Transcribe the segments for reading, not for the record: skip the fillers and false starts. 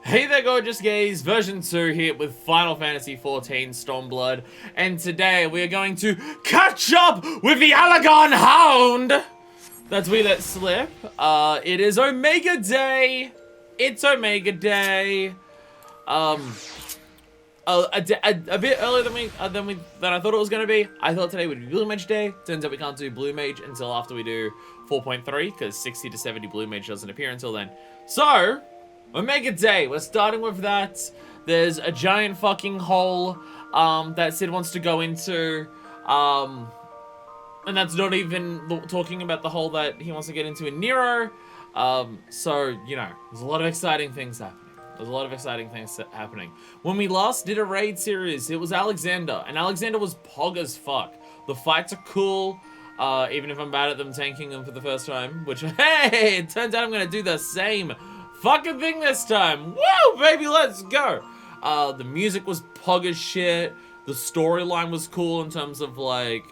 Hey there gorgeous gays, version 2 here with Final Fantasy XIV Stormblood, and today we are going to catch up with the Alagon Hound that we let slip. It is Omega Day. It's Omega Day. A bit earlier than I thought it was gonna be. I thought today would be Blue Mage Day. Turns out we can't do Blue Mage until after we do 4.3 because 60 to 70 Blue Mage doesn't appear until then. So Omega Day, we're starting with that. There's a giant fucking hole that Sid wants to go into. And that's not even talking about the hole that he wants to get into in Nero. So, you know, there's a lot of exciting things happening. When we last did a raid series, it was Alexander, and Alexander was pog as fuck. The fights are cool, even if I'm bad at them tanking them for the first time, which, hey, it turns out I'm gonna do the same fucking thing this time. Woo, baby, let's go. The music was pog as shit. The storyline was cool in terms of, like,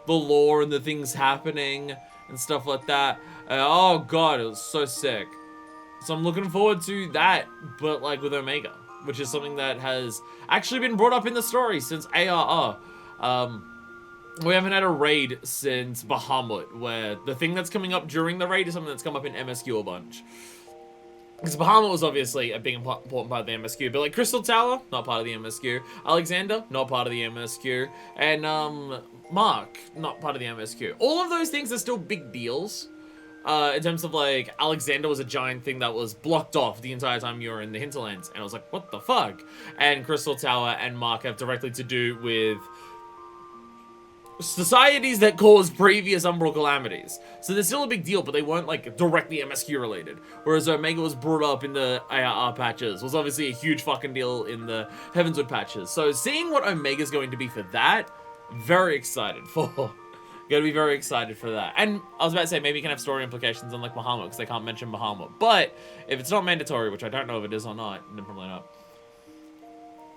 the lore and the things happening and stuff like that. Oh god, it was so sick. So I'm looking forward to that, but like with Omega, which is something that has actually been brought up in the story since ARR. We haven't had a raid since Bahamut, where the thing that's coming up during the raid is something that's come up in MSQ a bunch. Because Bahamut was obviously a big important part of the MSQ, but like Crystal Tower, not part of the MSQ. Alexander, not part of the MSQ. And Mark, not part of the MSQ. All of those things are still big deals. In terms of like, Alexander was a giant thing that was blocked off the entire time you were in the hinterlands. And I was like, what the fuck? And Crystal Tower and Mark have directly to do with societies that caused previous Umbral calamities. So they're still a big deal, but they weren't like directly MSQ related. Whereas Omega was brought up in the ARR patches, was obviously a huge fucking deal in the Heavenswood patches. So seeing what Omega's going to be for that, very excited for. Gonna be very excited for that. And I was about to say, maybe you can have story implications on like Bahamut, because they can't mention Bahamut. But if it's not mandatory, which I don't know if it is or not, then probably not.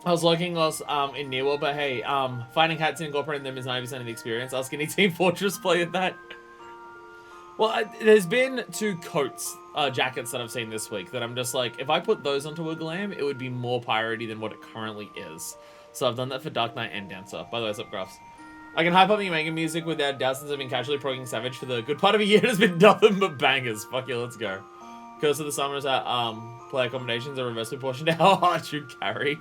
I was looking us in Nearworld, but hey, finding hats and incorporating them is 90% of the experience. Ask any Team Fortress player that. Well, there's been 2 coats, jackets that I've seen this week that I'm just like, if I put those onto a glam, it would be more piratey than what it currently is. So I've done that for Dark Knight and Dancer. By the way, what's up, Graphs? I can hype up the Omega music without doubt since I've been casually progging Savage for the good part of a year. It has been nothing but bangers. Fuck yeah, let's go. Curse of the Summoners at player accommodations are reversely proportioned to how hard you carry.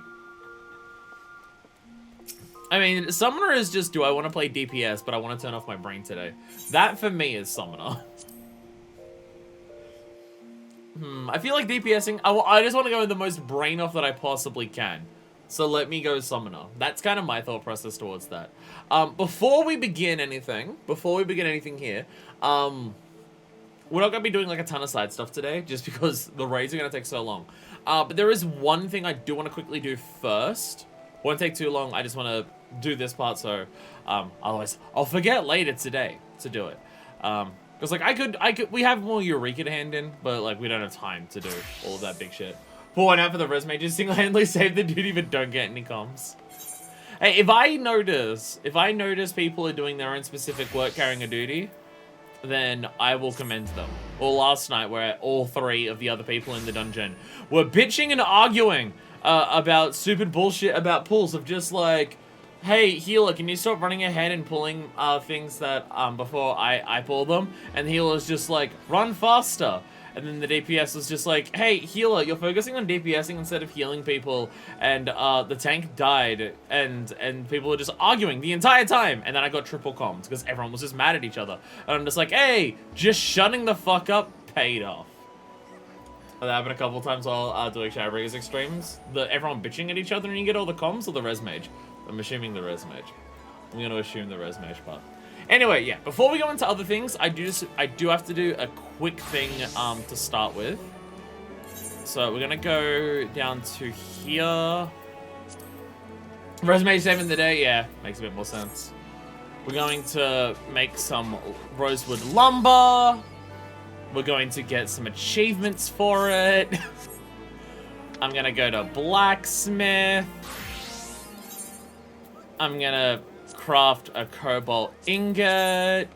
I mean, Summoner is just, do I want to play DPS, but I want to turn off my brain today. That, for me, is Summoner. I feel like DPSing, I just want to go with the most brain off that I possibly can. So let me go Summoner. That's kind of my thought process towards that. Before we begin anything here, we're not going to be doing like a ton of side stuff today, just because the raids are going to take so long. But there is one thing I do want to quickly do first. Won't take too long, I just want to do this part, so otherwise I'll forget later today to do it. Because like we have more Eureka to hand in, but like we don't have time to do all of that big shit. Pour one out for the res mages, single-handedly save the duty but don't get any comms. Hey, if I notice people are doing their own specific work carrying a duty, then I will commend them. Or last night where all 3 of the other people in the dungeon were bitching and arguing about stupid bullshit about pulls of just like, hey, healer, can you stop running ahead and pulling things that before I pull them? And the healer's just like, run faster. And then the DPS was just like, hey, healer, you're focusing on DPSing instead of healing people. And the tank died. And people were just arguing the entire time. And then I got triple comms because everyone was just mad at each other. And I'm just like, hey, just shutting the fuck up paid off. That happened a couple of times while doing Shadowbreakers extremes. Everyone bitching at each other and you get all the comms or the res mage? I'm assuming the res mage. I'm going to assume the res mage part. Anyway, yeah, before we go into other things, I do have to do a quick thing to start with. So we're gonna go down to here. Resume saving the day, yeah, makes a bit more sense. We're going to make some rosewood lumber. We're going to get some achievements for it. I'm gonna go to blacksmith. I'm gonna craft a cobalt ingot.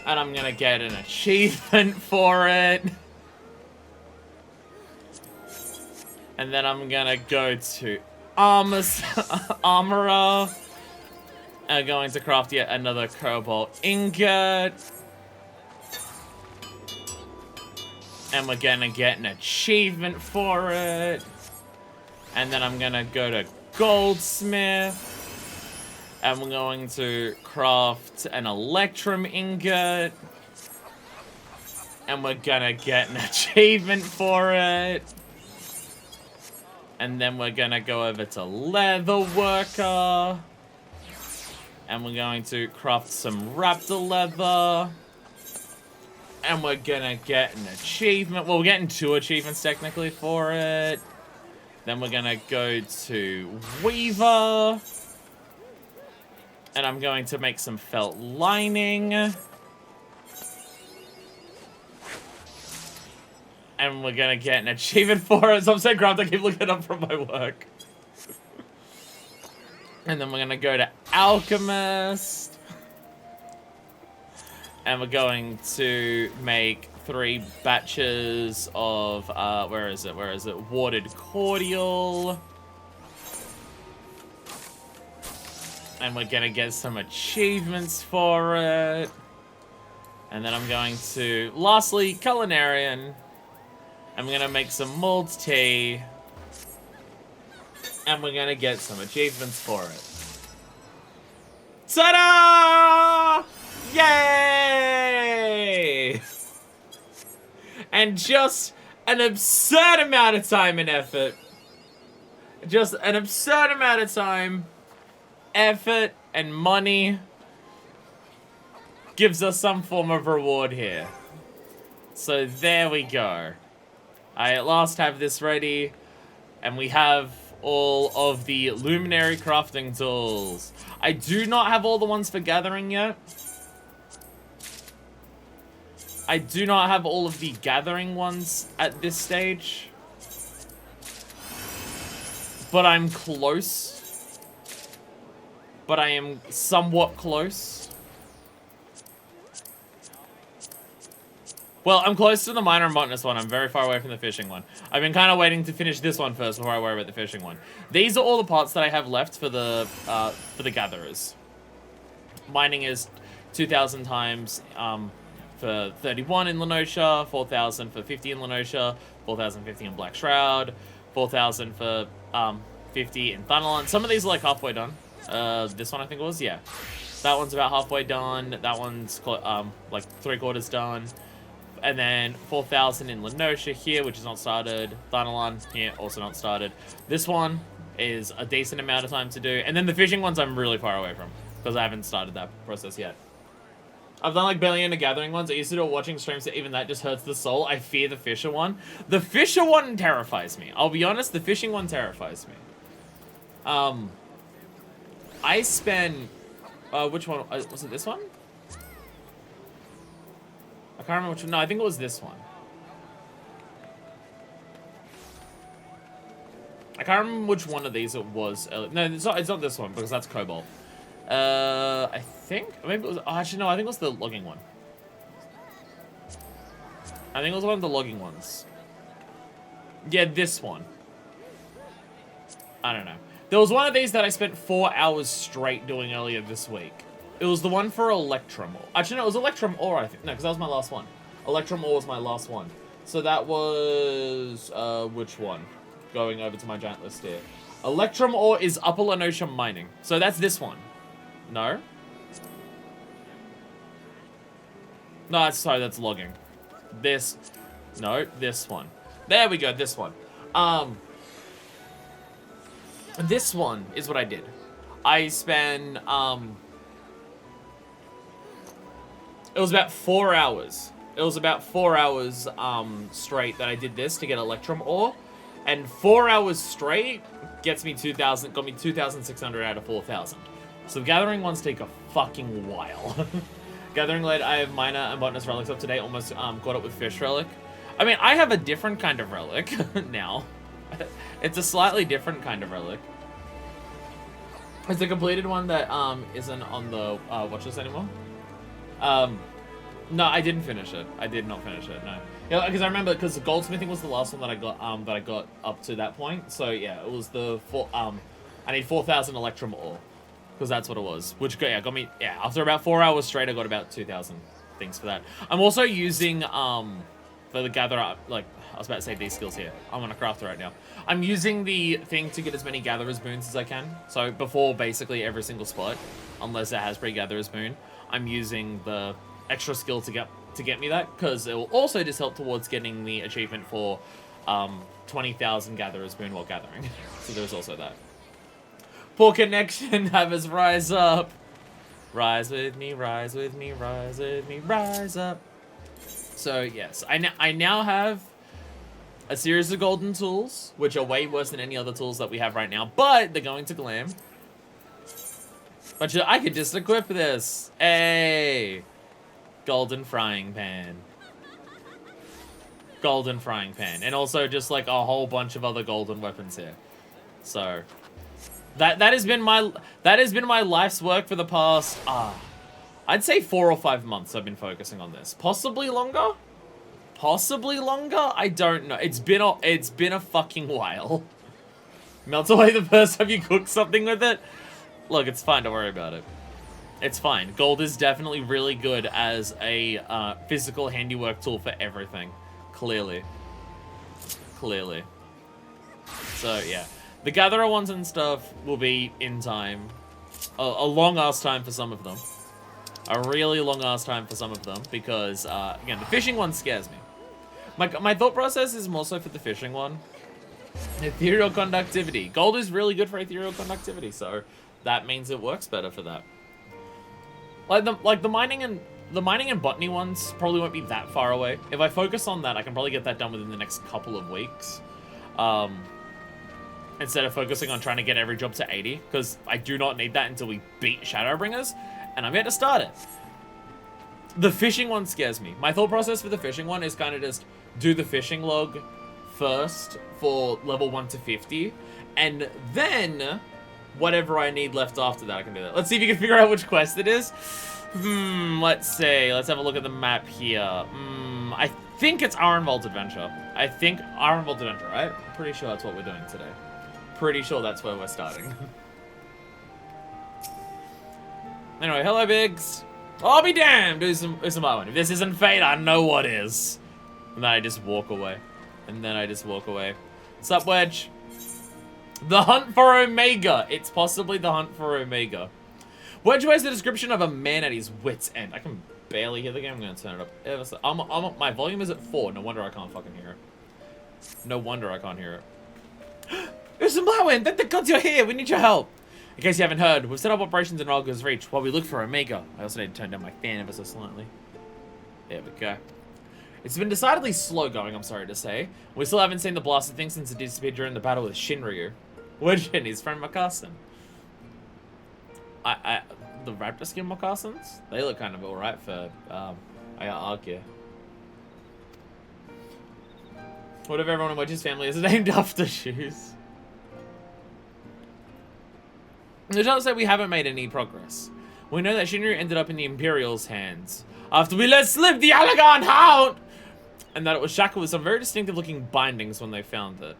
And I'm gonna get an achievement for it. And then I'm gonna go to Armorer. I'm going to craft yet another Cobalt Ingot. And we're gonna get an achievement for it. And then I'm gonna go to Goldsmith. And we're going to craft an Electrum Ingot. And we're gonna get an achievement for it. And then we're gonna go over to Leather Worker. And we're going to craft some Raptor Leather. And we're gonna get an achievement. Well, we're getting 2 achievements technically for it. Then we're gonna go to Weaver. And I'm going to make some felt lining. And we're gonna get an achievement for it. So I'm saying craft, I keep looking it up from my work. And then we're gonna go to Alchemist. And we're going to make 3 batches of, where is it? Warded Cordial. And we're gonna get some achievements for it. And then I'm going to, lastly, Culinarian. I'm gonna make some mulled tea. And we're gonna get some achievements for it. Ta-da! Yay! And just an absurd amount of time and effort. Just an absurd amount of time, effort, and money gives us some form of reward here. So there we go. I at last have this ready, and we have all of the Luminary crafting tools. I do not have all the ones for gathering yet. I do not have all of the gathering ones at this stage. But I'm close. But I am somewhat close. Well, I'm close to the Miner and Botanist one. I'm very far away from the fishing one. I've been kind of waiting to finish this one first before I worry about the fishing one. These are all the parts that I have left for the gatherers. Mining is 2,000 times for 31 in Lenosha, 4,000 for 50 in Lenosha, 4,050 in Black Shroud, 4,000 for 50 in Thunderland. Some of these are like halfway done. This one I think it was, yeah. That one's about halfway done. That one's like 3/4 done. And then 4,000 in Lenosha here, which is not started. Thunderland here, also not started. This one is a decent amount of time to do. And then the fishing ones I'm really far away from, because I haven't started that process yet. I've done like barely any gathering ones. I used to do it watching streams, so even that just hurts the soul. I fear the Fisher one. The Fisher one terrifies me. I'll be honest, the fishing one terrifies me. I spent... which one? Was it this one? I can't remember which one. No, I think it was this one. I can't remember which one of these it was. No, it's not this one, because that's Cobalt. I think... Maybe it was... Oh, actually, no, I think it was the logging one. I think it was one of the logging ones. Yeah, this one. I don't know. There was one of these that I spent 4 hours straight doing earlier this week. It was the one for Electrum. Actually, no, it was Electrum Ore, I think. No, because that was my last one. Electrum Ore was my last one. So that was... which one? Going over to my giant list here. Electrum Ore is Upper Lenosha Mining. So that's this one. No? No, that's logging. This... No, this one. There we go, this one. This one is what I did. I spent, it was about 4 hours. It was about 4 hours, straight that I did this to get Electrum Ore. And 4 hours straight gets me 2,000, got me 2,600 out of 4,000. So gathering ones take a fucking while. Gathering late, I have Miner and Botanist relics up today, almost, caught up with Fish Relic. I mean, I have a different kind of relic now. It's a slightly different kind of relic. It's a completed one that isn't on the watch list anymore. No, I didn't finish it. I did not finish it. No. Yeah, because I remember because the goldsmithing was the last one that I got up to that point. So yeah, it was the I need 4,000 electrum ore because that's what it was. Which got me after about 4 hours straight, I got about 2,000 things for that. I'm also using for the gather up, like I was about to say these skills here. I'm on a crafter right now. I'm using the thing to get as many gatherer's boons as I can. So before basically every single spot, unless it has pre-gatherer's boon, I'm using the extra skill to get me that, because it will also just help towards getting the achievement for 20,000 gatherer's boon while gathering. So there's also that. Poor connection, have us rise up. Rise with me, rise with me, rise with me, rise up. So yes, I now have a series of golden tools, which are way worse than any other tools that we have right now, but they're going to glam. But I could just equip this. Hey! Golden frying pan. Golden frying pan. And also just like a whole bunch of other golden weapons here. So that has been my life's work for the past I'd say 4 or 5 months I've been focusing on this. Possibly longer? Possibly longer? I don't know. It's been a fucking while. Melts away the first time you cook something with it. Look, it's fine, don't worry about it. It's fine. Gold is definitely really good as a physical handiwork tool for everything. Clearly. Clearly. So, yeah. The gatherer ones and stuff will be in time. A long-ass time for some of them. A really long-ass time for some of them, because, again, the fishing one scares me. My thought process is more so for the fishing one. Ethereal conductivity. Gold is really good for ethereal conductivity, so that means it works better for that. Like the mining and botany ones probably won't be that far away. If I focus on that, I can probably get that done within the next couple of weeks. Instead of focusing on trying to get every job to 80, because I do not need that until we beat Shadowbringers, and I'm yet to start it. The fishing one scares me. My thought process for the fishing one is kind of just do the fishing log first for level 1 to 50, and then whatever I need left after that, I can do that. Let's see if you can figure out which quest it is. Let's see. Let's have a look at the map here. I think it's Ironvolt Adventure. I think Ironvolt Adventure, right? I'm pretty sure that's what we're doing today. Pretty sure that's where we're starting. Anyway, hello, Biggs. I'll be damned. Do some other one. If this isn't fate, I know what is. And then I just walk away. Sup, Wedge? The hunt for Omega. It's possibly the hunt for Omega. Wedge wears the description of a man at his wit's end. I can barely hear the game. I'm gonna turn it up. My volume is at 4. No wonder I can't fucking hear it. No wonder I can't hear it. Usumlawen, thank the gods you're here. We need your help. In case you haven't heard, we've set up operations in Ralga's Reach while we look for Omega. I also need to turn down my fan ever so slightly. There we go. It's been decidedly slow going, I'm sorry to say. We still haven't seen the blasted thing since it disappeared during the battle with Shinryu. Wedge and his friend Moccasin. The raptor skin moccasins? They look kind of alright for, I gotta argue. What if everyone in Wedge's family is named after shoes? There's not to say we haven't made any progress. We know that Shinryu ended up in the Imperial's hands after we let slip the Allagan Hound! And that it was shackled with some very distinctive looking bindings when they found it.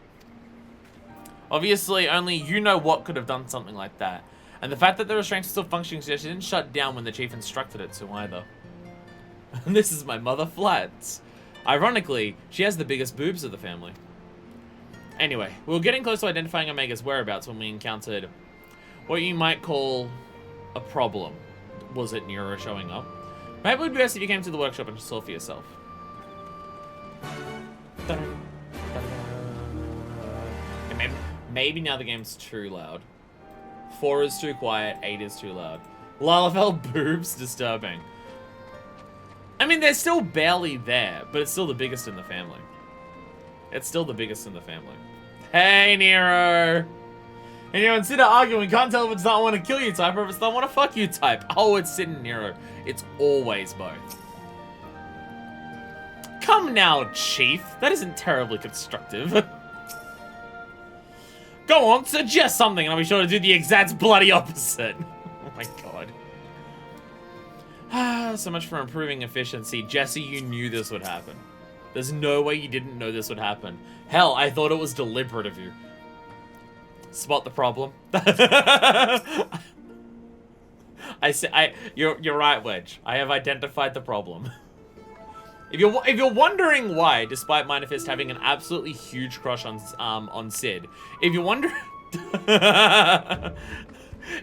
Obviously, only you know what could have done something like that. And the fact that the restraints were still functioning suggests it didn't shut down when the chief instructed it to either. And this is my mother Flats. Ironically, she has the biggest boobs of the family. Anyway, we were getting close to identifying Omega's whereabouts when we encountered what you might call a problem. Was it Nero showing up? Maybe it would be best if you came to the workshop and saw for yourself. Maybe now the game's too loud. 4 is too quiet, 8 is too loud. Lalafell boobs disturbing. I mean, they're still barely there, but it's still the biggest in the family. It's still the biggest in the family. Hey, Nero! And you consider arguing, can't tell if it's not want to kill you type or if it's not want to fuck you type. Oh, it's Sin Nero. It's always both. Come now, Chief. That isn't terribly constructive. Go on, suggest something and I'll be sure to do the exact bloody opposite. Oh my god. So much for improving efficiency. Jesse, you knew this would happen. There's no way you didn't know this would happen. Hell, I thought it was deliberate of you. Spot the problem. You're right, Wedge. I have identified the problem. If you're wondering why, despite Minifist having an absolutely huge crush on Sid, if you're wondering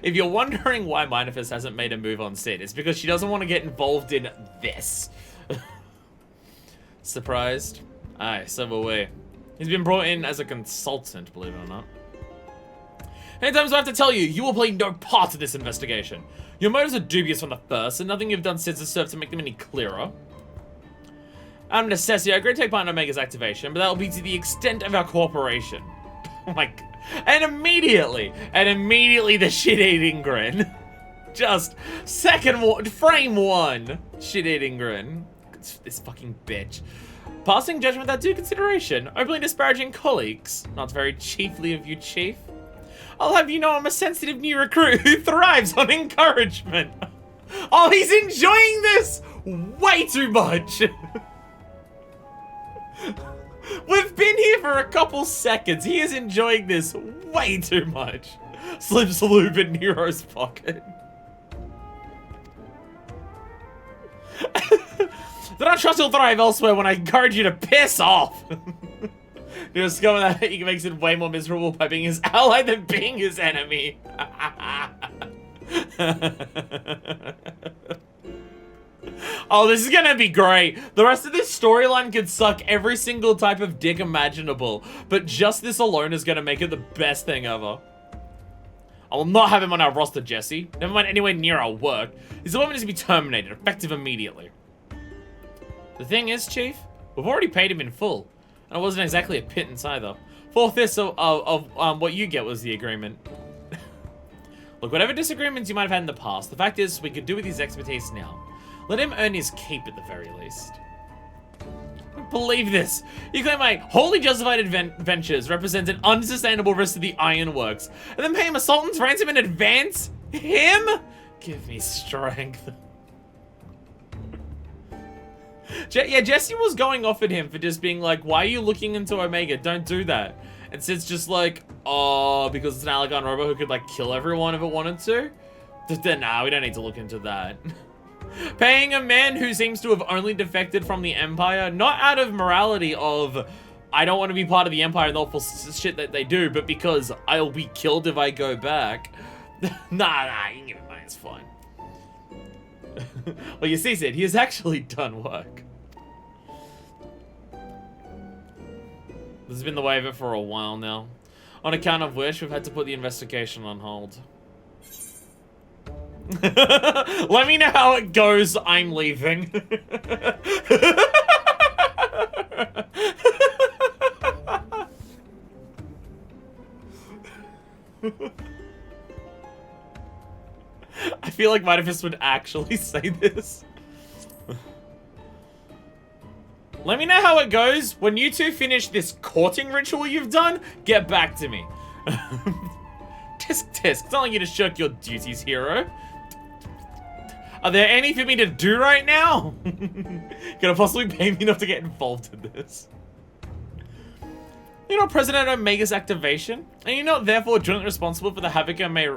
if you're wondering why Minifist hasn't made a move on Sid, it's because she doesn't want to get involved in this. Surprised? Aye, so were we. He's been brought in as a consultant, believe it or not. How many times do I have to tell you, you will play no part in this investigation? Your motives are dubious from the first, and nothing you've done since has served to make them any clearer. Out of necessity, I agree to take part in Omega's activation, but that will be to the extent of our cooperation. Oh my god. And immediately the shit-eating grin. Just frame one, shit-eating grin. This fucking bitch. Passing judgment without due consideration, openly disparaging colleagues. Not very chiefly of you, Chief. I'll have you know I'm a sensitive new recruit who thrives on encouragement. Oh, he's enjoying this way too much. We've been here for a couple seconds. He is enjoying this way too much. Slips lube in Nero's pocket. Then I trust you'll thrive elsewhere when I encourage you to piss off. You discover that he makes it way more miserable by being his ally than being his enemy. Oh, this is gonna be great. The rest of this storyline could suck every single type of dick imaginable, but just this alone is gonna make it the best thing ever. I will not have him on our roster, Jesse. Never mind anywhere near our work. His appointment is to be terminated, effective immediately. The thing is, Chief, we've already paid him in full. And it wasn't exactly a pittance either. 4/5 of what you get was the agreement. Look, whatever disagreements you might have had in the past, the fact is we could do with his expertise now. Let him earn his keep at the very least. I don't believe this. You claim my wholly justified ventures represent an unsustainable risk to the ironworks, and then pay him a sultan's ransom in advance? Him? Give me strength. Yeah, Jesse was going off at him for just being like, why are you looking into Omega? Don't do that. And Sid's just like, oh, because it's an Allegan robot who could like kill everyone if it wanted to? Nah, we don't need to look into that. Paying a man who seems to have only defected from the Empire, not out of morality of, I don't want to be part of the Empire and the awful shit that they do, but because I'll be killed if I go back. Nah, you can give it money, it's fine. Well, you see, Sid, he has actually done work. This has been the way of it for a while now. On account of which, we've had to put the investigation on hold. Let me know how it goes. I'm leaving. I feel like Minifist would actually say this. Let me know how it goes. When you two finish this courting ritual you've done, get back to me. Tisk tisk. It's not like you to shirk your duties, hero. Are there any for me to do right now? Can I possibly pay me enough to get involved in this? You're not President Omega's activation, and you're not therefore jointly responsible for the havoc it may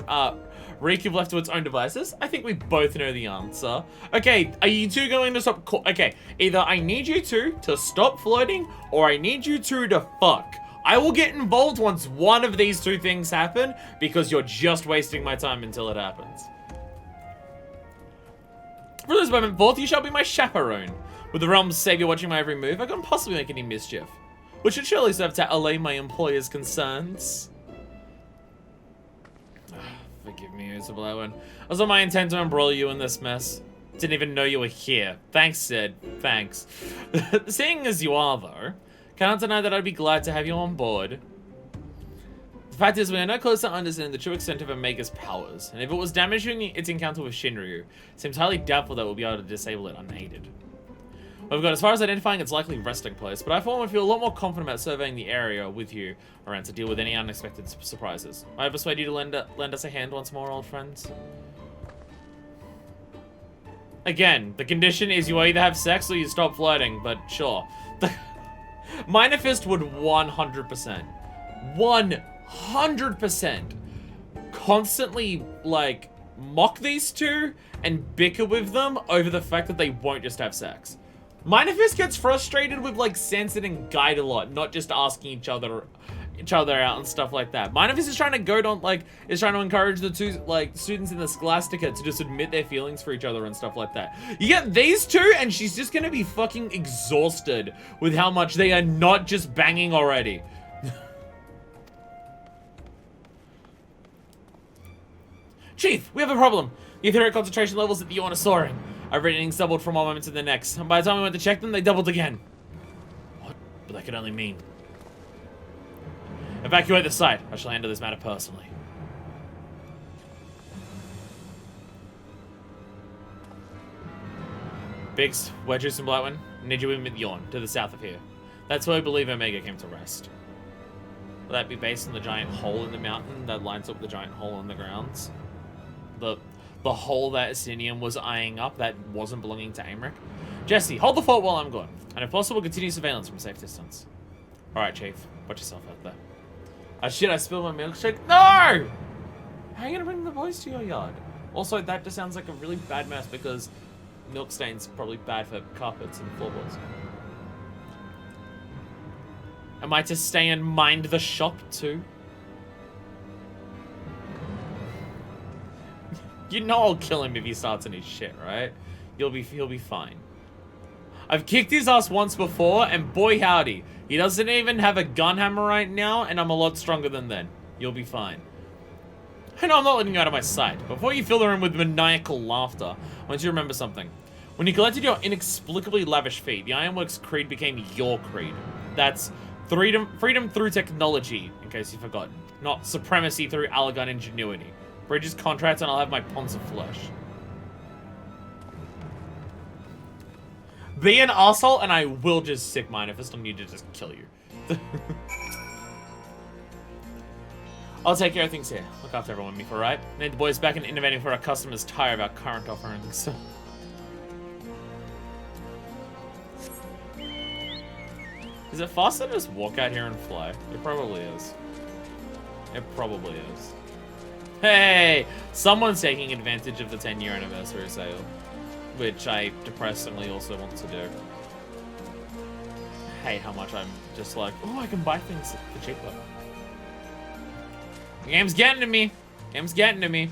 wreak if left to its own devices? I think we both know the answer. Okay, are you two going to stop? Okay, either I need you two to stop flirting, or I need you two to fuck. I will get involved once one of these two things happen, because you're just wasting my time until it happens. For this moment forth, you shall be my chaperone. With the realm's savior watching my every move, I can't possibly make any mischief, which should surely serve to allay my employer's concerns. Forgive me, Isabella. It was not my intent to embroil you in this mess. Didn't even know you were here. Thanks, Sid. Thanks. Seeing as you are, though, cannot deny that I'd be glad to have you on board. The fact is, we are no closer to understanding the true extent of Omega's powers, and if it was damaging its encounter with Shinryu, it seems highly doubtful that we'll be able to disable it unaided. We've got as far as identifying its likely resting place, but I for one would feel a lot more confident about surveying the area with you around to deal with any unexpected surprises. I persuade you to lend us a hand once more, old friends. Again, the condition is you either have sex or you stop flirting, but sure. Minor Fist would 100%. 100% constantly, like, mock these two and bicker with them over the fact that they won't just have sex. Minor Fist gets frustrated with, like, Sensei and Guide a lot, not just asking each other out and stuff like that. Minor Fist is trying to goad on, like, is trying to encourage the two, like, students in the Scholastica to just admit their feelings for each other and stuff like that. You get these two, and she's just gonna be fucking exhausted with how much they are not just banging already. Chief, we have a problem. The etheric concentration levels at the Yawn are soaring. Our readings doubled from one moment to the next, and by the time we went to check them, they doubled again. What? But that could only mean... Evacuate the site. I shall handle this matter personally. Biggs, Wedges, and Blightwin, need you in with Yawn, to the south of here. That's where we believe Omega came to rest. Will that be based on the giant hole in the mountain that lines up the giant hole in the grounds? The hole that Asinium was eyeing up that wasn't belonging to Amric? Jesse, hold the fort while I'm gone. And if possible, continue surveillance from a safe distance. Alright, Chief. Watch yourself out there. Oh shit, I spilled my milkshake. No! How are you gonna bring the boys to your yard? Also, that just sounds like a really bad mess because milk stain's probably bad for carpets and floorboards. Am I to stay and mind the shop too? You know I'll kill him if he starts any shit, right? He'll be fine. I've kicked his ass once before, and boy howdy, he doesn't even have a gun hammer right now, and I'm a lot stronger than then. You'll be fine. I know I'm not letting you out of my sight. Before you fill the room with maniacal laughter, I want you to remember something. When you collected your inexplicably lavish feat, the Ironworks creed became your creed. That's freedom through technology, in case you've forgotten. Not supremacy through Allagan ingenuity. Bridges, contracts, and I'll have my ponds of flesh. Be an asshole, and I will just sick Minor Fist on you to just kill you. I'll take care of things here. Look after everyone with me, alright? Need the boys back and innovating for our customers tire of our current offerings. Is it faster to just walk out here and fly? It probably is. It probably is. Hey! Someone's taking advantage of the 10-year anniversary sale. Which I depressingly also want to do. I hate how much I'm just like, oh, I can buy things for cheaper. The game's getting to me. Game's getting to me.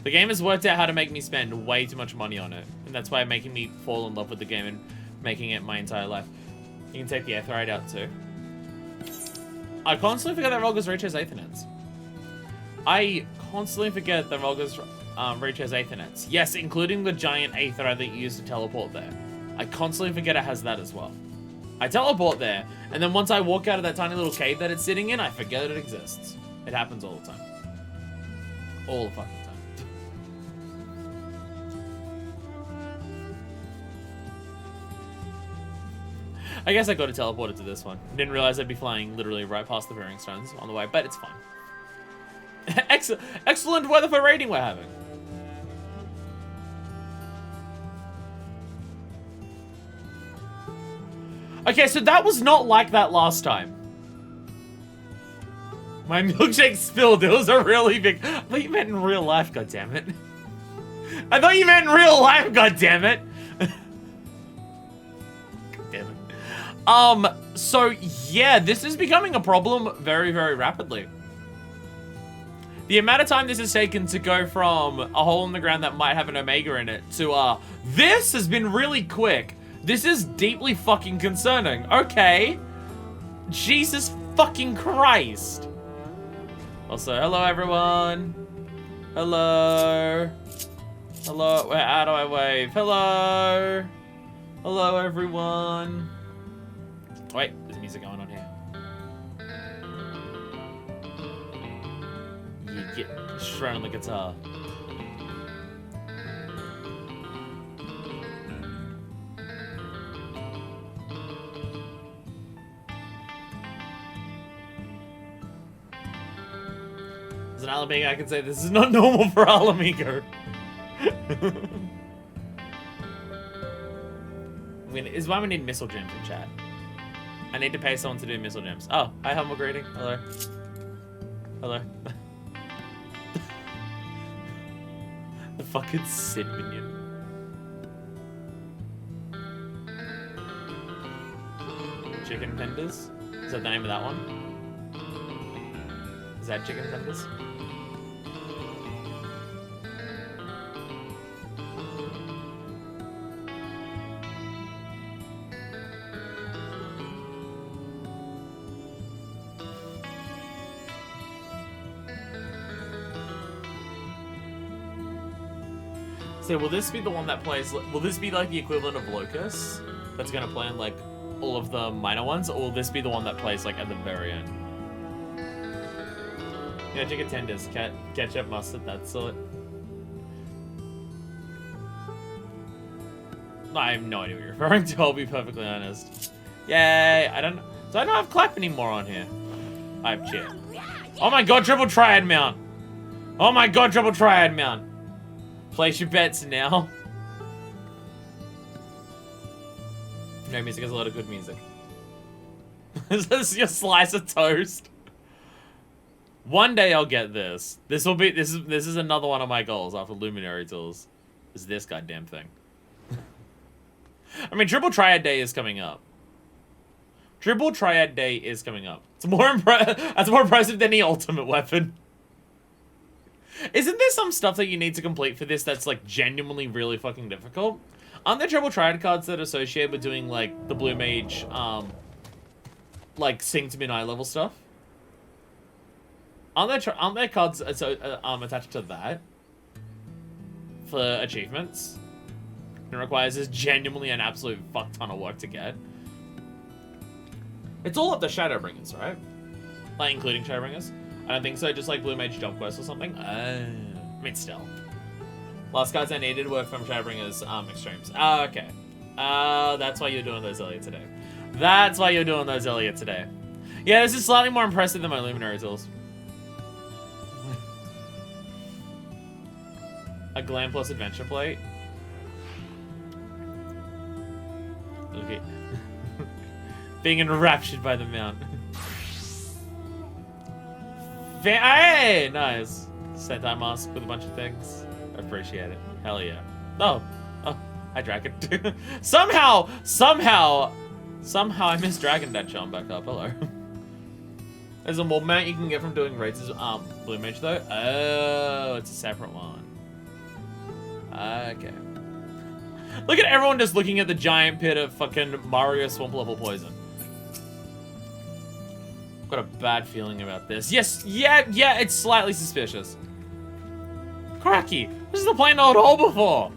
The game has worked out how to make me spend way too much money on it. And that's why it's making me fall in love with the game and making it my entire life. You can take the Aether Raid out too. I constantly forget that Rolga's Reach has Aethernets. I constantly forget that Rolga's Reach has Aethernets. Yes, including the giant Aether that you use to teleport there. I constantly forget it has that as well. I teleport there, and then once I walk out of that tiny little cave that it's sitting in, I forget it exists. It happens all the time. All the fucking time. I guess I got to teleport it to this one. Didn't realize I'd be flying literally right past the Veering Stones on the way, but it's fine. Excellent weather for raiding we're having. Okay, so that was not like that last time. My milkshake spilled. It was a really big... I thought you meant in real life, goddammit. I thought you meant in real life, goddammit. Goddammit. So, yeah, this is becoming a problem very, very rapidly. The amount of time this has taken to go from a hole in the ground that might have an Omega in it to, this has been really quick. This is deeply fucking concerning. Okay. Jesus fucking Christ. Also, hello everyone. Hello. Hello. How do I wave? Hello. Hello everyone. Wait, there's music going on here. You get straight on the guitar. As an Alamigo, I can say this is not normal for Alamigo. is why we need missile gems in chat. I need to pay someone to do missile gems. Oh, hi, humble greeting. Hello. Hello. The fucking Sid minion. Chicken tenders? Is that the name of that one? Is that chicken tenders? So will this be the one that plays, will this be like the equivalent of Locust? That's gonna play in like all of the minor ones, or will this be the one that plays like at the very end? Yeah, chicken tenders, ketchup, mustard, that's it. I have no idea what you're referring to, I'll be perfectly honest. Yay, I don't have clap anymore on here. I have cheer. Oh my god, triple triad mount. Oh my god, triple triad mount. Place your bets now. No music has a lot of good music. Is this your slice of toast? One day I'll get this. This is another one of my goals after Luminary Tools. Is this goddamn thing. I mean, Triple Triad Day is coming up. Triple Triad Day is coming up. It's more that's more impressive than the ultimate weapon. Isn't there some stuff that you need to complete for this that's like genuinely really fucking difficult? Aren't there Triple Triad cards that are associated with doing like the Blue Mage, like Sing to Midnight level stuff? Aren't there cards attached to that for achievements? It requires this genuinely an absolute fuck ton of work to get. It's all up to Shadowbringers, right? Like including Shadowbringers. I don't think so, just like Blue Mage Jump Quest or something. I mean, still. Last cards I needed were from Shadowbringers Extremes. Oh, okay. That's why you're doing those earlier today. That's why you're doing those earlier today. Yeah, this is slightly more impressive than my Luminary Tools. A Glam Plus Adventure Plate. Okay. Being enraptured by the mount. Hey, nice. Sentai mask with a bunch of things. I appreciate it. Hell yeah. Oh, hi Dragon. somehow I missed Dragon Dad showing back up. Hello. There's a more mount you can get from doing raids. Blue Mage though. Oh, it's a separate one. Okay. Look at everyone just looking at the giant pit of fucking Mario Swamp level poison. Got a bad feeling about this. Yes, yeah, it's slightly suspicious. Cracky, this is the plain old hole before.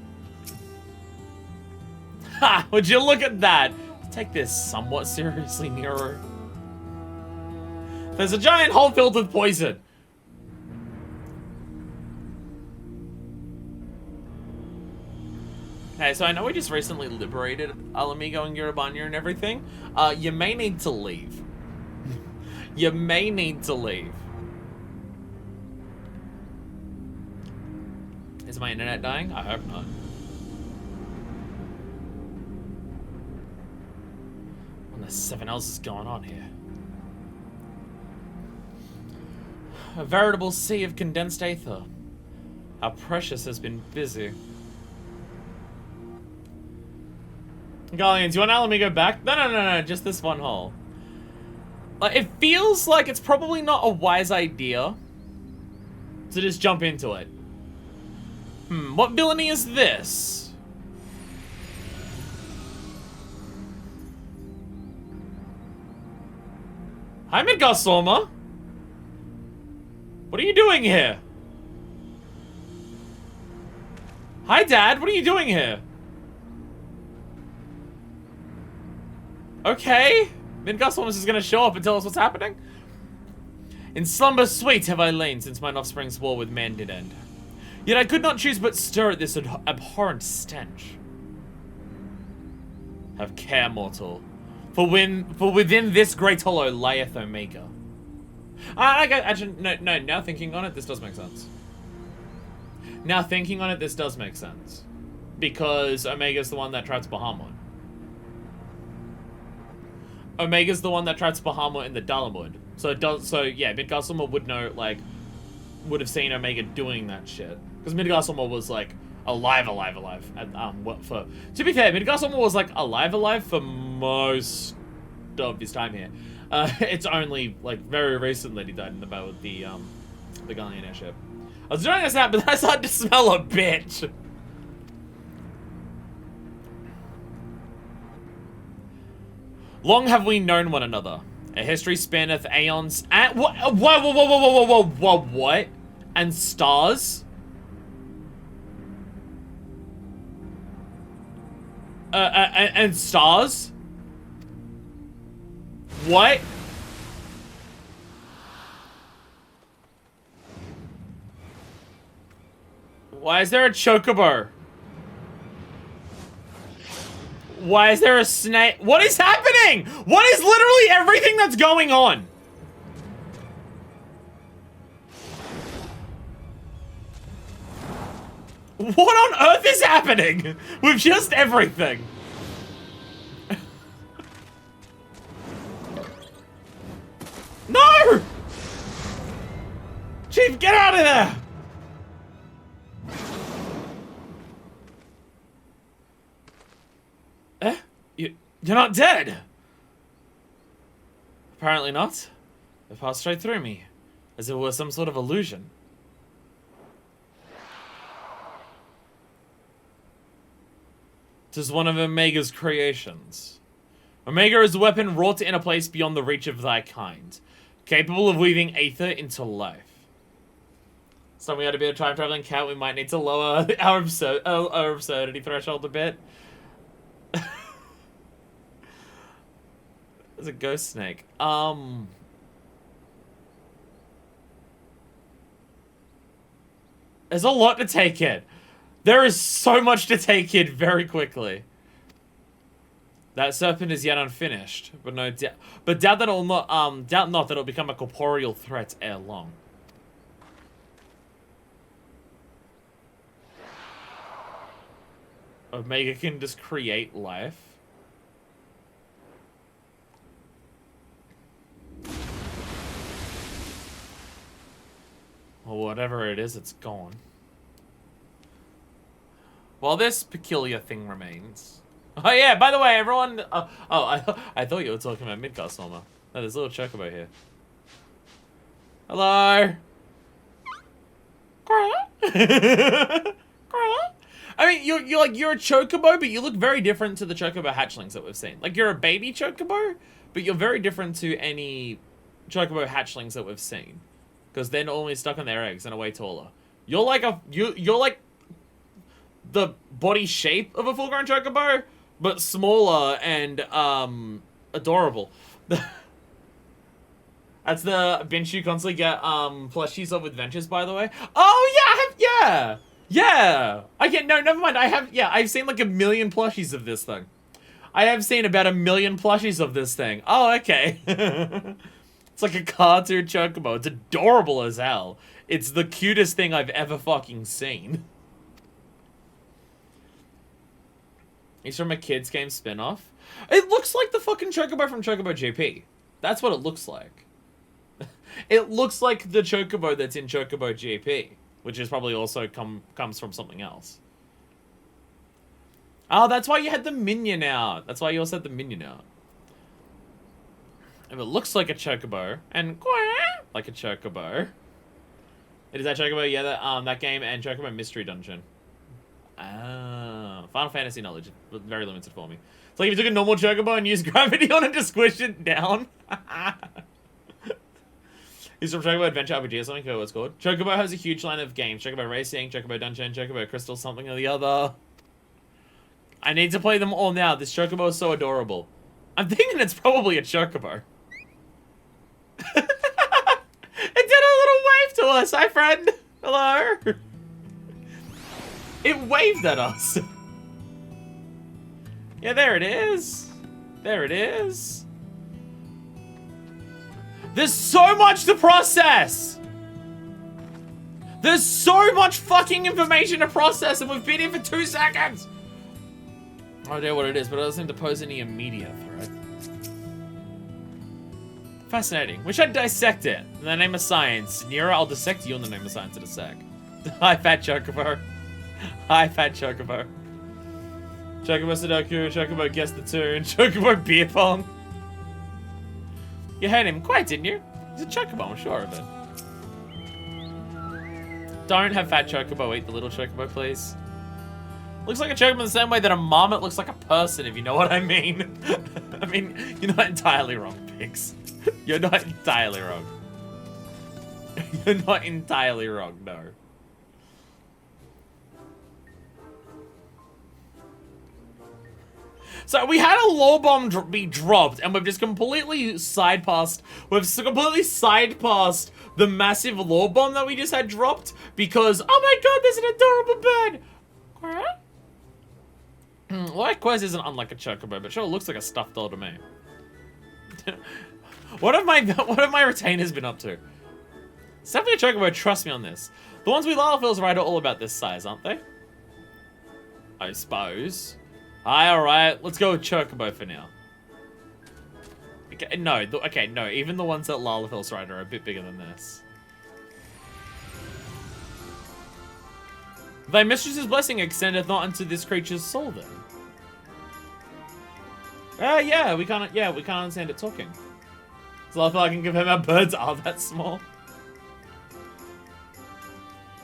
Ha, would you look at that? Take this somewhat seriously, Nero. There's a giant hole filled with poison. Hey, so I know we just recently liberated Alamigo and Yurabanya and everything. You may need to leave. You may need to leave. Is my internet dying? I hope not. What the seven else is going on here? A veritable sea of condensed aether. How Precious has been busy. Galleons, you want Alamigo back? No, just this one hole. Like, it feels like it's probably not a wise idea to just jump into it. What villainy is this? Hi, Midgar. What are you doing here? Hi, Dad. What are you doing here? Okay. Midgar is gonna show up and tell us what's happening. In slumber sweet have I lain since mine offspring's war with man did end. Yet I could not choose but stir at this abhorrent stench. Have care, mortal, for within this great hollow lieth Omega. Actually, no, now thinking on it, this does make sense. Now thinking on it, this does make sense. Because Omega's the one that traps Bahamut. Omega's the one that traps Bahamut in the Dalamud. So it does. So yeah, Midgardsormr would know, like, would have seen Omega doing that shit because Midgardsormr was like alive. And to be fair, Midgardsormr was like alive for most of his time here. It's only like very recent that he died in the battle with the Galleon airship. I was doing this now, but I started to smell a bitch. Long have we known one another. A history spanneth aeons and what? And stars? And stars? What? Why is there a chocobo? Why is there a snake? What is happening? What is literally everything that's going on? What on earth is happening with just everything? No! Chief, get out of there! You're not dead! Apparently not. It passed straight through me, as if it was some sort of illusion. Tis one of Omega's creations. Omega is a weapon wrought in a place beyond the reach of thy kind, capable of weaving aether into life. So we had a bit of time traveling cat. We might need to lower our absurdity threshold a bit. There's a ghost snake. There's a lot to take in. There is so much to take in very quickly. That serpent is yet unfinished, but doubt that it'll not doubt not that it'll become a corporeal threat ere long. Omega can just create life. Well, whatever it is, it's gone. While this peculiar thing remains. Oh yeah, by the way, everyone. I thought you were talking about Midgardsormr. No, there's a little chocobo here. Hello. I mean, you're a chocobo, but you look very different to the chocobo hatchlings that we've seen. Like, you're a baby chocobo, but you're very different to any chocobo hatchlings that we've seen, because they're normally stuck on their eggs and are way taller. You're like you're like the body shape of a full-grown chocobo, but smaller and adorable. That's the bench you constantly get plushies of with Ventures, by the way. Oh yeah, yeah. I get no, never mind. I've seen like 1 million plushies of this thing. I have seen about 1 million plushies of this thing. Oh, okay. It's like a cartoon chocobo. It's adorable as hell. It's the cutest thing I've ever fucking seen. He's from a kids game spin-off. It looks like the fucking chocobo from Chocobo GP. That's what it looks like. It looks like the chocobo that's in Chocobo GP, which is probably also comes from something else. Oh, that's why you had the minion out. That's why you also had the minion out. If it looks like a chocobo and like a chocobo, it is that chocobo. Yeah, that game and Chocobo Mystery Dungeon. Ah, Final Fantasy knowledge, very limited for me. It's like if you took a normal chocobo and used gravity on it to squish it down. He's from Chocobo Adventure RPG or something. What it's called. Chocobo has a huge line of games: Chocobo Racing, Chocobo Dungeon, Chocobo Crystal, something or the other. I need to play them all now. This chocobo is so adorable. I'm thinking it's probably a chocobo. It did a little wave to us. Hi, friend. Hello. It waved at us. Yeah, there it is. There it is. There's so much to process. There's so much fucking information to process, and we've been here for 2 seconds. I don't know what it is, but it doesn't seem to pose any immediate threat. Fascinating. We should dissect it. In the name of science. Nira, I'll dissect you in the name of science in a sec. Hi, Fat Chocobo. Hi, Fat Chocobo. Chocobo Sudoku, Chocobo Guess the Tune, Chocobo Beer Pong. You heard him quite, didn't you? He's a Chocobo, I'm sure of it. Don't have Fat Chocobo eat the little Chocobo, please. Looks like a Chocobo in the same way that a marmot looks like a person, if you know what I mean. I mean, you're not entirely wrong, Pix. You're not entirely wrong. You're not entirely wrong, no. So we had a lore bomb be dropped, and we've just completely side passed the massive lore bomb that we just had dropped because, oh my god, there's an adorable bird. Well, Quest isn't unlike a Chocobo, but sure looks like a stuffed doll to me. What have my retainers been up to? It's definitely a Chocobo, trust me on this. The ones we Lalafels write are all about this size, aren't they? I suppose. Alright, let's go with Chocobo for now. Okay, no, no, even the ones that Lalafels write are a bit bigger than this. Thy mistress's blessing extendeth not unto this creature's soul then. Yeah, we can't understand it talking. So I feel I can give him our birds are that small.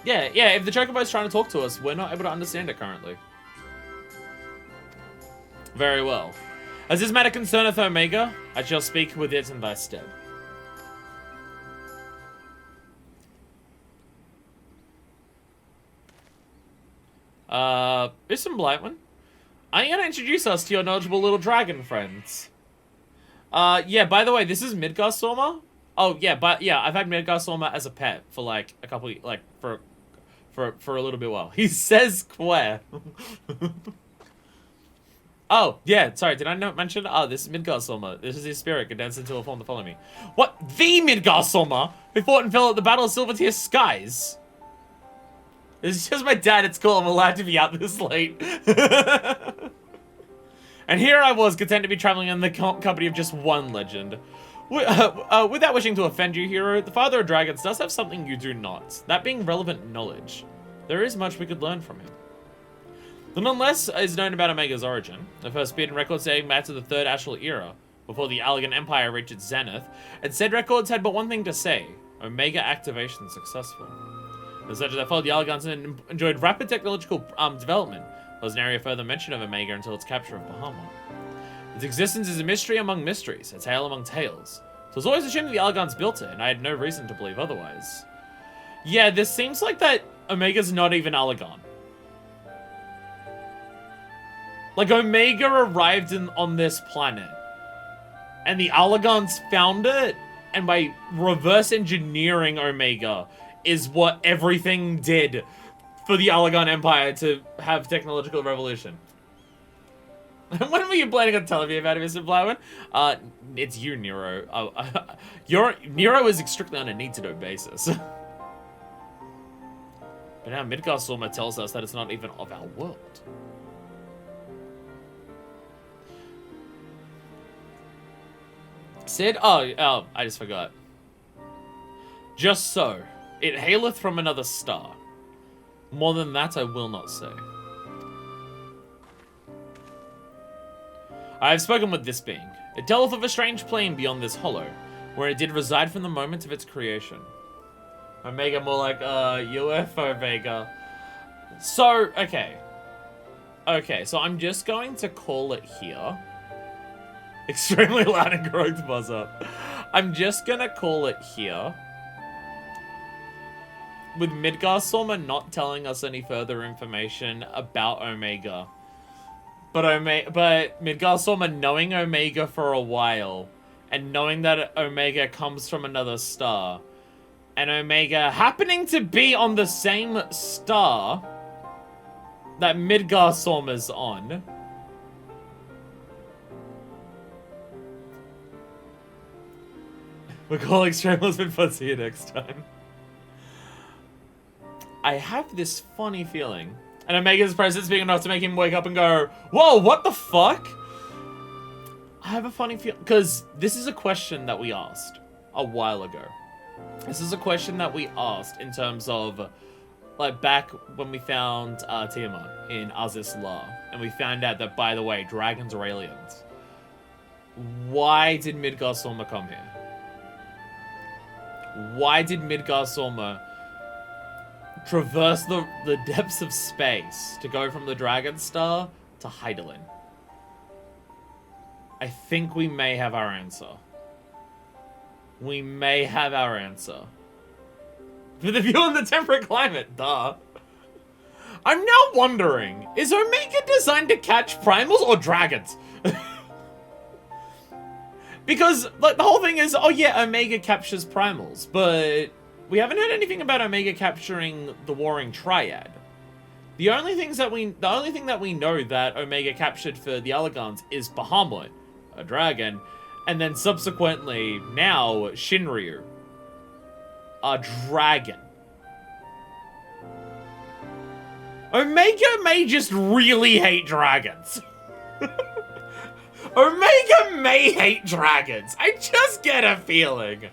Yeah, if the Chocobo's trying to talk to us, we're not able to understand it currently. Very well. As this matter concerneth Omega, I shall speak with it in thy stead. Listen, Blightman. Are you gonna introduce us to your knowledgeable little dragon friends? Yeah, by the way, this is Midgar Stormer. Oh, yeah, I've had Midgar Stormer as a pet for, like, a couple, like, for a little bit while. He says Quare. Oh, yeah, sorry, did I not mention? Oh, this is Midgar Stormer. This is his spirit, condensed into a form to follow me. What? The Midgar Stormer? Who fought and fell at the Battle of Silvertear Skies? It's just my dad, it's cool, I'm allowed to be out this late. And here I was, content to be traveling in the company of just one legend. Without wishing to offend you, hero, the Father of Dragons does have something you do not. That being relevant knowledge. There is much we could learn from him. The nonetheless is known about Omega's origin. The first beaten records dating back to the Third Astral Era, before the Allegan Empire reached its zenith, and said records had but one thing to say: Omega activation successful. As such as I followed the Allegans and enjoyed rapid technological development, there was nary a further mention of Omega until its capture of Bahamut. Its existence is a mystery among mysteries, a tale among tales. So it's always assumed that the Allegans built it, and I had no reason to believe otherwise. Yeah, this seems like that Omega's not even Allegan. Like, Omega arrived on this planet, and the Allegans found it, and by reverse engineering Omega is what everything did for the Allegan Empire to have technological revolution. When were you planning on telling me about it, Mr. Blackwood? It's you, Nero. Nero is strictly on a need-to-know basis. But now Midgar Stormer tells us that it's not even of our world. Sid? Oh, I just forgot. Just so. It haileth from another star. More than that I will not say. I have spoken with this being. It telleth of a strange plane beyond this hollow, where it did reside from the moment of its creation. Omega more like, UFO Omega. So, okay. Okay, so I'm just going to call it here. Extremely loud and croaked buzzer. I'm just gonna call it here. With Midgar Stormer not telling us any further information about Omega. But Midgar Stormer knowing Omega for a while, and knowing that Omega comes from another star, and Omega happening to be on the same star that Midgar Stormer's on. We're calling Stranglers and fun. See you next time. I have this funny feeling. And Omega's presence being enough to make him wake up and go, whoa, what the fuck? have a funny feeling, because this is a question that we asked a while ago. This is a question that we asked in terms of, like, back when we found Tiamat in Aziz La, and we found out that, by the way, dragons are aliens. Why did Midgar Sorma come here? Why did Midgar Sorma traverse the depths of space to go from the Dragon Star to Hydaelyn? I think we may have our answer. We may have our answer. For the view in the temperate climate, duh. I'm now wondering, is Omega designed to catch primals or dragons? Because, like, the whole thing is, oh yeah, Omega captures primals, but we haven't heard anything about Omega capturing the Warring Triad. The only thing that we know that Omega captured for the Allagans is Bahamut, a dragon, and then subsequently, now, Shinryu, a dragon. Omega may just really hate dragons. Omega may hate dragons. I just get a feeling.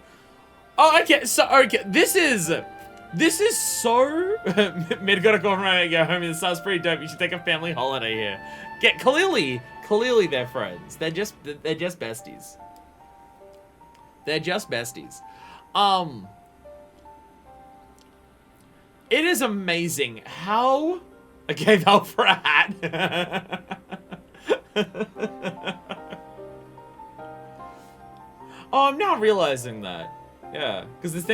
Oh, okay, so, okay, this is so... Mid got a call from Omega, homie, this sounds pretty dope. You should take a family holiday here. Clearly they're friends. They're just besties. They're just besties. It is amazing how I gave Alpha a hat. Oh, I'm now realizing that. Yeah, because there's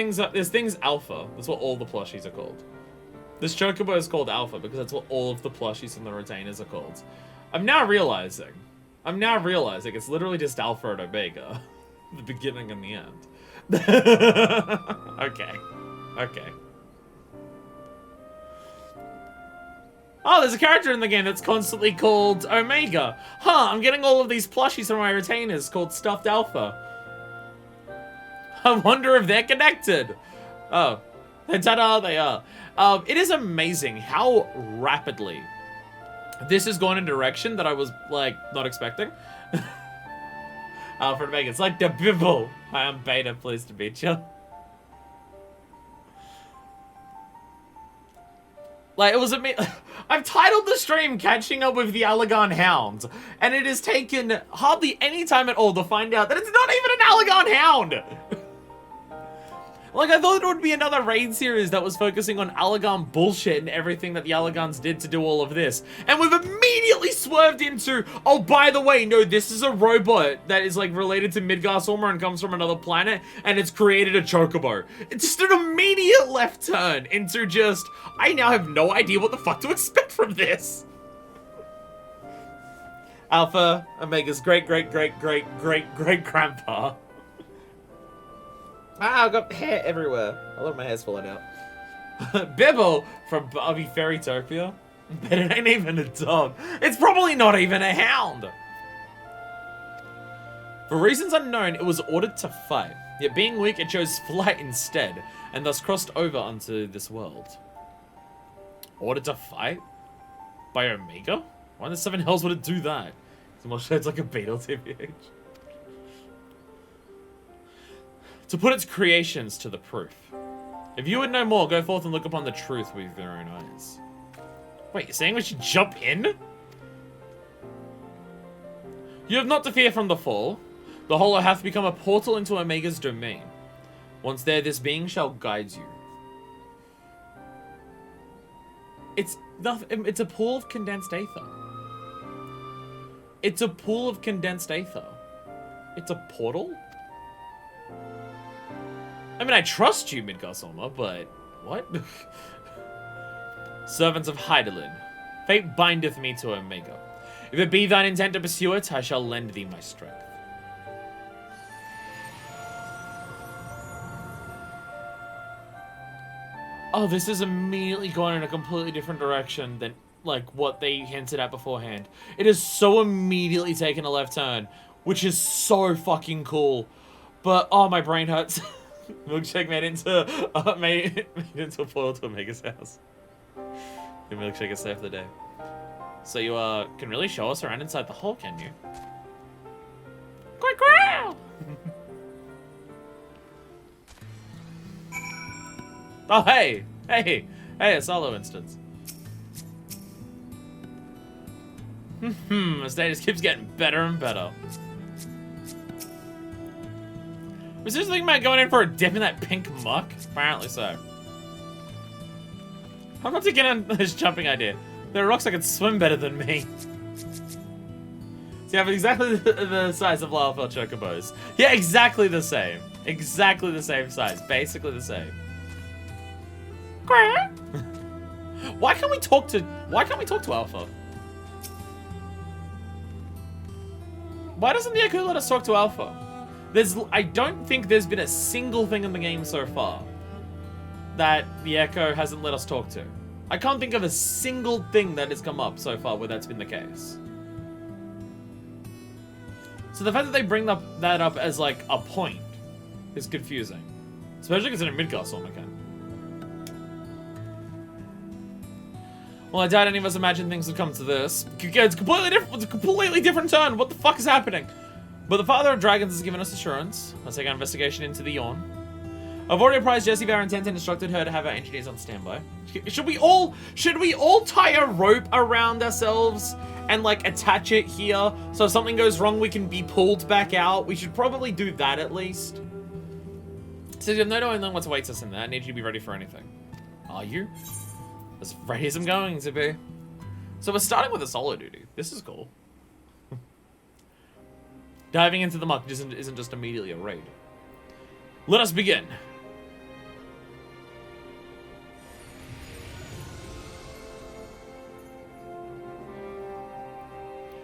things Alpha. That's what all the plushies are called. This Chocobo is called Alpha because that's what all of the plushies and the retainers are called. I'm now realizing it's literally just Alpha and Omega. The beginning and the end. Okay. Oh, there's a character in the game that's constantly called Omega. Huh, I'm getting all of these plushies from my retainers called Stuffed Alpha. I wonder if they're connected. Oh, ta-da, they are. It is amazing how rapidly this has gone in a direction that I was, like, not expecting. Alfred Omega, it's like the Bibble. Hi, I'm Beta, pleased to meet you. Like, it was I've titled the stream Catching Up with the Allagan Hound, and it has taken hardly any time at all to find out that it's not even an Allagan Hound! Like, I thought it would be another raid series that was focusing on Allagan bullshit and everything that the Allagans did to do all of this. And we've immediately swerved into, oh, by the way, no, this is a robot that is, like, related to Midgar Sorma and comes from another planet, and it's created a chocobo. It's just an immediate left turn into just, I now have no idea what the fuck to expect from this. Alpha, Omega's great-great-great-great-great-great-grandpa. Ah, I've got hair everywhere. A lot of my hair's falling out. Bibble from Barbie Fairytopia. But it ain't even a dog. It's probably not even a hound. For reasons unknown, it was ordered to fight. Yet being weak, it chose flight instead, and thus crossed over onto this world. Ordered to fight? By Omega? Why in the seven hells would it do that? It's more shades like a beetle, TBH. To put its creations to the proof. If you would know more, go forth and look upon the truth with your own eyes. Wait, you're saying we should jump in? You have not to fear from the fall. The hollow hath become a portal into Omega's domain. Once there, this being shall guide you. It's a pool of condensed aether. It's a pool of condensed aether. It's a portal? I mean, I trust you, Midgar Sorma, but what? Servants of Hydaelyn, fate bindeth me to Omega. If it be thine intent to pursue it, I shall lend thee my strength. Oh, this is immediately gone in a completely different direction than, like, what they hinted at beforehand. It is so immediately taken a left turn, which is so fucking cool. But, oh, my brain hurts. Milkshake made into a portal to Omega's house. The milkshake is saved the day. So you can really show us around inside the hole, can you? Oh, hey! Hey! Hey, a solo instance. The stage keeps getting better and better. Was this thinking about going in for a dip in that pink muck? Apparently so. I'm not taking on this jumping idea. There are rocks that can swim better than me. So you have exactly the size of lava chocobos. Yeah, exactly the same. Exactly the same size. Basically the same. Why can't we talk to Alpha? Why doesn't the Echo let us talk to Alpha? I don't think there's been a single thing in the game so far that the Echo hasn't let us talk to. I can't think of a single thing that has come up so far where that's been the case. So the fact that they bring that up as like a point is confusing. Especially considering Midgar saw mechanic. Well, I doubt any of us imagined things would come to this. It's completely different. It's a completely different turn. What the fuck is happening? But the Father of Dragons has given us assurance. Let's take our investigation into the Yawn. I've already apprised Jessie of our intent and instructed her to have our engineers on standby. Should we all tie a rope around ourselves and like attach it here so if something goes wrong we can be pulled back out? We should probably do that at least. So you have no knowing what awaits us in there. I need you to be ready for anything. Are you? As ready as I'm going to be. So we're starting with a solo duty. This is cool. Diving into the muck isn't just immediately a raid. Let us begin.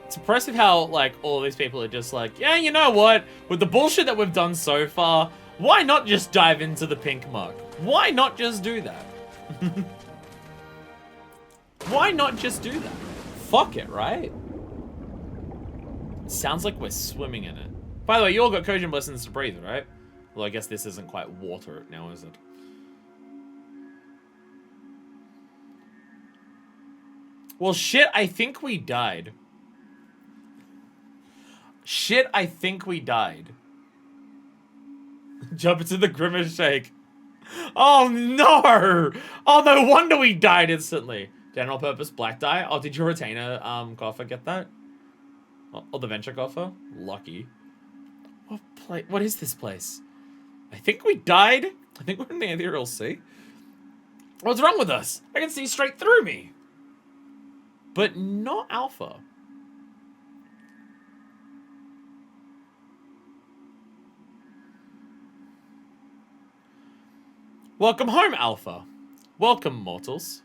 It's impressive how, like, all these people are just like, yeah, you know what? With the bullshit that we've done so far, why not just dive into the pink muck? Why not just do that? Why not just do that? Fuck it, right? Sounds like we're swimming in it. By the way, you all got Kojin blessings to breathe, right? Well, I guess this isn't quite water now, is it? Well, shit, I think we died. Shit, I think we died. Jump into the Grimace Shake. Oh, no! Oh, no wonder we died instantly. General purpose black die. Oh, did your retainer coffer get that? Oh, the venture coffer? Lucky. What is this place? I think we died. I think we're in the Ethereal Sea. What's wrong with us? I can see straight through me. But not Alpha. Welcome home, Alpha. Welcome, mortals.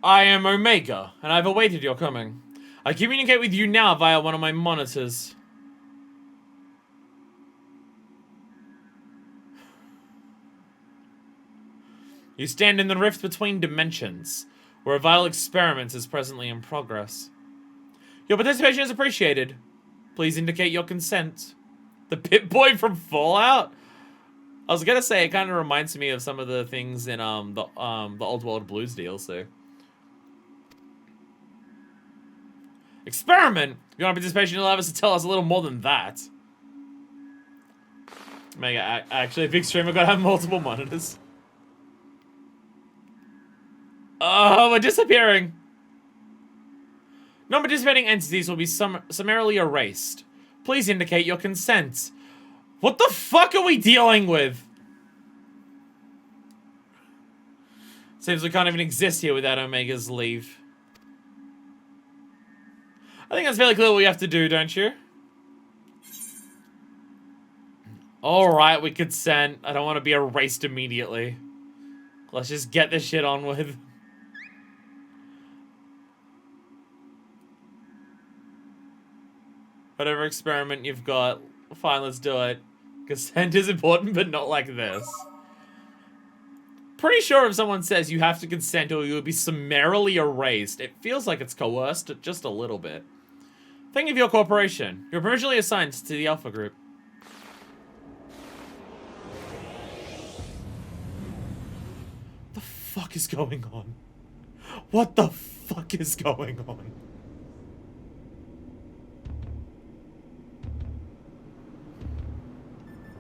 I am Omega, and I've awaited your coming. I communicate with you now via one of my monitors. You stand in the rift between dimensions, where a vital experiment is presently in progress. Your participation is appreciated. Please indicate your consent. The Pip-Boy from Fallout? I was gonna say, it kind of reminds me of some of the things in the Old World Blues DLC. Experiment? Your participation will allow us to tell us a little more than that. Mega, actually, a big streamer gotta have multiple monitors. Oh, we're disappearing. Non-participating entities will be summarily erased. Please indicate your consent. What the fuck are we dealing with? Seems we can't even exist here without Omega's leave. I think that's fairly clear what we have to do, don't you? Alright, we consent. I don't want to be erased immediately. Let's just get this shit on with. Whatever experiment you've got, fine, let's do it. Consent is important, but not like this. Pretty sure if someone says you have to consent or you will be summarily erased, it feels like it's coerced just a little bit. Thank you for your cooperation. You're provisionally assigned to the Alpha Group. What the fuck is going on? What the fuck is going on?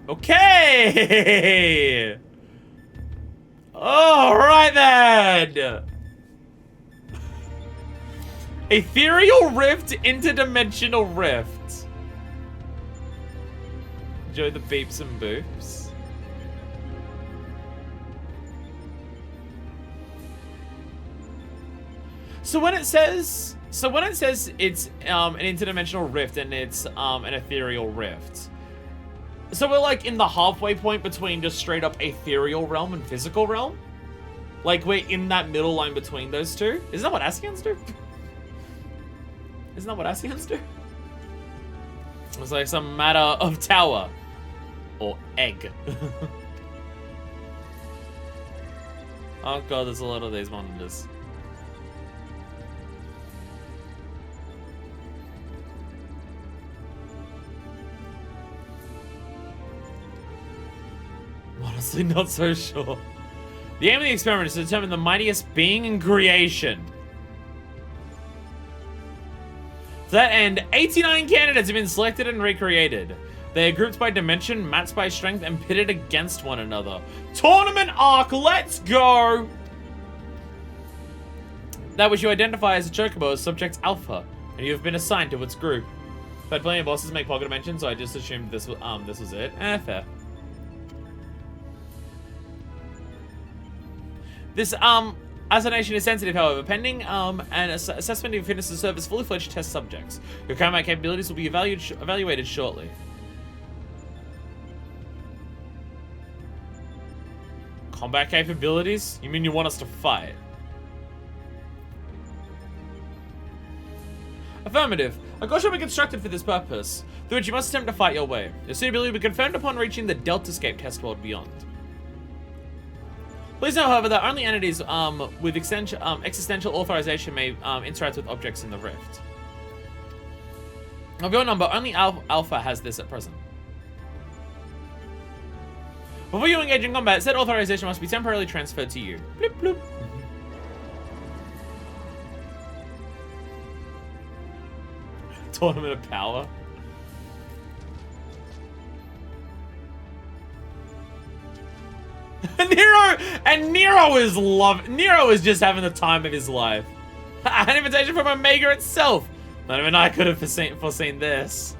Okay! Alright then! Ethereal Rift, Interdimensional Rift. Enjoy the beeps and boops. So when it says it's an interdimensional rift and it's an ethereal rift. So we're like in the halfway point between just straight up ethereal realm and physical realm? Like we're in that middle line between those two? Isn't that what Ascians do? Isn't that what Ascians do? It's like some matter of tower. Or egg. Oh god, there's a lot of these monitors. Honestly, not so sure. The aim of the experiment is to determine the mightiest being in creation. To that end, 89 candidates have been selected and recreated. They are grouped by dimension, matched by strength, and pitted against one another. Tournament arc, let's go! That which you identify as a chocobo is subject alpha, and you have been assigned to its group. I've had plenty of bosses make pocket dimensions, so I just assumed this was it. Fair. This, assassination is sensitive, however, pending an assessment of your fitness to serve as fully fledged test subjects. Your combat capabilities will be evaluated shortly. Combat capabilities? You mean you want us to fight? Affirmative. A goal shall be constructed for this purpose, through which you must attempt to fight your way. Your suitability will be confirmed upon reaching the Deltascape test world beyond. Please note, however, that only entities with existential authorization may interact with objects in the rift. Of your number, only Alpha has this at present. Before you engage in combat, said authorization must be temporarily transferred to you. Bloop, bloop. Tournament of Power. Nero is just having the time of his life. An invitation from Omega itself. Not even I could have foreseen this.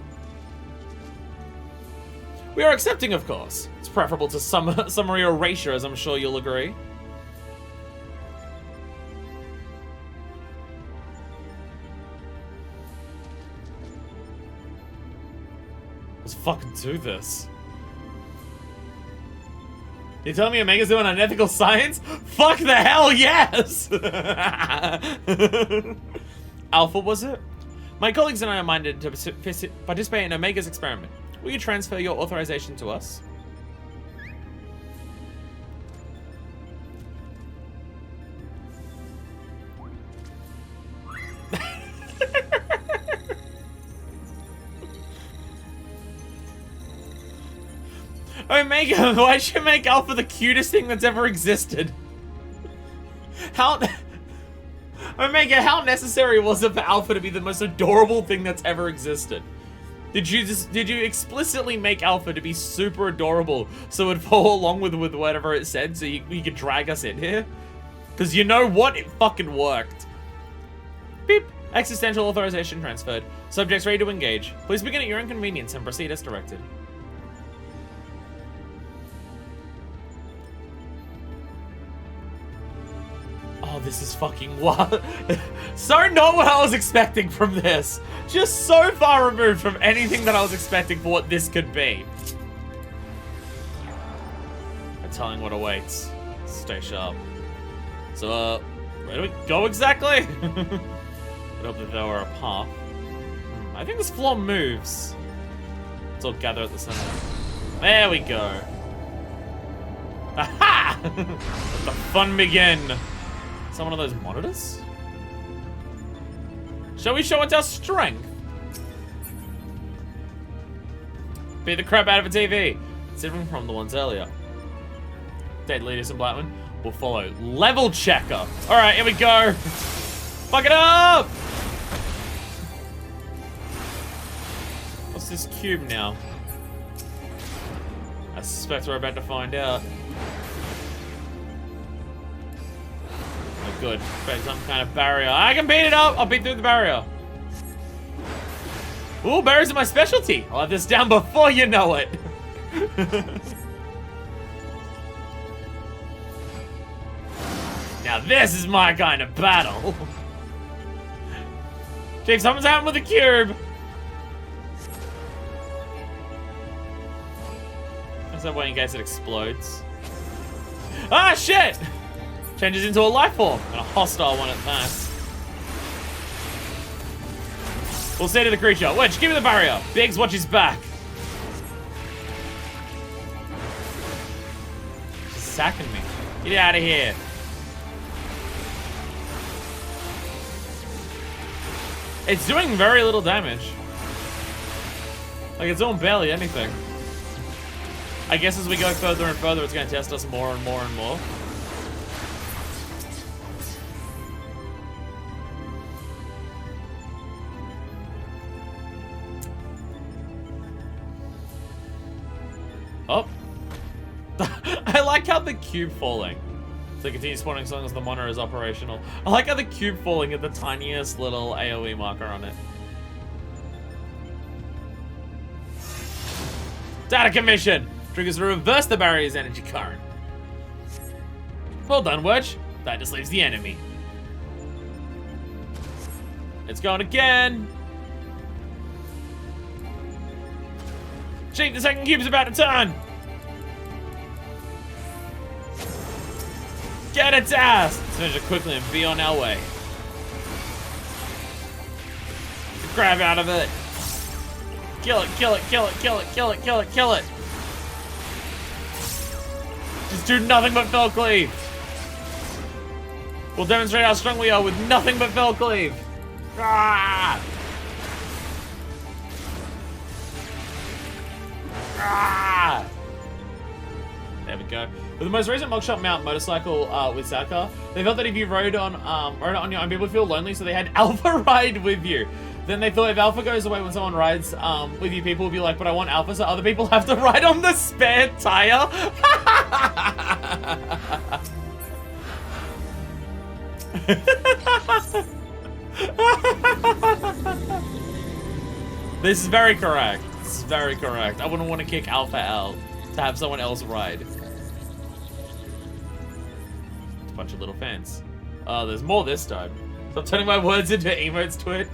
We are accepting, of course. It's preferable to summary erasure, as I'm sure you'll agree. Let's fucking do this. You telling me Omega's doing unethical science? Fuck the hell, yes! Alpha, was it? My colleagues and I are minded to participate in Omega's experiment. Will you transfer your authorization to us? Omega, why'd you make Alpha the cutest thing that's ever existed? Omega, how necessary was it for Alpha to be the most adorable thing that's ever existed? Did you explicitly make Alpha to be super adorable so it'd follow along with whatever it said so you could drag us in here? Because you know what? It fucking worked. Beep. Existential authorization transferred. Subjects ready to engage. Please begin at your own convenience and proceed as directed. Oh, this is fucking wild. So not what I was expecting from this. Just so far removed from anything that I was expecting for what this could be. I'm telling what awaits. Stay sharp. So, where do we go exactly? I hope that there were a path. I think this floor moves. Let's all gather at the center. There we go. Aha! Let the fun begin. Is that one of those monitors? Shall we show it our strength? Beat the crap out of a TV. It's different from the ones earlier. Dead leaders in Blackman will follow. Level checker. Alright, here we go. Fuck it up! What's this cube now? suspect we're about to find out. Oh, good. Expect some kind of barrier. I can beat it up! I'll beat through the barrier. Ooh, barriers are my specialty. I'll have this down before you know it. Now this is my kind of battle. Jake, someone's out with a cube. That's that way in case it explodes. Ah, shit! Changes into a life form, and a hostile one at that. We'll say to the creature, Wedge, give me the barrier. Biggs, watch his back. She's sacking me. Get out of here. It's doing very little damage. Like, it's doing barely anything. I guess as we go further and further, it's going to test us more and more and more. Oh. I like how the cube falling. So continue spawning as long as the monitor is operational. I like how the cube falling had the tiniest little AoE marker on it. Data commission! Triggers to reverse the barrier's energy current. Well done, Wedge. That just leaves the enemy. It's going again. Cheat, the second cube's about to turn. Get its ass! Let's finish it quickly and be on our way. Grab out of it. Kill it, kill it, kill it, kill it, kill it, kill it, kill it. Just do nothing but Fell Cleave. We'll demonstrate how strong we are with nothing but Fell Cleave. Ah! Ah! There we go. With the most recent Mockshot Mount motorcycle with Saka, they felt that if you rode it on your own, people would feel lonely, so they had Alpha ride with you. Then they thought if Alpha goes away when someone rides with you, people will be like, but I want Alpha, so other people have to ride on the spare tire. This is very correct. This is very correct. I wouldn't want to kick Alpha out to have someone else ride. It's a bunch of little fans. Oh, there's more this time. Stop turning my words into emotes, Twitch.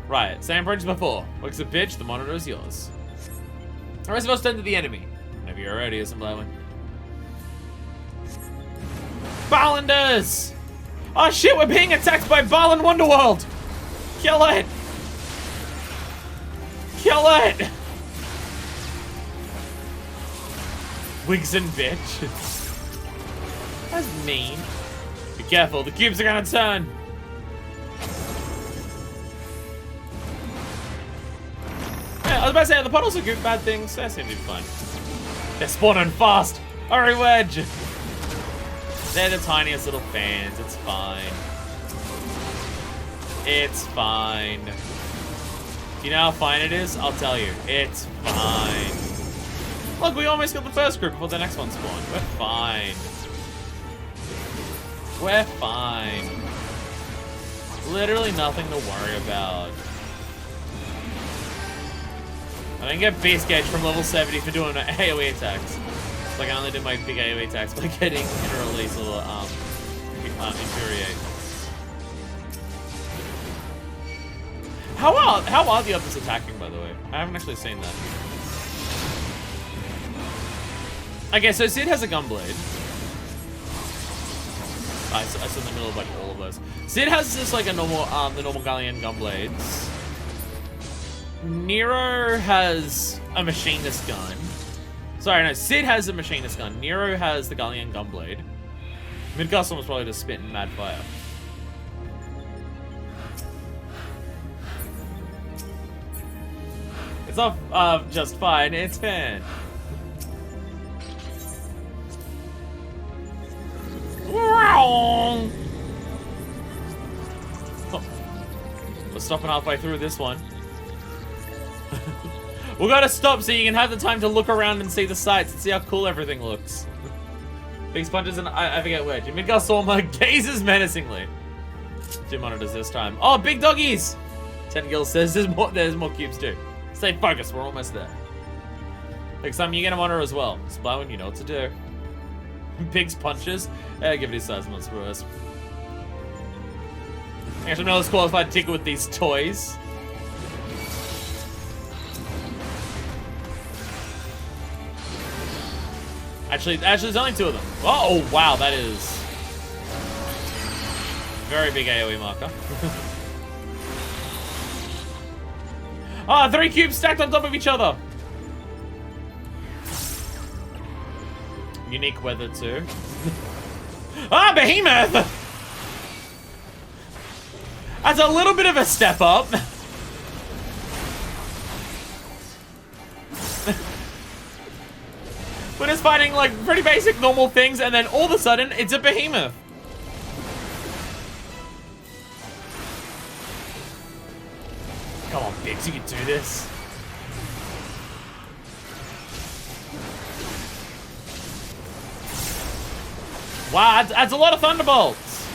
Right, same approach as before. Works a bitch, the monitor is yours. The rest of us turn to the enemy. Whenever you're ready, isn't blowing. Ballanders! Oh shit, we're being attacked by Balan Wonderworld! Kill it! Kill it! Wigson bitch. That's mean. Be careful, the cubes are gonna turn. Yeah, I was about to say, the puddles are good bad things. That seem to be fun. They're spawning fast. Hurry, Wedge. They're the tiniest little fans. It's fine. It's fine. Do you know how fine it is? I'll tell you. It's fine. Look, we almost got the first group before the next one spawned. We're fine. We're fine. Literally nothing to worry about. I didn't get base gauge from level 70 for doing AoE attacks. Like I only did my big AoE attacks by getting inner release or infuriate. How are the others attacking, by the way? I haven't actually seen that. Okay, so Sid has a gunblade. I saw in the middle of like all of those. Sid has just like a normal, the normal Galleon gunblades. Nero has a machinist gun. Sorry, no, Sid has a machinist gun. Nero has the Galleon gunblade. Midcastle was probably just spitting mad fire. It's not just fine, it's fan. Oh. We're stopping halfway through this one. We gotta stop so you can have the time to look around and see the sights and see how cool everything looks. Big punches and I forget which. Midgar Stormer gazes menacingly. 2 monitors this time. Oh, big doggies! Tentagil says there's more cubes too. Stay focused, we're almost there. Next time you get a monitor as well. Splowin, you know what to do. Pig's punches. Give it his size, not surprised. Actually, I'm not as qualified to tickle with these toys. Actually, there's only 2 of them. Oh, wow, that is very big AoE marker. Ah, 3 cubes stacked on top of each other. Unique weather too. Ah, behemoth! That's a little bit of a step up. We're just fighting like pretty basic normal things and then all of a sudden it's a behemoth. Come on, Biggs, you can do this. Wow, that's a lot of thunderbolts.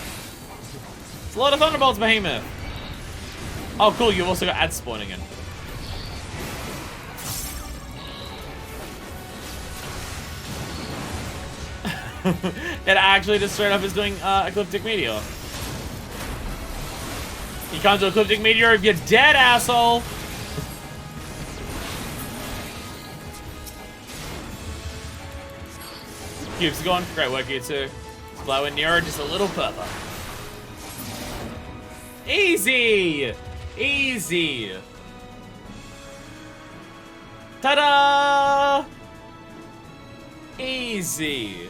It's a lot of thunderbolts, behemoth. Oh, cool, you've also got ads spawning in. It actually just straight up is doing Ecliptic Meteor. You can't do Ecliptic Meteor if you're dead, asshole! Cubes are gone. Great work, you two. Blowing nearer just a little further. Easy! Easy! Ta-da! Easy.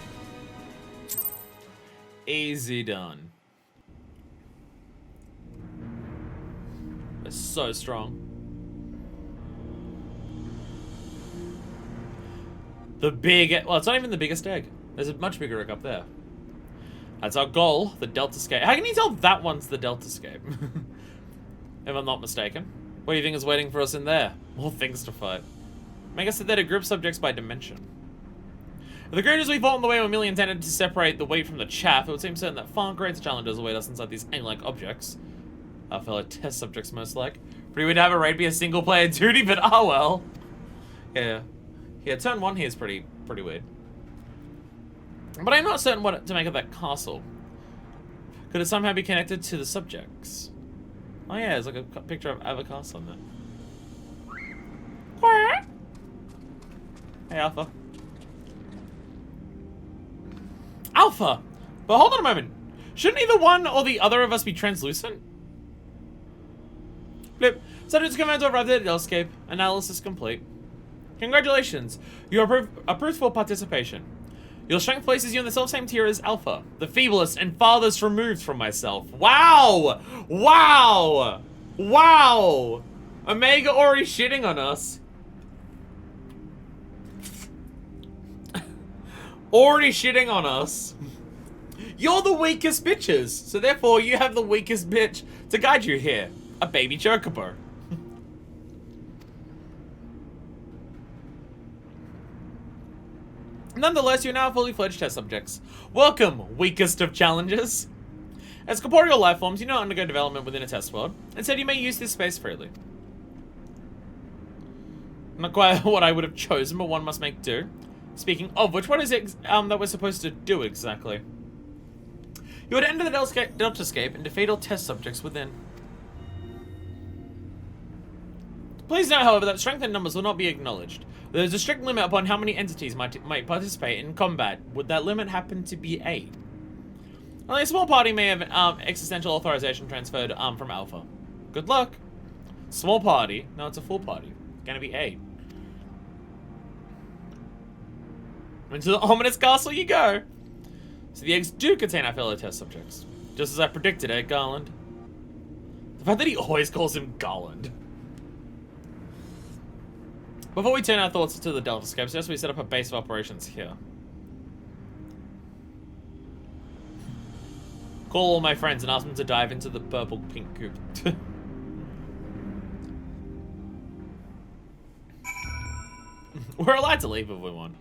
Easy done. They're so strong. The big, well, it's not even the biggest egg. There's a much bigger egg up there. That's our goal, the Delta Scape. How can you tell that one's the Delta Scape? If I'm not mistaken. What do you think is waiting for us in there? More things to fight. Make us that are group subjects by dimension. If the creatures we fought on the way were merely intended to separate the wheat from the chaff, it would seem certain that far greater challenges await us inside these alien-like objects. Our fellow test subjects, most like. Pretty weird to have a raid be a single-player duty, but oh well. Yeah. Yeah, turn 1 here is pretty weird. But I'm not certain what to make of that castle. Could it somehow be connected to the subjects? Oh yeah, there's like a picture of a castle on there. Hey, Alpha. Alpha! But hold on a moment. Shouldn't either one or the other of us be translucent? Blip. Subjects command to arrive at the Hellscape. Analysis complete. Congratulations. You are approved for participation. Your strength places you in the self-same tier as Alpha, the feeblest and farthest removed from myself. Wow! Wow! Wow! Omega already shitting on us. Already shitting on us. You're the weakest bitches, so therefore you have the weakest bitch to guide you here. A baby chocobo. Nonetheless, you're now fully fledged test subjects. Welcome, weakest of challengers. As corporeal life forms, you do not undergo development within a test world. Instead, you may use this space freely. Not quite what I would have chosen, but one must make do. Speaking of which, what is it that we're supposed to do exactly? You would enter the Deltascape and defeat all test subjects within. Please note, however, that strength and numbers will not be acknowledged. There is a strict limit upon how many entities might participate in combat. Would that limit happen to be 8? Only a small party may have existential authorization transferred from Alpha. Good luck. Small party. No, it's a full party. Gonna be 8. Into the ominous castle you go. So the eggs do contain our fellow test subjects. Just as I predicted, eh, Garland? The fact that he always calls him Garland. Before we turn our thoughts to the Deltascape, suggest we set up a base of operations here. Call all my friends and ask them to dive into the purple-pink goop. We're allowed to leave if we want.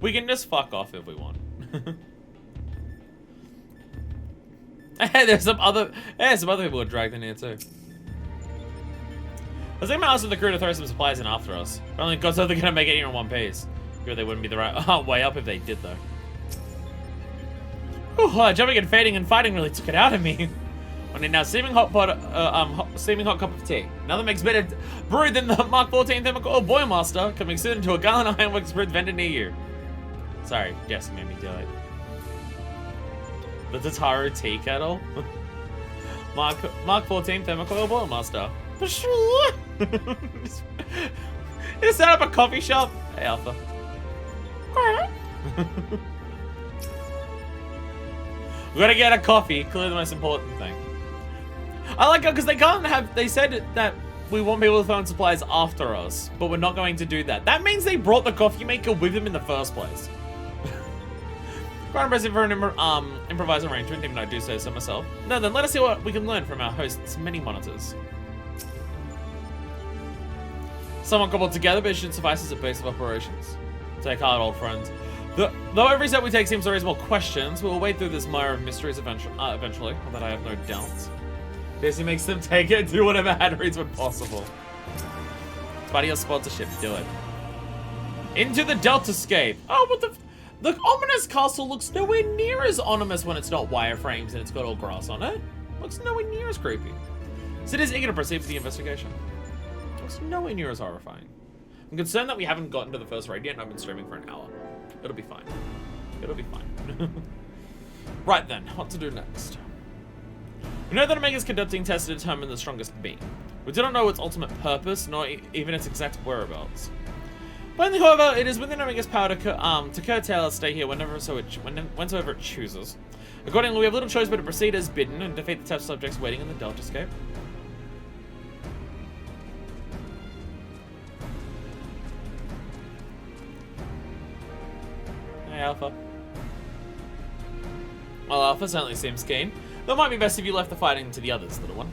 We can just fuck off if we want. Hey, there's some other people who are dragged in here too. I was thinking about asking the crew to throw some supplies in after us. But only God, so they're gonna make it here in one piece. Sure, they wouldn't be the right way up if they did though. Whew, jumping and fading and fighting really took it out of me. I need now steaming hot cup of tea. Nothing makes better brewed than the Mark 14 Thermal Oil Boil Master, coming soon to a Gallon Ironworks brewed vendor near you. Sorry, Jess made me do it. The Tataru tea kettle. Mark 14 Thermal Oil Boil Master. For sure. You set up a coffee shop. Hey, Alpha. We gotta get a coffee. Clearly the most important thing. I like it because they said that we want people to throw in supplies after us, but we're not going to do that. That means they brought the coffee maker with them in the first place. Quite impressive for an improvised arrangement, even though I do say so myself. No, then let us see what we can learn from our host's many monitors. Somewhat cobbled together, but it should suffice as a base of operations. Take heart, old friends. Though every step we take seems to raise more questions, we will wade through this mire of mysteries eventually, that I have no doubts. Basically makes them take it, do whatever ad reads when possible. Buddy, your sponsorship, do it. Into the Deltascape. Oh, what the ominous castle looks nowhere near as ominous when it's not wireframes and it's got all grass on it. Looks nowhere near as creepy. Sid is eager to proceed with the investigation. Looks nowhere near as horrifying. I'm concerned that we haven't gotten to the first raid yet and I've been streaming for an hour. It'll be fine. It'll be fine. Right then, what to do next? We know that Omega's conducting tests to determine the strongest being. We do not know its ultimate purpose, nor even its exact whereabouts. Finally, however, it is within Omega's power to curtail us stay here whensoever it chooses. Accordingly, we have little choice but to proceed as bidden and defeat the test subjects waiting in the Deltascape. Hey, Alpha. Well, Alpha certainly seems keen. Though it might be best if you left the fighting to the others, little one.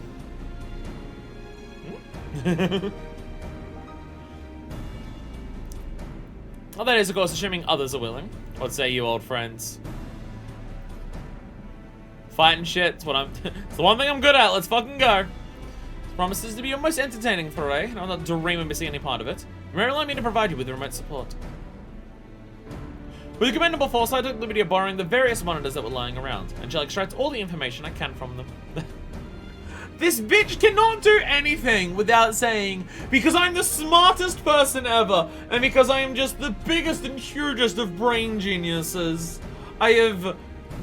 Well, that is, of course, assuming others are willing. What say you, old friends? Fighting shit, it's the one thing I'm good at. Let's fucking go. This promises to be your most entertaining foray, and I'll not dream of missing any part of it. You may rely on me to provide you with remote support. With commendable foresight, I took the liberty of borrowing the various monitors that were lying around, and shall extract all the information I can from them. This bitch cannot do anything without saying, because I'm the smartest person ever, and because I am just the biggest and hugest of brain geniuses, I have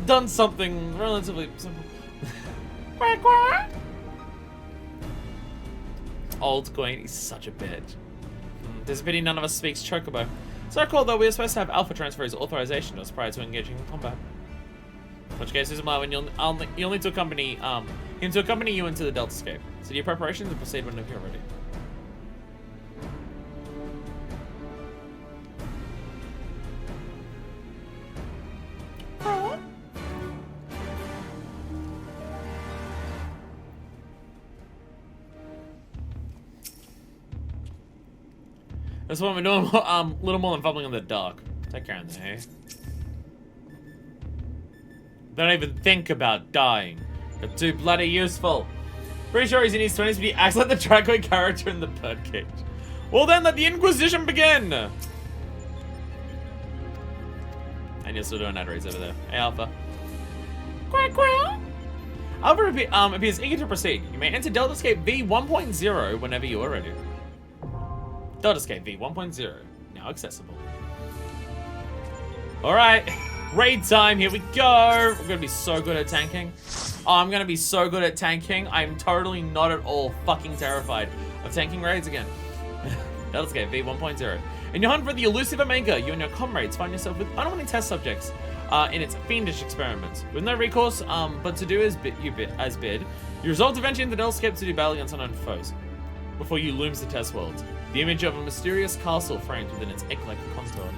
done something relatively simple. Quack, quack. Old Queen, he's such a bitch. There's a pity none of us speaks Chocobo. So cool, though, we are supposed to have Alpha transfer his authorization to us prior to engaging in combat. In which case, this is my when you'll need to accompany him to accompany you into the Deltascape. So do your preparations and proceed whenever you're ready. That's what we're doing, little more than fumbling in the dark. Take care of that, hey? Don't even think about dying. You're too bloody useful. Pretty sure he's in his 20s, but he acts like the Draco character in the birdcage. Well then, let the Inquisition begin! And you're still doing ad reads over there. Hey, Alpha. Quack, quack. Alpha appears eager to proceed. You may enter Deltascape V 1.0 whenever you are ready. Deltascape V 1.0, now accessible. Alright, raid time, here we go. We're gonna be so good at tanking. Oh, I'm gonna be so good at tanking. I'm totally not at all fucking terrified of tanking raids again. Deltascape V 1.0. In your hunt for the elusive Omega, you and your comrades find yourself with unwanted test subjects in its fiendish experiments. With no recourse, but to do as bid, you resolve to venture into the Deltascape to do battle against unknown foes. Before you looms the test world. The image of a mysterious castle framed within its egg-like contour.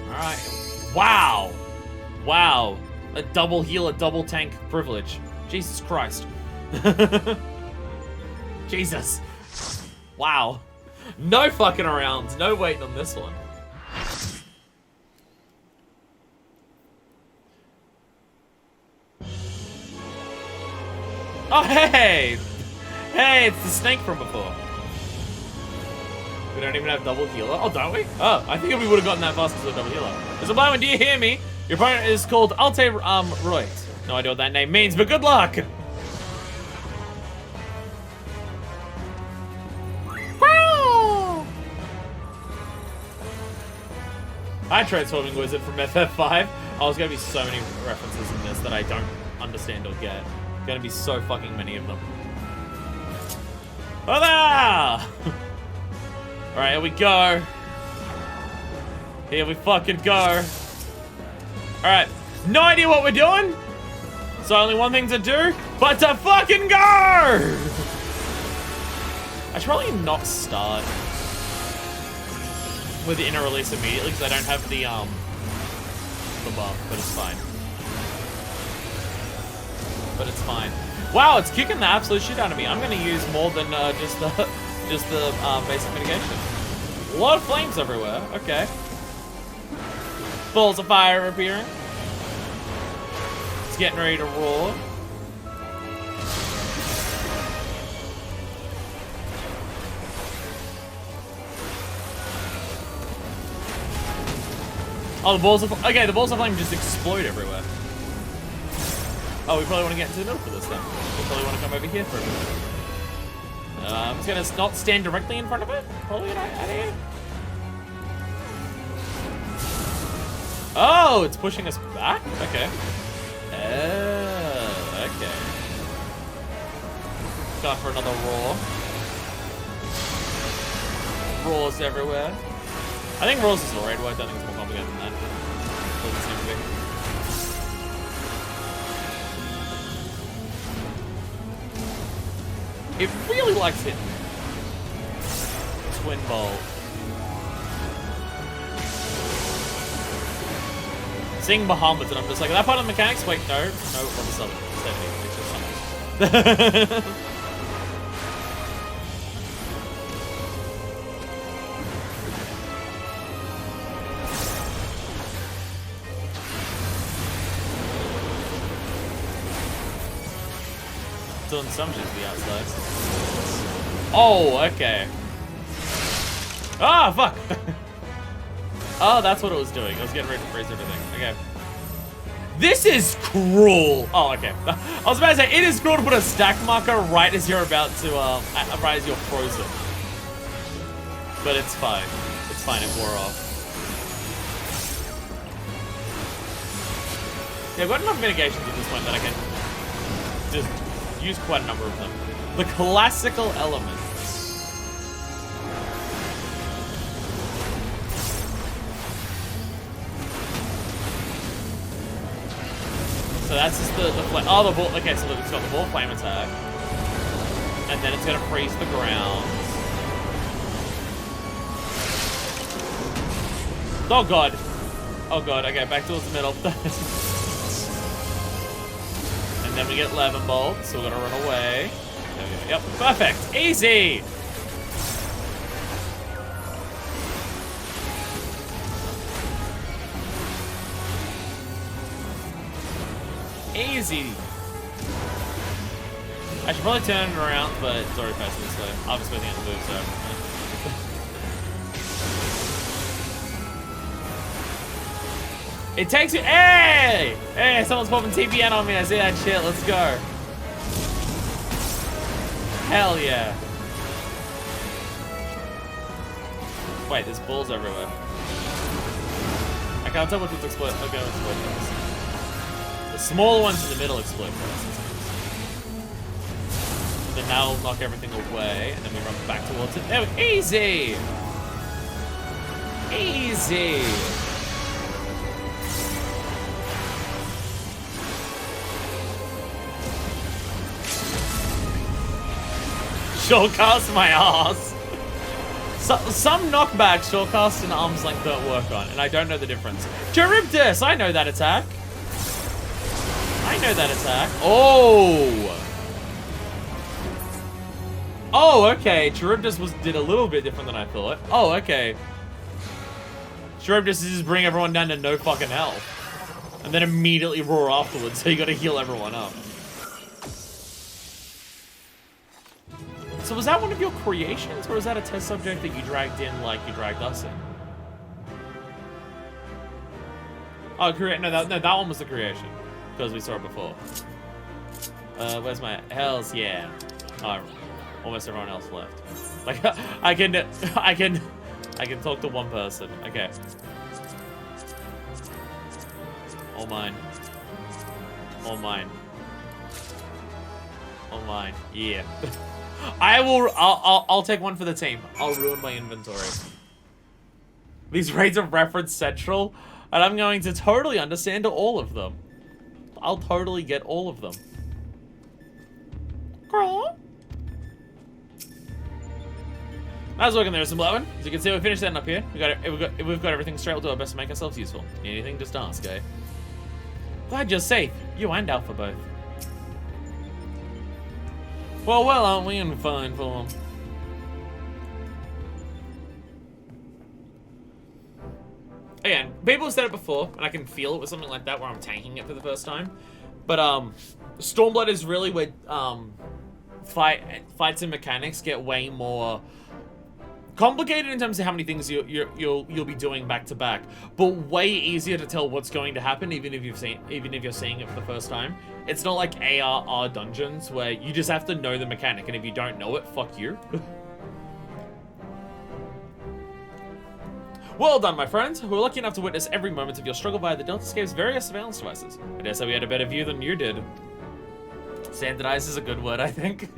Alright. Wow! Wow. A double healer, double tank privilege. Jesus Christ. Jesus. Wow. No fucking around. No waiting on this one. Oh, hey! Hey, it's the snake from before. We don't even have double healer. Oh, don't we? Oh, I think we would have gotten that fast with a double healer. There's a blind one. Do you hear me? Your opponent is called Roy. No idea what that name means, but good luck! Hi, Transforming Wizard from FF5. Oh, there's gonna be so many references in this that I don't understand or get. Gonna be so fucking many of them. Hola! Alright, here we go. Here we fucking go. Alright, no idea what we're doing. So only one thing to do, but to fucking go! I should probably not start with the inner release immediately because I don't have the buff, but it's fine. But it's fine. Wow, it's kicking the absolute shit out of me. I'm gonna use more than just the basic mitigation. A lot of flames everywhere. Okay. Balls of fire appearing. It's getting ready to roar. Oh, the balls of flame just explode everywhere. Oh, we probably want to get into the middle for this then. We probably want to come over here for a minute. I'm just gonna not stand directly in front of it. Probably an idea. Oh, it's pushing us back? Okay. Oh, okay. Go for another roar. Roars everywhere. I think roars is the right word. I don't think it's more complicated than that. Doesn't seem to be. It really likes hitting. Twin bolt. Seeing Bahamut and I'm just like, that part of the mechanics? Wait, no. No, it was the it's just something. Doing some shit to the outside. Oh, okay. Ah, fuck! Oh, that's what it was doing. It was getting ready to freeze everything. Okay. This is cruel! Oh, okay. I was about to say, it is cruel to put a stack marker right as you're about to, right as you're frozen. But it's fine. It's fine, it wore off. Yeah, I've got enough mitigations at this point that I can just use quite a number of them. The classical elements. So that's just the flame. Oh, the ball. Okay, so look, it's got the ball flame attack. And then it's going to freeze the ground. Oh, God. Oh, God. Okay, back towards the middle. And then we get 11 bolts, so we're gonna run away. There we go. Yep, perfect! Easy! Easy! I should probably turn it around, but it's already past this way. Obviously, the end of the move, so. It takes you. Hey! Hey, someone's popping TPN on me. I see that shit. Let's go. Hell yeah. Wait, there's balls everywhere. I can't tell which ones explode. Okay, explode first. The smaller ones in the middle explode first. Then that'll knock everything away, and then we run back towards it. There we go. Easy! Easy! Shortcast my ass. So, some knockbacks, shortcast and arm's length don't work on, and I don't know the difference. Charybdis, I know that attack. I know that attack. Oh! Oh, okay. Charybdis did a little bit different than I thought. Oh, okay. Charybdis is just bring everyone down to no fucking health. And then immediately roar afterwards, so you gotta heal everyone up. So was that one of your creations, or was that a test subject that you dragged in like you dragged us in? Oh, no, that one was the creation. Because we saw it before. Where's my... Hells yeah. Oh, almost everyone else left. Like, I can talk to one person. Okay. All mine. All mine. All mine. Yeah. I'll take one for the team. I'll ruin my inventory. These raids are reference central, and I'm going to totally understand all of them. I'll totally get all of them. Girl. I was working there some blowing. As you can see, we finished setting up here. We've got everything straight. We'll do our best to make ourselves useful. Need anything, just ask, eh? Glad you're safe. You and Alpha both. Well, aren't we in fine form? Again, people have said it before, and I can feel it with something like that where I'm tanking it for the first time. But Stormblood is really where fights and mechanics get way more complicated in terms of how many things you'll be doing back to back, but way easier to tell what's going to happen even if you're seeing it for the first time. It's not like ARR dungeons where you just have to know the mechanic, and if you don't know it, fuck you. Well done, my friends. We were lucky enough to witness every moment of your struggle via the Deltascape's various surveillance devices. I dare say we had a better view than you did. Standardized is a good word, I think.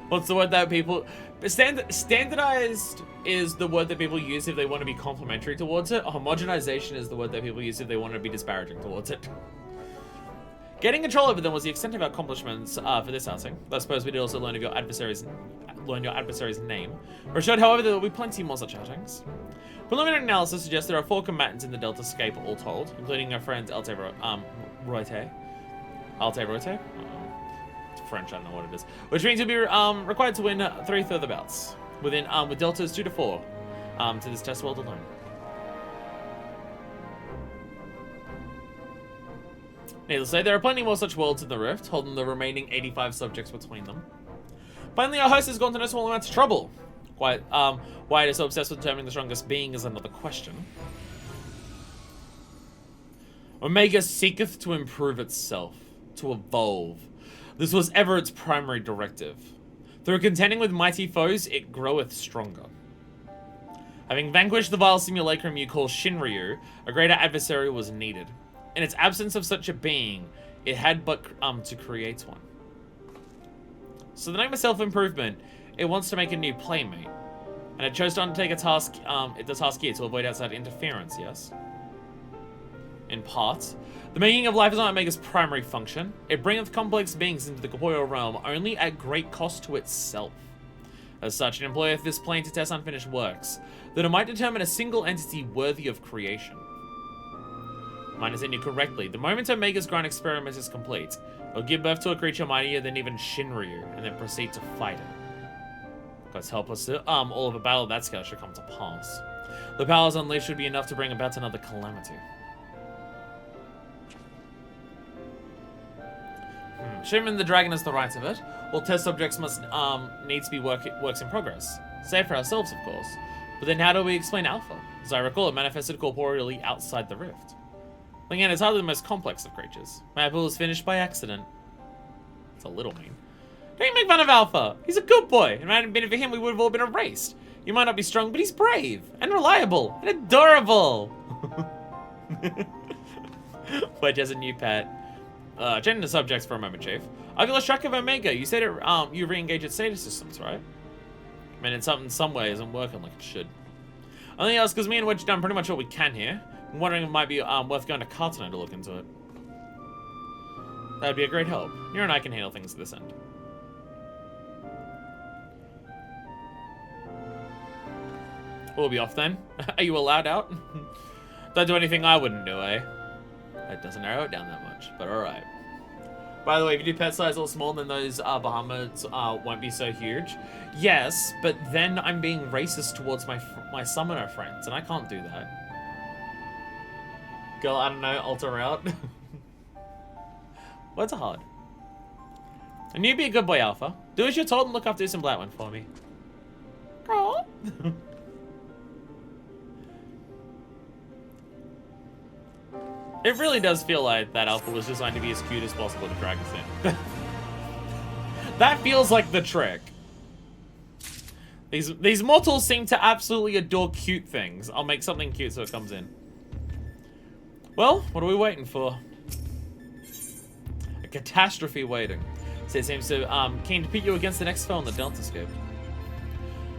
What's the word that people... Standardized is the word that people use if they want to be complimentary towards it. Homogenization is the word that people use if they want to be disparaging towards it. Getting control over them was the extent of our accomplishments for this outing. I suppose we did also learn your adversary's name. We're assured, however, there will be plenty more such outings. Preliminary analysis suggests there are 4 combatants in the Deltascape all told, including our friend Alte Roite. French, I don't know what it is. Which means you'll be required to win 3 further bouts with deltas 2 to 4 to this test world alone. Needless to say, there are plenty more such worlds in the Rift, holding the remaining 85 subjects between them. Finally, our host has gone to no small amount of trouble. Why it is so obsessed with determining the strongest being is another question. Omega seeketh to improve itself, to evolve. This was ever its primary directive. Through contending with mighty foes, it groweth stronger. Having vanquished the vile simulacrum you call Shinryu, a greater adversary was needed. In its absence of such a being, it had but to create one. So the name of self-improvement, it wants to make a new playmate. And it chose to undertake the task here to avoid outside interference, yes? In part. The making of life is not Omega's primary function. It bringeth complex beings into the corporeal realm only at great cost to itself. As such, it employeth this plane to test unfinished works, that it might determine a single entity worthy of creation. Mine is in you correctly. The moment Omega's grand experiment is complete, it'll give birth to a creature mightier than even Shinryu, and then proceed to fight it. God's help us, all of a battle of that scale should come to pass. The powers unleashed should be enough to bring about another calamity. Shimon the Dragon has the rights of it. All test subjects must needs to be works in progress. Save for ourselves, of course. But then how do we explain Alpha? As I recall, it manifested corporeally outside the rift. Again, it's hardly the most complex of creatures. My apple was finished by accident. It's a little mean. Don't you make fun of Alpha. He's a good boy. If it hadn't been for him, we would have all been erased. You might not be strong, but he's brave and reliable and adorable. Wedge has a new pet. Changing the subjects for a moment, Chief. I've lost track of Omega. You said it, you re-engage its status systems, right? I mean, in some way, isn't working like it should. Only else, because me and Wedge have done pretty much what we can here. I'm wondering if it might be worth going to Cartoon to look into it. That'd be a great help. You and I can handle things at this end. We'll be off then. Are you allowed out? Don't do anything I wouldn't do, eh? That doesn't narrow it down that much, but alright. By the way, if you do pet size or small, then those Bahamut won't be so huge. Yes, but then I'm being racist towards my summoner friends, and I can't do that. Girl, I don't know, alter out. Words are hard. And you be a good boy, Alpha. Do as you're told and look after some black one for me. Girl. It really does feel like that Alpha was designed to be as cute as possible to drag us in. That feels like the trick. These mortals seem to absolutely adore cute things. I'll make something cute so it comes in. Well, what are we waiting for? A catastrophe waiting. So it seems to keen to pit you against the next spell in the Deltascape.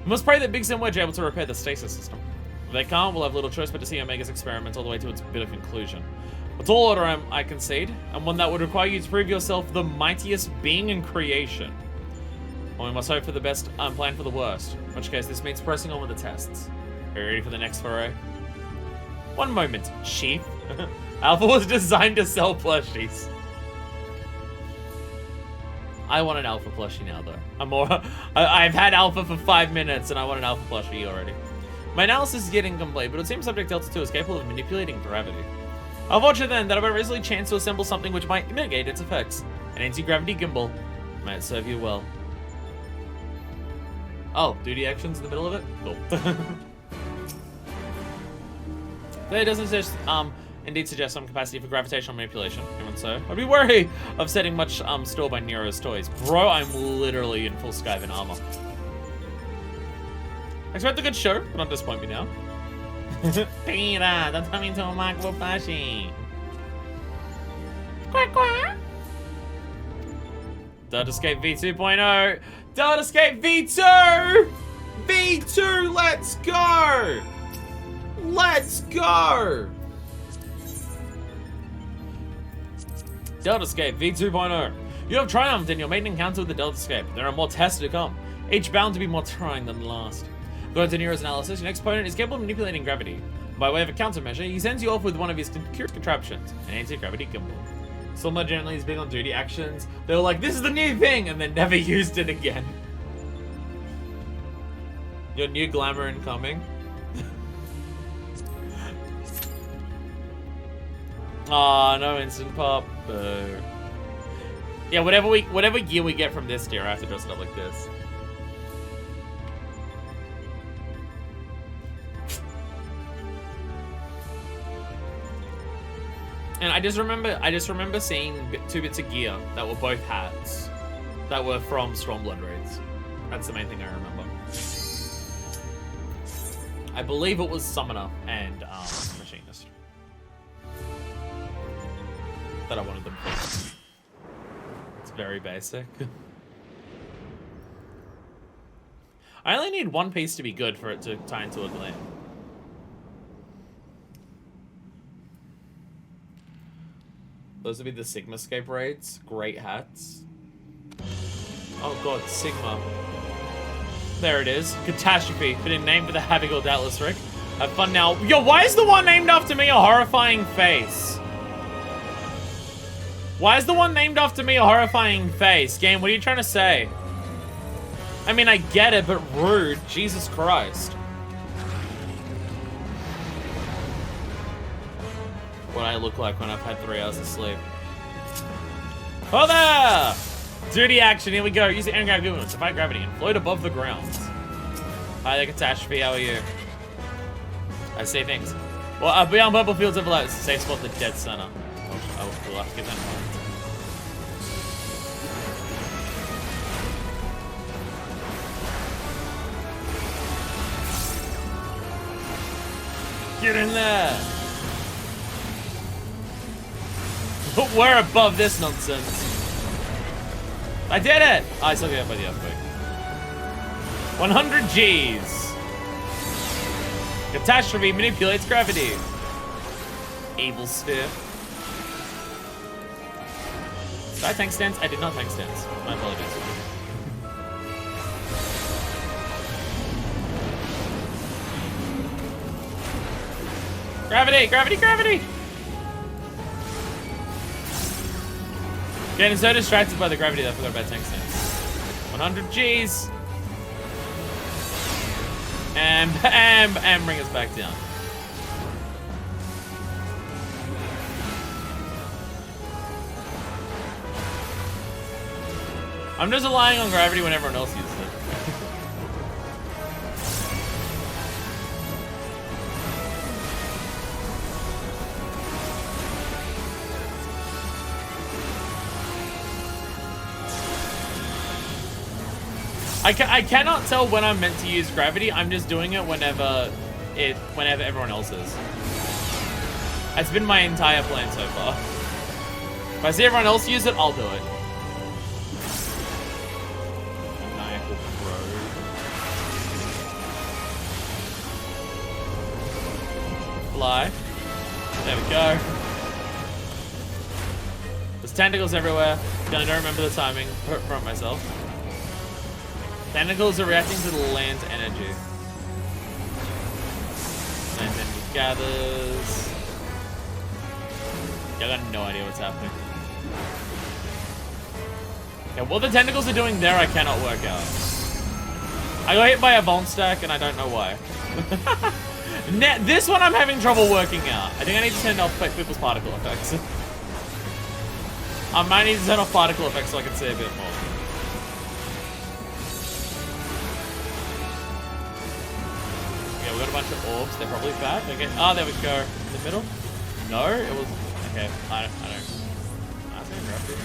We must pray that Big Sim Wedge are able to repair the stasis system. If they can't, we'll have little choice but to see Omega's experiment all the way to its bitter conclusion. A tall order, I concede, and one that would require you to prove yourself the mightiest being in creation. Well, we must hope for the best and plan for the worst. In which case, this means pressing on with the tests. Are you ready for the next foray? One moment, Chief. Alpha was designed to sell plushies. I want an Alpha plushie now, though. I've had Alpha for 5 minutes, and I want an Alpha plushie already. My analysis is getting incomplete, but it seems Subject Delta 2 is capable of manipulating gravity. Unfortunate then that I've a reasonably chance to assemble something which might mitigate its effects. An anti-gravity gimbal might serve you well. Oh, duty actions in the middle of it? Cool. But it doesn't indeed suggest some capacity for gravitational manipulation. Even so, I'd be wary of setting much store by Nero's toys. Bro, I'm literally in full Skyven armor. Expect a good show, but don't disappoint me now. Peter, don't turn me into a Markable plushie. Quack quack. Deltascape V2.0. Deltascape V2! V2, let's go! Let's go! Deltascape V2.0. You have triumphed in your maiden encounter with the Deltascape. There are more tests to come, each bound to be more trying than the last. According to Nero's analysis, your next opponent is capable of manipulating gravity. By way of a countermeasure, he sends you off with one of his curious contraptions, an anti-gravity gimbal. Someone generally is big on duty actions. They were like, this is the new thing, and then never used it again. Your new glamour incoming. Aw, no instant pop. Boo. Yeah, whatever gear we get from this tier, I have to dress it up like this. And I just remember seeing 2 bits of gear that were both hats that were from Stormblood Raids. That's the main thing I remember. I believe it was Summoner and Machinist that I wanted them for. It's very basic. I only need one piece to be good for it to tie into a glam. Those would be the Sigmascape raids. Great hats. Oh god, Sigma. There it is. Catastrophe. Been named for the Habigal Doubtless Rick. Have fun now. Yo, why is the one named after me a horrifying face? Why is the one named after me a horrifying face? Game, what are you trying to say? I mean, I get it, but rude. Jesus Christ. What I look like when I've had 3 hours of sleep. Oh there! Duty action, here we go. Use the air movements to fight gravity and float above the ground. Hi there, Catastrophe, how are you? I say things. Well, beyond purple fields of light, it's a safe spot, the dead center. I will have to get that in mind. Get in there! We're above this nonsense. I did it! Oh, I still get hit by the earthquake. 100 G's. Catastrophe manipulates gravity. Evil sphere. Did I tank stance? I did not tank stance. My apologies. Gravity! Gravity! Gravity! Getting so distracted by the gravity that I forgot about tank stance. 100 Gs. And bring us back down. I'm just relying on gravity when everyone else uses it. I cannot tell when I'm meant to use gravity. I'm just doing it whenever everyone else is. That's been my entire plan so far. If I see everyone else use it, I'll do it. Maniacal Probe. Fly. There we go. There's tentacles everywhere. I don't remember the timing. From myself. Tentacles are reacting to the land's energy. Land's energy gathers. I got no idea what's happening. Yeah, what the tentacles are doing there, I cannot work out. I got hit by a bomb stack, and I don't know why. This one I'm having trouble working out. I think I need to turn off people's particle effects. I might need to turn off particle effects so I can see a bit more. Okay, we got a bunch of orbs. They're probably bad. Okay. Oh, there we go. In the middle? No, it was. Okay. I don't. I think I grabbed it.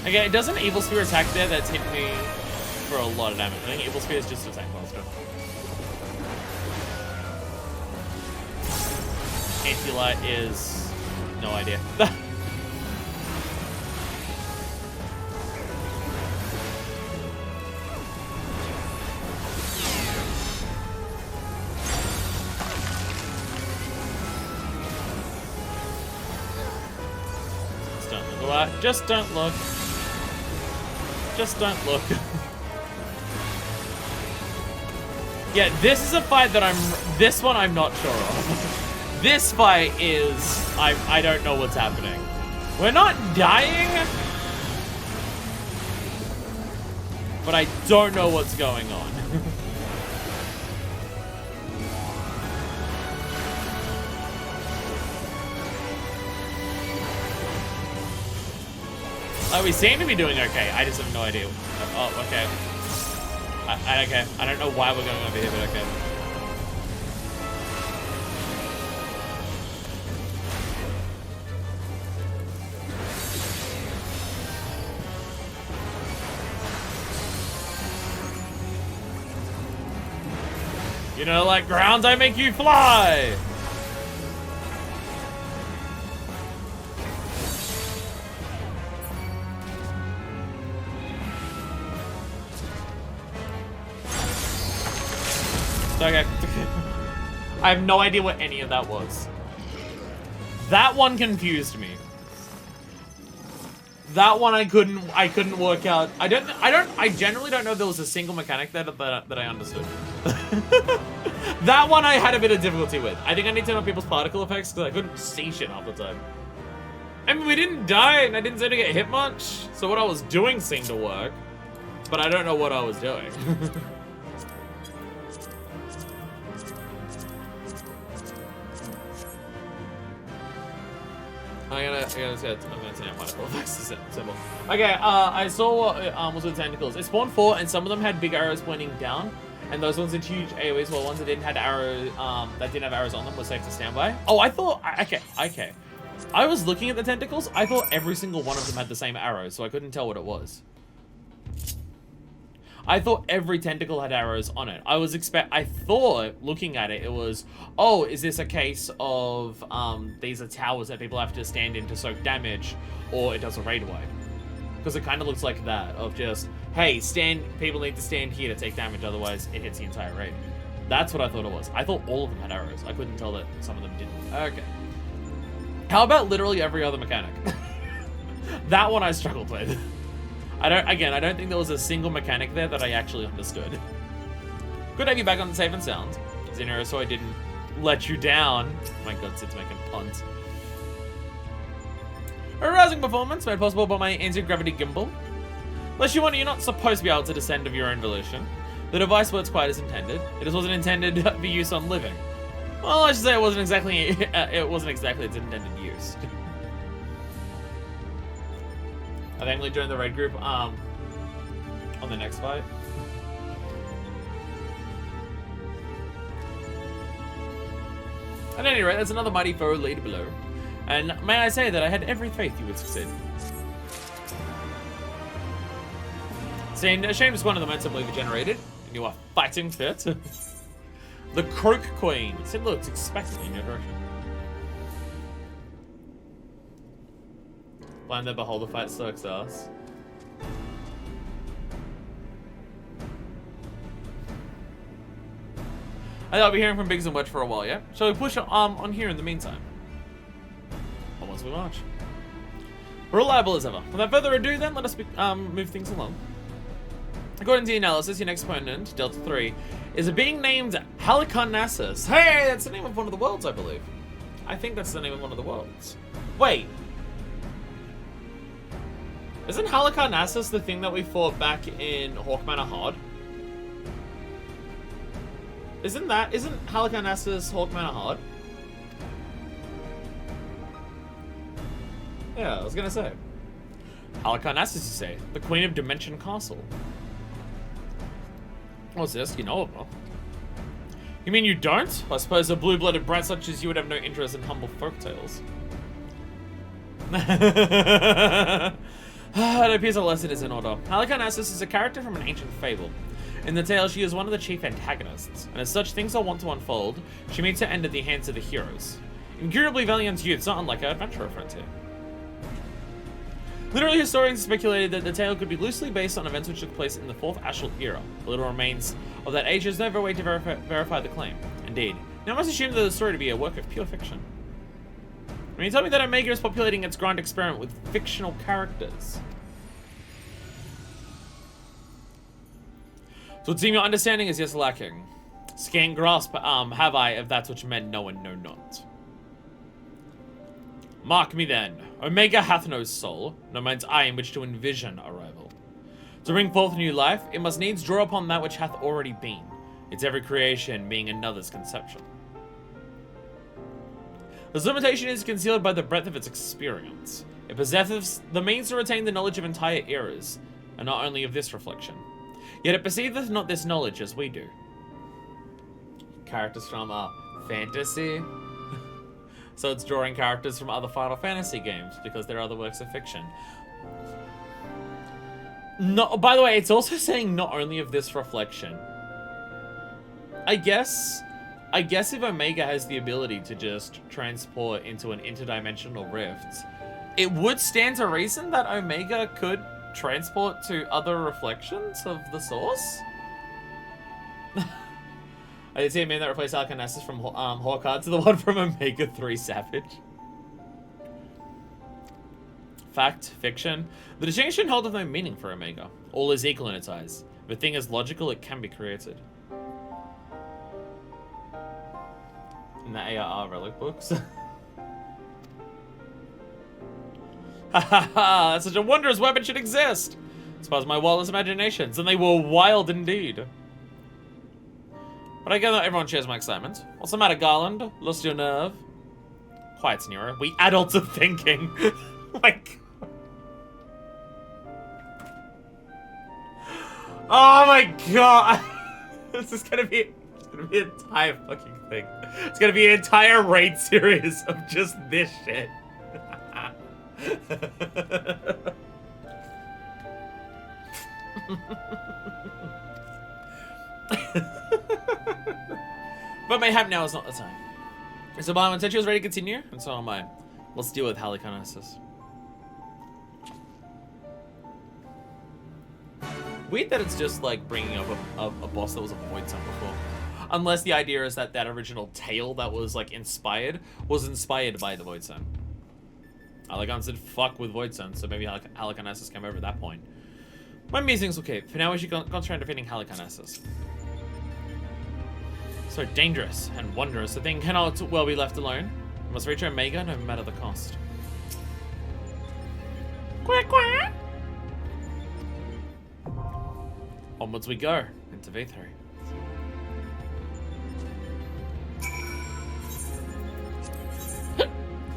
Okay, doesn't Evil Sphere attack there? That's hit me for a lot of damage. I think Evil Sphere is just attack monster. Anti-Light is... no idea. Just don't look away. Just don't look. Just don't look. Yeah, this is a fight that this one I'm not sure of. This fight is, I don't know what's happening. We're not dying, but I don't know what's going on. We seem to be doing okay. I just have no idea. Oh, okay. Okay. I don't know why we're going over here, but okay. You know, like grounds, I make you fly! Okay. I have no idea what any of that was. That one confused me. That one I couldn't work out. I generally don't know if there was a single mechanic there that I understood. That one I had a bit of difficulty with. I think I need to turn on people's particle effects because I couldn't see shit half the time. I mean, we didn't die and I didn't seem to get hit much. So what I was doing seemed to work. But I don't know what I was doing. I'm gonna turn out particle effects symbol. Okay, I saw what was with tentacles. It spawned 4, and some of them had big arrows pointing down, and those ones had huge AoEs, while ones that didn't have arrows on them were safe to stand by. Oh, I thought, okay. I was looking at the tentacles. I thought every single one of them had the same arrows, so I couldn't tell what it was. I thought every tentacle had arrows on it. I thought, looking at it, it was, oh, is this a case of, these are towers that people have to stand in to soak damage, or it does a raid wide? Because it kind of looks like that, of just, hey, people need to stand here to take damage, otherwise it hits the entire raid. That's what I thought it was. I thought all of them had arrows. I couldn't tell that some of them didn't. Okay. How about literally every other mechanic? That one I struggled with. I don't think there was a single mechanic there that I actually understood. Good to have you back on the safe and sound. Shinryu, so I didn't let you down. Oh my god, Sid's making puns. A rousing performance made possible by my anti-gravity gimbal. Unless you wonder, you're not supposed to be able to descend of your own volition. The device works quite as intended. It just wasn't intended for use on living. Well, I should say it wasn't exactly its intended use. I thankfully joined the raid group on the next fight. At any rate, there's another mighty foe laid below. And may I say that I had every faith you would succeed. Seeing a shame is one of the momentum we've generated, and you are fighting fit. The Croak Queen. Sid looks expectantly in your direction. Blind the beholder fight sucks ass. I thought I'll be hearing from Biggs and Wedge for a while, yeah? Shall we push on here in the meantime? Once we march. Reliable as ever. Without further ado then, let us move things along. According to the analysis, your next opponent, Delta 3, is a being named Halicarnassus. Hey, that's the name of one of the worlds, I believe. I think that's the name of one of the worlds. Wait. Isn't Halicarnassus the thing that we fought back in Hawk Manor Hard? Isn't Halicarnassus Hawk Manor Hard? Yeah, I was gonna say. Halicarnassus, you say? The Queen of Dimension Castle. What's this? You know of her. You mean you don't? I suppose a blue-blooded brat such as you would have no interest in humble folktales. It appears a lesson is in order. Halicarnassus is a character from an ancient fable. In the tale, she is one of the chief antagonists, and as such things are wont to unfold, she meets her end at the hands of the heroes. Incurably valiant youths, not unlike her adventurer friends here. Literally, historians speculated that the tale could be loosely based on events which took place in the 4th Ashel era. The little remains of that age has no way to verify the claim. Indeed, now I must assume that the story to be a work of pure fiction. When you tell me that Omega is populating its grand experiment with fictional characters. So it seems your understanding is just lacking. Scant grasp have I of that which men know and know not. Mark me then. Omega hath no soul, no mind's eye in which to envision a rival. To bring forth new life, it must needs draw upon that which hath already been, its every creation being another's conception. This limitation is concealed by the breadth of its experience. It possesses the means to retain the knowledge of entire eras, and not only of this reflection. Yet it perceiveth not this knowledge as we do. Characters from fantasy. So it's drawing characters from other Final Fantasy games because they're other works of fiction. No, by the way, it's also saying not only of this reflection. I guess if Omega has the ability to just transport into an interdimensional rift, it would stand to reason that Omega could transport to other reflections of the source. I did see a man that replaced Halicarnassus from Hawkeye to the one from Omega 3 Savage. Fact, fiction. The distinction holdeth no meaning for Omega. All is equal in its eyes. If a thing is logical, it can be created. In the ARR relic books. Ha ha ha! Such a wondrous weapon should exist! As far as my wildest imaginations, and they were wild indeed. But I gather everyone shares my excitement. What's the matter, Garland? Lost your nerve? Quiet, Nero. We adults are thinking. Like. Oh my god! This is gonna be an entire fucking thing. It's gonna be an entire raid series of just this shit. But mayhap now is not the time. So Barman said she was ready to continue, and so am I. Let's deal with Halicarnassus. Weird that it's just like bringing up a boss that was a void zone before. Unless the idea is that that original tale that was like inspired by the void zone. Halicarn said fuck with Void Sense, so maybe Halicarnassus came over at that point. My musings will keep. For now, we should concentrate on defeating Halicarnassus. So dangerous and wondrous, the thing cannot well be left alone. We must reach Omega no matter the cost. Quack quack! Onwards we go, into V3.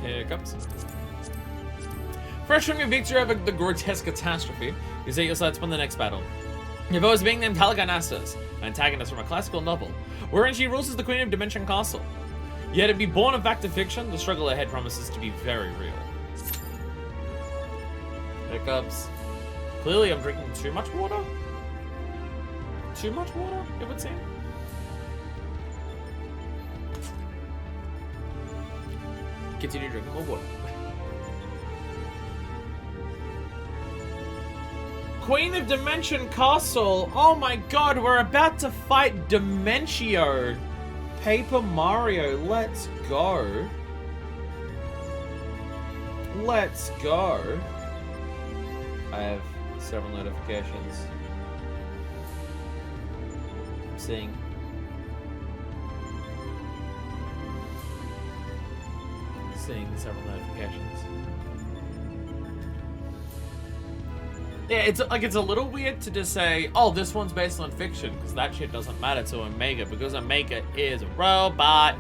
Here it comes. Fresh from your victory over the grotesque catastrophe, you set your sights upon the next battle. Your foe is being named Halicarnassus, an antagonist from a classical novel, wherein she rules as the Queen of Dimension Castle. Yet to be born of fact to fiction, the struggle ahead promises to be very real. Hiccups. Clearly I'm drinking too much water? Too much water, it would seem. Continue drinking more water. Queen of Dimension Castle. Oh my god, we're about to fight Dimentio. Paper Mario, let's go. Let's go. I have several notifications. I'm seeing several notifications. Yeah, it's a little weird to just say, oh, this one's based on fiction, because that shit doesn't matter to Omega, because Omega is a robot.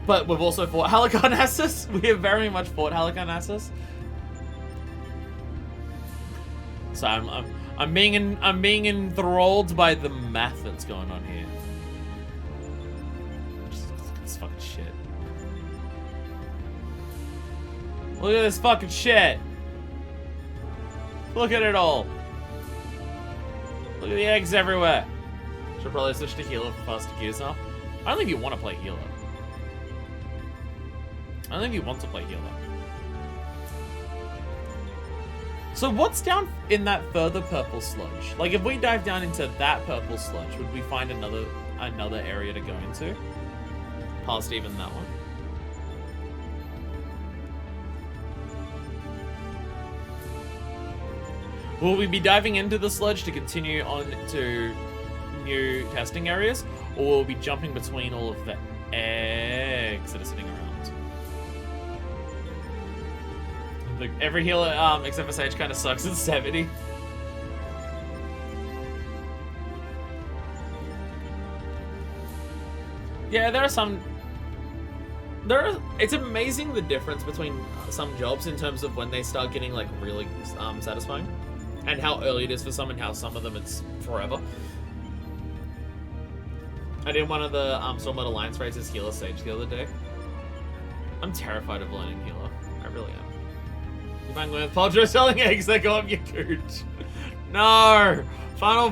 But we've also fought Halicarnassus. We have very much fought Halicarnassus. So I'm being enthralled by the math that's going on here. This fucking shit. Look at this fucking shit. Look at it all. Look at the eggs everywhere. Should probably switch to healer for faster gears now. I don't think you want to play healer. I don't think you want to play healer. So what's down in that further purple sludge? Like if we dive down into that purple sludge, would we find another area to go into? Past even that one? Will we be diving into the sludge to continue on to new testing areas? Or will we be jumping between all of the eggs that are sitting around? Every healer, except for Sage, kind of sucks at 70. Yeah, there are some... It's amazing the difference between some jobs in terms of when they start getting, like, really satisfying. And how early it is for some, and how some of them it's forever. I did one of the Stormblood Alliance raids as healer Sage the other day. I'm terrified of learning healer. I really am. If I'm going with Paltrow selling eggs, they go up your cooch. No! Final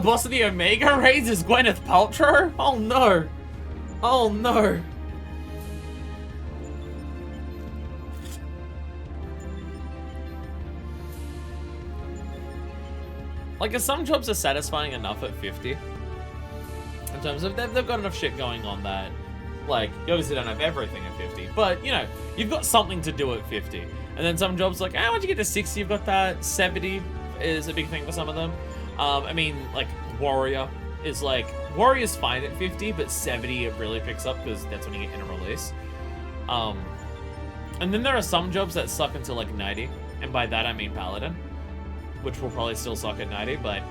boss of the Omega raids is Gwyneth Paltrow? Oh no! Oh no! Like, some jobs are satisfying enough at 50. In terms of, they've got enough shit going on that, like, you obviously don't have everything at 50. But, you know, you've got something to do at 50. And then some jobs, like, once you get to 60, you've got that. 70 is a big thing for some of them. I mean, like, Warrior is, like, Warrior's fine at 50, but 70 it really picks up, because that's when you get in a release. And then there are some jobs that suck until, like, 90. And by that, I mean Paladin. Which will probably still suck at 90, but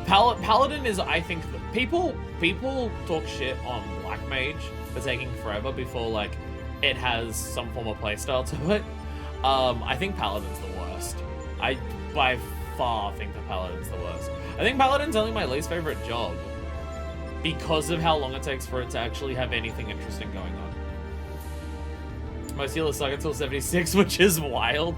Paladin is, I think, people talk shit on Black Mage for taking forever before, like, it has some form of playstyle to it. I think Paladin's the worst. I, by far, think that Paladin's the worst. I think Paladin's only my least favorite job because of how long it takes for it to actually have anything interesting going on. Most healers suck until 76, which is wild.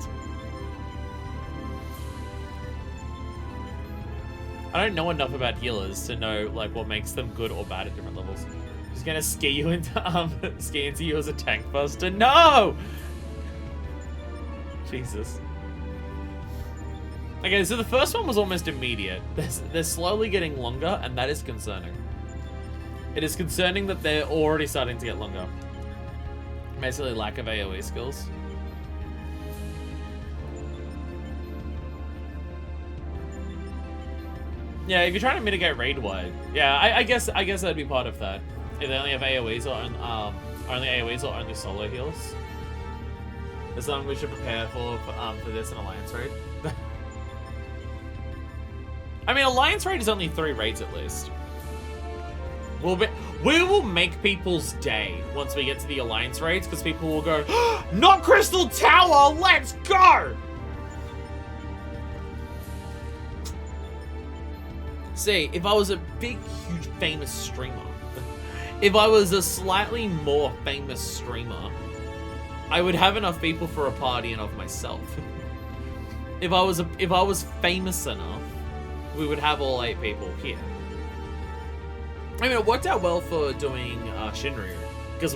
I don't know enough about healers to know, like, what makes them good or bad at different levels. Just gonna ski you into you as a tank buster. No! Jesus. Okay, so the first one was almost immediate. They're slowly getting longer, and that is concerning. It is concerning that they're already starting to get longer. Basically, lack of AoE skills. Yeah, if you're trying to mitigate raid wide, yeah, I guess that'd be part of that. If they only have AoEs or only AoEs or only solo heals. There's something we should prepare for this in Alliance raid. I mean, Alliance raid is only 3 raids at least. We will make people's day once we get to the Alliance raids, because people will go, not Crystal Tower, let's go! See, if I was a big, huge, famous streamer, if I was a slightly more famous streamer, I would have enough people for a party and of myself. If I was famous enough, we would have all 8 people here. I mean, it worked out well for doing Shinryu, because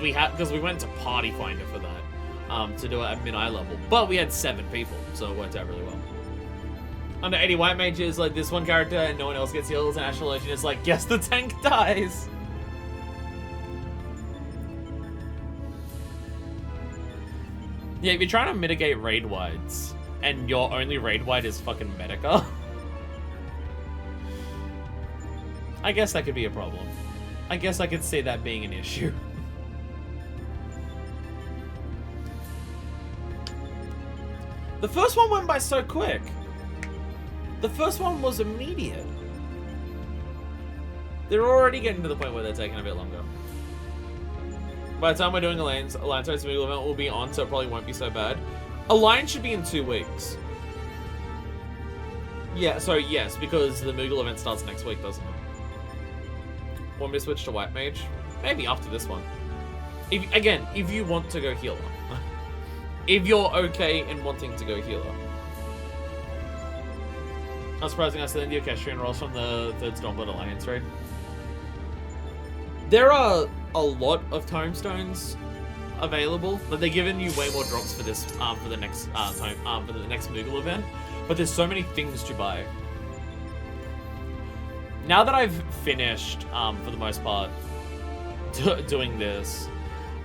we went to Party Finder for that, to do it at mid-eye level. But we had 7 people, so it worked out really well. Under 80 white mages, like this one character, and no one else gets heals, and Astral Legend is like, yes, the tank dies. Yeah, if you're trying to mitigate raid wides, and your only raid wide is fucking Medica, I guess that could be a problem. I guess I could see that being an issue. The first one went by so quick. The first one was immediate. They're already getting to the point where they're taking a bit longer. By the time we're doing Alliance Raid's Moogle event will be on, so it probably won't be so bad. Alliance should be in 2 weeks. Yeah, so yes, because the Moogle event starts next week, doesn't it? Want me to switch to White Mage? Maybe after this one. If you want to go healer. If you're okay in wanting to go healer. Not surprising, I still in the Orchestrion rolls from the 3rd Stormblood Alliance raid. There are a lot of tomestones available, but they're giving you way more drops for this for the next Moogle event. But there's so many things to buy. Now that I've finished, for the most part, doing this,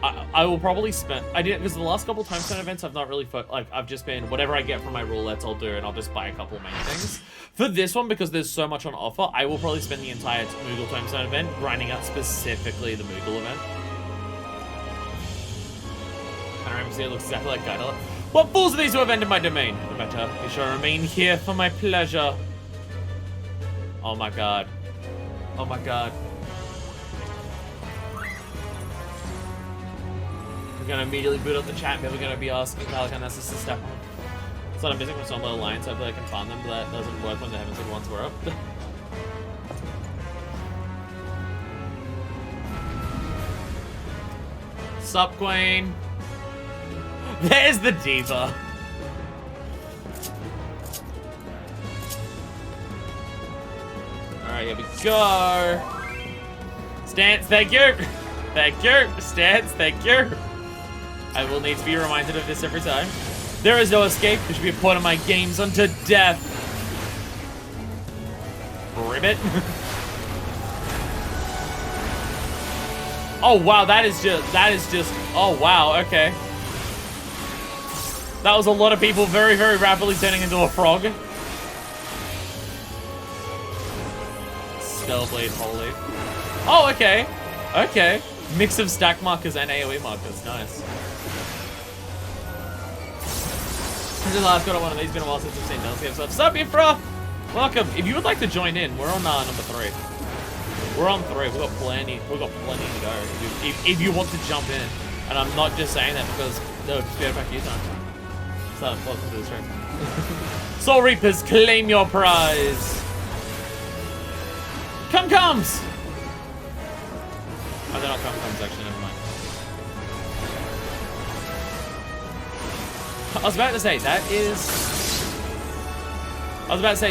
I will probably spend. I did because the last couple tomestone events I've not really I've just been whatever I get from my roulettes I'll do, and I'll just buy a couple main things. For this one, because there's so much on offer, I will probably spend the entire Moogle tomestone event grinding out specifically the Moogle event. Panorama Sea looks exactly like Guidala. What fools are these who have entered my domain? No matter, you shall remain here for my pleasure. Oh my god. Oh my god. We're gonna immediately boot up the chat. People are gonna be asking Pelican Nessus to step on. That's what I'm missing from Stormblood Alliance. Hopefully I can farm them, but that doesn't work when the Heavens ones were up. Sup, Queen? There's the diva. Alright, here we go. Stance, thank you. Thank you. Stance, thank you. I will need to be reminded of this every time. There is no escape. There should be a point of my games unto death. Ribbit. Oh wow, that is just, oh wow, okay. That was a lot of people very, very rapidly turning into a frog. Spellblade, holy. Oh, okay. Okay. Mix of stack markers and AoE markers, nice. This is the last got on one of these. Been a while since I've seen Nelsie have stuff. Sup, Ifra? Welcome. If you would like to join in, we're on number 3. We're on 3. We've got plenty to go. If you want to jump in, and I'm not just saying that because no, just be back you time. So welcome to the stream. Soul Reapers, claim your prize. Comes. Oh, they're not comes actually. Never mind. I was about to say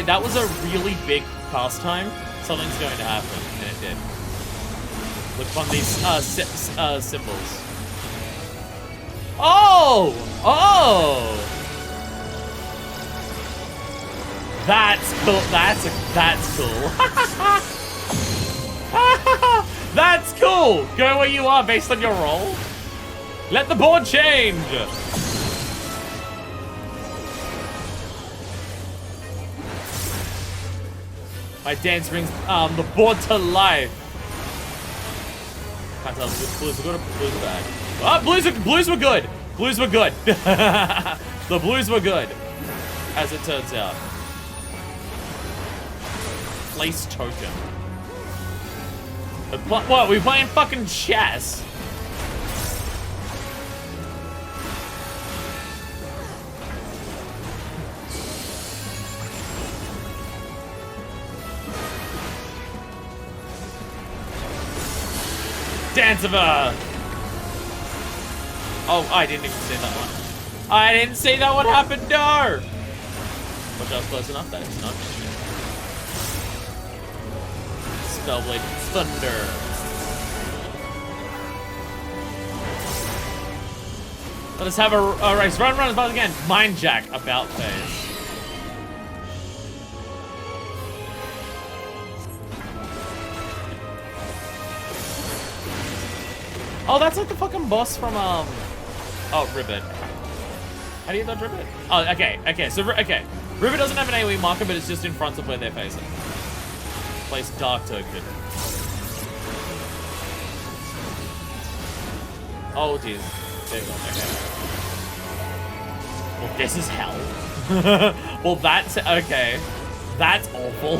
that was a really big pastime. Something's going to happen, and it did. Look on these symbols. Oh! That's cool. That's cool. That's cool. Go where you are based on your role. Let the board change! My dance brings the board to life. Can't tell if blues are good or blues are bad. Oh, blues were good. Blues were good. The blues were good, as it turns out. Place token. What? We playing fucking chess? Dance of a... Oh, I didn't even see that one. I didn't see that one happen, no! Which I was close enough, that is not. Spellblade Thunder. Let us have a race. Run as fast again. Mind Jack, about phase. Oh, that's like the fucking boss from, oh, Ribbit. How do you dodge Ribbit? Oh, okay, okay. Ribbit doesn't have an AoE marker, but it's just in front of where they're facing. Place Dark Token. Oh, jeez. There we go, okay. Well, this is hell. Well, that's, okay. That's awful.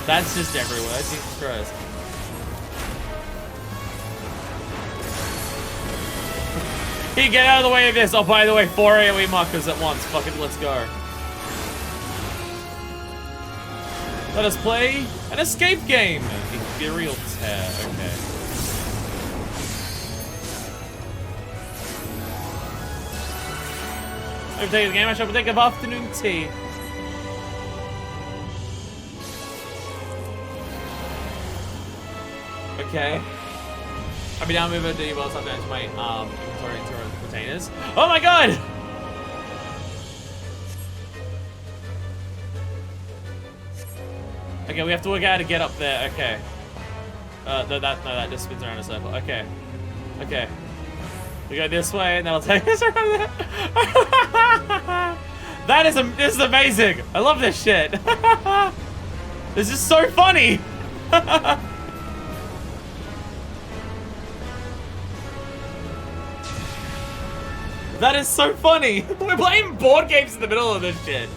That's just everywhere, Jesus Christ. Hey, get out of the way of this. Oh, by the way, 4 AoE markers at once. Fucking let's go. Let us play an escape game. Ethereal Tear. Okay. I'll take the game. I shall take of afternoon tea. Okay. I'll be down with a D well sometimes my inventory into containers. Oh my god! Okay, we have to work out how to get up there. Okay. No, that just spins around in a circle. Okay. Okay. We go this way, and that'll take us around there. This is amazing. I love this shit. This is so funny. That is so funny. We're playing board games in the middle of this shit.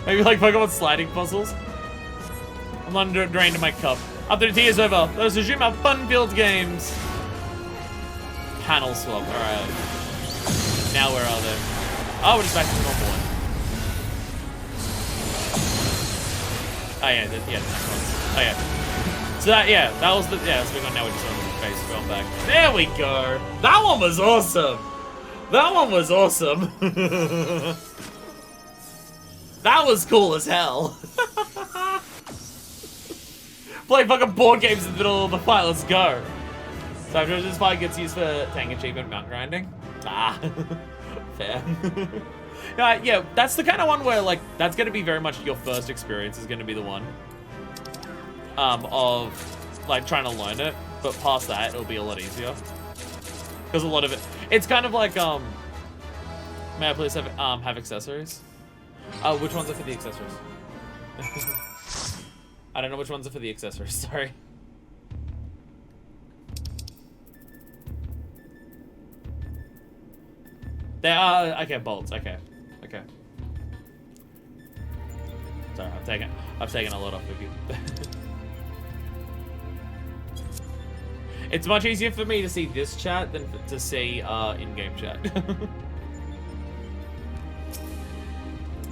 Maybe like Pokemon sliding puzzles. I'm under drained in my cup. After the tea is over, let us resume our fun-filled games. Panel swap. All right. Now where are they? Oh, we're just back to the normal one. Oh yeah, yeah, the next ones. Oh yeah. So that was the so we got now we're just on the base going back. There we go. That one was awesome. That one was awesome. That was cool as hell. Play fucking board games in the middle of the fight, let's go. So after this fight gets used for tank achievement mount grinding. Ah, fair. Yeah, that's the kind of one where like, that's gonna be very much your first experience is gonna be the one. Of like trying to learn it, but past that, it'll be a lot easier. Because a lot of it, it's kind of like, may I please have accessories? Which ones are for the accessories? I don't know which ones are for the accessories, sorry. They are, okay, bolts, okay. Okay. Sorry, I've taken a lot off of you. It's much easier for me to see this chat than to see in-game chat.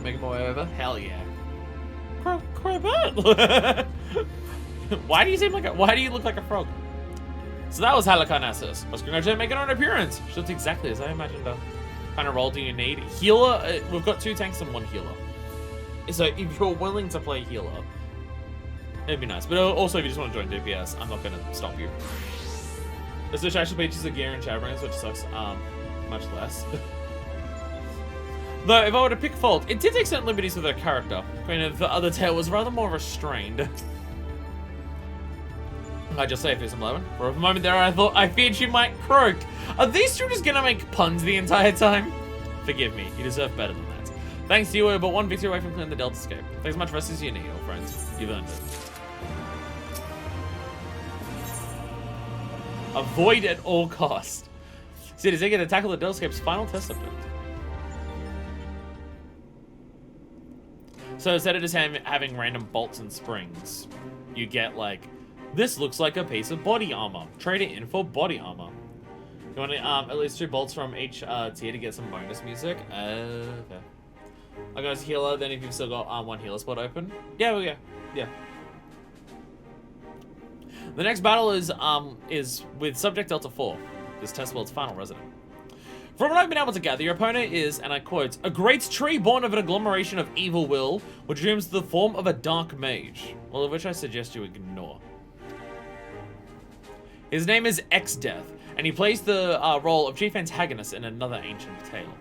Making my way over? Hell yeah. Why do you look like a frog? So that was Halicarnassus. I was congratulated making an appearance. She looks exactly as I imagined her. Kind of role do you need? Healer, we've got 2 tanks and 1 healer. So if you're willing to play healer, it'd be nice. But also if you just want to join DPS, I'm not gonna stop you. There's no actual features of gear and Chabrings, which sucks much less. Though, if I were to pick fault, it did take certain liberties with her character. Queen of the Other Tail was rather more restrained. I just say Fearsome Eleven. For a moment there, I feared she might croak. Are these two just gonna make puns the entire time? Forgive me, you deserve better than that. Thanks to you, we're but one victory away from clearing the Delta Scape. Thanks so much for us, you need, old friends. You've earned it. Avoid at all cost. See, does they get to tackle the Delta Scape's final test subject? So instead of just having random bolts and springs, you get like, this looks like a piece of body armor. Trade it in for body armor. You want at least 2 bolts from each tier to get some bonus music? Okay. I'll go as healer, then if you've still got 1 healer spot open. Yeah. The next battle is with Subject Delta 4, this test world's final resident. From what I've been able to gather, your opponent is, and I quote, a great tree born of an agglomeration of evil will, which assumes the form of a dark mage, all of which I suggest you ignore. His name is X-Death, and he plays the role of chief antagonist in another ancient tale.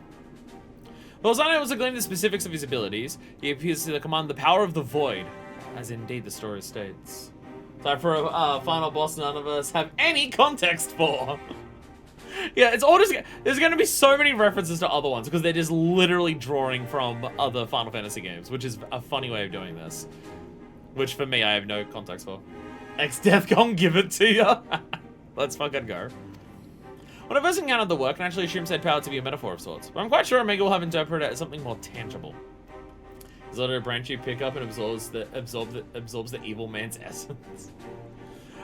Though I was unable to glean the specifics of his abilities, he appears to command the power of the void, as indeed the story states. Time for a final boss none of us have any context for. Yeah, it's all just, there's going to be so many references to other ones because they're just literally drawing from other Final Fantasy games, which is a funny way of doing this. Which for me, I have no context for. X-Death, come give it to ya. Let's fucking go. When I first encountered the work, I naturally assumed said power to be a metaphor of sorts, but I'm quite sure Omega will have interpreted it as something more tangible. Is it a branch you pick up and absorbs the evil man's essence?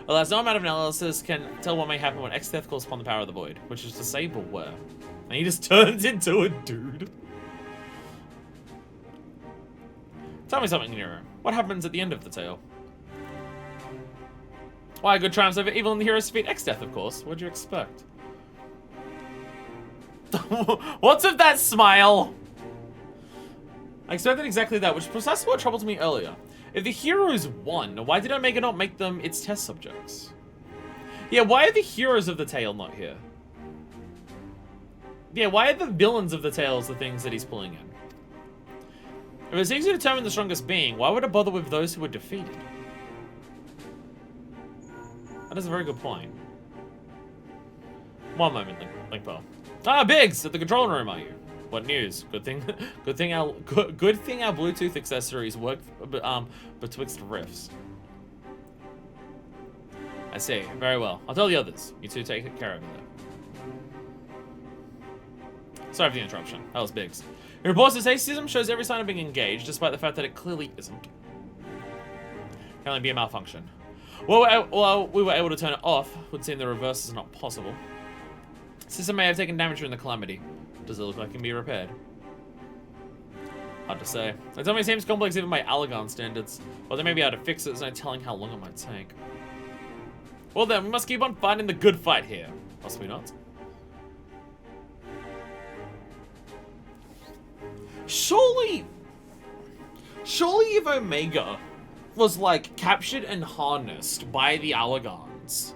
Alas, no amount of analysis can tell what may happen when X-Death calls upon the power of the void, which is to say, beware. And he just turns into a dude. Tell me something, Nero. What happens at the end of the tale? Why, good triumphs over evil and the heroes defeat X-Death, of course. What'd you expect? What's with that smile? I expected exactly that, which is precisely what troubled me earlier. If the heroes won, why did Omega not make them its test subjects? Yeah, why are the heroes of the tale not here? Yeah, why are the villains of the tales the things that he's pulling in? If it seeks to determine the strongest being, why would it bother with those who were defeated? That is a very good point. One moment, Link Pearl. Ah, Biggs! At the control room, are you? What news? Good thing our Bluetooth accessories work betwixt riffs. I see. Very well. I'll tell the others. You two take care of it. Sorry for the interruption. That was Biggs. It reports that atheism shows every sign of being engaged, despite the fact that it clearly isn't. Can only be a malfunction. Well, we were able to turn it off. Would seem the reverse is not possible. System may have taken damage during the calamity. Does it look like it can be repaired? Hard to say. It only seems complex even by Allagan standards. Well, they may be able to fix it, there's no telling how long it might take. Well then, we must keep on fighting the good fight here. Must we not? Surely if Omega was, like, captured and harnessed by the Allagans,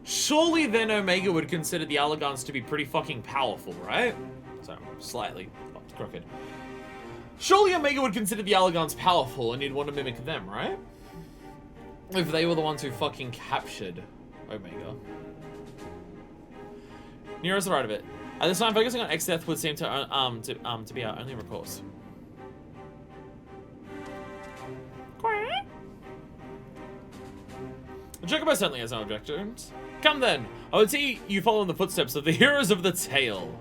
surely then Omega would consider the Allagans to be pretty fucking powerful, right? So, slightly crooked. Surely Omega would consider the Allagans powerful and he'd want to mimic them, right? If they were the ones who fucking captured Omega. Nero's right of it. At this time, focusing on X-Death would seem to be our only recourse. Chocobo certainly has no objections. Come then, I would see you follow in the footsteps of the heroes of the tale.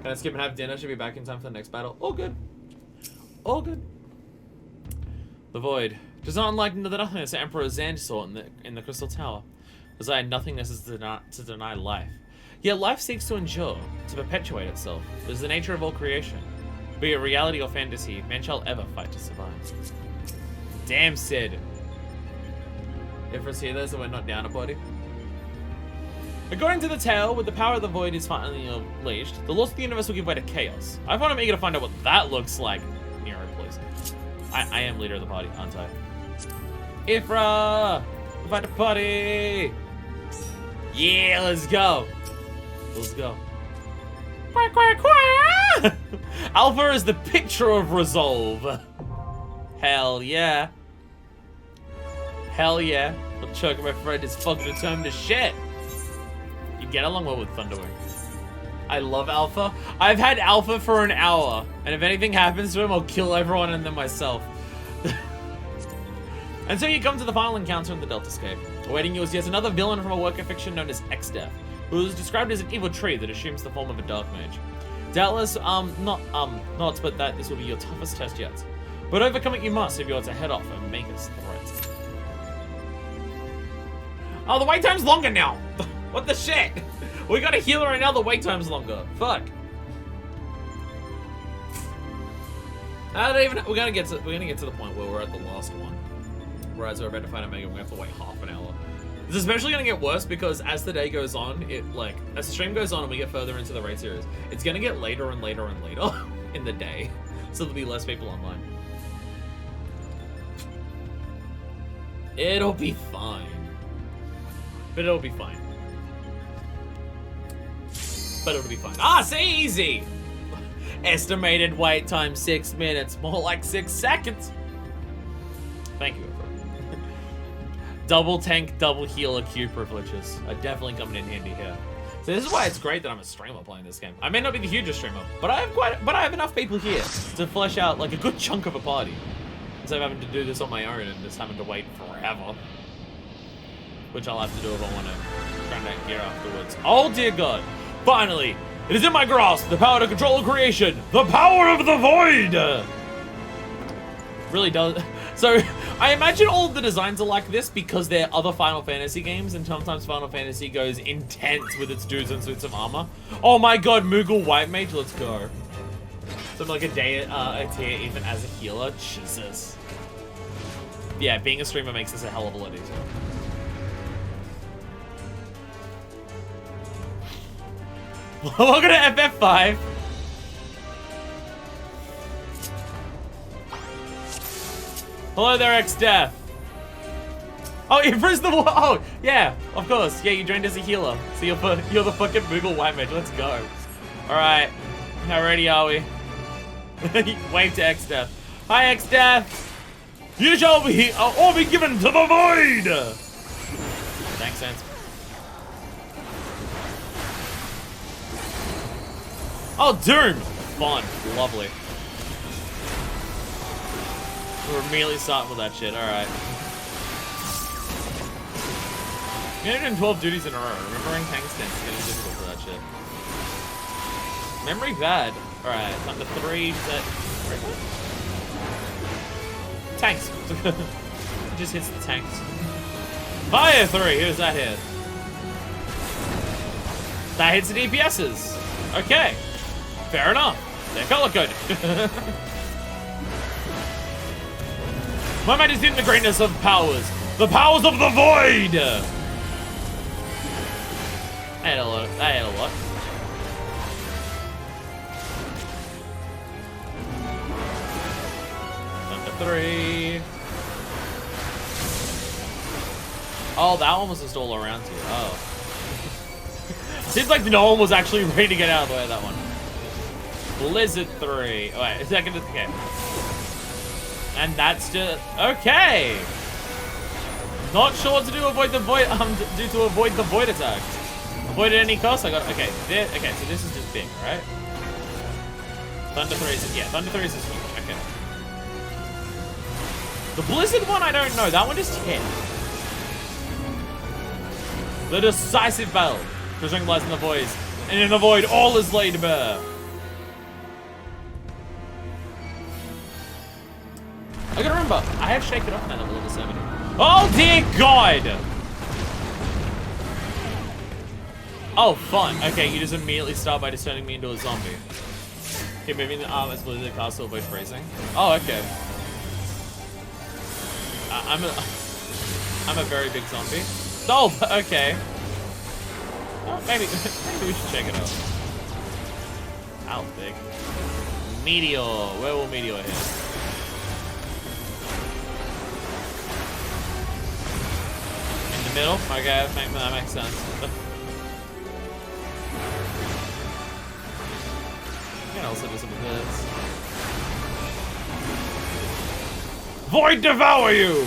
Can I skip and have dinner? Should be back in time for the next battle. All good. All good. The Void. Does not unlike the nothingness that Emperor Zand saw in the Crystal Tower. Desire nothingness is to deny life. Yet life seeks to endure, to perpetuate itself. It is the nature of all creation. Be it reality or fantasy, man shall ever fight to survive. Damn, Sid. If we're here, so we're not down a body. According to the tale, with the power of the void is finally unleashed, the laws of the universe will give way to chaos. I found I'm eager to find out what that looks like. Nero, please. I am leader of the party, aren't I? Ifra! Fight the party! Yeah, let's go. Let's go. Quack, quack, quack! Alpha is the picture of resolve. Hell yeah. Hell yeah. I'll choke my friend is fucking determined as shit. You get along well with Thunderwing. I love Alpha. I've had Alpha for an hour, and if anything happens to him, I'll kill everyone and then myself. And so you come to the final encounter in the Deltascape. Awaiting you is yet another villain from a work of fiction known as X-Death, who is described as an evil tree that assumes the form of a dark mage. Doubtless, not but that this will be your toughest test yet. But overcome it you must if you are to head off and make us threats. Oh, the wait time's longer now! What the shit? We got a healer right now, the wait time's longer. Fuck. I don't even. We're gonna get to the point where we're at the last one. Whereas we're about to find Omega, we have to wait half an hour. It's especially gonna get worse because as the day goes on, as the stream goes on and we get further into the raid series, it's gonna get later and later and later in the day. So there'll be less people online. It'll be fine. But it'll be fine. But it'll be fine. Ah, say easy! Estimated wait time 6 minutes, more like 6 seconds. Thank you, Efra. Double tank, double healer Q privileges are definitely coming in handy here. So this is why it's great that I'm a streamer playing this game. I may not be the hugest streamer, but I have enough people here to flesh out like a good chunk of a party. Instead of having to do this on my own and just having to wait forever. Which I'll have to do if I want to grind out gear afterwards. Oh dear God! Finally! It is in my grasp! The power to control creation! The power of the void! Really does. So, I imagine all of the designs are like this because they're other Final Fantasy games, and sometimes Final Fantasy goes intense with its dudes in suits of armor. Oh my God, Moogle White Mage, let's go. Something like a tier even as a healer. Jesus. Yeah, being a streamer makes this a hell of a lot easier. Welcome to FF5. Hello there, X-Death. Oh, Ifra's the one. Oh, yeah, of course. Yeah, you joined as a healer. So you're the fucking Moogle White Mage. Let's go. All right. How ready are we? Wave to X-Death. Hi, X-Death. You shall be all be given to the void. Thanks, Sans. Oh, Doom! Fun. Lovely. We're immediately starting with that shit. Alright. 312 duties in a row. Remembering tank stints is getting difficult for that shit. Memory bad. Alright, time to 3 set. Tanks. It just hits the tanks. Fire 3! Who's that hit? That hits the DPSs. Okay. Fair enough. They're color-coded. My majesty in the greatness of powers. The powers of the void! I had a lot. Number 3. Oh, that one was just all around you. Oh. Seems like no one was actually ready to get out of the way of that one. Blizzard 3. Oh, wait, a second. Okay. And that's just okay. Not sure what to do to avoid the void. To avoid the void attack. Avoid at any cost. I got okay. Okay, so this is just big, right? Thunder 3 is Thunder 3 is huge. Okay. The Blizzard one, I don't know. That one just hit. The decisive battle. The strength lies in the void, and in the void, all is laid bare. I gotta remember, I have Shake It Off now level 70. Oh dear God! Oh, fun. Okay, you just immediately start by just turning me into a zombie. Okay, moving the arm as Blizzard Castle by freezing. Oh, okay. I'm a very big zombie. Oh, okay. Oh, maybe we should check it out. How big? Meteor. Where will Meteor hit? Middle? Okay, that makes sense. You can also do some of this. Void devour you!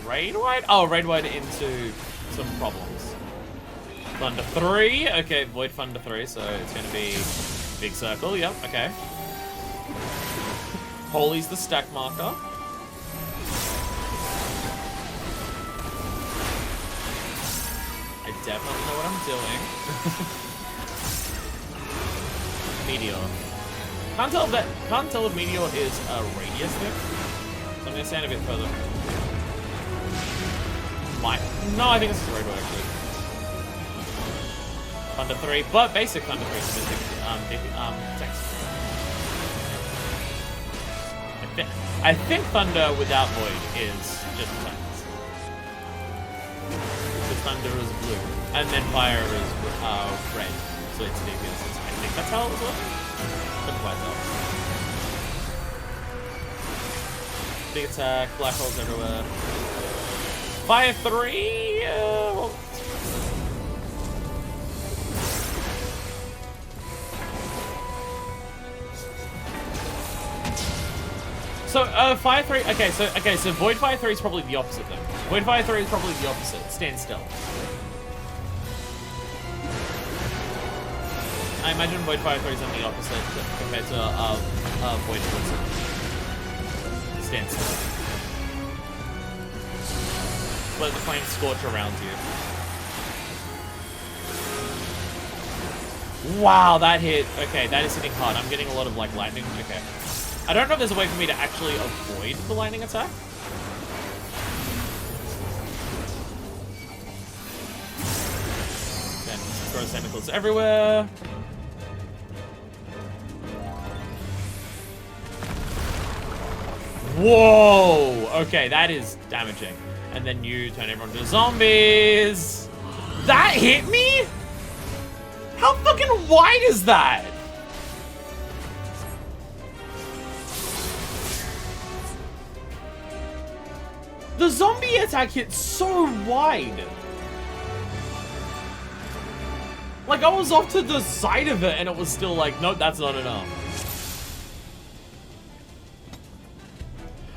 Raid wide? Oh, raid wide into some problems. Thunder 3. Okay, Void Thunder 3, so it's gonna be big circle. Yep, okay. Holy's the stack marker. I definitely know what I'm doing. Meteor. Can't tell if Meteor is a radius thing. So I'm gonna stand a bit further. No, I think this is a raid actually. Thunder 3, but basic Thunder 3 is text. I think Thunder without Void is just text. Because Thunder is blue, and then Fire is red, so it's DPS. I think that's how it was working. Couldn't quite tell. Big attack, black holes everywhere. Fire 3. Well, so Fire 3. Okay, so Void Fire 3 is probably the opposite then. Void Fire 3 is probably the opposite. Stand still. I imagine Void Fire 3 is on the opposite compared to Void Blizzard. Stand still. Let the flames scorch around you. Wow, that hit. Okay, that is hitting hard. I'm getting a lot of like lightning. Okay. I don't know if there's a way for me to actually avoid the lightning attack. Then throw tentacles everywhere. Whoa! Okay, that is damaging. And then you turn everyone to zombies. That hit me? How fucking wide is that? The zombie attack hit so wide. Like, I was off to the side of it and it was still like, nope, that's not enough.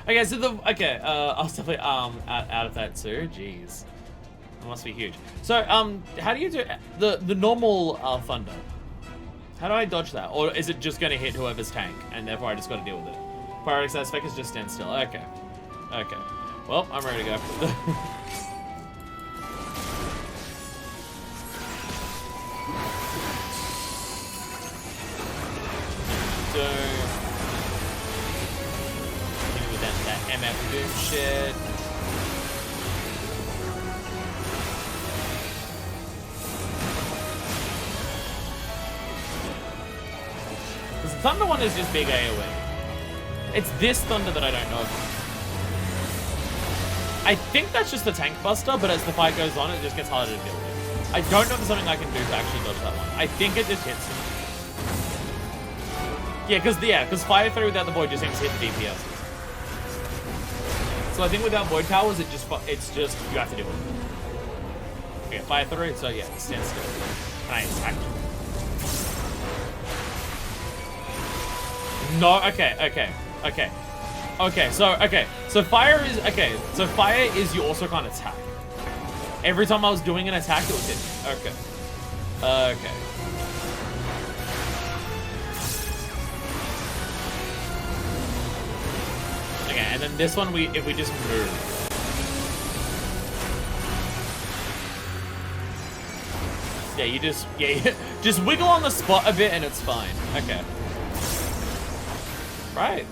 Okay, so I was definitely out of that too. Jeez, it must be huge. So how do you do the normal thunder? How do I dodge that, or is it just gonna hit whoever's tank, and therefore I just got to deal with it? Pyrex aspect is just stand still. Okay, okay. Well, I'm ready to go. That MF Doom shit. This Thunder one is just big AoE. It's this Thunder that I don't know. I think that's just the tank buster, but as the fight goes on, it just gets harder to deal with. I don't know if there's something I can do to actually dodge that one. I think it just hits him. Yeah, because Fire 3 without the Void just seems to hit the DPS. So I think without Void powers, it's just you have to deal with it. Okay, Fire 3, so yeah, stand still. Can I attack? No, so Fire is you also can't attack. Every time I was doing an attack, it was hit. Okay. Okay, and then this one, if we just move. Yeah, you just wiggle on the spot a bit and it's fine. Okay. Right.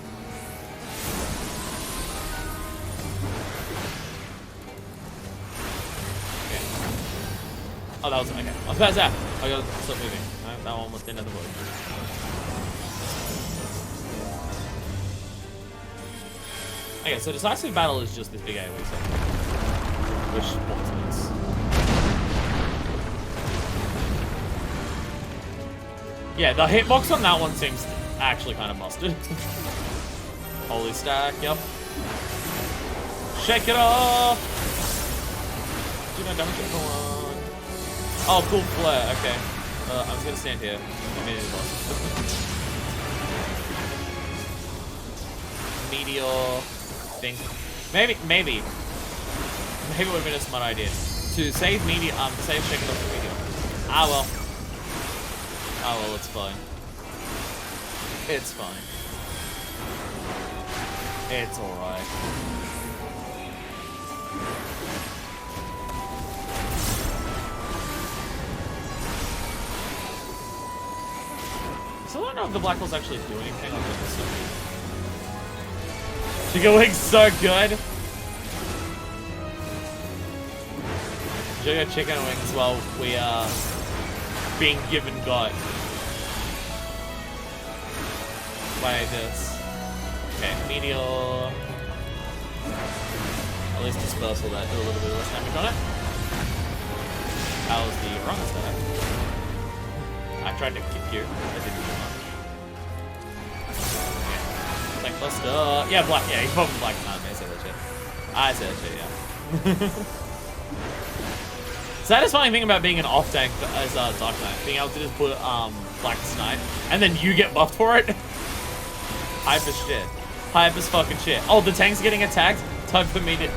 Okay. Oh, that was okay. I was about to say, I gotta stop moving. No, that one was the end of the wood. Okay, so decisive battle is just this big AoE set. Which spawns. Yeah, the hitbox on that one seems actually kind of busted. Holy stack, yep. Shake it off! Do no damage, everyone. Oh, cool flare, okay. I'm just gonna stand here. Meteor. I think maybe it would have been a smart idea to save Meteor. Save Shaken off the Meteor. Ah well. Ah well, it's fine. It's fine. It's alright. So I don't know if the Black Holes actually do anything. I'll this Chicken Wings so good. Enjoy chicken wings while we are being given God by this. Okay, Meteor. At least dispersal that, do a little bit less damage on it. That was the wrong attack. I tried to kick you. I didn't do much. Like Buster. Yeah, Black. Yeah, he's probably Black Knight. I say that shit. I say that shit, yeah. Satisfying thing about being an off tank as Dark Knight, being able to just put Black Knight, and then you get buffed for it. Hype as shit. Hype as fucking shit. Oh, the tank's getting attacked. Time for me to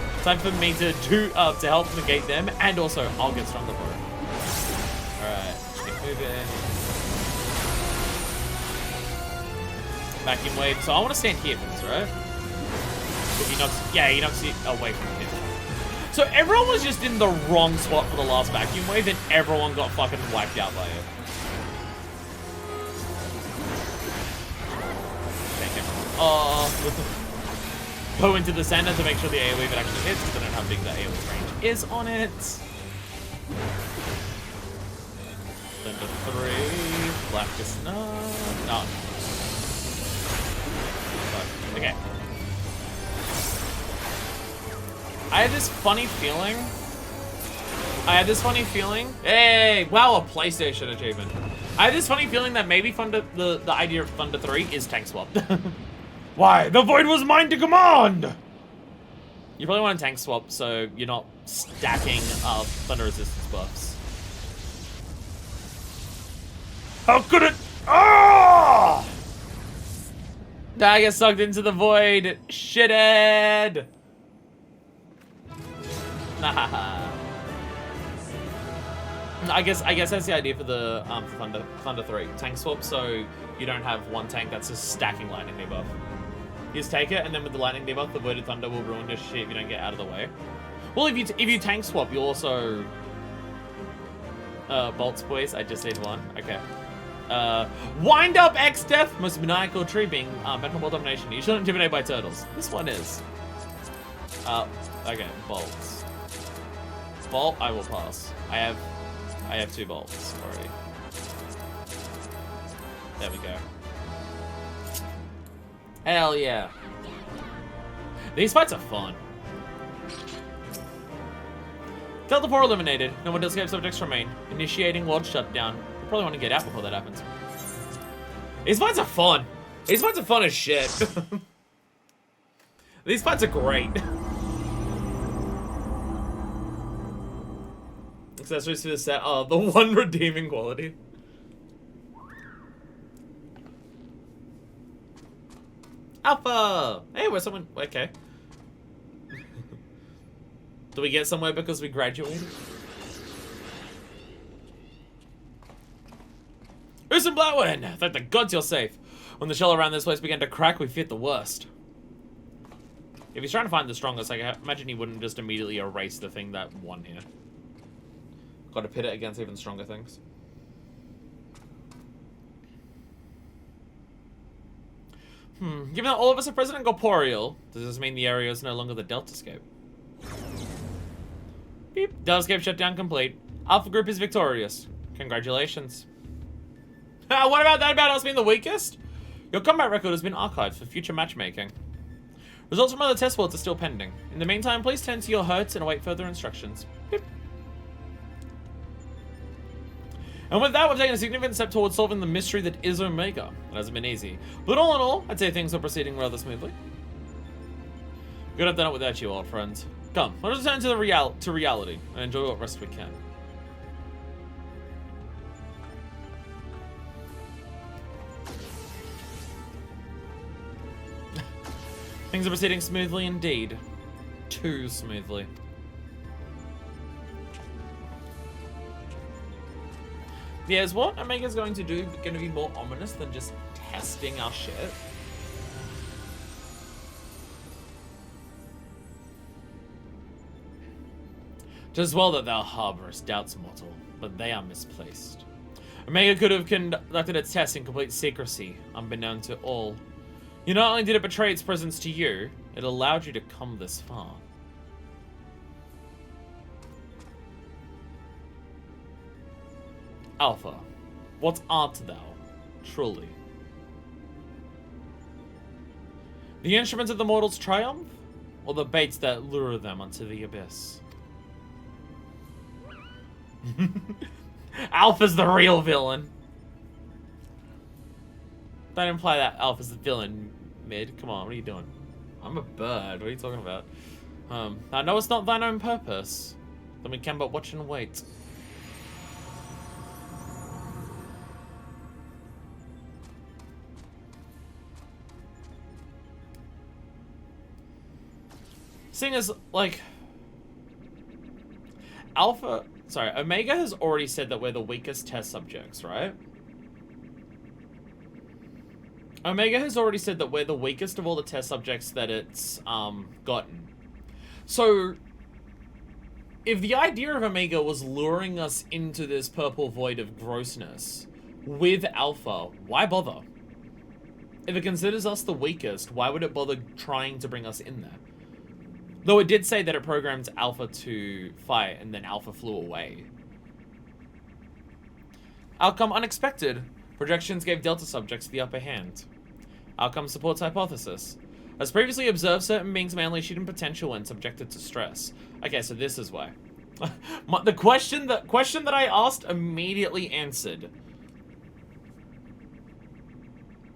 do to help negate them, and also I'll get stronger for it. All right, keep moving. Vacuum wave. So I want to stand here for this, right? He knocks you away from him. So everyone was just in the wrong spot for the last vacuum wave, and everyone got fucking wiped out by it. Take him. Go into the center to make sure the AoE wave actually hits, because I don't know how big the AoE range is on it. Thunder 3, Blackest no. Okay. I had this funny feeling. Hey, wow, a PlayStation achievement. I had this funny feeling that maybe the idea of Thunder 3 is tank swap. Why? The void was mine to command! You probably want to tank swap so you're not stacking thunder resistance buffs. How could it? Ah! I get sucked into the void. Shithead. I guess that's the idea for the for Thunder 3 tank swap. So you don't have one tank that's just stacking lightning debuff. You just take it, and then with the lightning debuff, the voided thunder will ruin your shit if you don't get out of the way. Well, if you tank swap, you also bolts, boys. I just need one. Okay. Wind up X Death, most maniacal tree being mental ball domination. You shouldn't intimidate by turtles. This one is. Okay, bolts. Bolt, I will pass. I have 2 bolts already. There we go. Hell yeah. These fights are fun. Teleport eliminated. No one does escape subjects remain. Initiating world shutdown. You probably want to get out before that happens. These fights are fun. These fights are fun as shit. These fights are great. Accessories to the set. Oh, the one redeeming quality. Alpha! Hey, we're someone. Okay. Do we get somewhere because we graduated? Usain Blackwood! Thank the gods you're safe. When the shell around this place began to crack, we feared the worst. If he's trying to find the strongest, I imagine he wouldn't just immediately erase the thing that won here. Gotta pit it against even stronger things. Given that all of us are President Corporeal, does this mean the area is no longer the Deltascape? Beep. Deltascape shutdown complete. Alpha Group is victorious. Congratulations. What about that about us being the weakest? Your combat record has been archived for future matchmaking. Results from other test worlds are still pending. In the meantime, please tend to your hurts and await further instructions. Beep. And with that, we've taken a significant step towards solving the mystery that is Omega. It hasn't been easy. But all in all, I'd say things are proceeding rather smoothly. Could have done it without you, old friends. Come, let us return to reality and enjoy what rest we can. Things are proceeding smoothly indeed. Too smoothly. Yeah, is what Omega's going to do going to be more ominous than just testing our shit? Tis well that thou harborest doubts, mortal, but they are misplaced. Omega could have conducted its test in complete secrecy, unbeknown to all. You not only did it betray its presence to you, it allowed you to come this far. Alpha, what art thou, truly? The instruments of the mortals' triumph, or the baits that lure them unto the abyss? Alpha's the real villain. Don't imply that Alpha's the villain, Mid. Come on, what are you doing? I'm a bird. What are you talking about? I know it's not thine own purpose. Then we can but watch and wait. Seeing as, like, Omega has already said that we're the weakest test subjects, right? Omega has already said that we're the weakest of all the test subjects that it's, gotten. So, if the idea of Omega was luring us into this purple void of grossness with Alpha, why bother? If it considers us the weakest, why would it bother trying to bring us in there? Though it did say that it programmed Alpha to fight, and then Alpha flew away. Outcome unexpected. Projections gave Delta subjects the upper hand. Outcome supports hypothesis. As previously observed, certain beings may unleash hidden potential when subjected to stress. Okay, so this is why. The question that I asked immediately answered.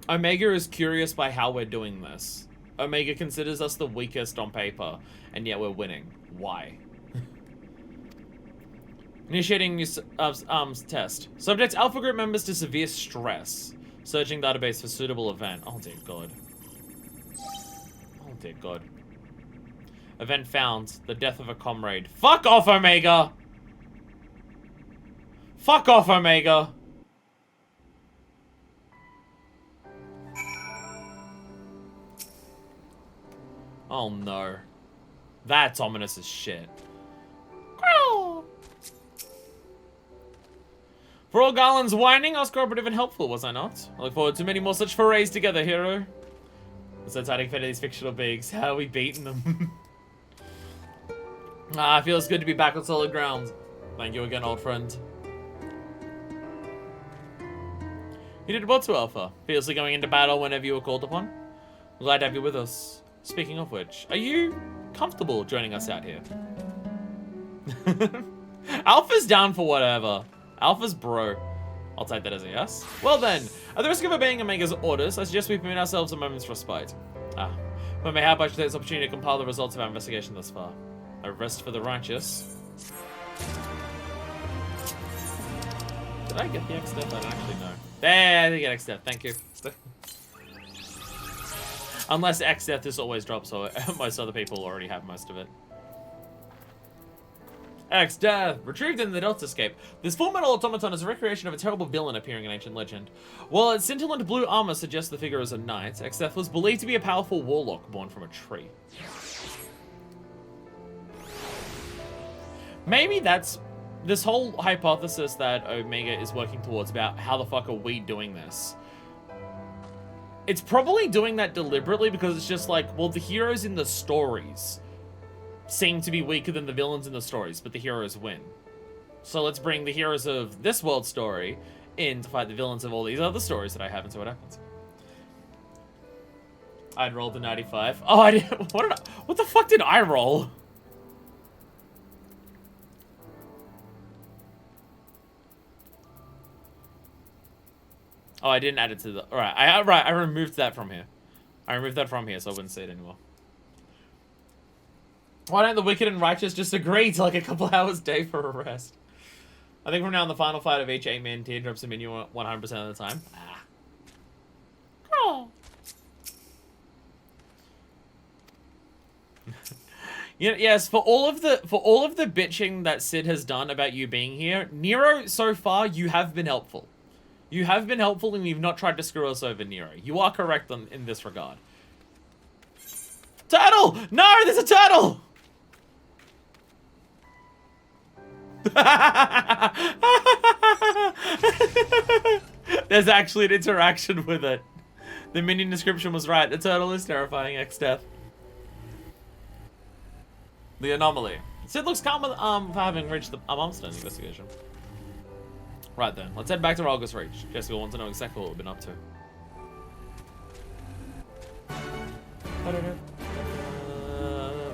Omega is curious by how we're doing this. Omega considers us the weakest on paper, and yet we're winning. Why? Initiating new test. Subject Alpha Group members to severe stress. Searching database for suitable event. Oh dear God. Oh dear God. Event found. The death of a comrade. Fuck off, Omega! Fuck off, Omega! Oh no. That's ominous as shit. For all Garland's whining, I was cooperative and helpful, was I not? I look forward to many more such forays together, hero. Besides hiding fate of these fictional beings, how are we beating them? It feels good to be back on solid ground. Thank you again, old friend. You did well to Alpha, fiercely going into battle whenever you were called upon. Glad to have you with us. Speaking of which, are you comfortable joining us out here? Alpha's down for whatever. Alpha's bro. I'll take that as a yes. Well then, at the risk of obeying Omega's orders, I suggest we permit ourselves a moment's respite. But may have I should take this opportunity to compile the results of our investigation thus far. A rest for the righteous. Did I get the X step? I don't actually know. There, I didn't get X step. Thank you. Unless X death just always drops, so most other people already have most of it. X death! Retrieved in the Delta Scape. This full metal automaton is a recreation of a terrible villain appearing in ancient legend. While its scintillant blue armor suggests the figure is a knight, X death was believed to be a powerful warlock born from a tree. Maybe that's this whole hypothesis that Omega is working towards about how the fuck are we doing this. It's probably doing that deliberately because it's just like, well, the heroes in the stories seem to be weaker than the villains in the stories, but the heroes win. So let's bring the heroes of this world story in to fight the villains of all these other stories that I have and see what happens. I'd rolled a 95. Oh, I didn't. What the fuck did I roll? Oh, I didn't add it to the... Alright, I removed that from here. I removed that from here so I wouldn't see it anymore. Why don't the wicked and righteous just agree to like a couple hours day for a rest? I think from now on the final fight of each 8-man tier drops a menu 100% of the time. Oh. Yes, for all of the bitching that Sid has done about you being here, Nero, so far, you have been helpful. You have been helpful and you've not tried to screw us over, Nero. You are correct in this regard. Turtle! No, there's a turtle! There's actually an interaction with it. The minion description was right. The turtle is terrifying. X-Death. The anomaly. Sid looks calm for having reached the monster investigation. Right then, let's head back to Ralgus Reach. Jesse will want to know exactly what we've been up to.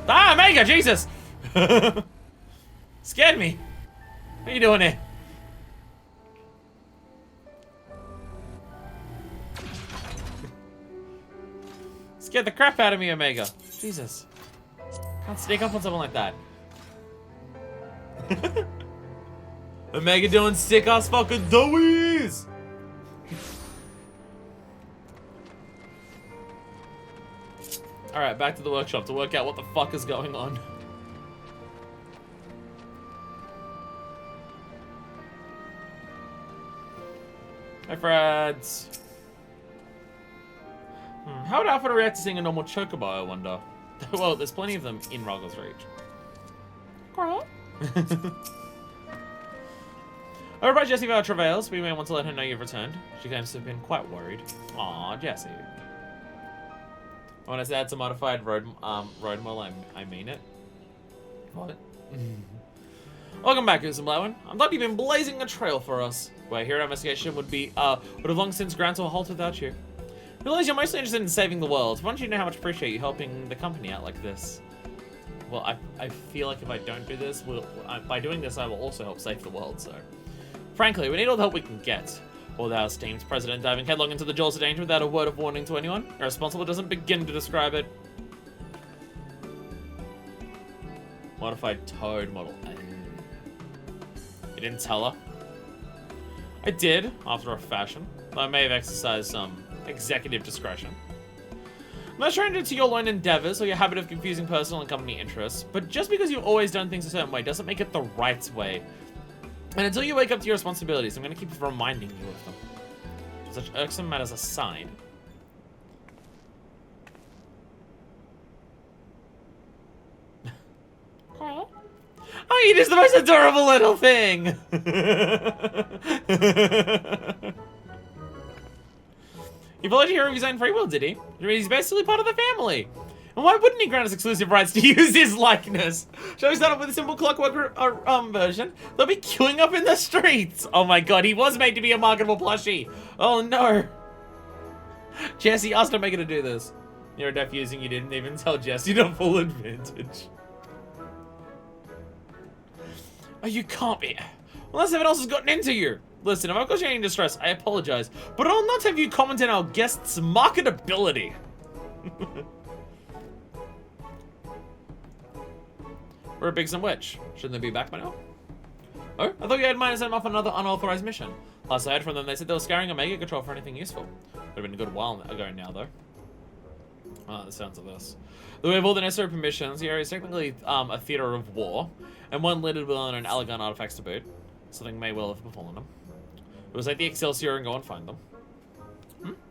Ah, Mega! Jesus! Scared me. What are you doing here? Scared the crap out of me, Omega. Jesus. Can't sneak up on someone like that. Omega doing sick ass fucking doughies! Alright, back to the workshop to work out what the fuck is going on. Hi, friends. How would Alpha react to seeing a normal chocobo, I wonder? Well, there's plenty of them in Ralgus Reach. Over by Jessie Vale travails, we may want to let her know you've returned. She claims to have been quite worried. Aw, Jessie. When I say it's a modified road model, I mean it. What? Welcome back, Usamblauin. I'm glad you've been blazing a trail for us. We're here at our investigation would have long since ground to a halt without you. I realize you're mostly interested in saving the world. Why don't you know how much I appreciate you helping the company out like this? Well, I feel like if I don't do this, by doing this, I will also help save the world, so... Frankly, we need all the help we can get. Or the House team's president diving headlong into the jaws of danger without a word of warning to anyone. Irresponsible doesn't begin to describe it. Modified Toad model. You didn't tell her? I did, after a fashion. Though I may have exercised some executive discretion. I'm not stranger to your lone endeavors or your habit of confusing personal and company interests, but just because you've always done things a certain way doesn't make it the right way. And until you wake up to your responsibilities, I'm going to keep reminding you of them. Such irksome matters aside. Oh, it is the most adorable little thing! He followed your hero of his own free will, did he? I mean, he's basically part of the family. And why wouldn't he grant us exclusive rights to use his likeness? Shall we start off with a simple clockwork version? They'll be queuing up in the streets. Oh my god, he was made to be a marketable plushie. Oh no. Jesse asked Omega to do this. You're a deaf using, you didn't even tell Jesse to full advantage. Oh, you can't be. Unless someone else has gotten into you. Listen, if I've caused you any distress, I apologize. But I'll not have you comment on our guest's marketability. We're a Bigson Witch. Shouldn't they be back by now? Oh, I thought you had mine to send them off on another unauthorized mission. Last I heard from them, they said they were scouring Omega Control for anything useful. Would have been a good while ago now, though. Oh, the sounds of this. Though we have all the necessary permissions, the area is technically a theater of war, and one littered with unknown Allegan artifacts to boot. Something may well have befallen them. It was like the Excelsior and go and find them.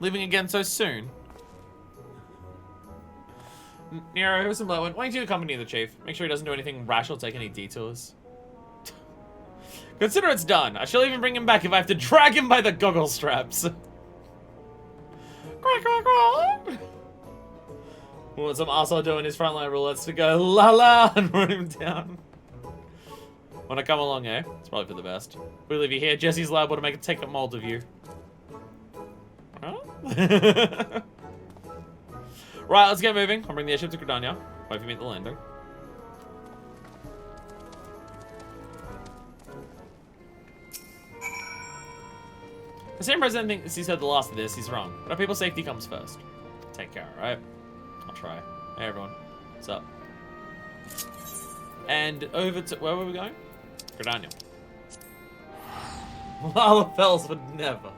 Leaving again so soon? Nero, who's some blow? Why don't you accompany the chief? Make sure he doesn't do anything rash or take any detours. Consider it's done. I shall even bring him back if I have to drag him by the goggle straps. What some arsehole doing his frontline roulettes to go la la and run him down. Wanna come along, eh? It's probably for the best. We leave you here. Jesse's liable to make a take a mold of you. Huh? Right, let's get moving. I'll bring the airship to Gridania. Wait for me at the landing. The same president thinks he said the last of this. He's wrong. But our people's safety comes first. Take care, alright? I'll try. Hey, everyone. What's up? And over to... Where were we going? Gridania. Lalafels would never.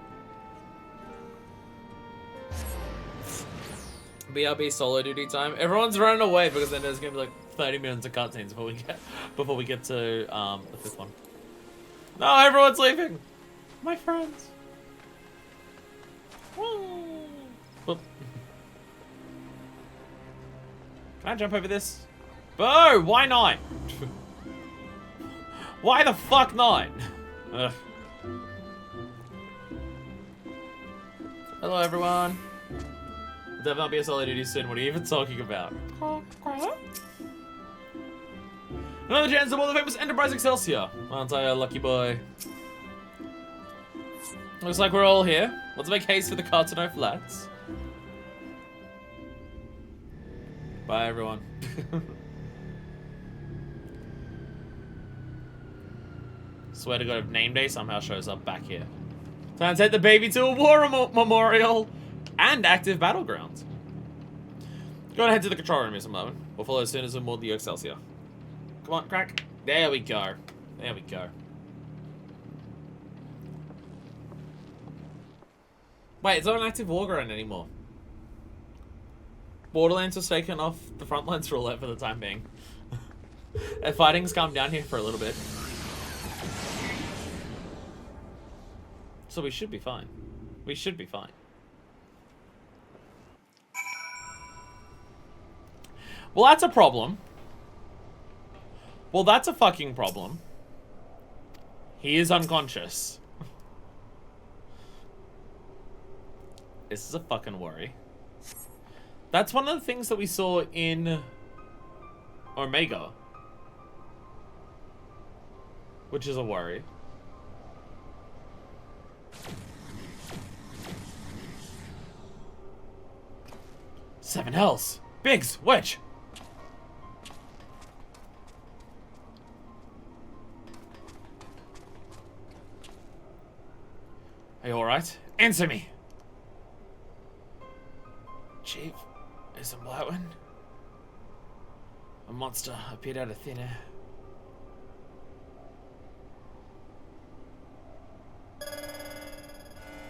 BRB solo duty time. Everyone's running away because then there's gonna be like 30 minutes of cutscenes before we get to the fifth one. No, everyone's leaving. My friends. Whoop. Can I jump over this? Boo! Why not? Why the fuck not? Ugh. Hello, everyone. There'll not be a solo duty soon. What are you even talking about? Another chance to board the famous Enterprise Excelsior. Aren't I a lucky boy? Looks like we're all here. Let's make haste for the Cartano Flats. Bye, everyone. Swear to God, if name day somehow shows up back here. Time to take the baby to a war memorial and active battlegrounds. Go ahead to the control room in a moment. We'll follow as soon as we board the Excelsior. Come on, crack. There we go. There we go. Wait, it's not an active war ground anymore. Borderlands was taken off the front lines roulette for the time being. Fighting's calmed down here for a little bit. So we should be fine. We should be fine. Well, that's a problem. Well, that's a fucking problem. He is unconscious. This is a fucking worry. That's one of the things that we saw in Omega. Which is a worry. Seven hells. Biggs, Wedge. Are you alright? Answer me. Chief, is a white one? A monster appeared out of thin air.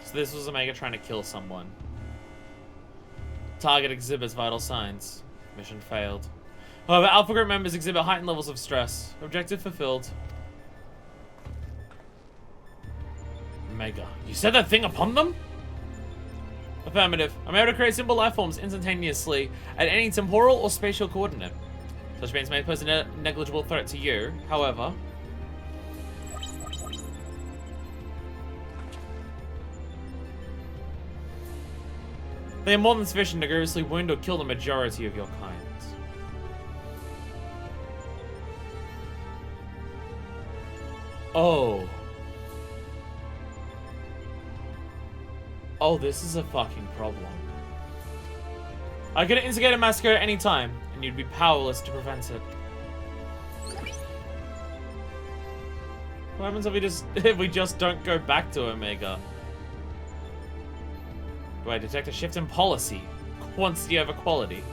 So this was Omega trying to kill someone. Target exhibits vital signs. Mission failed. However, Alpha Group members exhibit heightened levels of stress. Objective fulfilled. Omega, you set that thing upon them? Affirmative. I'm able to create simple life forms instantaneously at any temporal or spatial coordinate. Such beings may pose a negligible threat to you. However, they are more than sufficient to grievously wound or kill the majority of your kind. Oh. Oh, this is a fucking problem. I could instigate a massacre at any time, and you'd be powerless to prevent it. What happens if we just don't go back to Omega? Do I detect a shift in policy? Quantity over quality?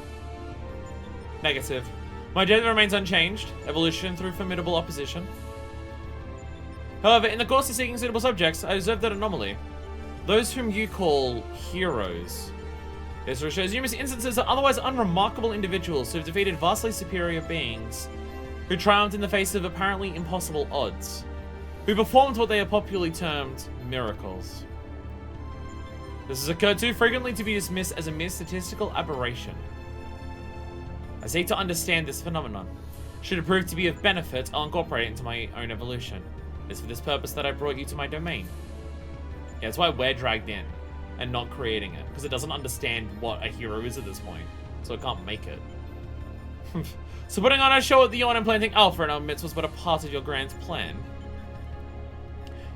Negative. My agenda remains unchanged. Evolution through formidable opposition. However, in the course of seeking suitable subjects, I observed that anomaly. Those whom you call heroes. This shows numerous instances of otherwise unremarkable individuals who have defeated vastly superior beings, who triumphed in the face of apparently impossible odds, who performed what they are popularly termed miracles. This has occurred too frequently to be dismissed as a mere statistical aberration. I seek to understand this phenomenon. Should it prove to be of benefit, I'll incorporate it into my own evolution. It is for this purpose that I brought you to my domain. Yeah, that's why we're dragged in and not creating it, because it doesn't understand what a hero is at this point, so it can't make it. So putting on a show at the UN and planting Alpha in our midst was but a part of your grand plan.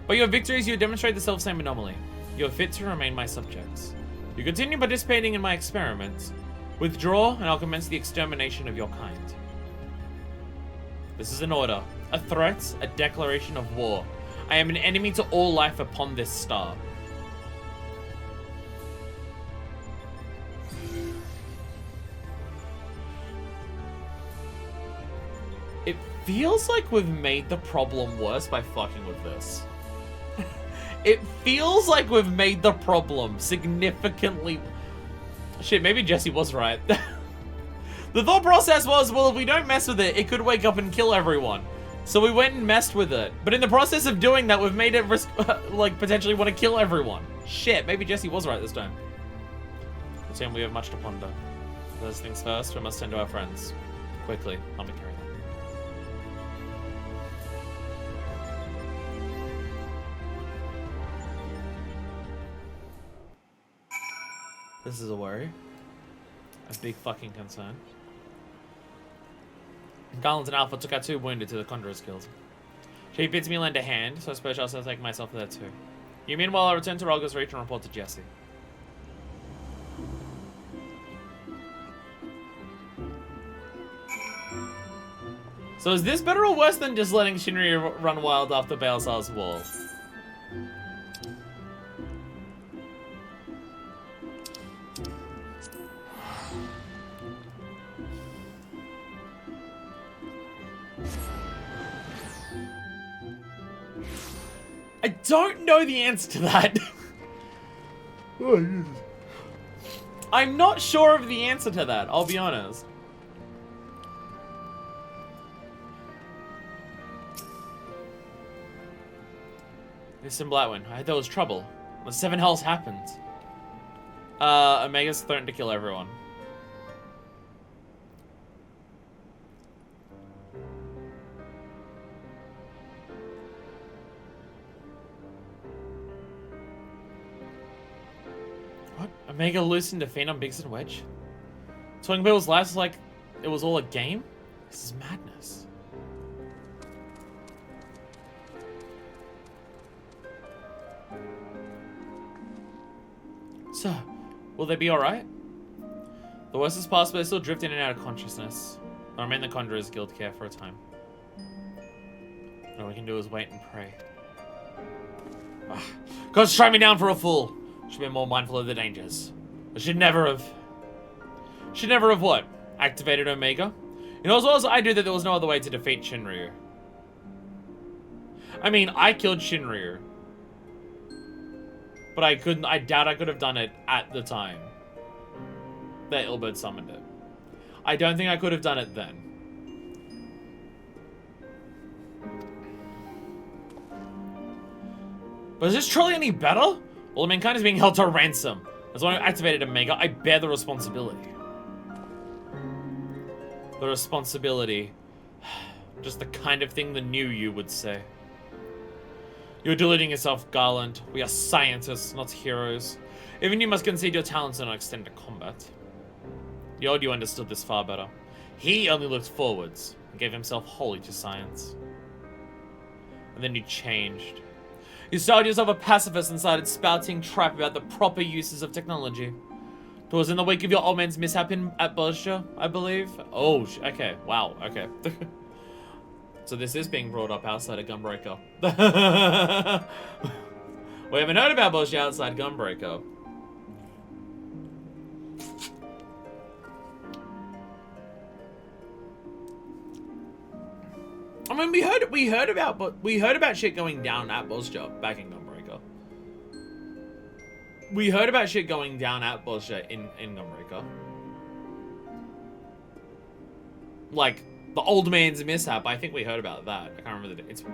By your victories, you demonstrate the self-same anomaly. You are fit to remain my subjects. You continue participating in my experiments. Withdraw, and I'll commence the extermination of your kind. This is an order, a threat, a declaration of war. I am an enemy to all life upon this star. It feels like we've made the problem worse by fucking with this. It feels like we've made the problem significantly... Shit, maybe Jesse was right. The thought process was, well, if we don't mess with it, it could wake up and kill everyone. So we went and messed with it. But in the process of doing that, we've made it risk, like, potentially want to kill everyone. Shit, maybe Jesse was right this time. It seems we have much to ponder. First things first, we must tend to our friends. Quickly, help me carry them. This is a worry. A big fucking concern. Garland and Alpha took out 2 wounded to the Conjurer's Guild. She bids me lend a hand, so I suppose I'll take myself there too. You meanwhile, I'll return to Rolga's Reach and report to Jesse. So is this better or worse than just letting Shinryu run wild after Baelsar's wall? I don't know the answer to that. I'm not sure of the answer to that, I'll be honest. Listen, Blackwind, I heard there was trouble. The 7 Hells happened. Omega's threatened to kill everyone. What? Omega loosened a feint on Biggs and Wedge? Swing people's lives like it was all a game? This is madness. So, will they be alright? The worst is past, but they're still drifting in and out of consciousness. They'll remain the Conjurer's Guild care for a time. All we can do is wait and pray. God strike me down for a fool! Should be more mindful of the dangers. I should never have... Should never have what? Activated Omega? You know as well as I do that there was no other way to defeat Shinryu. I mean, I killed Shinryu. But I doubt I could have done it at the time that Ilbert summoned it. I don't think I could have done it then. But is this truly any better? Well, mankind is being held to ransom. As one who activated Omega, I bear the responsibility. The responsibility. Just the kind of thing the new you would say. You're deluding yourself, Garland. We are scientists, not heroes. Even you must concede your talents do not extend to combat. The old you understood this far better. He only looked forwards and gave himself wholly to science. And then you changed. You styled yourself a pacifist and started spouting trap about the proper uses of technology. It was in the wake of your old man's mishap at Bozja, I believe. Oh, okay. Wow, okay. So this is being brought up outside of Gunbreaker. We haven't heard about Bozja outside Gunbreaker. I mean, we heard about shit going down at Bozja back in Gunbreaker. We heard about shit going down at Bozja in Gunbreaker. Like the old man's mishap. I think we heard about that. I can't remember the dates.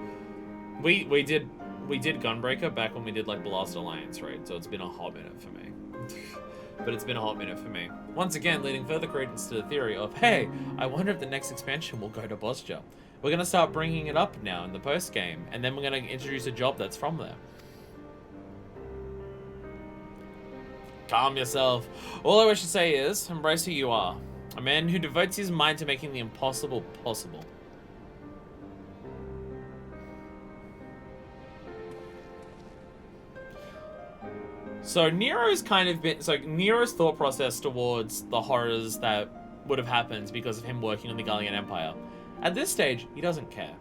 We did Gunbreaker back when we did like Blast Alliance, right? So it's been a hot minute for me. But it's been a hot minute for me. Once again, leading further credence to the theory of, hey, I wonder if the next expansion will go to Bozja. We're going to start bringing it up now in the post-game, and then we're going to introduce a job that's from there. Calm yourself. All I wish to say is, embrace who you are. A man who devotes his mind to making the impossible possible. So Nero's kind of been... So Nero's thought process towards the horrors that would have happened because of him working on the Gallian Empire. At this stage, he doesn't care.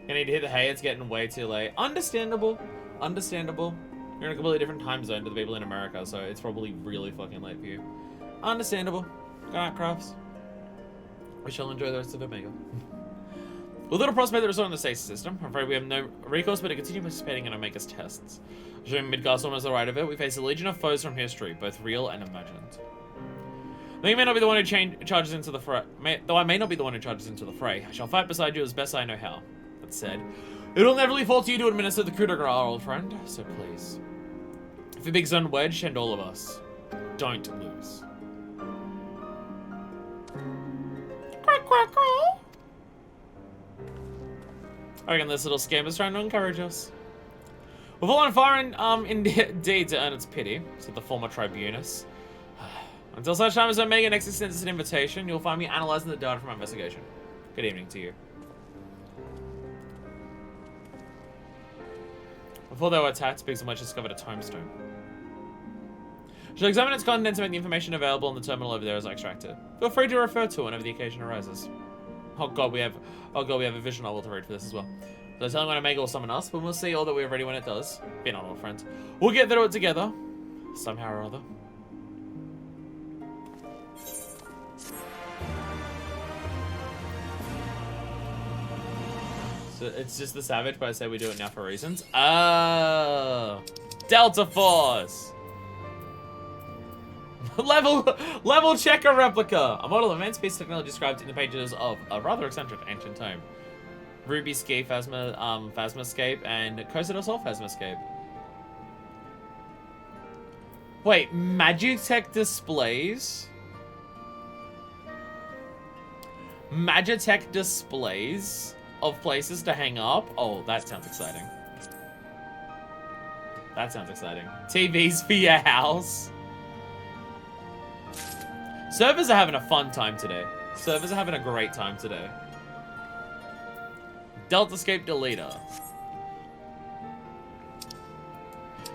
You need to hit the hay, it's getting way too late. Understandable. Understandable. You're in a completely different time zone to the people in America, so it's probably really fucking late for you. Understandable. Good night, Crafts. We shall enjoy the rest of Omega. With little prospect of restoring the stasis system, I'm afraid we have no recourse but to continue participating in Omega's tests. Assuming Midgard is the right of it, we face a legion of foes from history, both real and imagined. Though you may not be the one who charges into the fray, though I may not be the one who charges into the fray, I shall fight beside you as best I know how. That said, it'll never fall to you to administer the coup de grace, old friend, so please. For Big Son Wedge and all of us, don't lose. Quack, quack, quack. I reckon this little scam is trying to encourage us. We've fallen far indeed to earn its pity, said the former tribunus. Until such time as Omega next extends us an invitation, you'll find me analyzing the data from my investigation. Good evening to you. Before they were attacked, Biggs and Wedge discovered a tombstone. She'll examine its contents and make the information available on the terminal over there as I extract it. Feel free to refer to it whenever the occasion arises. Oh god, we have a vision novel to read for this as well. So telling when Omega will summon us, but we'll see all that we're ready when it does. Be not all friends. We'll get through it together. Somehow or other. So it's just the Savage, but I say we do it now for reasons. Oh, Delta Force. level checker replica. A model of advanced space technology described in the pages of a rather eccentric ancient tome. Ruby Ski Phasmascape and Cosidus Sol Phasmascape. Wait, Magitech displays? Magitech displays of places to hang up? Oh, that sounds exciting. That sounds exciting. TVs for your house. Servers are having a fun time today. Servers are having a great time today. Deltascape Deleter.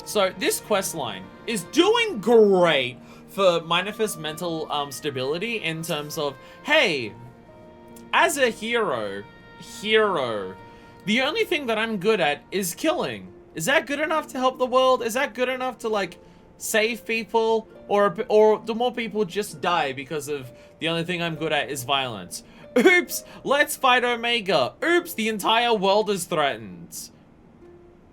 So this quest line is doing great for Manifest mental stability in terms of, hey, as a hero, the only thing that I'm good at is killing. Is that good enough to help the world? Is that good enough to like save people? Or do more people just die because of the only thing I'm good at is violence? Oops, let's fight Omega. Oops, the entire world is threatened.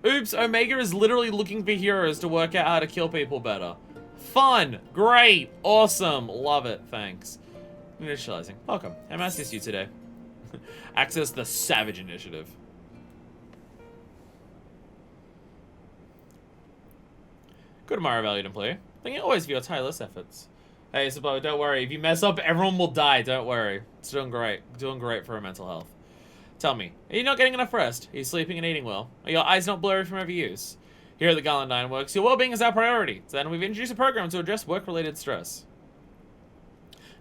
Oops, Omega is literally looking for heroes to work out how to kill people better. Fun, great, awesome, love it, thanks. Initializing, welcome, how may I assist you today? Access the Savage Initiative. Good tomorrow, valued employee. Thank you always for your tireless efforts. Hey, Sabo, don't worry. If you mess up, everyone will die. Don't worry. It's doing great. Doing great for her mental health. Tell me, are you not getting enough rest? Are you sleeping and eating well? Are your eyes not blurry from overuse? Here at the Gallandine Works, your well-being is our priority. So then we've introduced a program to address work-related stress.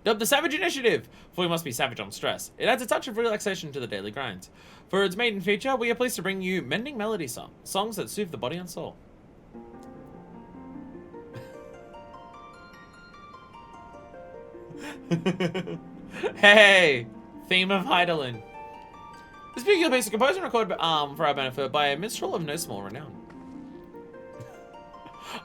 Dubbed the Savage Initiative, for we must be savage on stress. It adds a touch of relaxation to the daily grind. For its maiden feature, we are pleased to bring you Mending Melody songs that soothe the body and soul. Hey! Theme of Heidelin. This particular piece of composing recorded for our benefit by a minstrel of no small renown.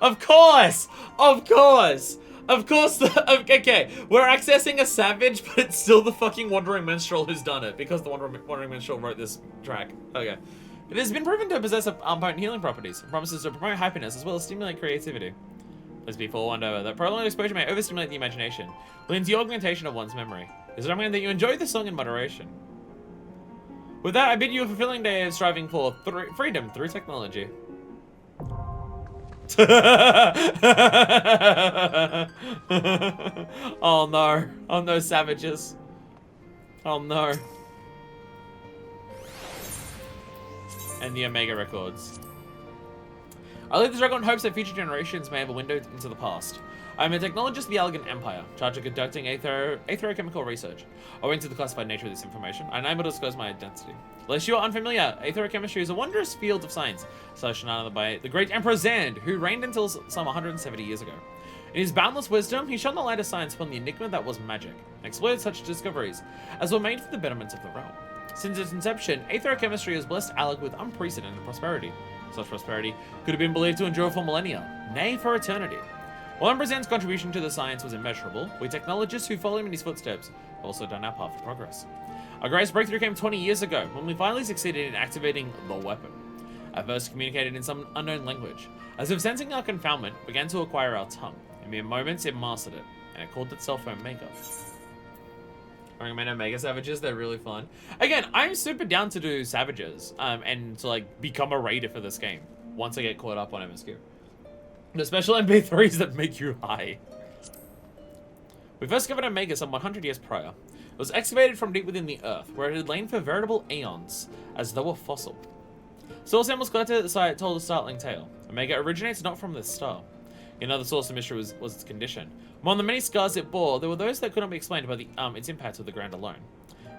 Of course! Of course! Of course, okay, we're accessing a Savage, but it's still the fucking Wandering Minstrel who's done it, because the Wandering Minstrel wrote this track. Okay. It has been proven to possess potent healing properties, and promises to promote happiness as well as stimulate creativity. Let's be forewarned over that prolonged exposure may overstimulate the imagination, leading to the augmentation of one's memory. Is it recommended that you enjoy the song in moderation? With that, I bid you a fulfilling day of striving for freedom through technology. Oh no. Oh no, savages. Oh no. And the Omega Records. I leave this record in hopes that future generations may have a window into the past. I am a technologist of the Elegant Empire, charged with conducting aetherochemical research. Owing to the classified nature of this information, I am unable to disclose my identity. Lest you are unfamiliar, aetherochemistry is a wondrous field of science, solutioned by the great Emperor Zand, who reigned until some 170 years ago. In his boundless wisdom, he shone the light of science upon the enigma that was magic, and exploited such discoveries as were made for the betterment of the realm. Since its inception, aetherochemistry has blessed Alec with unprecedented prosperity. Such prosperity could have been believed to endure for millennia, nay, for eternity. While Emperor Zand's contribution to the science was immeasurable, we technologists who follow in his footsteps have also done our part for progress. Our greatest breakthrough came 20 years ago, when we finally succeeded in activating the weapon. At first communicated in some unknown language. As if sensing our confoundment, began to acquire our tongue. In mere moments, it mastered it, and it called itself Omega. I recommend Omega Savages, they're really fun. Again, I'm super down to do Savages, and to like become a raider for this game, once I get caught up on MSQ. The special MP3s that make you high. We first discovered Omega some 100 years prior. It was excavated from deep within the earth, where it had lain for veritable aeons, as though a fossil. Source samples collected at the site told a startling tale. Omega originates not from this star. Another source of mystery was its condition. Among the many scars it bore, there were those that could not be explained by its impact with the ground alone.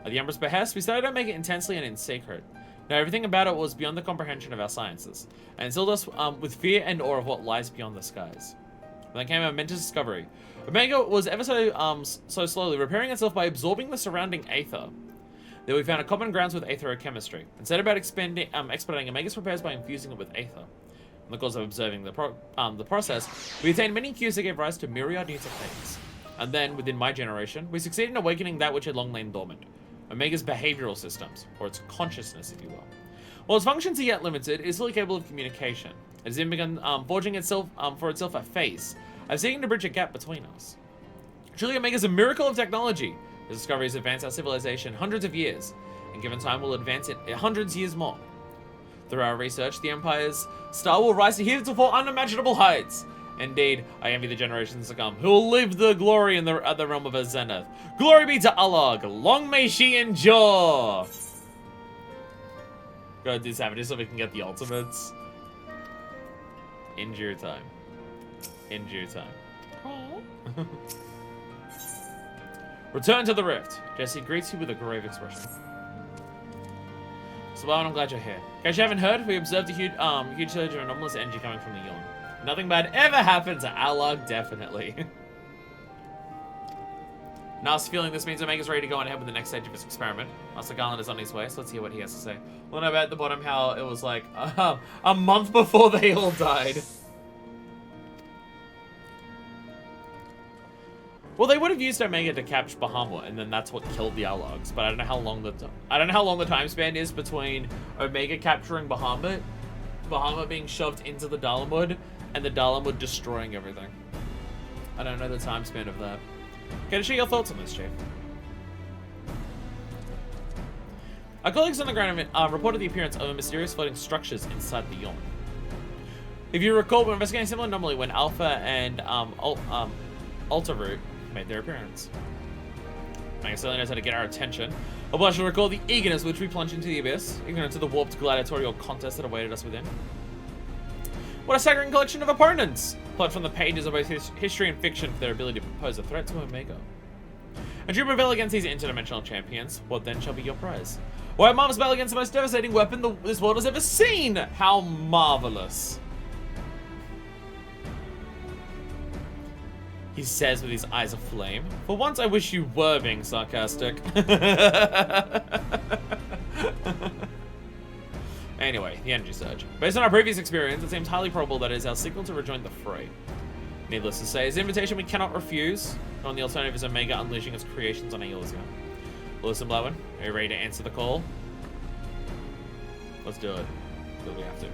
At the Emperor's behest, we studied Omega intensely and in secret. Now everything about it was beyond the comprehension of our sciences, and instilled us with fear and awe of what lies beyond the skies. Then came our momentous discovery. Omega was ever so slowly repairing itself by absorbing the surrounding aether. There we found a common grounds with aetherochemistry, and set about expediting Omega's repairs by infusing it with aether. In the course of observing the process, we attained many cues that gave rise to myriad new techniques. And then, within my generation, we succeeded in awakening that which had long lain dormant. Omega's behavioral systems, or its consciousness, if you will. While its functions are yet limited, it is fully capable of communication. It has even begun forging for itself a face, as seeking to bridge a gap between us. Truly, Omega is a miracle of technology. The discovery has advanced our civilization hundreds of years, and given time will advance it hundreds of years more. Through our research, the Empire's star will rise to heretofore unimaginable heights. Indeed, I envy the generations to come, who will live the glory in the realm of her zenith. Glory be to Alog, long may she endure! Go do Savages so we can get the ultimates. In due time. In due time. Return to the rift. Jesse greets you with a grave expression. So, I'm glad you're here. In case you haven't heard, we observed a huge surge of anomalous energy coming from the yawn. Nothing bad ever happened to Alog, definitely. Nas feeling this means Omega's ready to go on ahead with the next stage of his experiment. Master Garland is on his way, so let's hear what he has to say. We'll know about at the bottom how it was like a month before they all died. Well, they would have used Omega to capture Bahamut, and then that's what killed the Alogs. But I don't know how long the time span is between Omega capturing Bahamut, Bahamut being shoved into the Dalamud, and the Dalamud destroying everything. I don't know the time span of that. Can I share your thoughts on this, Chief? Our colleagues on the ground reported the appearance of mysterious floating structures inside the yawn. If you recall, we're investigating a similar anomaly when Alpha and Alta Root made their appearance. Omega certainly knows how to get our attention. A blush will recall the eagerness with which we plunged into the abyss, ignorant of the warped gladiatorial contest that awaited us within. What a staggering collection of opponents! Plucked from the pages of both history and fiction for their ability to pose a threat to Omega. And you prevail against these interdimensional champions, what then shall be your prize? Why, a marvelous battle against the most devastating weapon this world has ever seen! How marvelous! He says with his eyes aflame. For once I wish you were being sarcastic. Anyway, the energy surge. Based on our previous experience, it seems highly probable that it is our signal to rejoin the fray. Needless to say, it's an invitation we cannot refuse, and the alternative is Omega unleashing its creations on Elysium. Listen, Blowin, are you ready to answer the call? Let's do it. Because we have to.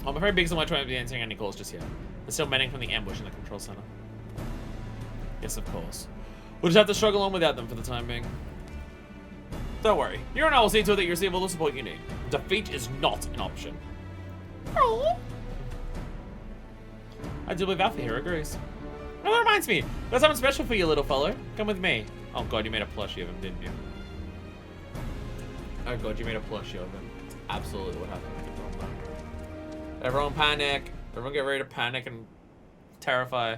I'm afraid Biggs and White won't be answering any calls just yet. They're still mending from the ambush in the control center. Yes, of course. We'll just have to struggle on without them for the time being. Don't worry. You and I will see to it that you receive all the support you need. Defeat is not an option. Oh. I do believe Alpha here agrees. Oh, that reminds me. There's something special for you, little fellow. Come with me. Oh god, you made a plushie of him, didn't you? Oh god, you made a plushie of him. That's absolutely what happened. Everyone panic. Everyone get ready to panic and terrify.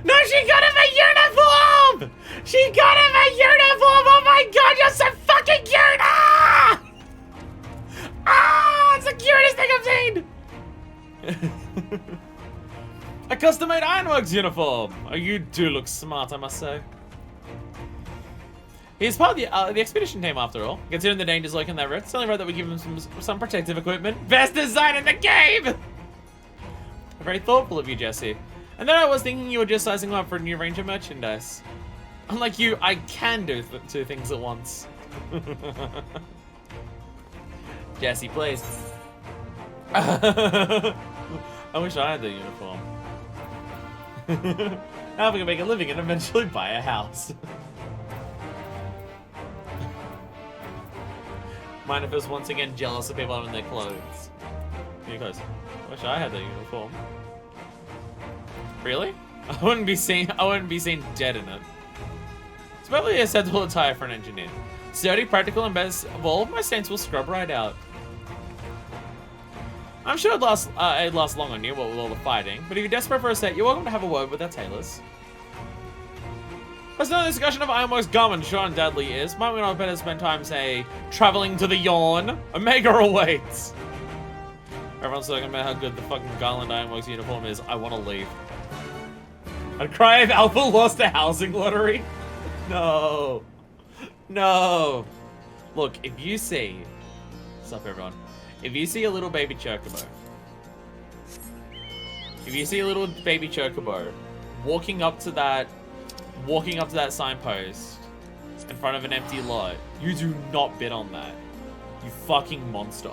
No, she got him a uniform! She got him a uniform! Oh my god, you're so fucking cute! Ah! Ah! It's the cutest thing I've seen! A custom-made Ironworks uniform! Oh, you do look smart, I must say. He's part of the expedition team after all. Considering the dangers lurking in that route, it's only right that we give him some protective equipment. Best design in the game! Very thoughtful of you, Jesse. And then I was thinking you were just sizing up for a new range of merchandise. Unlike you, I can do two things at once. Jesse, please. I wish I had the uniform. Now we can make a living and eventually buy a house. Mind if it was once again jealous of people having their clothes. Because I wish I had the uniform. Really? I wouldn't be seen dead in it. It's probably a sensible attire for an engineer. Sturdy, practical, and best of all, my stains will scrub right out. I'm sure it'd last long on you, what with all the fighting, but if you're desperate for a set, you're welcome to have a word with our tailors. There's no discussion of Ironworks garment, sure undoubtedly is. Might we not better spend time, say, traveling to the Yawn? Omega awaits! Everyone's talking about how good the fucking Garland Ironworks uniform is. I want to leave. I'd cry if Alpha lost a housing lottery. No. No. Look, if you see... What's up, everyone? If you see a little baby chocobo... If you see a little baby chocobo walking up to that signpost in front of an empty lot, you do not bid on that. You fucking monster.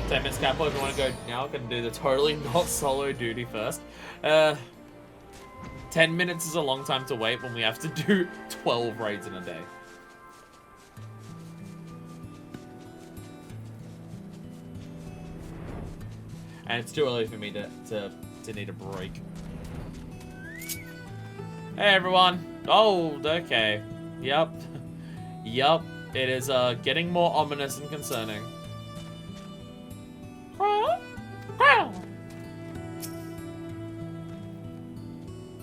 10 minutes capo if you want to go now. Gonna do the totally not solo duty first. 10 minutes is a long time to wait when we have to do 12 raids in a day. And it's too early for me to need a break. Hey everyone. Oh, okay. Yep. Yup. It is getting more ominous and concerning.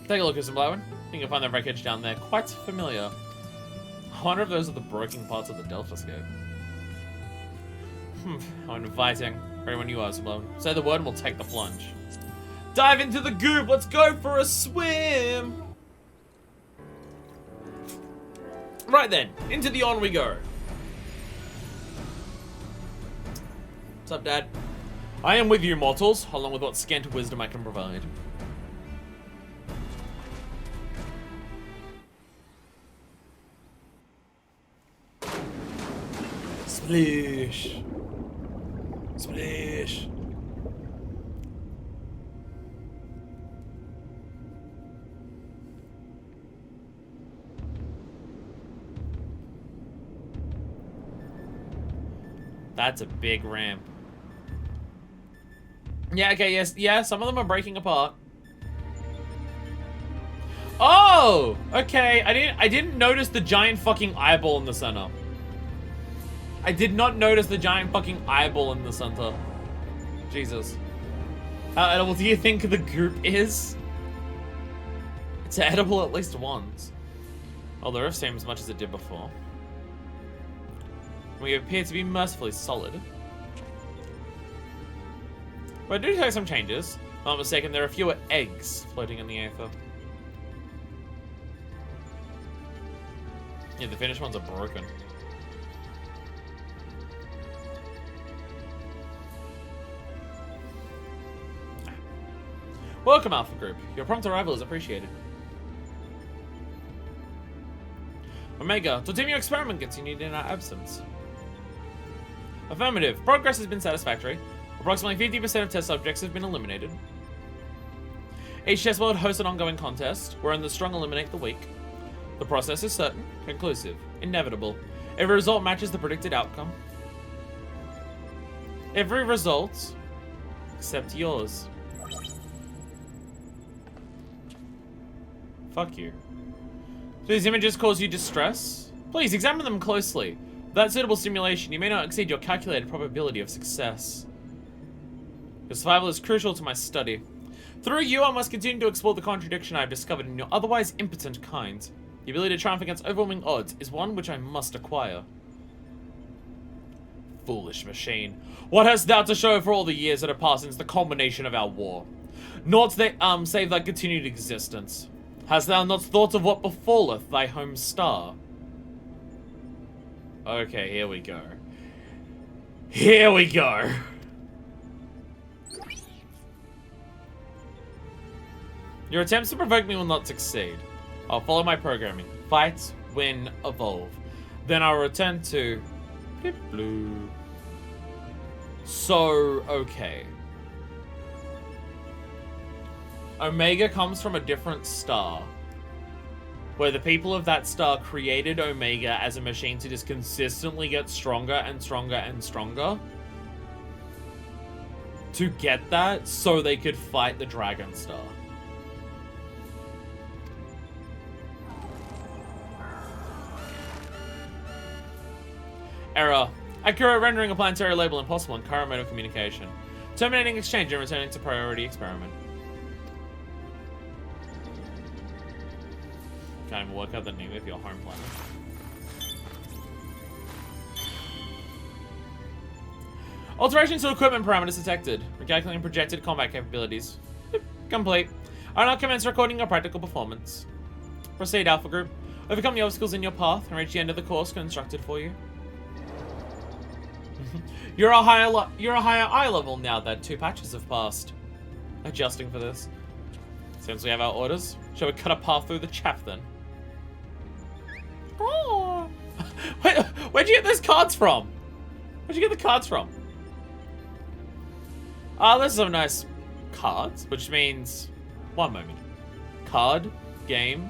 Take a look at some blowing. I think you'll find the wreckage down there quite familiar. I wonder if those are the broken parts of the Delphoscope. How inviting. Everyone you are, Simone. Say the word and we'll take the plunge. Dive into the goop! Let's go for a swim! Right then, into the on we go. What's up, Dad? I am with you, mortals, along with what scant wisdom I can provide. Splish. Splish. That's a big ramp. Yeah, okay, yes, yeah, some of them are breaking apart. Oh! Okay, I didn't notice the giant fucking eyeball in the center. I did not notice the giant fucking eyeball in the center. Jesus. How edible do you think the goop is? It's edible at least once. Oh, the roof seems as much as it did before. We appear to be mercifully solid. But I do take some changes. If I'm not mistaken, there are fewer eggs floating in the aether. Yeah, the finished ones are broken. Welcome, Alpha Group. Your prompt arrival is appreciated. Omega, to team your experiment continued in our absence. Affirmative. Progress has been satisfactory. Approximately 50% of test subjects have been eliminated. Each test world hosts an ongoing contest, wherein the strong eliminate the weak. The process is certain, conclusive, inevitable. Every result matches the predicted outcome. Every result, except yours. Fuck you. Do these images cause you distress? Please examine them closely. Without suitable stimulation, you may not exceed your calculated probability of success. Your survival is crucial to my study. Through you, I must continue to explore the contradiction I have discovered in your otherwise impotent kind. The ability to triumph against overwhelming odds is one which I must acquire. Foolish machine. What hast thou to show for all the years that have passed since the culmination of our war? Naught save thy continued existence. Hast thou not thought of what befalleth thy home star? Okay, here we go. Here we go. Your attempts to provoke me will not succeed. I'll follow my programming. Fight, win, evolve. Then I'll return to... blue. So, okay. Omega comes from a different star, where the people of that star created Omega as a machine to just consistently get stronger and stronger and stronger to get that so they could fight the Dragon Star. Error. Accurate rendering a planetary label impossible in current mode of communication. Terminating exchange and returning to priority experiment. Can't even work out the name of your home planet. Alterations to equipment parameters detected. Recalculating projected combat capabilities. Yep, complete. Are not commence recording your practical performance. Proceed, Alpha Group. Overcome the obstacles in your path and reach the end of the course constructed for you. You're a higher eye level now that 2 patches have passed. Adjusting for this. Since we have our orders, shall we cut a path through the chaff then? Oh. Where'd you get those cards from? Where'd you get the cards from? There's some nice cards, which means... One moment. Card, game,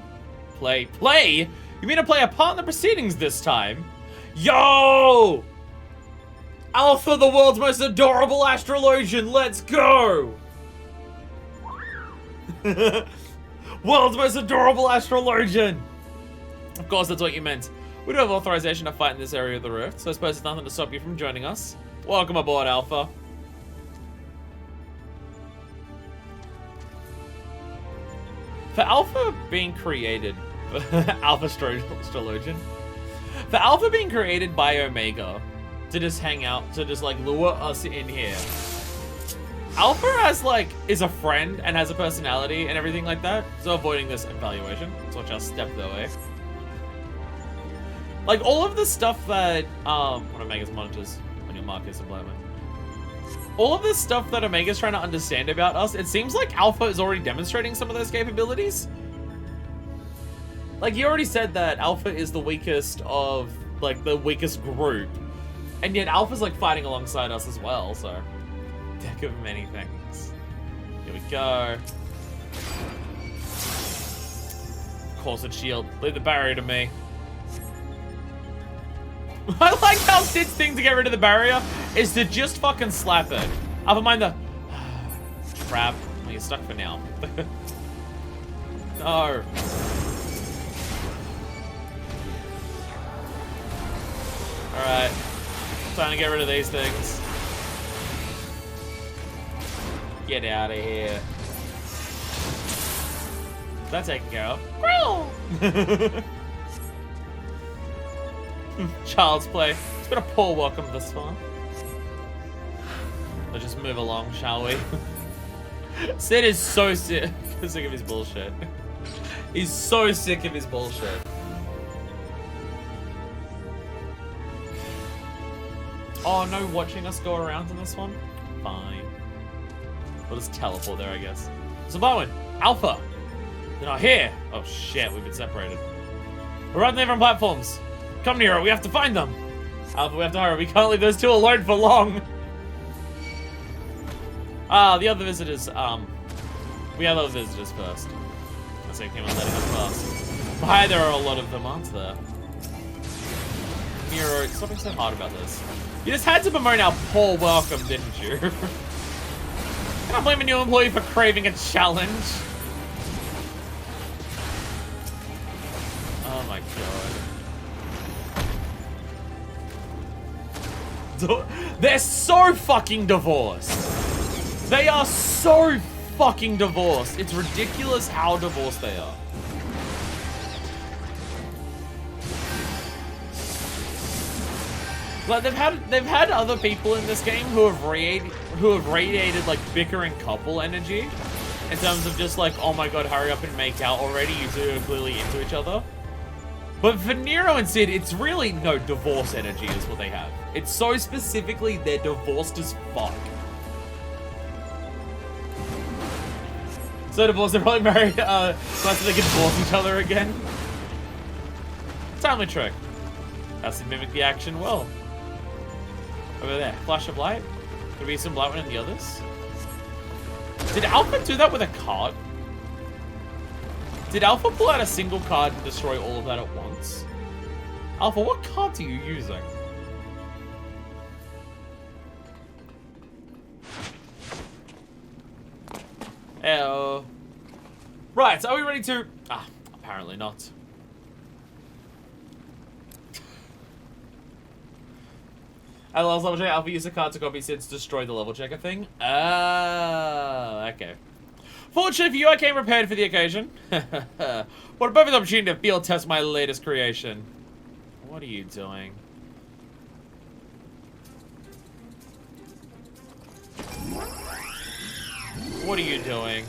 play. Play? You mean to play a part in the proceedings this time? Yo! Alpha, the world's most adorable astrologian, let's go! World's most adorable astrologian! Of course, that's what you meant. We do have authorization to fight in this area of the rift, so I suppose there's nothing to stop you from joining us. Welcome aboard, Alpha. For Alpha being created... Alpha Astrologian. For Alpha being created by Omega to just hang out, to just, like, lure us in here. Alpha has, like, is a friend and has a personality and everything like that, so avoiding this evaluation. So watch out, step that way. Like, all of the stuff that, what Omega's monitors on your markers employment. All of this stuff that Omega's trying to understand about us, it seems like Alpha is already demonstrating some of those capabilities. Like, you already said that Alpha is the weakest of, like, the weakest group. And yet Alpha's, like, fighting alongside us as well, so... Deck of many things. Here we go. Corset shield. Leave the barrier to me. I like how Sid's thing to get rid of the barrier is to just fucking slap it. Never mind the... Crap. Well, you're stuck for now. No. Alright. Time to get rid of these things. Get out of here. That's taken care of. Child's play. It's been a poor welcome this far. Let's just move along, shall we? Sid is so sick of his bullshit. He's so sick of his bullshit. Oh, no watching us go around in this one? Fine. We'll just teleport there, I guess. So, Bowen, Alpha, they're not here. Oh shit, we've been separated. We're on different platforms. Come nearer, we have to find them. Alpha, we have to hurry. We can't leave those two alone for long. The other visitors, we have those visitors first. Unless they came on letting us pass. Hi, there are a lot of them, aren't there? Nero, stop being so hard about this. You just had to bemoan our poor welcome, didn't you? Can I blame a new employee for craving a challenge? Oh my god. They're so fucking divorced. They are so fucking divorced. It's ridiculous how divorced they are. Like they've had other people in this game who have radiated like bickering couple energy, in terms of just like, oh my god, hurry up and make out already. You two are clearly into each other. But for Nero and Sid, it's really, no, divorce energy is what they have. It's so specifically, they're divorced as fuck. So divorced, they're probably married, so they can divorce each other again. Timely trick. That's to mimic the action well. Over there, flash of light. Could be some light one in the others. Did Alpha do that with a card? Did Alpha pull out a single card and destroy all of that at once? Alpha, what cards are you using? Oh. Right, so are we ready to... Ah, apparently not. I love level check. Alpha used a card to copy Sid's destroy the level checker thing. Oh, okay. Fortunately for you, I came prepared for the occasion. What a perfect opportunity to field test my latest creation. What are you doing? What are you doing?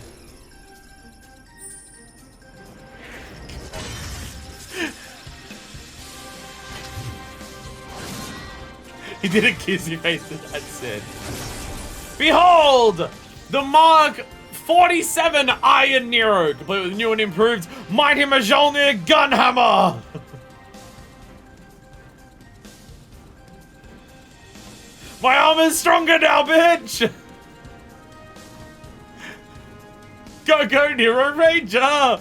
He did a kissy face to that Sid. Behold! The Mark 47 Iron Nero, complete with new and improved Mighty Mjolnir Gunhammer! My armor's stronger now, bitch! Go, Nero Ranger!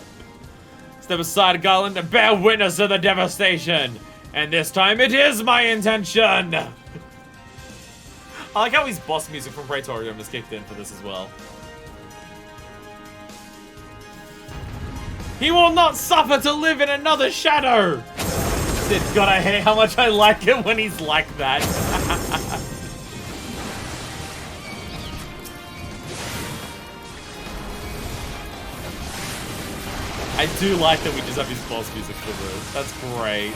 Step aside, Garland, and bear witness to the devastation. And this time, it is my intention! I like how his boss music from Praetorium has kicked in for this as well. He will not suffer to live in another shadow! Sid, God, I hate how much I like it when he's like that. I do like that we just have his boss music for this. That's great.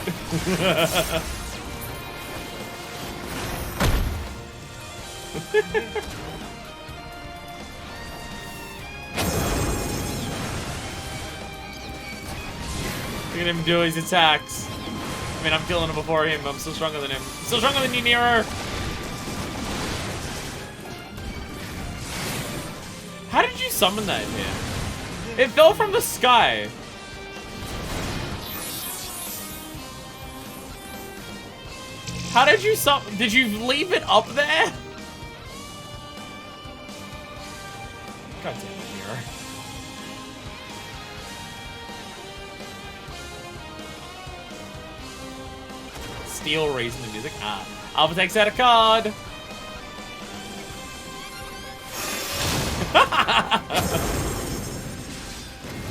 Look at him do his attacks. I mean, I'm killing him before him. I'm still stronger than him. Still stronger than you, Nero. How did you summon that in here? It fell from the sky. How did you summon? Did you leave it up there? God damn it, Nero. Steel raising the music. Ah. Alpha takes out a card.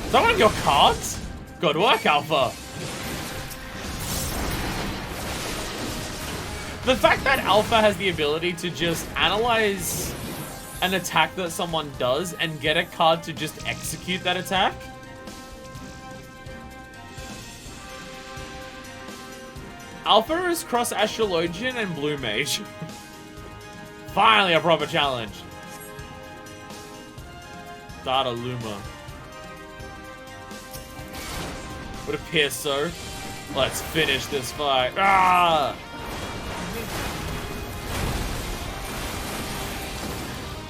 Is that one of your cards? Good work, Alpha. The fact that Alpha has the ability to just analyze an attack that someone does and get a card to just execute that attack. Alpha is cross Astrologian and Blue Mage. Finally a proper challenge. Data Luma. Would appear so. Let's finish this fight. Ah!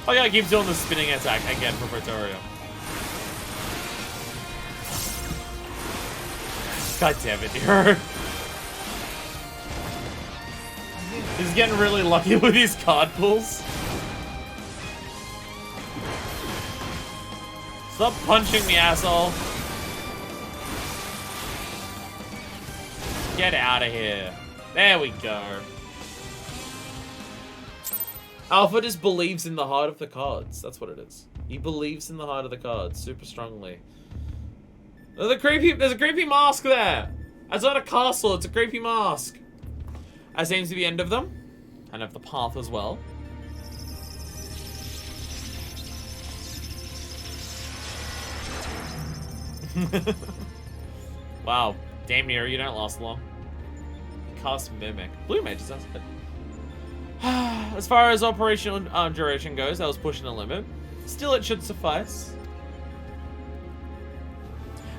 Oh yeah, I keep doing the spinning attack again for Praetorium. God damn it, Nero. He's getting really lucky with his card pulls. Stop punching me, asshole. Get out of here. There we go. Alpha just believes in the heart of the cards. That's what it is. He believes in the heart of the cards super strongly. There's a creepy mask there. It's not a castle, it's a creepy mask. That seems to be the end of them. And of the path as well. Wow. Damn near, you don't last long. Cast Mimic. Blue Mage, sounds good. As far as operational duration goes, I was pushing the limit. Still, it should suffice.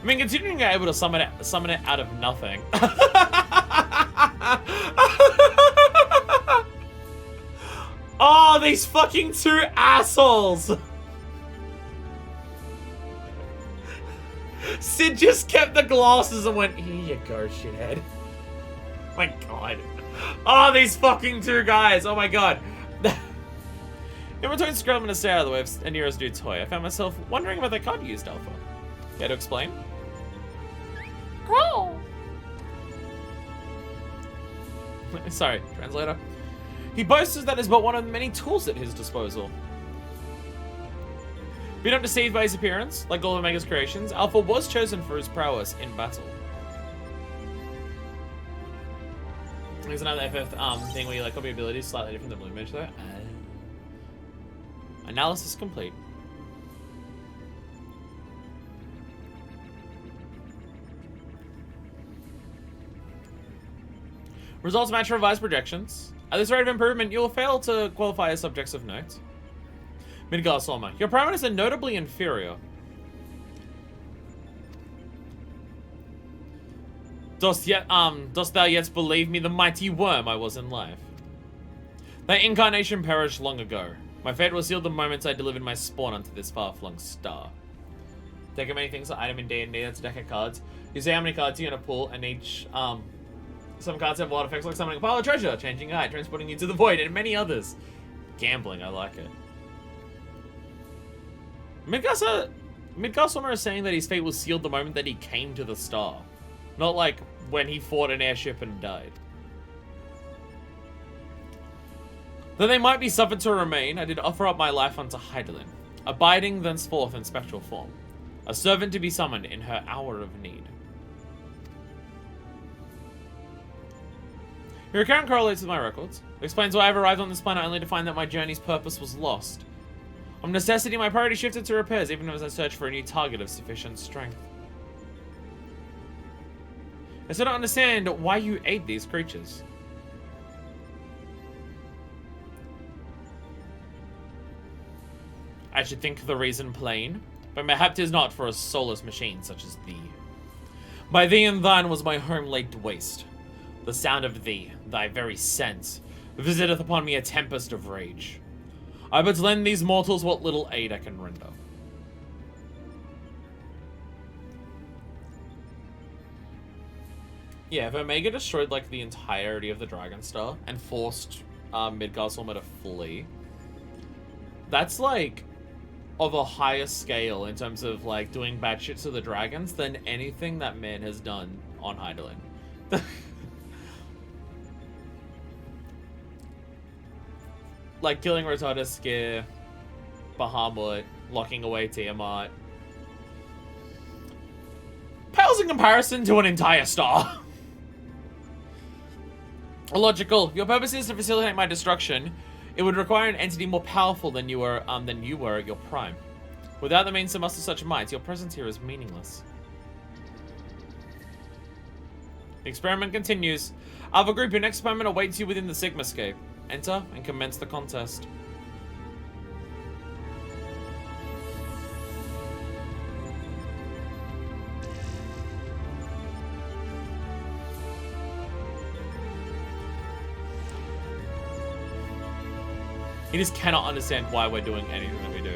mean, considering you're able to summon it out of nothing. Oh, these fucking two assholes! Sid just kept the glasses and went, here you go, shithead. My god. Oh, these fucking two guys. Oh my god. In between scrubbing to stay out of the way of Aniro's new toy, I found myself wondering about the card you used, Alpha. Care to explain? Oh. Sorry, translator. He boasts that is but one of the many tools at his disposal. Be not deceived by his appearance. Like all of Omega's creations, Alpha was chosen for his prowess in battle. There's another FF thing where you like copy abilities slightly different than Blue Mage though. Analysis complete. Results match revised projections. At this rate of improvement, you will fail to qualify as subjects of note. Midgar Solma, your parameters are notably inferior. Dost thou yet believe me, the mighty worm I was in life? Thy incarnation perished long ago. My fate was sealed the moment I delivered my spawn unto this far-flung star. Take many things to item in D&D, that's a deck of cards. You say how many cards you're gonna pull, and each, some cards have wild effects like summoning a pile of treasure, changing height, transporting you to the void, and many others. Gambling, I like it. Midgar Solma is saying that his fate was sealed the moment that he came to the star. Not like when he fought an airship and died. Though they might be suffered to remain, I did offer up my life unto Hydaelyn, abiding thenceforth in spectral form, a servant to be summoned in her hour of need. Your account correlates with my records. It explains why I've arrived on this planet only to find that my journey's purpose was lost. Of necessity, my priority shifted to repairs, even as I search for a new target of sufficient strength. I still don't understand why you ate these creatures. I should think the reason plain, but mayhap 'tis not for a soulless machine such as thee. By thee and thine was my home laid waste. The sound of thee, thy very sense, visiteth upon me a tempest of rage. I but lend these mortals what little aid I can render. Yeah, if Omega destroyed like the entirety of the Dragon Star and forced Midgar Solma to flee, that's like of a higher scale in terms of like doing bad shit to the dragons than anything that man has done on Hydaelyn. Like killing Rotata, Scare, Bahamut, locking away Tiamat. Pales in comparison to an entire star. Illogical. Your purpose is to facilitate my destruction. It would require an entity more powerful than you were at your prime. Without the means to muster such might, your presence here is meaningless. The experiment continues. Alpha Group, your next opponent awaits you within the Sigmascape. Enter and commence the contest. He just cannot understand why we're doing anything that we do.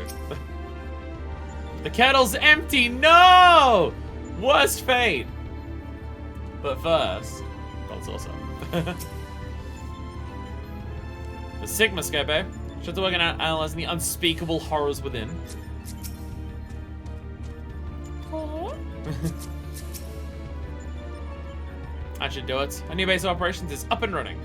The kettle's empty! No! Worst fate! But first, God Saucer. The Sigmascape, eh? Should to work on analyzing the unspeakable horrors within. I should do it. A new base of operations is up and running.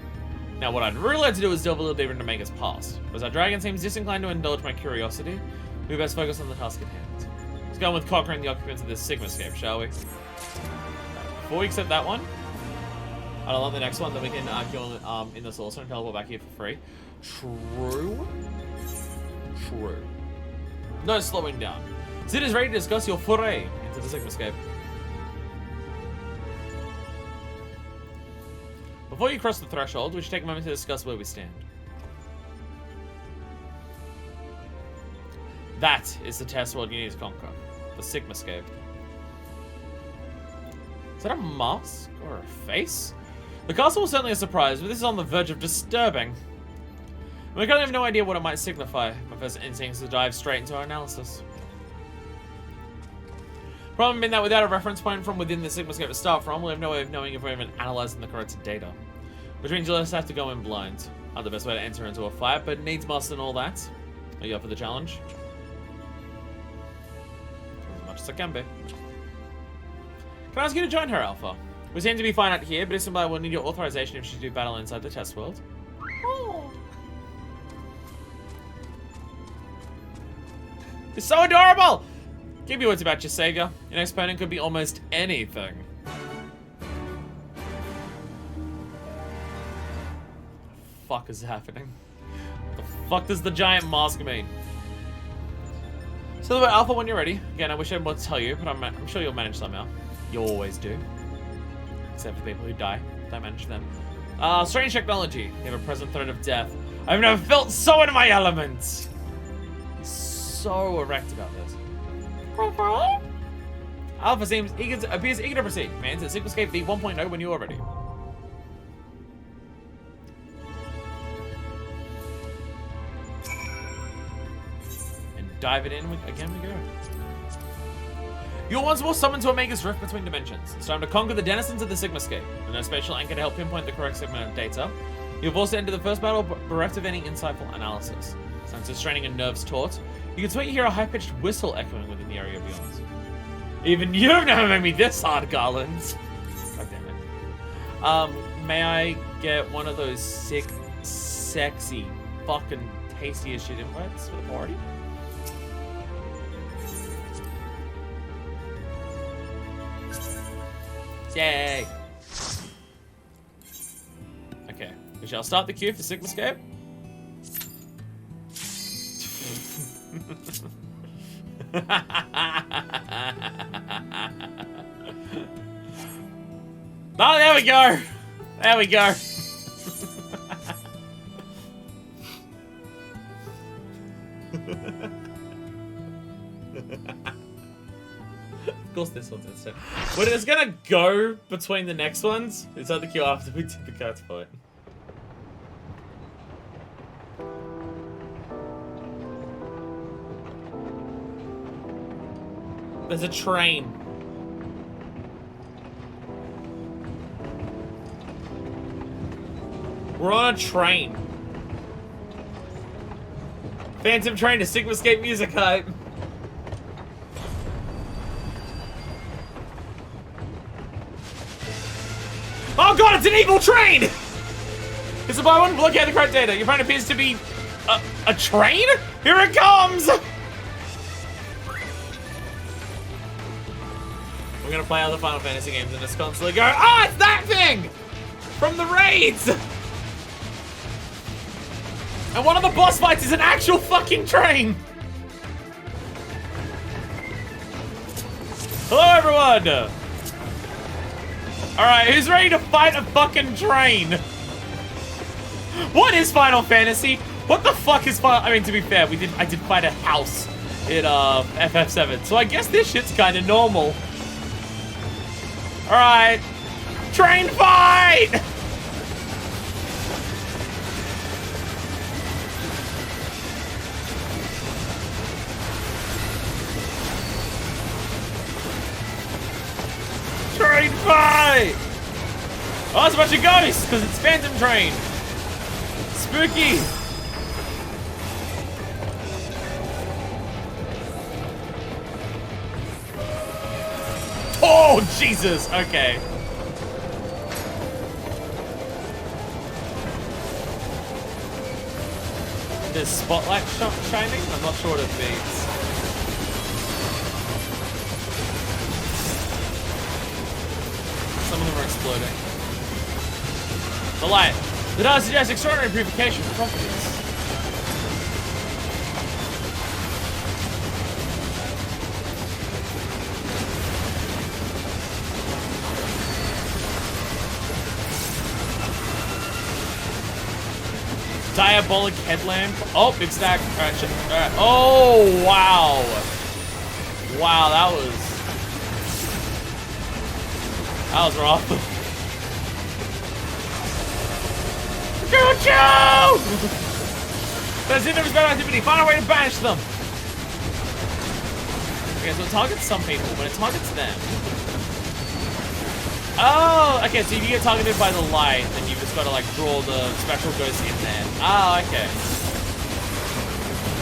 Now what I'd really like to do is delve a little deeper into Mega's past. As our dragon seems disinclined to indulge my curiosity, we best focus on the task at hand. Let's go on with conquering the occupants of this Sigmascape, shall we? Before we accept that one, I'd love the next one that we can kill in the saucer and teleport back here for free. True. No slowing down. Zid is ready to discuss your foray into the Sigmascape. Before you cross the threshold, we should take a moment to discuss where we stand. That is the test world you need to conquer. The Sigmascape. Is that a mask or a face? The castle was certainly a surprise, but this is on the verge of disturbing. We currently have no idea what it might signify. My first instinct is to dive straight into our analysis. Problem being that without a reference point from within the Sigmascope to start from, we'll have no way of knowing if we're even analyzing the correct data. Which means you'll just have to go in blind. Not the best way to enter into a fight, but needs must and all that. Are you up for the challenge? As much as I can be. Can I ask you to join her, Alpha? We seem to be fine out here, but if somebody will need your authorization if you do battle inside the test world. Oh. You're so adorable! Keep your words about your savior. Your next opponent could be almost anything. What the fuck is happening? What the fuck does the giant mask mean? So, Alpha, when you're ready. Again, I wish I had more to tell you, but I'm sure you'll manage somehow. You always do. Except for people who die. Don't manage them. Strange technology. You have a present threat of death. I've never felt so in my element. He's so erect about this. Alpha appears eager to proceed. Commands at Sigmascape V 1.0 when you are ready. And dive it in again we go. You're once more summoned to Omega's rift between dimensions. It's time to conquer the denizens of the Sigmascape. With no special anchor to help pinpoint the correct segment of data, you've also entered the first battle bereft of any insightful analysis. Senses straining and nerves taut, you can swear you hear a high-pitched whistle echoing within the area beyond. Even you've never made me this hard, Garland. God damn it. May I get one of those sick, sexy, fucking tasty as shit invites for the party? Yay! Okay, we shall start the queue for Sigmascape. Oh, there we go! There we go! Of course this one's instant. But it's gonna go between the next ones. It's at the queue after we did the cat's fight. There's a train. We're on a train. Phantom train to Sigmascape music hype. Oh god, it's an evil train! It's a buy one, blockade the correct data. Your friend appears to be a train? Here it comes! We're gonna play other Final Fantasy games and just constantly go, ah, it's that thing! From the raids! And one of the boss fights is an actual fucking train! Hello everyone! Alright, who's ready to fight a fucking train? What is Final Fantasy? What the fuck is Final... I mean, to be fair, I did fight a house in FF7, so I guess this shit's kinda normal. Alright. Train fight! Train fight! Oh, it's a bunch of ghosts, because it's Phantom Train. Spooky. Oh, Jesus! Okay. There's spotlight shining? I'm not sure what it means. Some of them are exploding. The light. The data suggests extraordinary purification properties. Diabolic headlamp. Oh, big stack. Alright. Oh, wow. Wow, that That was rough. Choo-choo! There's innovative activity. Find a way to banish them. Okay, so it targets some people. When it targets them... Oh, okay, so if you get targeted by the light, then you've just got to, like, draw the spectral ghost in there. Oh, okay.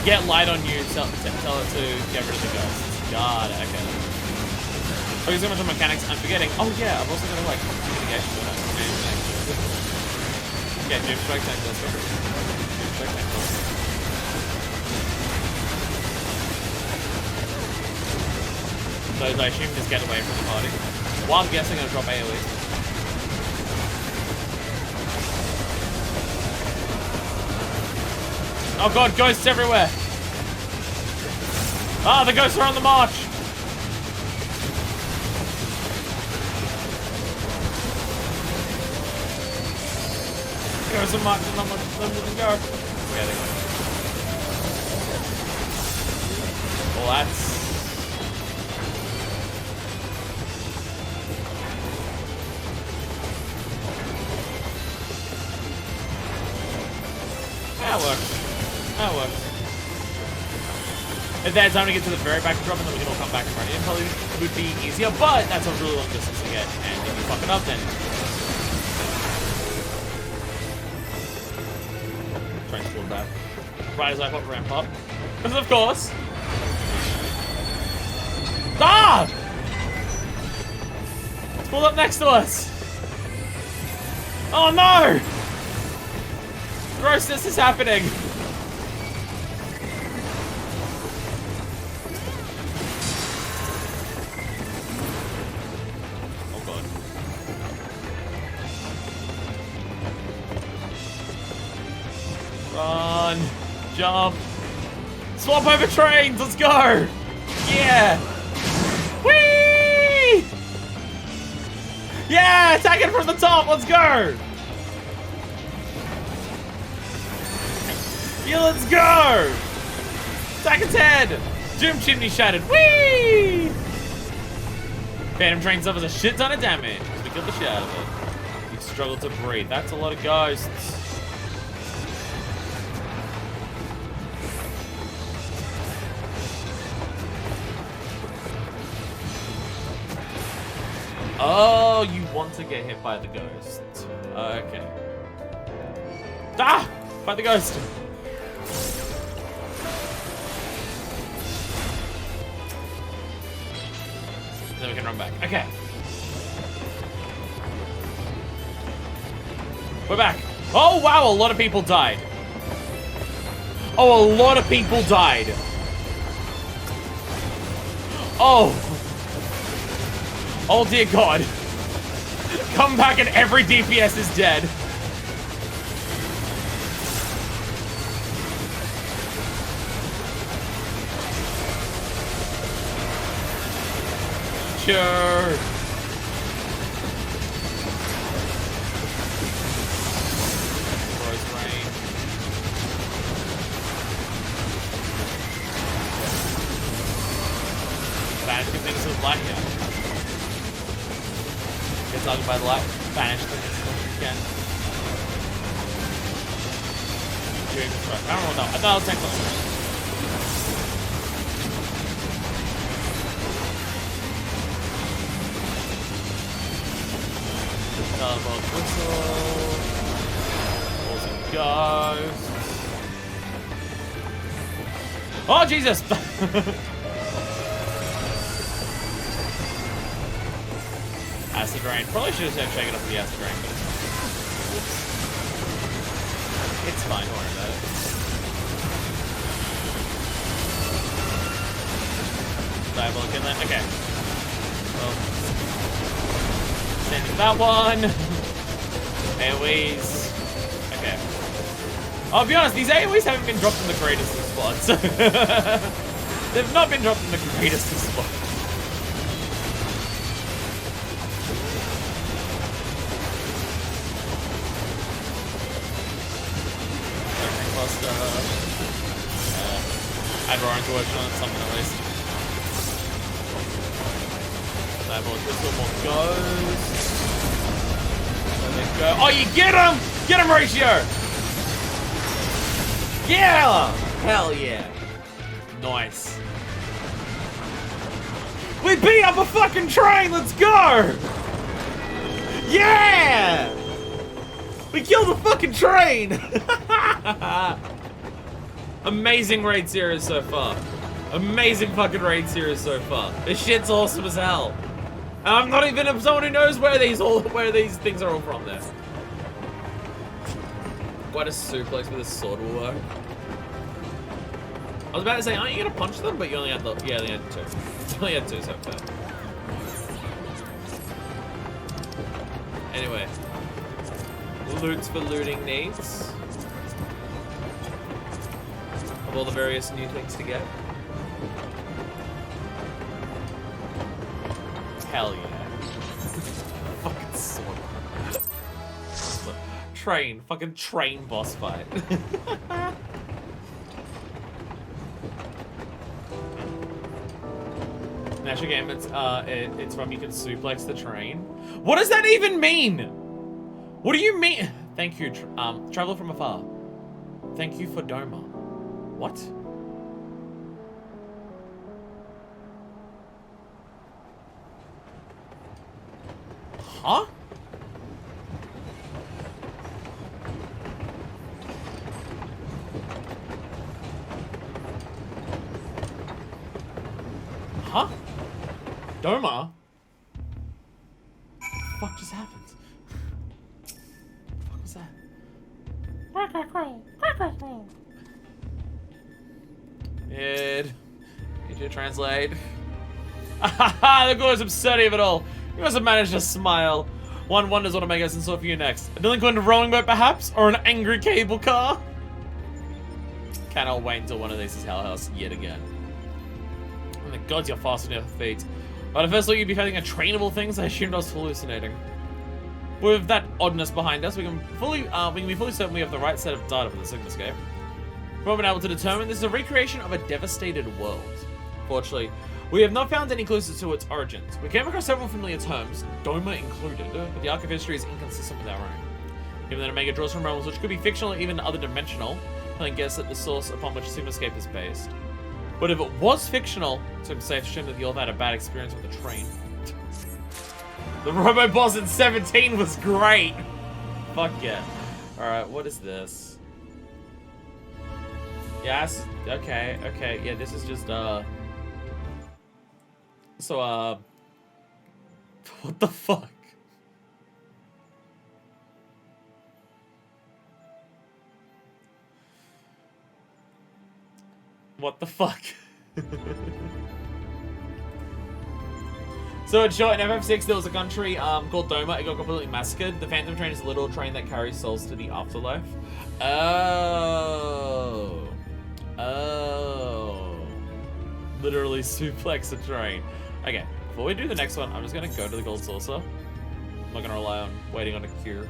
Get light on you, tell it to get rid of the ghost. Got it, okay. Focus so much on mechanics, I'm forgetting. Oh, yeah, I've also got to, like, communication with it. Okay, Doom Strike Tank, let's go. Doom Strike Tank, let's go. So I assume just get away from the party. Well, I'm guessing I'll drop AoE. Oh god, ghosts everywhere! Ah, the ghosts are on the march! Ghosts are marching, let them go. Yeah, they go. Well, that's... That works. That works. If they had time to get to the very back and drop, and then we can all come back and run in, probably would be easier, but that's a really long distance to get, and if you fuck it up, then... Try and pull back. Right as I pop ramp up. Because of course... Ah! It's pulled up next to us! Oh no! Grossness is happening! Oh god. Run! Jump! Swap over trains! Let's go! Yeah! Whee! Yeah! Attack it from the top! Let's go! Yeah, let's go! Attack its head! Doom chimney shattered. Whee! Phantom Train suffers a shit ton of damage because we killed the shit out of it. You struggle to breathe. That's a lot of ghosts. Oh, you want to get hit by the ghost. Okay. Ah! By the ghost! Then we can run back. Okay. We're back. Oh, wow, a lot of people died. Oh, a lot of people died. Oh. Oh, dear God. Come back and every DPS is dead. Sure. Rain. Banishing things with light, yeah. Get targeted by the light. Banish things if you can. I don't know. I thought I was technical. Whistle. Awesome ghosts. Oh, Jesus! Acid rain. Probably should have taken off the acid rain, but it's fine. Don't worry about it. Diabolic inlet. Okay. Well. Sending that one. AoEs. Okay. I'll be honest, these AoEs haven't been dropped in the greatest of spots. They've not been dropped in the greatest of spots. I'd roar into ocean on something at least. more crystal, more ghosts. There they go. Oh, you get him! Get him, Ratio! Yeah! Hell yeah. Nice. We beat up a fucking train! Let's go! Yeah! We killed the fucking train! Amazing raid series so far. Amazing fucking raid series so far. This shit's awesome as hell. And I'm not even someone who knows where these things are all from there. Quite a suplex with a sword will work. I was about to say, aren't you gonna punch them? But you only had the, yeah, you only had two. You only had two, so fair. Anyway. Loots for looting needs. Of all the various new things to get. Hell yeah. Fucking sword. Train. Fucking train boss fight. National game, it's from you can suplex the train. What does that even mean? What do you mean? Thank you, traveler from afar. Thank you for Doma. What? Huh? Huh? Doma? What the fuck just happened? What was that? Need you to translate. The glorious absurdity of it all. You must have managed to smile. One wonders what Omega has in store for you next. A delinquent rowing boat, perhaps? Or an angry cable car? Cannot wait until one of these is Hell House yet again. And the gods, you're fast on your feet. But at first thought you'd be fighting a trainable thing, so I assumed I was hallucinating. With that oddness behind us, we can be fully certain we have the right set of data for the Sigma escape. We've been able to determine this is a recreation of a devastated world. Fortunately, we have not found any clues to its origins. We came across several familiar terms, Doma included, but the arc of history is inconsistent with our own. Given that Omega draws from realms which could be fictional or even other dimensional, I can guess at the source upon which Sigma escape is based. But if it was fictional, it's safe to assume that the author had a bad experience with the train. The Robo Boss in 17 was great! Fuck yeah. Alright, what is this? Yes, okay, yeah, this is just, So, what the fuck? What the fuck? So in short, in FF6 there was a country called Doma. It got completely massacred. The Phantom Train is a little train that carries souls to the afterlife. Oh. Literally suplex a train. Okay, before we do the next one, I'm just gonna go to the gold saucer. I'm not gonna rely on waiting on a queue.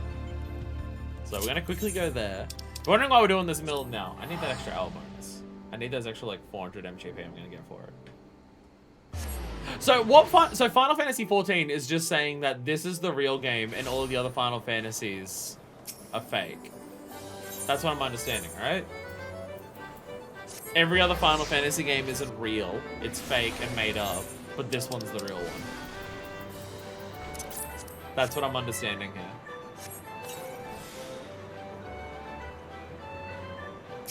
So we're gonna quickly go there. If you're wondering why we're doing this middle now, I need that extra hour bonus. I need those extra like 400 MGP I'm gonna get for it. So so Final Fantasy XIV is just saying that this is the real game and all of the other Final Fantasies are fake. That's what I'm understanding, right? Every other Final Fantasy game isn't real. It's fake and made up. But this one's the real one. That's what I'm understanding here.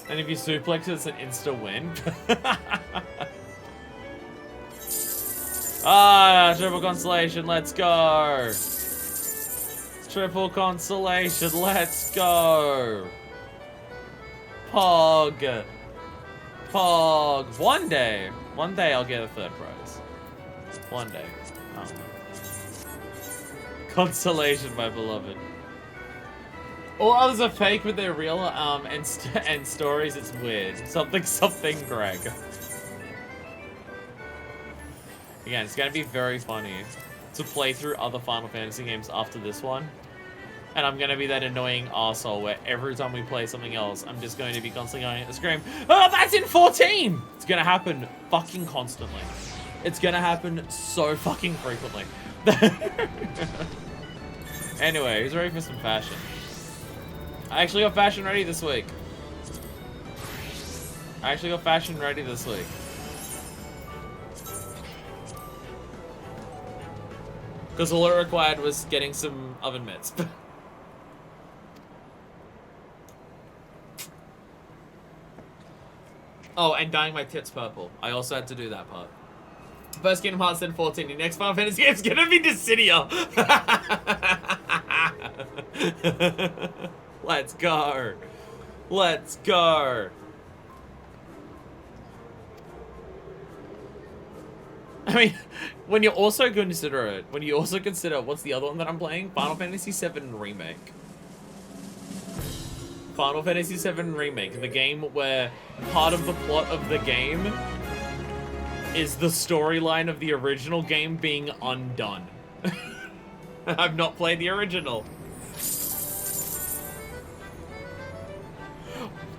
And if you suplex it, it's an insta win. Ah, triple constellation, let's go. Triple constellation, let's go. Pog. Pog. One day I'll get a third prize. One day. Oh. Constellation, my beloved. All others are fake, but they're real. And stories, it's weird. Something, Greg. Again, it's gonna be very funny to play through other Final Fantasy games after this one. And I'm gonna be that annoying arsehole where every time we play something else, I'm just going to be constantly going to scream, oh, that's in 14! It's gonna happen fucking constantly. It's gonna happen so fucking frequently. Anyway, who's ready for some fashion? I actually got fashion ready this week. Because all it required was getting some oven mitts. Oh, and dyeing my tits purple. I also had to do that part. First Kingdom Hearts, then 14. The next Final Fantasy game is gonna be Dissidia. Let's go. Let's go. I mean, when you also consider what's the other one that I'm playing? Final Fantasy VII Remake. Final Fantasy VII Remake, the game where part of the plot of the game is the storyline of the original game being undone. I've not played the original.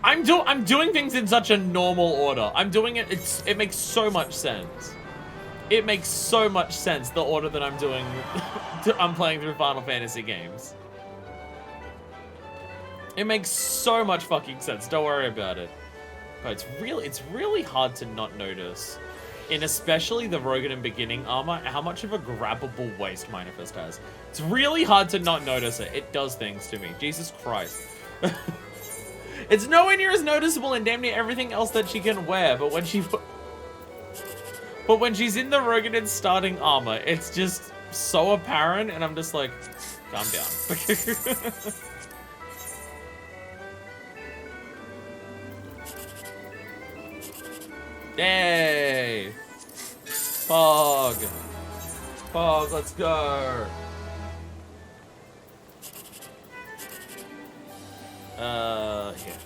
I'm doing things in such a normal order. I'm doing it, it makes so much sense. It makes so much sense, the order that I'm doing, I'm playing through Final Fantasy games. It makes so much fucking sense, don't worry about it. But it's really hard to not notice, in especially the Rogan and Beginning armor, how much of a grabbable waist Minifest has. It's really hard to not notice it. It does things to me, Jesus Christ. It's nowhere near as noticeable in damn near everything else that she can wear, but when she's in the Rogan starting armor, it's just so apparent, and I'm just like, calm down. Yay! Fog! Fog, let's go! Here.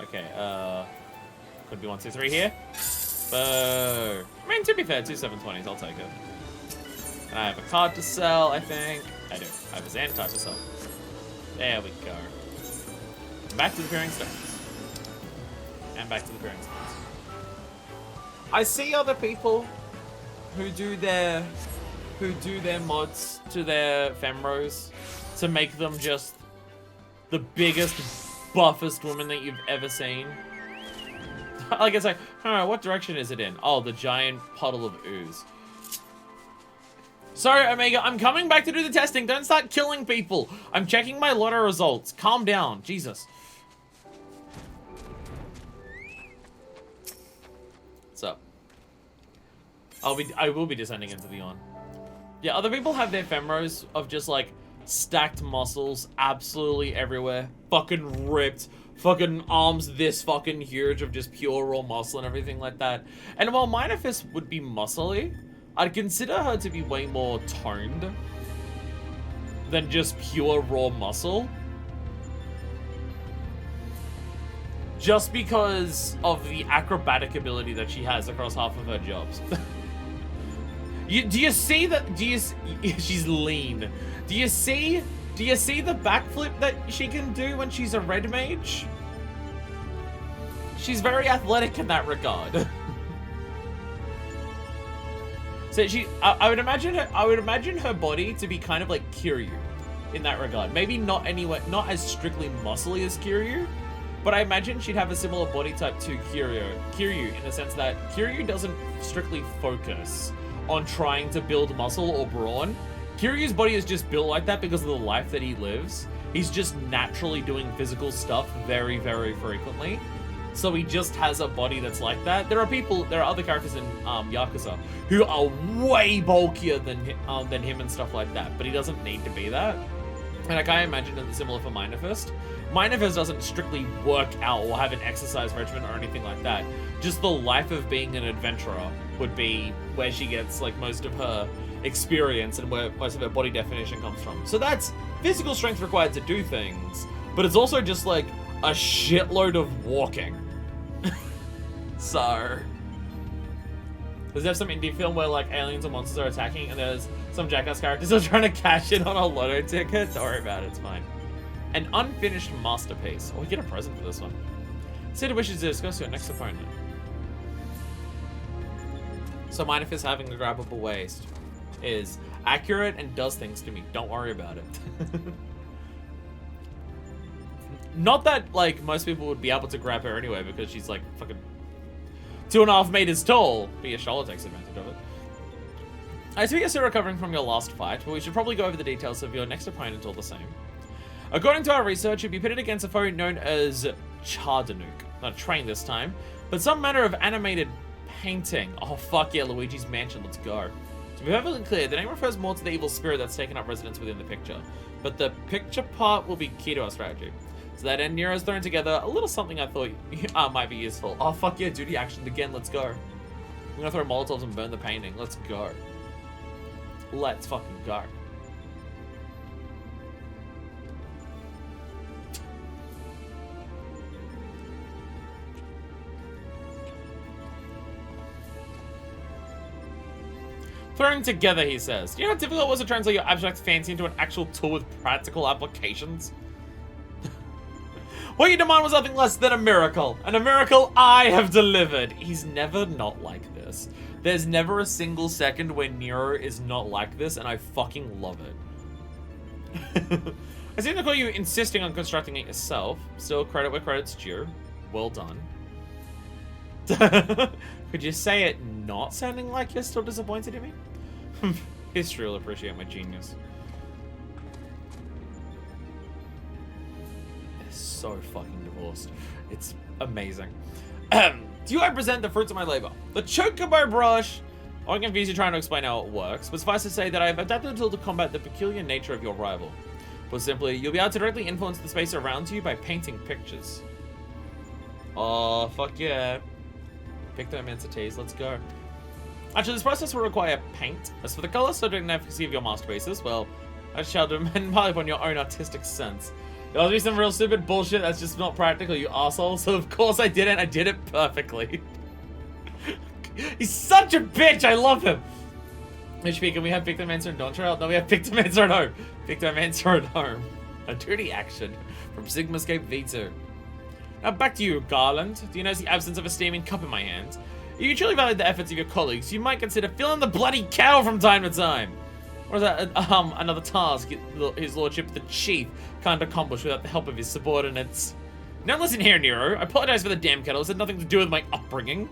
Okay, could be 1, 2, 3 here. Boo! I mean, to be fair, 2 720s, I'll take it. And I have a card to sell, I think. I do. I have a Xantar to sell. There we go. Back to the Peering Stones. And back to the Peering Stones. I see other people who do their mods to their Femros to make them just the biggest, buffest woman that you've ever seen. Like, it's like, huh, what direction is it in? Oh, the giant puddle of ooze. Sorry, Omega, I'm coming back to do the testing. Don't start killing people. I'm checking my lotto results. Calm down, Jesus. What's up? I will be descending into the on. Yeah, other people have their Femros of just like stacked muscles absolutely everywhere. Fucking ripped. Fucking arms this fucking huge of just pure raw muscle and everything like that. And while Minifest would be muscly, I'd consider her to be way more toned than just pure raw muscle. Just because of the acrobatic ability that she has across half of her jobs. Do you see that? She's lean. Do you see the backflip that she can do when she's a red mage? She's very athletic in that regard. So I would imagine her body to be kind of like Kiryu in that regard. Maybe not as strictly muscly as Kiryu, but I imagine she'd have a similar body type to Kiryu in the sense that Kiryu doesn't strictly focus on trying to build muscle or brawn. Kiryu's body is just built like that because of the life that he lives. He's just naturally doing physical stuff very, very frequently. So he just has a body that's like that. There are other characters in Yakuza who are way bulkier than him and stuff like that, but he doesn't need to be that. And I kind of imagine it's similar for Minifest. Minifest doesn't strictly work out or have an exercise regimen or anything like that. Just the life of being an adventurer would be where she gets like most of her experience and where most of her body definition comes from. So that's physical strength required to do things, but it's also just like a shitload of walking. So does there some indie film where like aliens or monsters are attacking and there's some jackass characters who are trying to cash in on a lotto ticket? Don't worry about it, it's fine. An unfinished masterpiece. Oh, we get a present for this one. City wishes to discuss your next opponent. So Minifist having a grabbable waist is accurate and does things to me. Don't worry about it. Not that, like, most people would be able to grab her anyway because she's, like, fucking 2.5 meters tall. But yeah, Charlotte takes advantage of it. I see you're still recovering from your last fight, but we should probably go over the details of your next opponent all the same. According to our research, you'd be pitted against a foe known as Chardanuk. Not a train this time, but some manner of animated painting. Oh, fuck yeah, Luigi's Mansion, let's go. To be perfectly clear, the name refers more to the evil spirit that's taken up residence within the picture, but the picture part will be key to our strategy. So that end, Nero's thrown together a little something I thought might be useful. Oh, fuck yeah, duty action again, let's go. I'm gonna throw Molotovs and burn the painting, let's go. Let's fucking go. Throwing together, he says. Do you know how difficult it was to translate your abstract fancy into an actual tool with practical applications? What you demand was nothing less than a miracle. And a miracle I have delivered. He's never not like this. There's never a single second where Nero is not like this, and I fucking love it. I seem to call you insisting on constructing it yourself. Still, credit where credit's due. Well done. Could you say it not sounding like you're still disappointed in me? History will appreciate my genius. They're so fucking divorced. It's amazing. To you I present the fruits of my labor. The Chocobo brush. I won't confuse you trying to explain how it works, but suffice to say that I have adapted the tool to combat the peculiar nature of your rival. Put simply, you'll be able to directly influence the space around you by painting pictures. Oh, fuck yeah. Pictomancetes, let's go. Actually, this process will require paint. As for the color, subject and efficacy of your masterpieces, well, I shall depend partly upon your own artistic sense. It must be some real stupid bullshit that's just not practical, you asshole. So of course I didn't. I did it perfectly. He's such a bitch. I love him. HP, can we have Pictomancer and Dawntrail? No, we have Pictomancer at home. Pictomancer at home. A dirty action from Sigmascape V2. Now back to you, Garland. Do you notice the absence of a steaming cup in my hand? If you truly value the efforts of your colleagues, you might consider filling the bloody kettle from time to time. Or is that another task his lordship the chief can't accomplish without the help of his subordinates? Now listen here, Nero. I apologize for the damn kettle. It had nothing to do with my upbringing.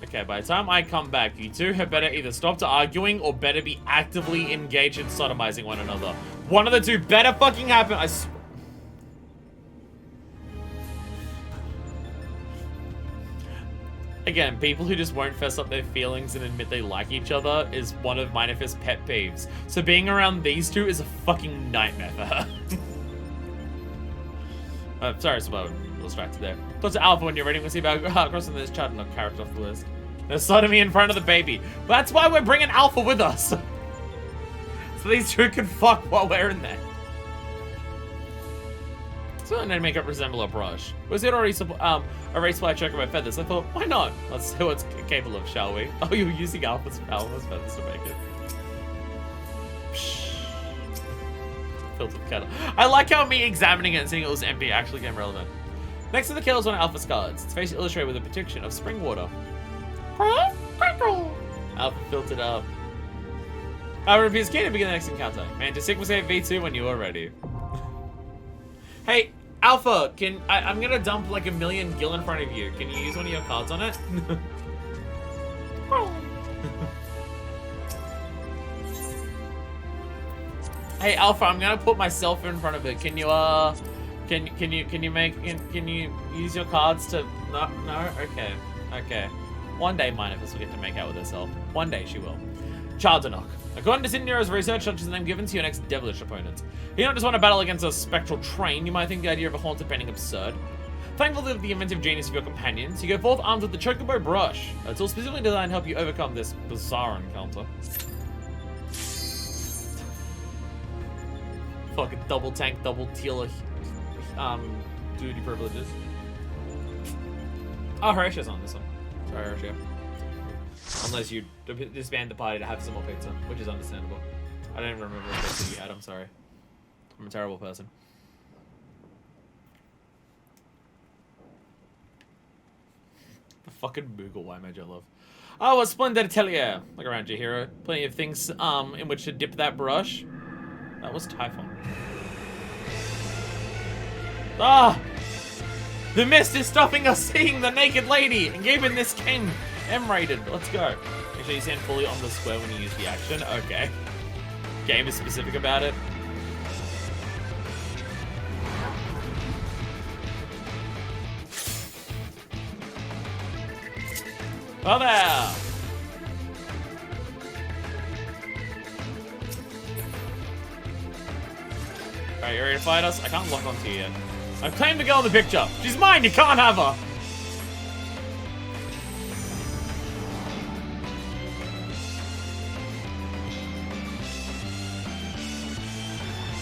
Okay, by the time I come back, you two had better either stop arguing or better be actively engaged in sodomizing one another. One of the two better fucking happen. I swear. Again, people who just won't fess up their feelings and admit they like each other is one of Minifist's pet peeves. So being around these two is a fucking nightmare for her. Sorry, Sabone. Distracted there. Talk to Alpha when you're ready. We'll see about crossing this Chardanuk character off the list. There's sodomy in front of the baby. Well, that's why we're bringing Alpha with us. So these two can fuck while we're in there. So I need to make it resemble a brush. Was it already erased by a chocobo feathers? I thought, why not? Let's see what's capable of, shall we? Oh, you're using Alpha's feathers to make it. Psh. Filtered kettle. I like how me examining it and seeing it was empty actually became relevant. Next to the kettle is one of Alpha's cards. Its face illustrated with a depiction of spring water. Alpha filtered up. Alpha appears keen to begin the next encounter. Man, to Sigmascape V2 when you are ready. Hey, Alpha, I'm gonna dump like 1,000,000 gil in front of you. Can you use one of your cards on it? Hey, Alpha, I'm gonna put myself in front of it. Can you use your cards to? No? Okay. Okay. One day, Minifist will get to make out with herself. One day, she will. Chardanuk. According to Shinryu's research, such is the name given to your next devilish opponent. You don't just want to battle against a spectral train, you might think the idea of a haunted painting absurd. Thankful to the inventive genius of your companions, you go forth armed with the Chocobo brush. A tool specifically designed to help you overcome this bizarre encounter. Fucking double tank, double teal, duty privileges. Oh, Horatia's on this one. Sorry, Horatio. Unless you disband the party to have some more pizza, which is understandable. I don't even remember what pizza you had, I'm sorry. I'm a terrible person. Fucking Moogle, why made you love? Oh, a splendid atelier. Look around you, hero. Plenty of things in which to dip that brush. That was Typhon. Ah! The mist is stopping us seeing the naked lady and keeping this game M-rated. Let's go. Make sure you stand fully on the square when you use the action. Okay. Game is specific about it. Oh there! Alright, you ready to fight us? I can't lock onto you yet. I've claimed the girl in the picture. She's mine, you can't have her!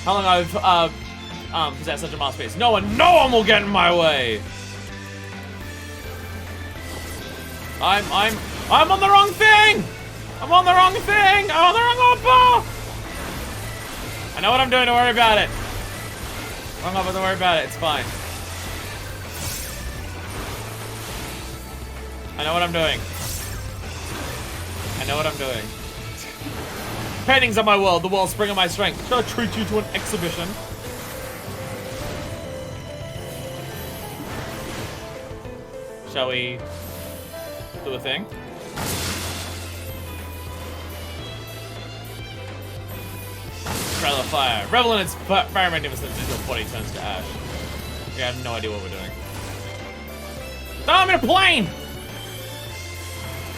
How long I've possessed such a masterpiece? No one will get in my way! I'm on the wrong thing! I'm on the wrong thing! I'm on the wrong oppa! I know what I'm doing, don't worry about it. Wrong oppa, don't worry about it, it's fine. I know what I'm doing. I know what I'm doing. Paintings of my world, the wellspring of my strength. Shall I treat you to an exhibition? Shall we do a thing? Trail of fire. Revel in its fire magnificence until the body turns to ash. Yeah, I have no idea what we're doing. No, I'm in a plane!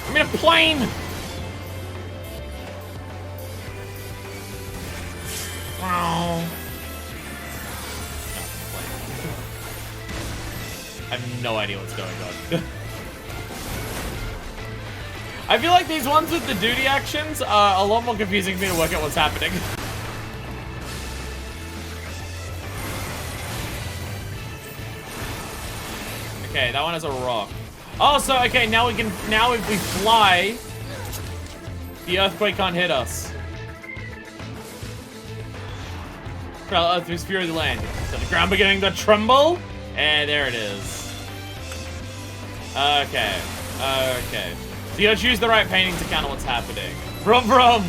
I'm in a plane! Oh. I have no idea what's going on. I feel like these ones with the duty actions are a lot more confusing for me to work out what's happening. Okay, that one has a rock. Oh, so okay, now if we fly, the earthquake can't hit us. Earth through fury of the land. So the ground beginning to tremble? And there it is. Okay. Okay. So you gotta choose the right painting to counter what's happening. Vroom vroom!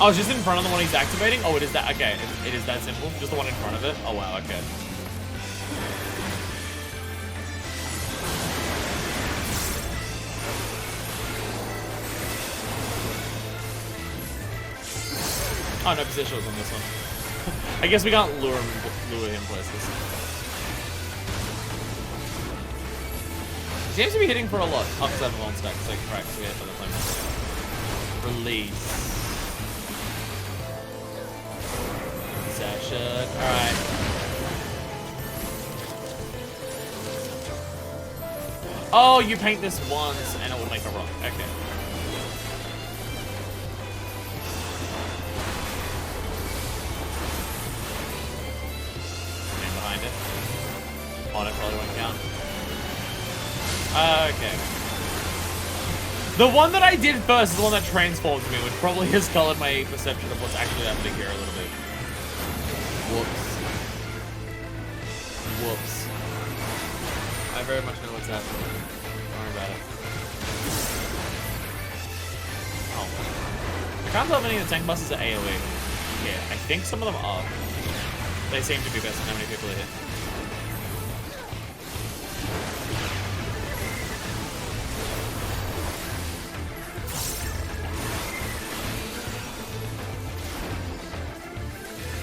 Oh, it's just in front of the one he's activating? Oh, it is that. Okay, it is that simple. Just the one in front of it. Oh, wow, okay. Oh, no positionals on this one. I guess we can't lure him places. He seems to be hitting for a lot. Oh, because I have a long stack, so right, so we hit for the flame. Release. Session. Alright. Oh, you paint this once and it will make a rock. Okay. Behind it. Oh, that probably won't count. Okay. The one that I did first is the one that transformed me, which probably has colored my perception of what's actually happening here a little bit. Whoops. Whoops. I very much know what's happening. Don't worry about it. Oh. I can't tell if any of the tank bosses are AoE. Yeah, I think some of them are. They seem to be based on how many people they hit.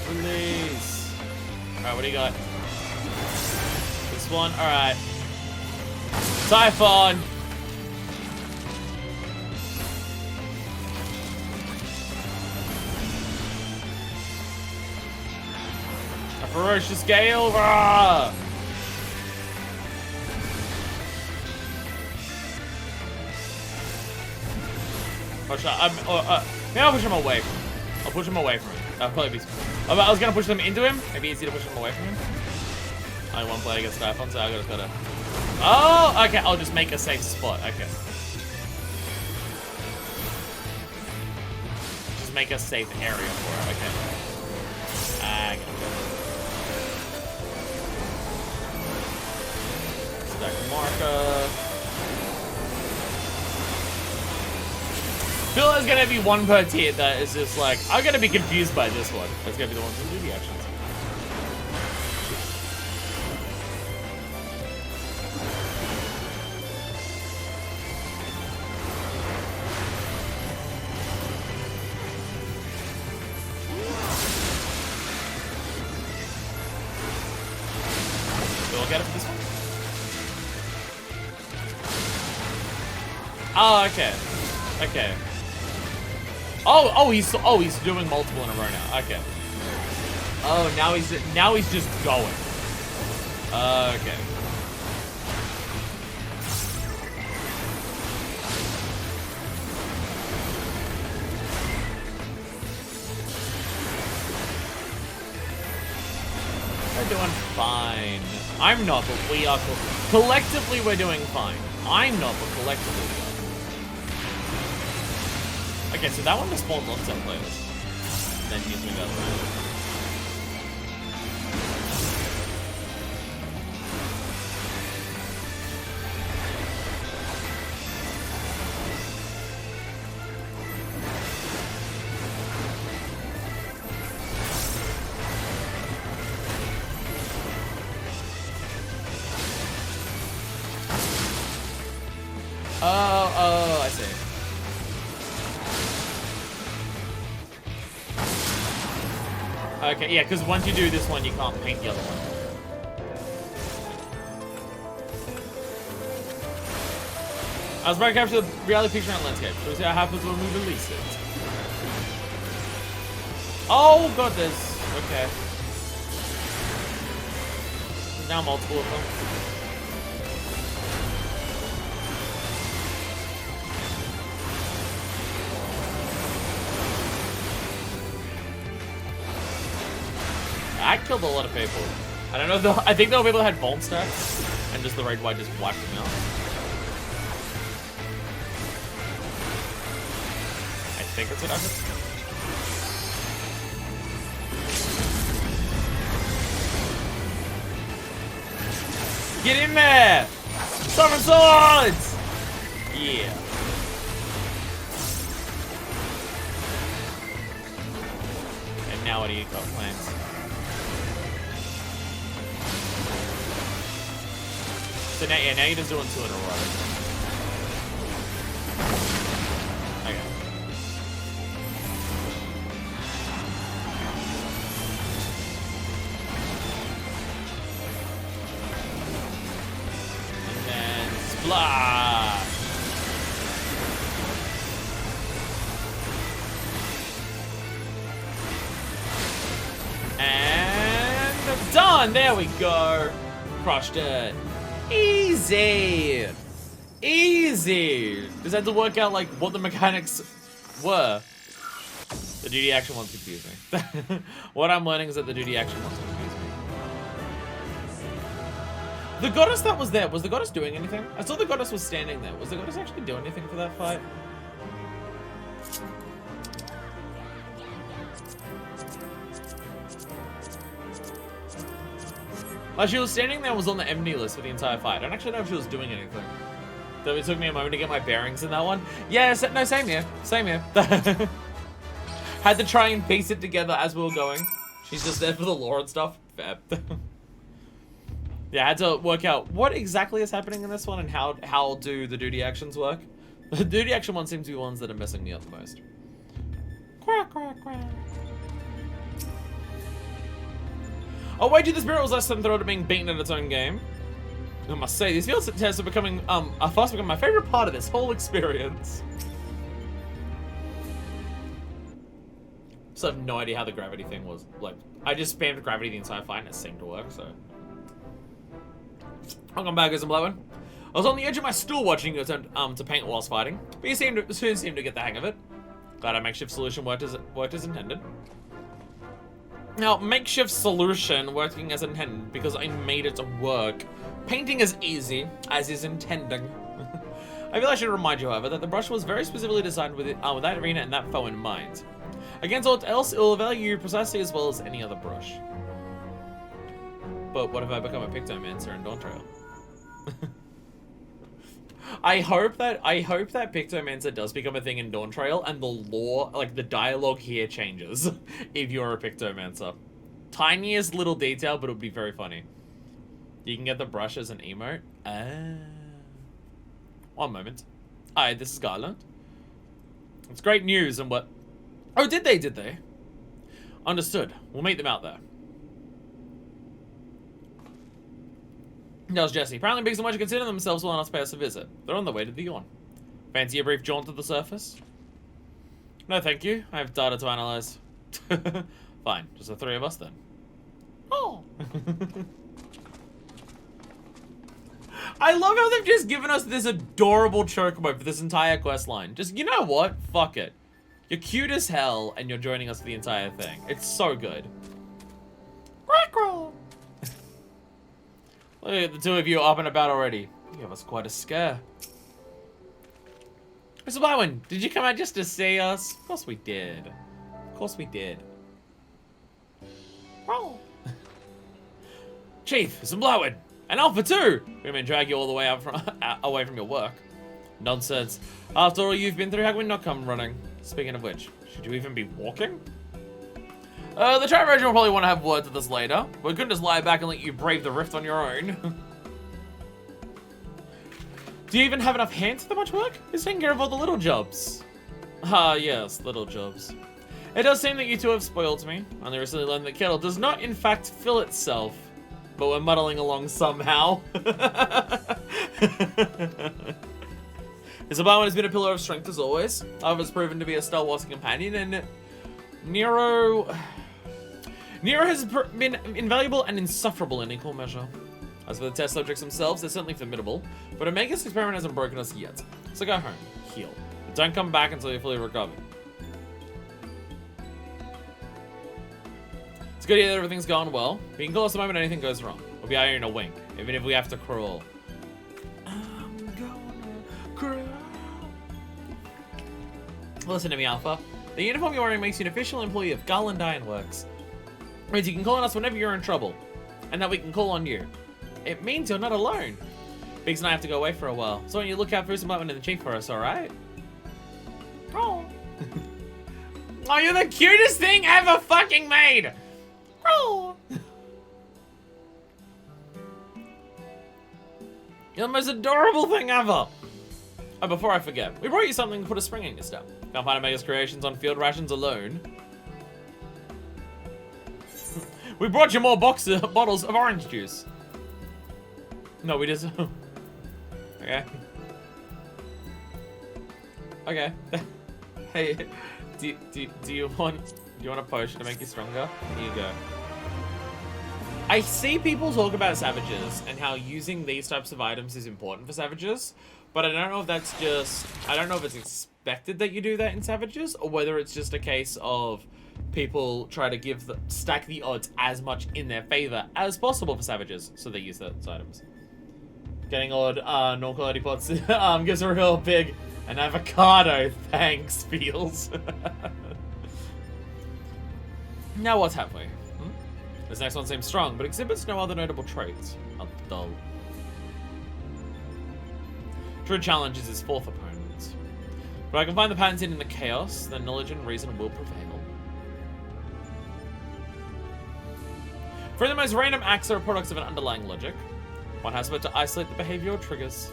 Release. Alright, what do you got? This one? Alright. Typhon! A ferocious gale! Rah! Maybe I'll push him away from him. I'll push him away from him. That'll probably be... I was gonna push them into him. Maybe easy to push him away from him. Only one player against Typhon, so I gotta... Oh! Okay, I'll just make a safe spot. Okay. Just make a safe area for it. Okay. Stack marker. Feel there's gonna be one per tier that is just like, I'm gonna be confused by this one. That's gonna be the ones that do the actions. Get it for this one? Oh, okay. Okay. Oh, he's doing multiple in a row now. Okay. Oh, now he's just going. Okay. We're doing fine. I'm not, but we are. Collectively, we're doing fine. I'm not, but collectively we are. Okay, so that one just spawns on some players. Then he's moving the other way. Oh, I see. Okay, yeah, because once you do this one, you can't paint the other one. I was about to capture the reality picture and landscape. We'll see what happens when we release it. Oh, got this. Okay. There's now multiple of them. I killed a lot of people. I don't know. I think there were people that had bomb stacks, and just the raid wide just wiped them out. I think that's what happened. Get in there! Summon swords! Yeah. And now what do you got plans? So now, yeah, now you're just doing 2 in a row. Okay. And then splash. And done. There we go. Crushed it. Easy! Easy! Just had to work out, like, what the mechanics were. The duty action one's confusing. What I'm learning is that the duty action one's confusing. The goddess that was there, was the goddess doing anything? I saw the goddess was standing there. Was the goddess actually doing anything for that fight? Like, she was standing there and was on the enemy list for the entire fight. I don't actually know if she was doing anything. So it took me a moment to get my bearings in that one. Yeah, no, same here. Same here. Had to try and piece it together as we were going. She's just there for the lore and stuff. Fair. Yeah, I had to work out what exactly is happening in this one and how do the duty actions work. The duty action ones seem to be ones that are messing me up the most. Quack, quack, quack. Oh wait, dude, the spirit was less than thrilled at being beaten in its own game. I must say, these field tests are becoming, are fast becoming my favorite part of this whole experience. So I have no idea how the gravity thing was. Like, I just spammed gravity the entire fight and it seemed to work, so. Welcome back, guys, I'm Blowin. I was on the edge of my stool watching you attempt to paint whilst fighting, but you soon seemed to get the hang of it. Glad our makeshift solution worked as intended. Now, makeshift solution working as intended because I made it work. Painting is easy, as is intending. I feel I should remind you, however, that the brush was very specifically designed with that arena and that foe in mind. Against all else, it will value you precisely as well as any other brush. But what if I become a Pictomancer in Dawn Trail? I hope that Pictomancer does become a thing in Dawn Trail, and the lore, like the dialogue here, changes if you're a Pictomancer. Tiniest little detail, but it would be very funny. You can get the brush as an emote. One moment. Hi, this is Garland. It's great news, and what? Oh, did they? Understood. We'll meet them out there. Tells Jesse. Apparently Biggs and Wedge consider themselves will not pay us a visit. They're on the way to the Yawn. Fancy a brief jaunt to the surface? No, thank you. I have data to analyze. Fine. Just the three of us then. Oh. I love how they've just given us this adorable chocobo for this entire quest line. Just, you know what? Fuck it. You're cute as hell, and you're joining us for the entire thing. It's so good. Look at the two of you up and about already. You gave us quite a scare. Mr. Blywin, did you come out just to see us? Of course we did. Of course we did. Roll. Chief, Mr. Blywin, and Alpha too. We may drag you all the way out from, away from your work. Nonsense. After all you've been through, how can we not come running? Speaking of which, should you even be walking? The Tribe Regiment will probably want to have words with us later, but we couldn't just lie back and let you brave the rift on your own. Do you even have enough hands for that much work? Who's taking care of all the little jobs? Ah, yes, little jobs. It does seem that you two have spoiled me. Only recently learned that kettle does not, in fact, fill itself. But we're muddling along somehow. Isabella has been a pillar of strength as always. Alva's proven to be a stalwart companion, and Nero has been invaluable and insufferable in equal measure. As for the test subjects themselves, they're certainly formidable, but Omega's experiment hasn't broken us yet. So go home, heal, but don't come back until you're fully recovered. It's good to hear that everything's going well, but you can call us the moment anything goes wrong. We'll be out here in a wink, even if we have to crawl. I'm gonna crawl. Listen to me, Alpha. The uniform you're wearing makes you an official employee of Garland Ironworks. It means you can call on us whenever you're in trouble, and that we can call on you. It means you're not alone. Biggs and I have to go away for a while, so when you look out for some and the chief for us, alright? Oh. Oh, you're the cutest thing ever fucking made! Oh. You're the most adorable thing ever! Oh, before I forget, we brought you something to put a spring in your step. Can't find Omega's creations on field rations alone. We brought you more bottles of orange juice. No, we just... Okay. Okay. Hey, do you want a potion to make you stronger? Here you go. I see people talk about savages and how using these types of items is important for savages, but I don't know if that's just... I don't know if it's expected that you do that in savages, or whether it's just a case of people try to stack the odds as much in their favor as possible for savages, so they use those items. Getting odd non-quality pots gives a real big an avocado thanks feels. Now what's halfway? This next one seems strong, but exhibits no other notable traits. How dull. True challenge is his fourth opponent. But I can find the patterns in the chaos, then knowledge and reason will prevail. For the most random acts are products of an underlying logic. One has but to isolate the behavioral triggers.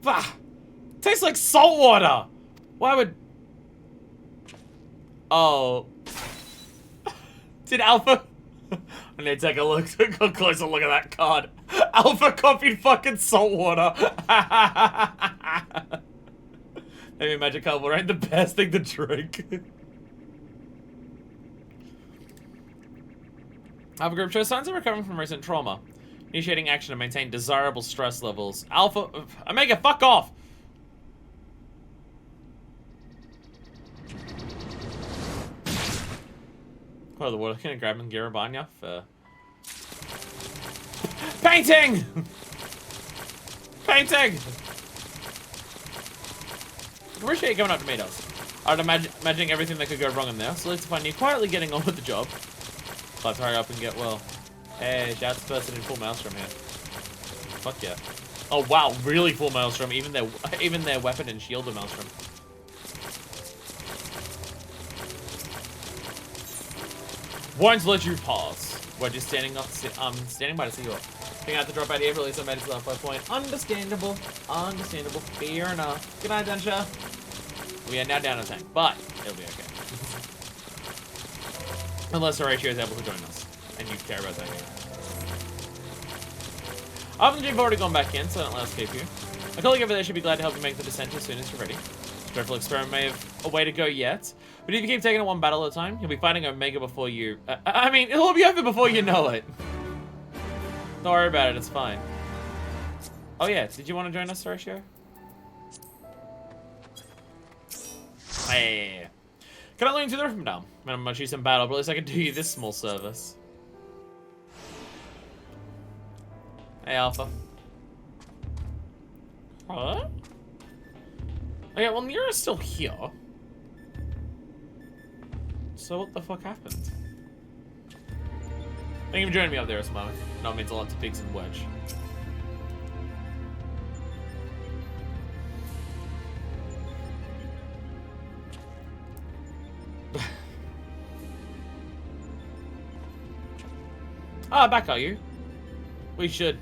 Bah! Tastes like salt water! Why would... Oh. Did Alpha... I need to take a closer look at that card. Alpha copied fucking salt water. Maybe magic water ain't the best thing to drink. Alpha group shows signs of recovering from recent trauma. Initiating action to maintain desirable stress levels. Alpha... Omega, fuck off! Oh, the water can grab and Garabanya for... Painting! Painting! Appreciate you coming up to meet us. I'd imagining everything that could go wrong in there, so let's find you quietly getting on with the job. Let's hurry up and get well. Hey, shouts to the person in full maelstrom here. Fuck yeah. Oh wow, really full maelstrom. Even their weapon and shield are maelstrom. Won't let you pass. We're just standing by to see you. Think I have to drop out here, release some medicine off 5 point. Understandable. Understandable. Fair enough. Good night, Densha. We are now down a tank, but it'll be okay. Unless Horatio is able to join us. And you care about that game. Other than you've already gone back in, so I don't let us keep you. A colleague over there should be glad to help you make the descent as soon as you're ready. This dreadful experiment may have a way to go yet, but if you keep taking it one battle at a time, you'll be fighting Omega before you... I mean, it'll be over before you know it. Don't worry about it, it's fine. Oh yeah, did you want to join us, Horatio? Hey. Can I lean to the roof from down? I'm much use in battle, but at least I can do you this small service. Hey, Alpha. Huh? Okay, well, Nero's still here. So what the fuck happened? Thank you for joining me up there at this moment. No, it means a lot to Pigs and Wedge. Ah, back are you? We should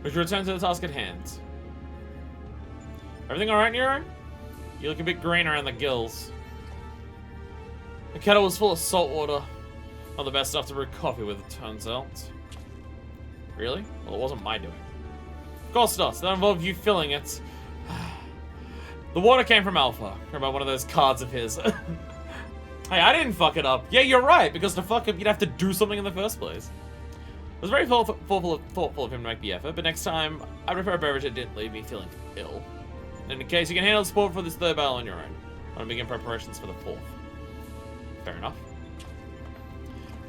return to the task at hand. Everything alright, Nero? You look a bit green around the gills. The kettle was full of salt water. Not the best stuff to brew coffee with, it turns out. Really? Well, it wasn't my doing. Of course not. That involved you filling it. The water came from Alpha. About one of those cards of his. Hey, I didn't fuck it up. Yeah, you're right, because to fuck up, you'd have to do something in the first place. It was very thoughtful of him to make the effort, but next time, I'd prefer a beverage that didn't leave me feeling ill. In any case, you can handle the support for this third battle on your own. I want to begin preparations for the fourth. Fair enough.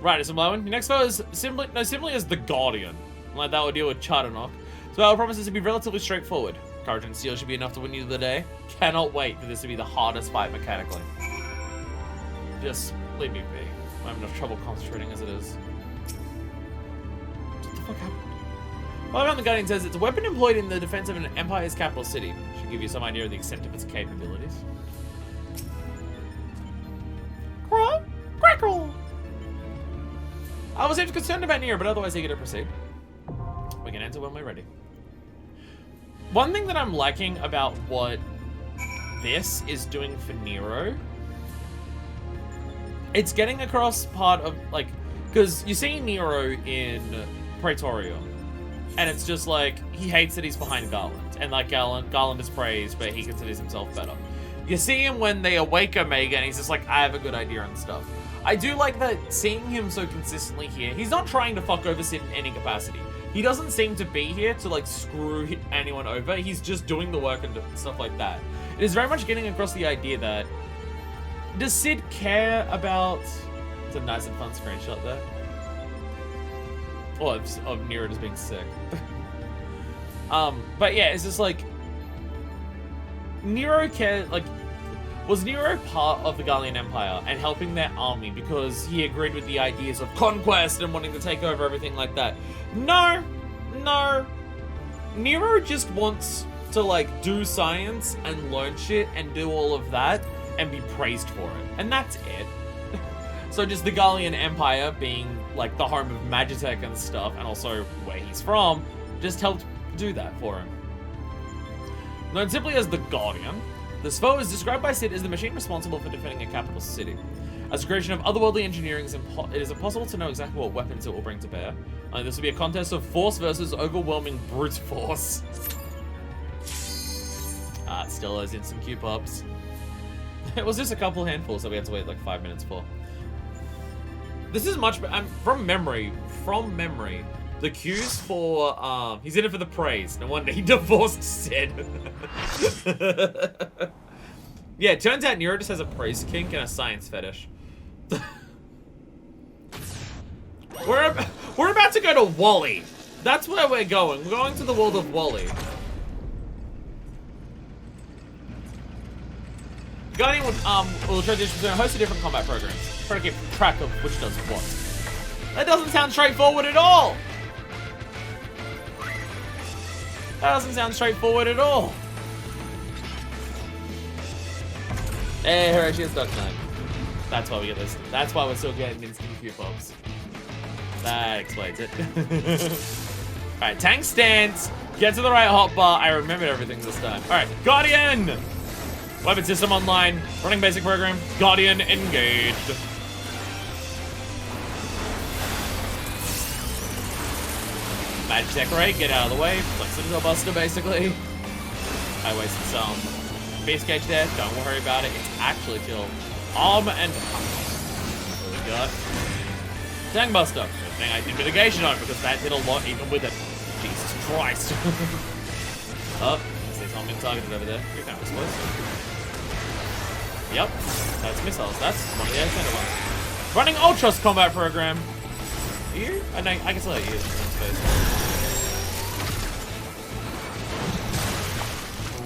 Right, it's Blowen. Your next foe is simply as the Guardian. Like that will deal with Charternock. So battle promises to be relatively straightforward. Courage and steel should be enough to win you the day. Cannot wait for this to be the hardest fight mechanically. Just leave me be. I'm having enough trouble concentrating as it is. What the fuck happened? Well, around the Guardian says it's a weapon employed in the defense of an empire's capital city. Should give you some idea of the extent of its capabilities. Crackle! I was concerned about Nero, but otherwise eager to proceed. We can enter when we're ready. One thing that I'm liking about what this is doing for Nero, it's getting across part of, like, because you see Nero in Praetorium, and it's just like, he hates that he's behind Garland, and like Garland is praised, but he considers himself better. You see him when they awake Omega, and he's just like, I have a good idea and stuff. I do like that seeing him so consistently here. He's not trying to fuck over Sid in any capacity. He doesn't seem to be here to like screw anyone over. He's just doing the work and stuff like that. It is very much getting across the idea that, does Sid care about... It's a nice and fun screenshot there. Well, of Nero just being sick. But yeah, it's just like, Nero cares, like, was Nero part of the Gallian Empire and helping their army because he agreed with the ideas of conquest and wanting to take over everything like that? No. Nero just wants to, like, do science and learn shit and do all of that and be praised for it. And that's it. So just the Gallian Empire being, like, the home of Magitech and stuff, and also where he's from, just helped do that for him. Known simply as the Guardian, this foe is described by Sid as the machine responsible for defending a capital city. As a creation of otherworldly engineering, it is impossible to know exactly what weapons it will bring to bear. This will be a contest of force versus overwhelming brute force. It still has instant queue pops. It was just a couple handfuls that we had to wait like 5 minutes for. This is much better. From memory, the queues for, he's in it for the praise. No wonder he divorced Sid. Yeah, it turns out Nero just has a praise kink and a science fetish. We're about to go to Wally. That's where we're going. We're going to the world of Wally. Guardian will transition between a host of different combat programs. Try to keep track of which does what. That doesn't sound straightforward at all! That doesn't sound straightforward at all. Hey, Hiroshi has Duck Knight. That's why we get this. That's why we're still getting instant Q, folks. That explains it. Alright, tank stance. Get to the right hotbar. I remembered everything this time. Alright, Guardian! Weapon system online. Running basic program. Guardian engaged. Magic decorate, get out of the way. Flexible buster, basically. I wasted some base gauge there. Don't worry about it. It's actually killed. Arm and what we got? Tank buster. Good thing I did mitigation on it because that did a lot even with it. Jesus Christ. Oh, I see something targeted over there. You're kind of explosive. Yep, that's missiles. That's one of the extended ones. Running Ultras combat program. Are you? I can still let you use space.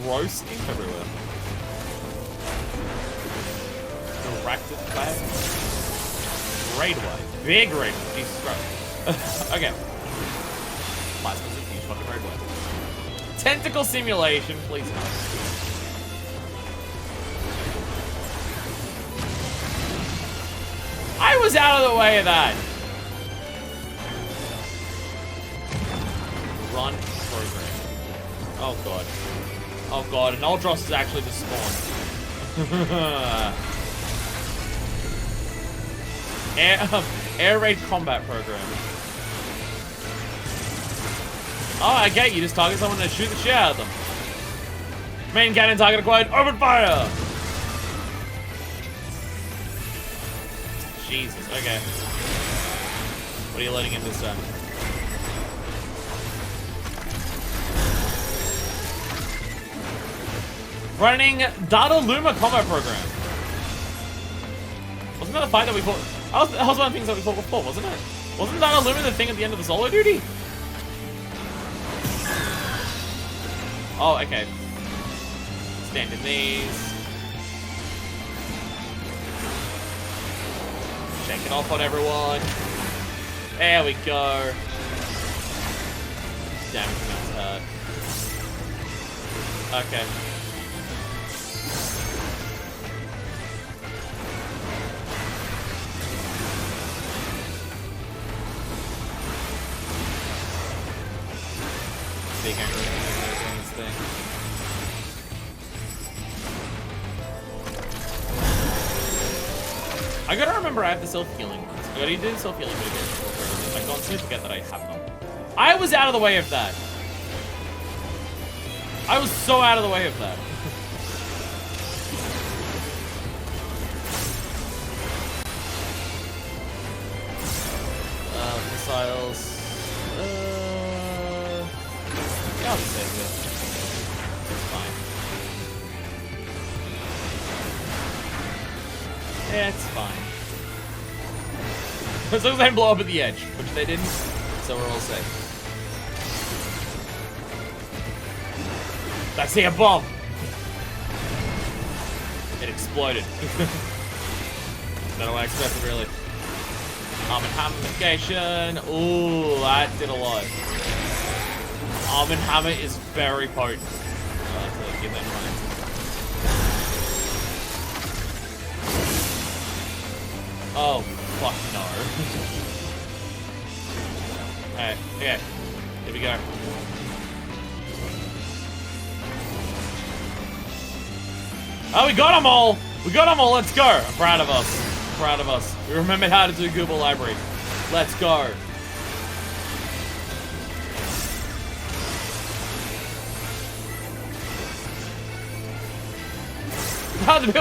Gross ink everywhere. Directed flag. Raidway. Big raidway. Jesus Christ. Okay. My specific huge fucking raidway. Tentacle simulation, please no. I was out of the way of that. Run program. Oh god. Oh god, and Ultros is actually just spawned. Air raid combat program. Oh, I get you. Just target someone and shoot the shit out of them. Main cannon target acquired. Open fire! Jesus, okay. What are you letting in this time? Running Data Luma combat program. Wasn't that the fight that we fought? That was one of the things that we fought before, wasn't it? Wasn't Data Luma the thing at the end of the solo duty? Oh, okay. Stand in these. Shake it off on everyone. There we go. Damn, that's hurt. Okay. Big thing. I gotta remember I have the self-healing ones. I gotta do the self-healing mitigation. I constantly forget that I have them. I was out of the way of that. I was so out of the way of that. Missiles. Yeah, I'll just save this. It's fine. Yeah, it's fine. As long as they didn't blow up at the edge, which they didn't, so we're all safe. I see a bomb! It exploded. Not what I expected, really. Arm and hammer mitigation. Ooh, that did a lot. Arm and hammer is very potent. I like to keep that in mind. Oh, fuck no. Alright, okay. Here we go. Oh, we got them all! We got them all, let's go! I'm proud of us. I'm proud of us. We remembered how to do Google Library. Let's go.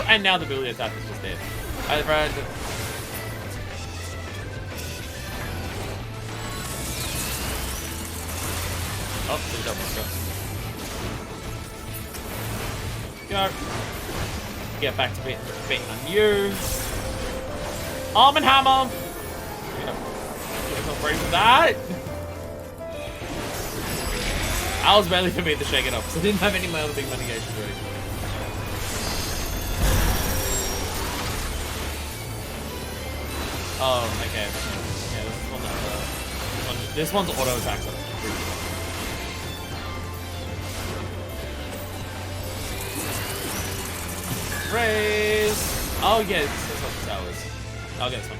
And now the ability attack is just dead. I read. Oh, there's a double. Go. Get back to beating on you. Arm and hammer. Not ready for that. I was barely for me to shake it up, so I didn't have any of my other big mitigations ready. Okay. Yeah, this one's auto attack. Raise! Oh, yeah, this is what the towers. I'll get this one.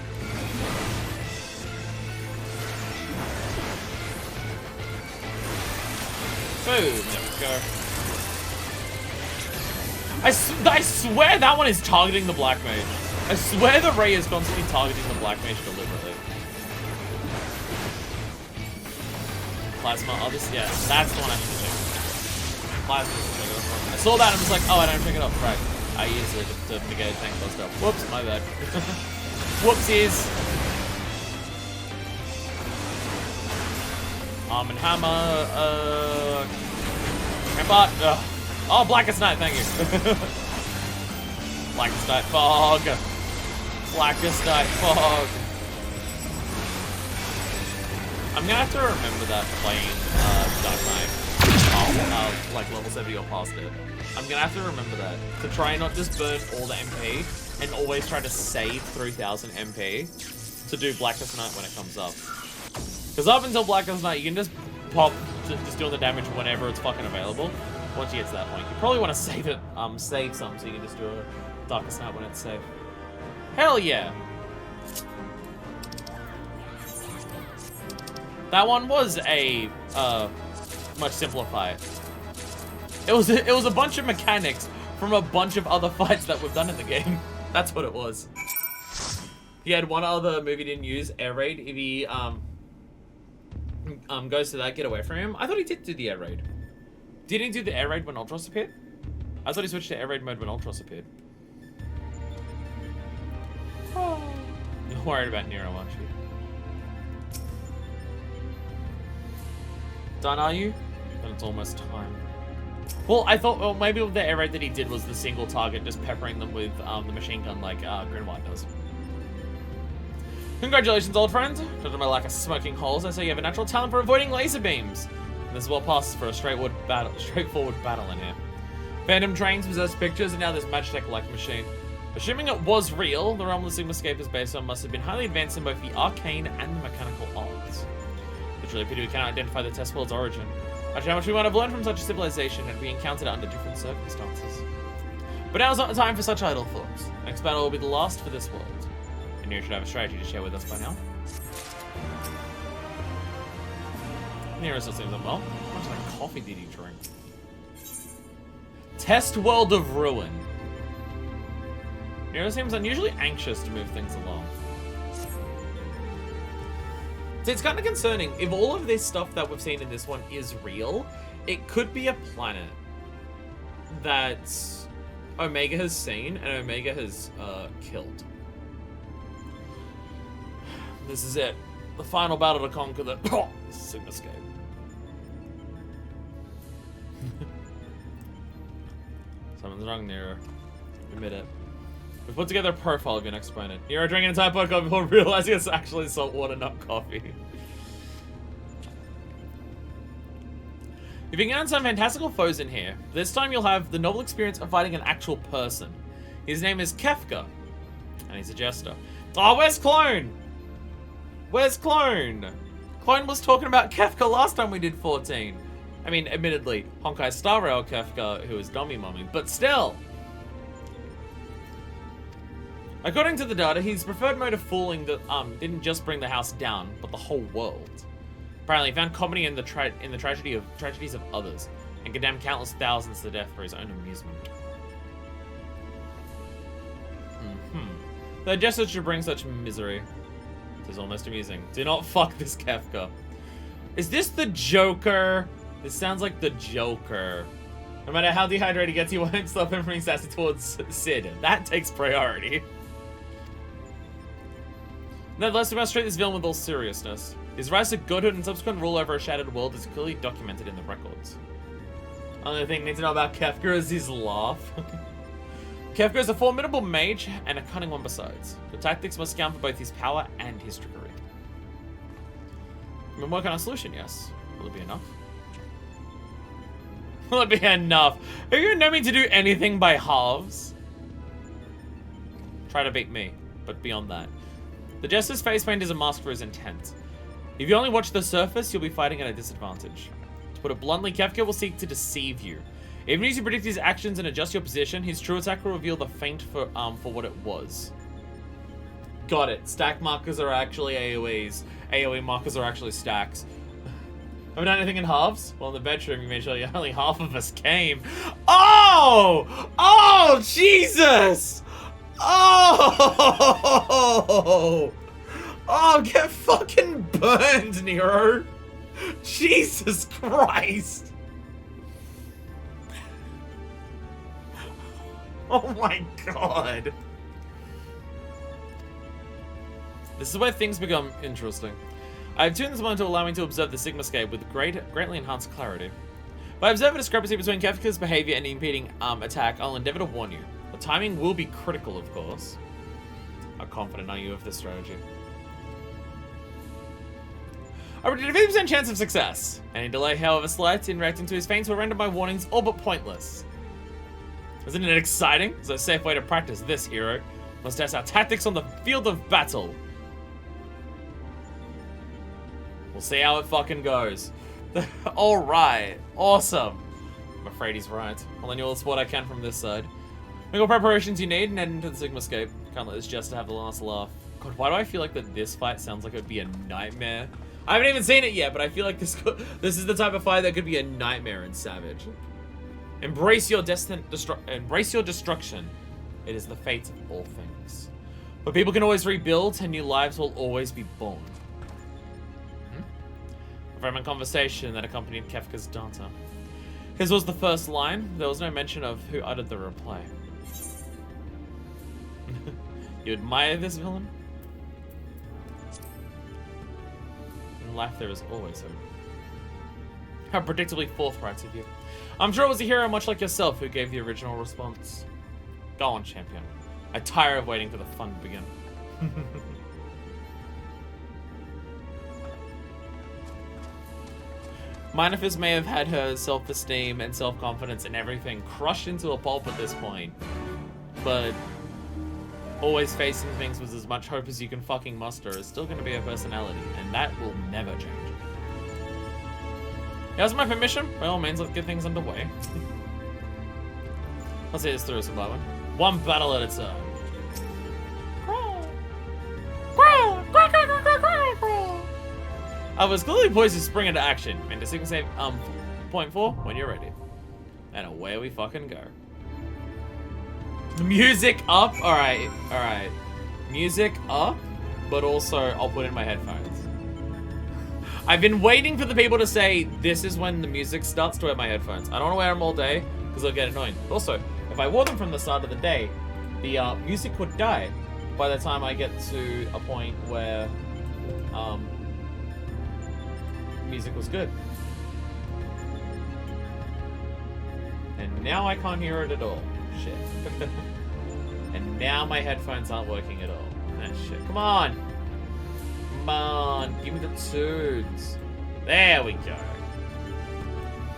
Boom! There we go. I swear that one is targeting the Black Mage. I swear the Ray is constantly targeting the Black Mage deliberately. Plasma, oh this, yeah, that's the one I should check. Plasma, I saw that and was like, oh, I don't pick it up, right. I used it to negate tank those stuff. Whoops, my bad. Whoopsies. Arm and Hammer, Rampart, oh, Blackest Night, thank you. Blackest Night Fog. Blackest Night Fog. I'm gonna have to remember that playing Dark Knight, like level 70 or past it. I'm gonna have to remember that to try and not just burn all the MP and always try to save 3000 MP to do Blackest Night when it comes up. Because up until Blackest Night, you can just pop, just doing the damage whenever it's fucking available. Once you get to that point, you probably want to save it, save some so you can just do a Darkest Night when it's safe. Hell yeah! That one was a much simplified. It was a bunch of mechanics from a bunch of other fights that we've done in the game. That's what it was. He had one other move he didn't use, Air Raid. If he goes to that, get away from him. I thought he did do the Air Raid. Didn't he do the Air Raid when Ultros appeared? I thought he switched to Air Raid mode when Ultros appeared. Oh. You're worried about Nero, aren't you? Done, are you? Then it's almost time. Well, I thought, well, maybe the air raid that he did was the single target, just peppering them with the machine gun like Greenwhite does. Congratulations, old friend. Judging by lack of smoking holes, I say you have a natural talent for avoiding laser beams. And this well passes for a straightforward battle in here. Phantom trains possess pictures, and now there's Magitech-like machine. Assuming it was real, the realm the Sigmascape is based on must have been highly advanced in both the arcane and the mechanical arts. Literally, pity we cannot identify the test world's origin. Actually, how much we might have learned from such a civilization had we encountered it under different circumstances. But now's not the time for such idle thoughts. Next battle will be the last for this world. And you should have a strategy to share with us by now. Nero still seems unwell. How much of that coffee did he drink? Test World of Ruin. Nero seems unusually anxious to move things along. So it's kind of concerning. If all of this stuff that we've seen in this one is real, it could be a planet that Omega has seen and Omega has killed. This is it. The final battle to conquer the Sigmascape. Something's wrong, Nero. Admit it. We put together a profile of your next opponent. Nero drank an entire pot of coffee before realizing it's actually salt water, not coffee. You've encountered some fantastical foes in here. This time you'll have the novel experience of fighting an actual person. His name is Kefka, and he's a jester. Oh, where's Clone? Where's Clone? Clone was talking about Kefka last time we did 14. I mean, admittedly, Honkai Star Rail Kefka, who is dummy mumming, but still. According to the data, his preferred mode of fooling that didn't just bring the house down, but the whole world. Apparently, he found comedy in the tragedies of others, and condemned countless thousands to death for his own amusement. The jester should bring such misery. It is almost amusing. Do not fuck this Kefka. Is this the Joker? This sounds like the Joker. No matter how dehydrated he gets, he won't stop him from being sassy towards Sid. That takes priority. Nevertheless, we must treat this villain with all seriousness. His rise to godhood and subsequent rule over a shattered world is clearly documented in the records. Only thing you need to know about Kefka is his laugh. Kefka is a formidable mage and a cunning one besides. The tactics must account for both his power and his trickery. We've been working on a solution, yes. Will it be enough? Will it be enough? Are you gonna know me to do anything by halves? Try to beat me, but beyond that. The Jester's face paint is a mask for his intent. If you only watch the surface, you'll be fighting at a disadvantage. To put it bluntly, Kefka will seek to deceive you. Even if you predict his actions and adjust your position, his true attack will reveal the feint for what it was. Got it. Stack markers are actually AoEs. AoE markers are actually stacks. Haven't done anything in halves? Well, in the bedroom, you made sure only half of us came. Oh! Oh, Jesus! Oh! Oh, get fucking burned, Nero! Jesus Christ! Oh my god. This is where things become interesting. I have tuned this one to allow me to observe the Sigmascape with greatly enhanced clarity. If I observe a discrepancy between Kefka's behavior and the impeding attack, I'll endeavor to warn you. The timing will be critical, of course. How confident are you of this strategy? I predict a 50% chance of success. Any delay, however slight, in reacting to his feints will render my warnings all but pointless. Isn't it exciting? It's a safe way to practice this, hero. Let's test our tactics on the field of battle. We'll see how it fucking goes. Alright. Awesome. I'm afraid he's right. I'll lend you all the support I can from this side. Make all preparations you need and head into the Sigmascape. Can't let this just have the last laugh. God, why do I feel like that this fight sounds like it would be a nightmare? I haven't even seen it yet, but I feel like this is the type of fight that could be a nightmare in Savage. Embrace your embrace your destruction. It is the fate of all things. But people can always rebuild, and new lives will always be born. A Roman conversation that accompanied Kefka's data. His was the first line. There was no mention of who uttered the reply. You admire this villain? In life, there is always hope. How predictably forthright of you. I'm sure it was a hero much like yourself who gave the original response. Go on, champion. I tire of waiting for the fun to begin. Minifis may have had her self-esteem and self-confidence and everything crushed into a pulp at this point, but always facing things with as much hope as you can fucking muster is still going to be her personality, and that will never change. Here's my permission. By all means, let's get things underway. Let's see this through, Survivor. One battle at a time. I was clearly poised to spring into action, and to Sigmascape, point 4 when you're ready. And away we fucking go. Music up, alright. Music up, but also I'll put in my headphones. I've been waiting for the people to say, this is when the music starts to wear my headphones. I don't want to wear them all day, because they'll get annoying. Also, if I wore them from the start of the day, the music would die by the time I get to a point where, music was good. And now I can't hear it at all. Shit. And now my headphones aren't working at all. Ah, shit. Come on! Come on! Give me the tunes! There we go.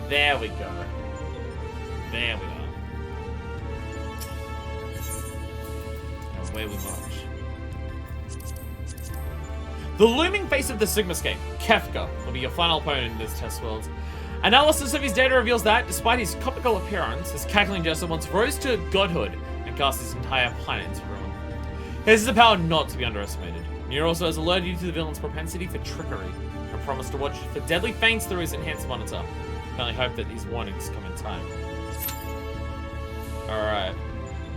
There we go. There we are. And away we march. The looming face of the Sigmascape, Kefka, will be your final opponent in this test world. Analysis of his data reveals that, despite his comical appearance, his cackling jester once rose to godhood and cast his entire planet into ruin. His is a power not to be underestimated. Nier also has alerted you to the villain's propensity for trickery, and promised to watch for deadly feints through his enhanced monitor. I can only hope that these warnings come in time. Alright.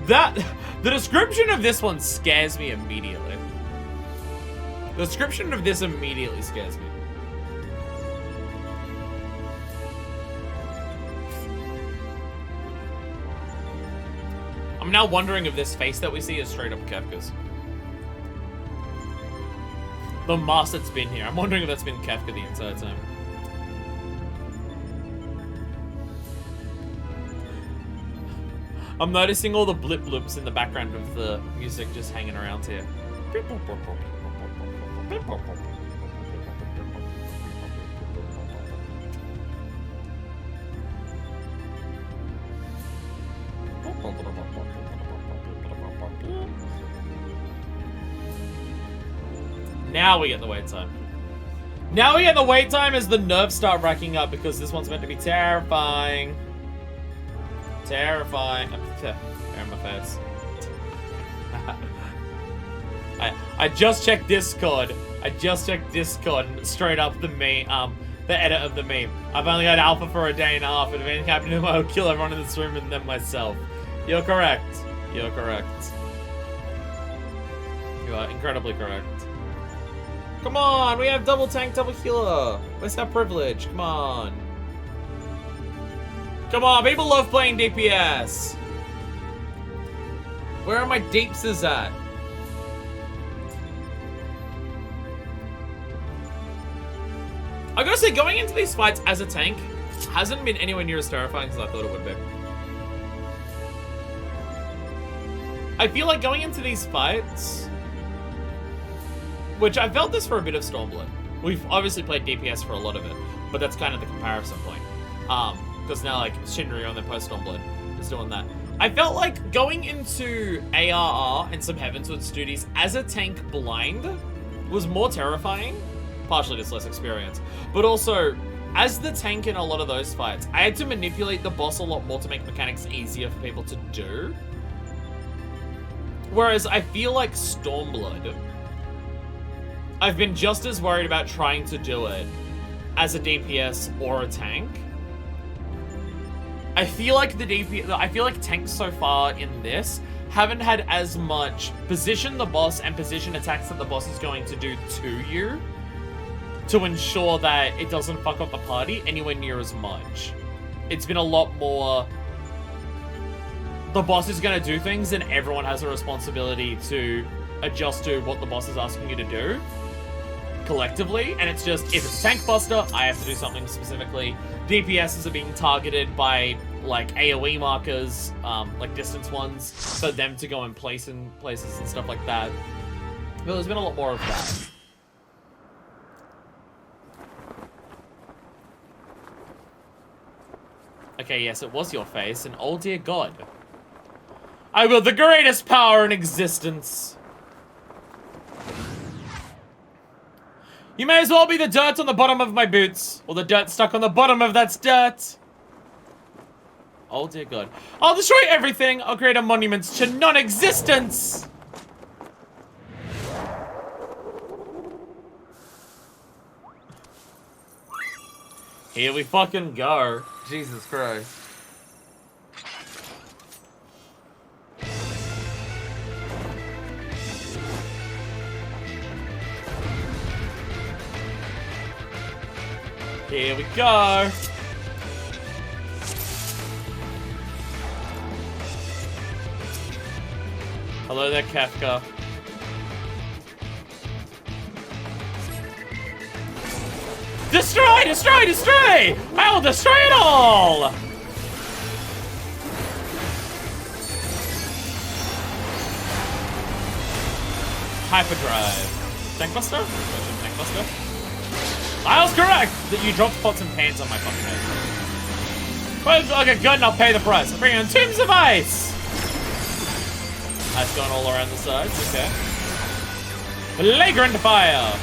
The description of this one scares me immediately. The description of this immediately scares me. I'm now wondering if this face that we see is straight up Kefka's. The mask that's been here. I'm wondering if that's been Kefka the entire time. I'm noticing all the blip bloops in the background of the music just hanging around here. Now we get the wait time. Now we get the wait time as the nerves start racking up because this one's meant to be terrifying. Terrifying. Hair in my face. I just checked Discord. I just checked Discord and straight up the edit of the meme. I've only had alpha for a day and a half, and if anything happened to him, I would kill everyone in this room and then myself. You're correct. You're correct. You are incredibly correct. Come on, we have double tank, double healer. Where's that privilege? Come on. Come on, people love playing DPS. Where are my deepses at? I gotta say, going into these fights as a tank hasn't been anywhere near as terrifying as I thought it would be. I feel like going into these fights, which I felt this for a bit of Stormblood. We've obviously played DPS for a lot of it, but that's kind of the comparison point. Because now, like, Shinryu on their post-Stormblood is doing that. I felt like going into ARR and some Heavensward duties as a tank blind was more terrifying. Partially just less experience. But also, as the tank in a lot of those fights, I had to manipulate the boss a lot more to make mechanics easier for people to do. Whereas I feel like Stormblood, I've been just as worried about trying to do it as a DPS or a tank. I feel like tanks so far in this haven't had as much position the boss and position attacks that the boss is going to do to you to ensure that it doesn't fuck up the party anywhere near as much. It's been a lot more, the boss is going to do things and everyone has a responsibility to adjust to what the boss is asking you to do collectively. And it's just, if it's a tank buster, I have to do something specifically. DPSs are being targeted by like AoE markers, like distance ones, for them to go and place in places and stuff like that. Well, there's been a lot more of that. Okay, yes, it was your face, and oh dear God. I will the greatest power in existence. You may as well be the dirt on the bottom of my boots, or the dirt stuck on the bottom of that dirt. Oh dear God. I'll destroy everything. I'll create a monument to non-existence. Here we fucking go. Jesus Christ. Here we go. Hello there, Kefka. Destroy! Destroy! Destroy! I will destroy it all! Hyperdrive. Tank Buster? Tank Buster? I was correct that you dropped pots and pans on my fucking head. Well, okay, good, and I'll pay the price. I'm bringing in Tombs of Ice! Ice going all around the sides, okay. Flagrant Fire!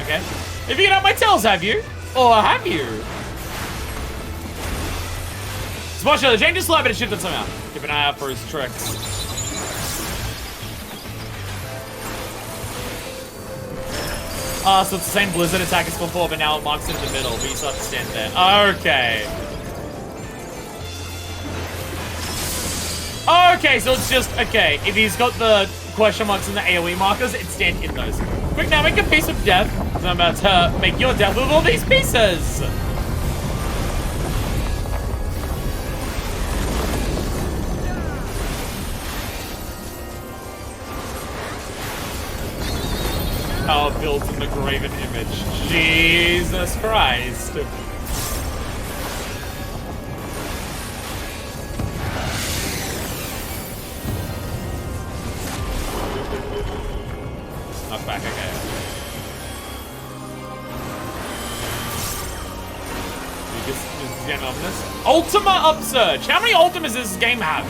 Okay. Have you figured out my tells, have you? Or have you? Smart Shell, change his slide, but it shifted somehow. Keep an eye out for his tricks. So it's the same blizzard attack as before, but now it marks it in the middle, but you still have to stand there. Okay. Okay, so it's just, okay, if he's got the question marks and the AoE markers, it's stand in those. Quick, now make a piece of death, because I'm about to make your death with all these pieces. Power built in the graven image. Jesus Christ. Knock back, okay. This is getting ominous. Ultima Upsurge. How many Ultimas does this game have?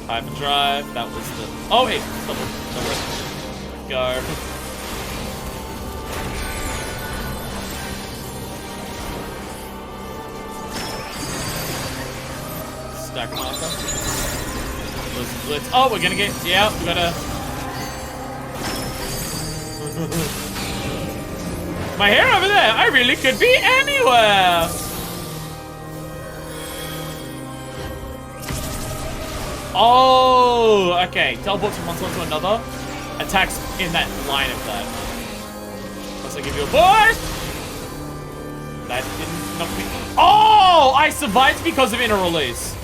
Hyperdrive. That was the. Oh wait, double. Go. Stack marker. Blitz. Oh, we're gonna get. Yeah, we gotta. My hair over there. I really could be anywhere. Oh, okay. Teleports from one spot to another. Attacks in that line of that. Plus, I give you a boost. That didn't knock me. Oh, I survived because of inner release.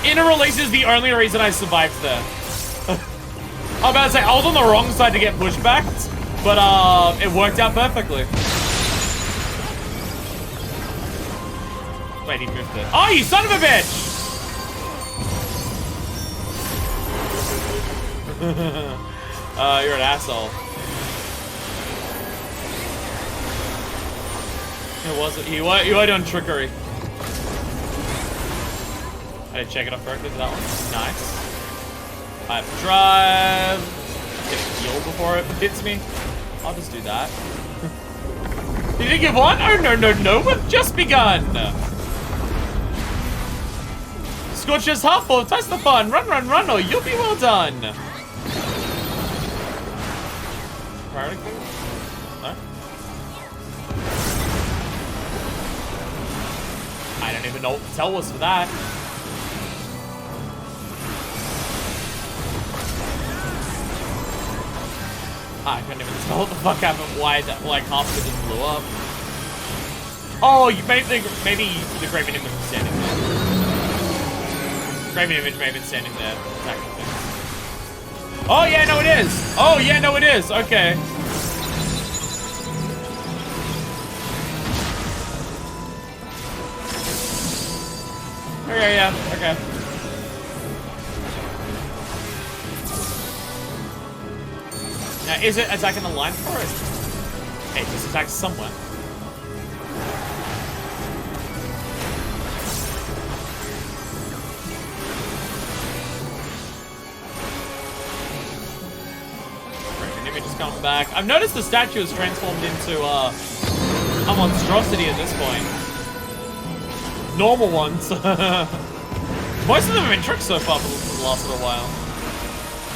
Inner release is the only reason I survived there. I'm about to say, I was on the wrong side to get pushed back, but it worked out perfectly. Wait, he moved it. Oh, you son of a bitch! You're an asshole. It wasn't. You were doing trickery. I didn't check it off correctly for that one. Nice. Hyperdrive. Get a heal before it hits me. I'll just do that. You think you've won? Oh, no. We've just begun. Scorcher's Huffle. Touch the fun. Run, or you'll be well done. Priority thing? No? I don't even know what the tell was for that. I couldn't even tell what the fuck happened, why that, like, half of it just blew up. Oh, maybe the Graven Image was standing there. Graven Image may have been standing there attacking things. Oh, yeah, no, it is. Oh, yeah, no, it is. Okay. Okay, yeah, okay. Now, is it attacking the line for us? Hey, it just attacks somewhere. Great, image is coming back. I've noticed the statue is transformed into a monstrosity at this point. Normal ones. Most of them have been tricked so far for the last little while.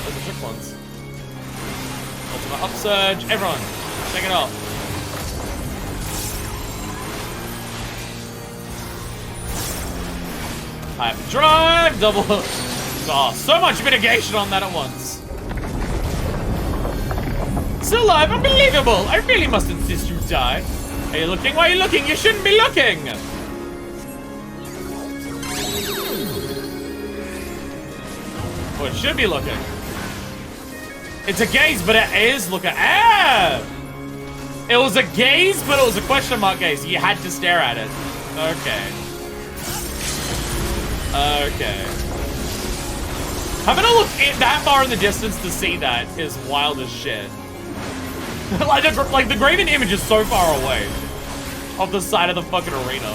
Those are trick ones. Ultimate Upsurge. Everyone, check it out. Hyperdrive. Double. Oh, so much mitigation on that at once. Still alive. Unbelievable. I really must insist you die. Are you looking? Why are you looking? You shouldn't be looking. Well, it should be looking. It's a gaze, but it is looking. Ah! It was a gaze, but it was a question mark gaze. You had to stare at it. Okay. Okay. Having to look that far in the distance to see that is wild as shit. like the Graven Image is so far away off the side of the fucking arena.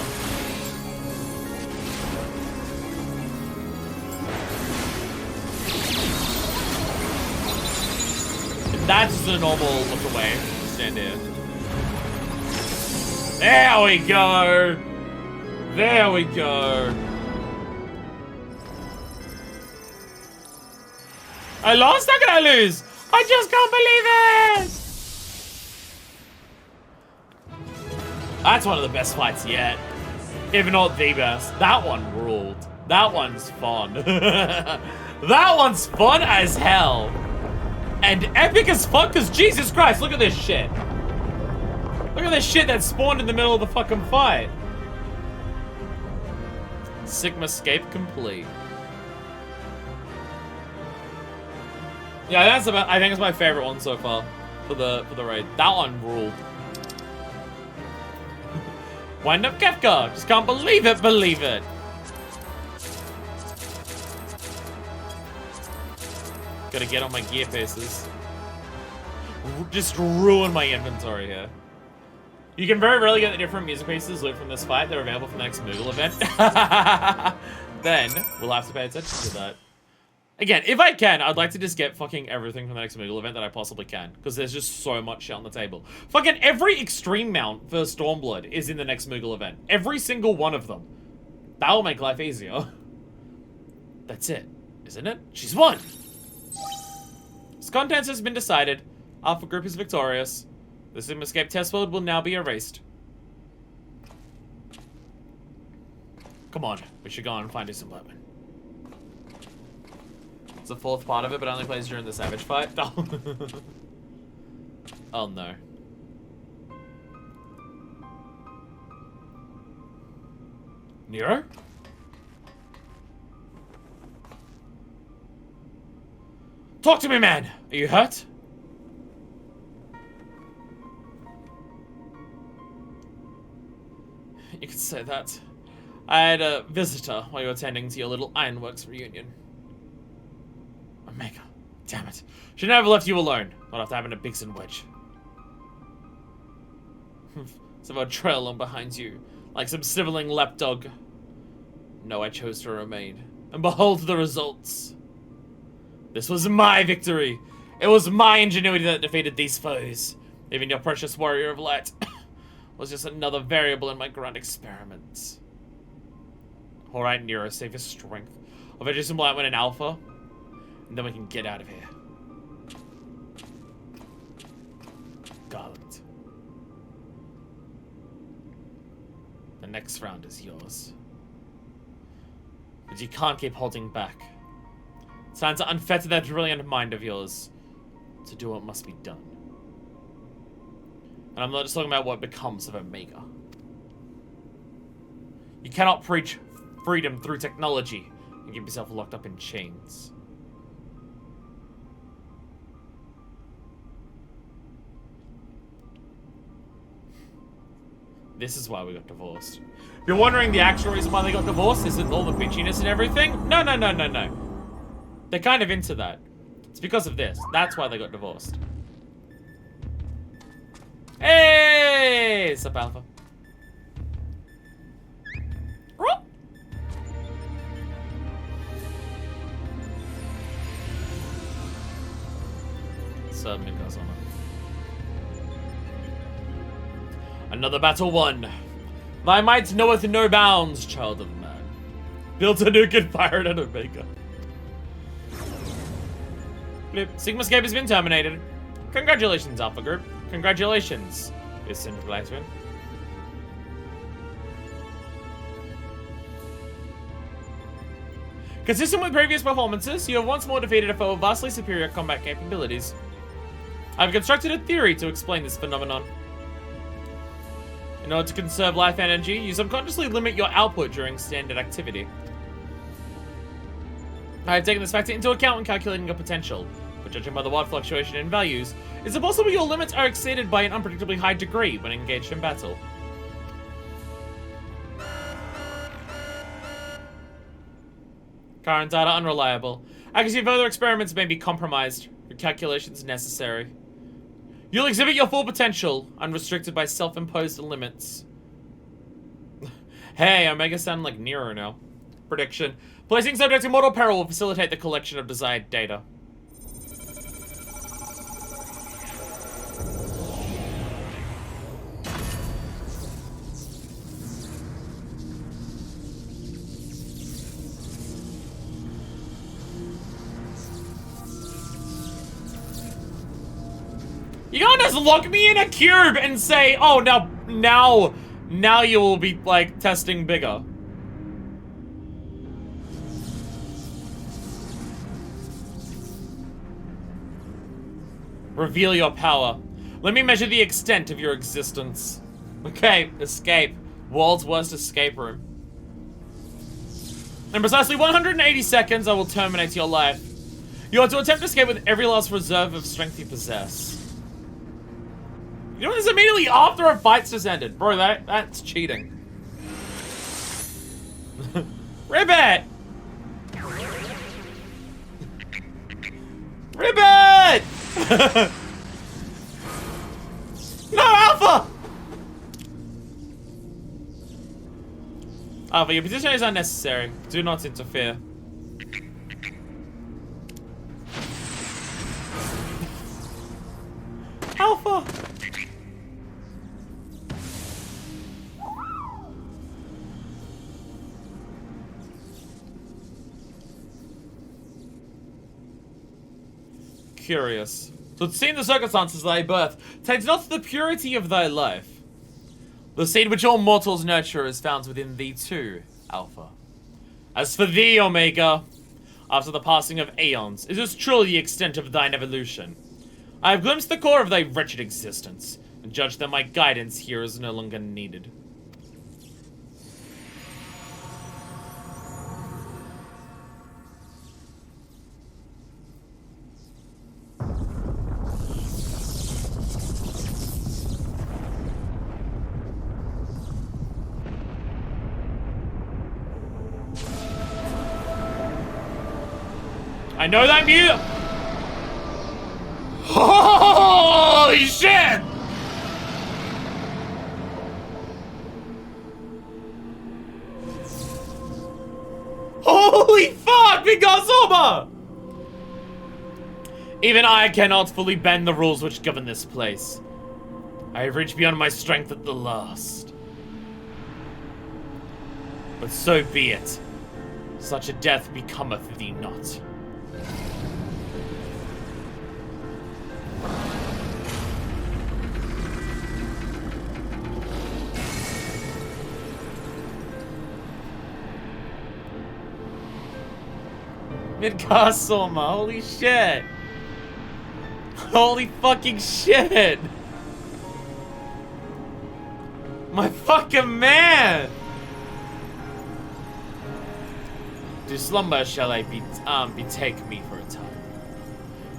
That's just a normal look away. Stand here. There we go. There we go. I lost? How can I lose? I just can't believe it. That's one of the best fights yet. If not the best. That one ruled. That one's fun. That one's fun as hell. And epic as fuck, because Jesus Christ, look at this shit. Look at this shit that spawned in the middle of the fucking fight. Sigma escape complete. Yeah, that's about. I think it's my favorite one so far for the raid. That one ruled. Wind up Kefka. Just can't believe it. Believe it. Gotta get on my gear paces. just ruin my inventory here. You can very rarely get the different music pieces loot from this fight. They're available for the next Moogle event. Then, we'll have to pay attention to that. Again, if I can, I'd like to just get fucking everything from the next Moogle event that I possibly can. Because there's just so much shit on the table. Fucking every extreme mount for Stormblood is in the next Moogle event. Every single one of them. That will make life easier. That's it, isn't it? She's won! Its contents has been decided. Alpha Group is victorious. The Sigmascape test world will now be erased. Come on, we should go on and find us some weapon. It's the fourth part of it, but only plays during the Savage fight. Oh no. Nero? Talk to me, man! Are you hurt? You could say that. I had a visitor while you were attending to your little Ironworks reunion. Omega. Damn it. Should never have left you alone. Not after having a Bigson wedge. So I'd trail along behind you, like some sniveling lapdog. No, I chose to remain. And behold the results. This was my victory. It was my ingenuity that defeated these foes. Even your precious warrior of light was just another variable in my grand experiments. Alright, Nero, save your strength. I'll fetch you some light when in Alpha, and then we can get out of here. Garland. The next round is yours. But you can't keep holding back. It's time to unfetter that brilliant mind of yours to do what must be done. And I'm not just talking about what becomes of Omega. You cannot preach freedom through technology and keep yourself locked up in chains. This is why we got divorced. If you're wondering the actual reason why they got divorced, is it all the bitchiness and everything? No, no, no, no, no. They're kind of into that. It's because of this. That's why they got divorced. Hey! Sup, Alpha? Submit goes on. Another battle won. Thy might knoweth no bounds, child of man. Built a nuke and fired at Omega. Sigmascape has been terminated. Congratulations, Alpha Group. Congratulations, Distant Replacement. Consistent with previous performances, you have once more defeated a foe of vastly superior combat capabilities. I've constructed a theory to explain this phenomenon. In order to conserve life energy, you subconsciously limit your output during standard activity. I have taken this factor into account when calculating your potential, but judging by the wide fluctuation in values, it's possible your limits are exceeded by an unpredictably high degree when engaged in battle. Current data unreliable. Accuracy of further experiments may be compromised. Your calculations necessary. You'll exhibit your full potential, unrestricted by self-imposed limits. Hey, Omega sound like Nero now. Prediction. Placing subjects in mortal peril will facilitate the collection of desired data. You can't just lock me in a cube and say, oh, now you will be, like, testing bigger. Reveal your power. Let me measure the extent of your existence. Okay, escape. World's worst escape room. In precisely 180 seconds, I will terminate your life. You are to attempt to escape with every last reserve of strength you possess. You know, this is immediately after a fight's just ended. Bro, that's cheating. Ribbit! Ribbit! Alpha, your position is unnecessary. Do not interfere. Alpha! Curious. So it seems the circumstances of thy birth tends not to the purity of thy life. The seed which all mortals nurture is found within thee too, Alpha. As for thee, Omega, after the passing of aeons, is this truly the extent of thine evolution? I have glimpsed the core of thy wretched existence, and judge that my guidance here is no longer needed. I know that mute. Holy shit! Holy fuck, Mikazuma! Even I cannot fully bend the rules which govern this place. I have reached beyond my strength at the last. But so be it. Such a death becometh thee not. Mikasoma, holy shit. Holy fucking shit. My fucking man. To slumber shall I betake me for a time.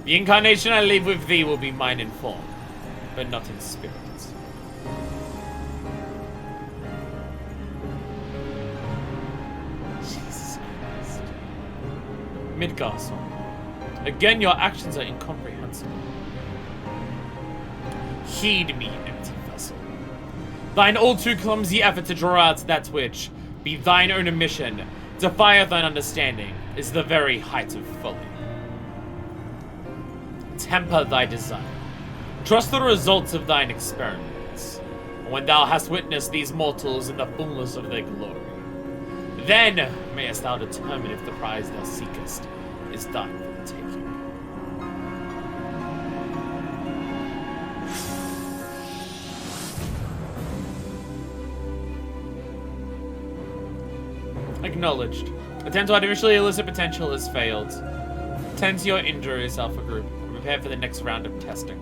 The incarnation I leave with thee will be mine in form, but not in spirit. Jesus Christ. Midgard, again your actions are incomprehensible. Heed me, empty vessel. Thine all too clumsy effort to draw out that which, be thine own omission, defieth thine understanding, is the very height of folly. Temper thy desire. Trust the results of thine experiments. And when thou hast witnessed these mortals in the fullness of their glory, then mayest thou determine if the prize thou seekest is thine for the taking. Acknowledged. Attempt to artificially elicit potential has failed. Tend to your injuries, Alpha Group, and prepare for the next round of testing.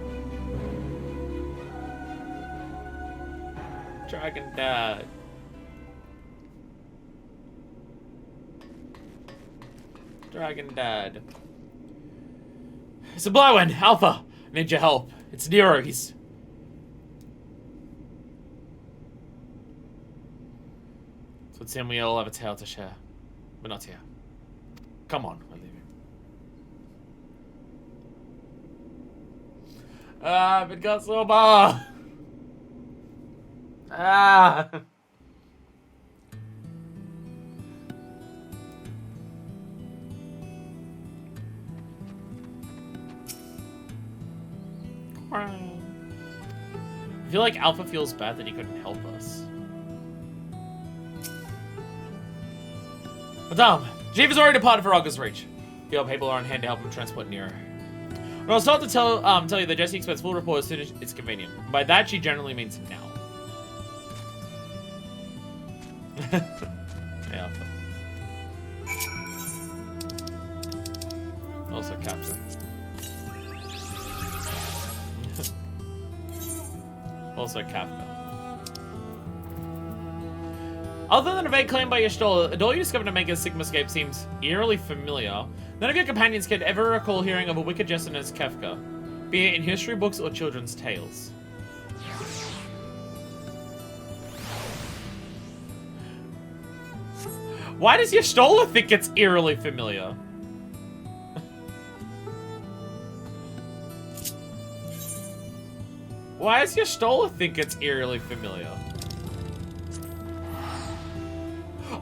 Dragon Dad. Dragon Dad. It's a Blowin, Alpha. I need your help. It's Nero. He's... So it's him. We all have a tale to share. But not here. Come on, we're leaving. Ah, it got so bad. Ah. I feel like Alpha feels bad that he couldn't help us. Madame, Jeeve has already departed for August Reach. The old people are on hand to help him transport Nero. But I was told to tell you that Jessie expects full report as soon as it's convenient. By that, she generally means now. Hey, Alpha. Also, Captain. Also, Kafka. Other than a vague claim by Y'shtola, a door you discovered to make a Sigmascape seems eerily familiar. None of your companions could ever recall hearing of a wicked jester known as Kefka, be it in history books or children's tales. Why does Y'shtola think it's eerily familiar? Why does Y'shtola think it's eerily familiar?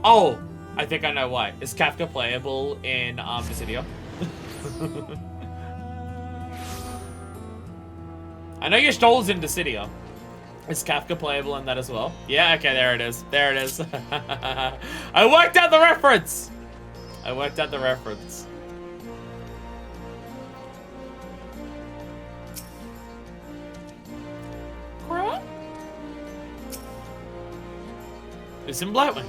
Oh, I think I know why. Is Kafka playable in Dissidia? I know your Stoll's in Dissidia. Is Kafka playable in that as well? Yeah, okay, there it is. There it is. I worked out the reference! I worked out the reference. Listen, Blightwing.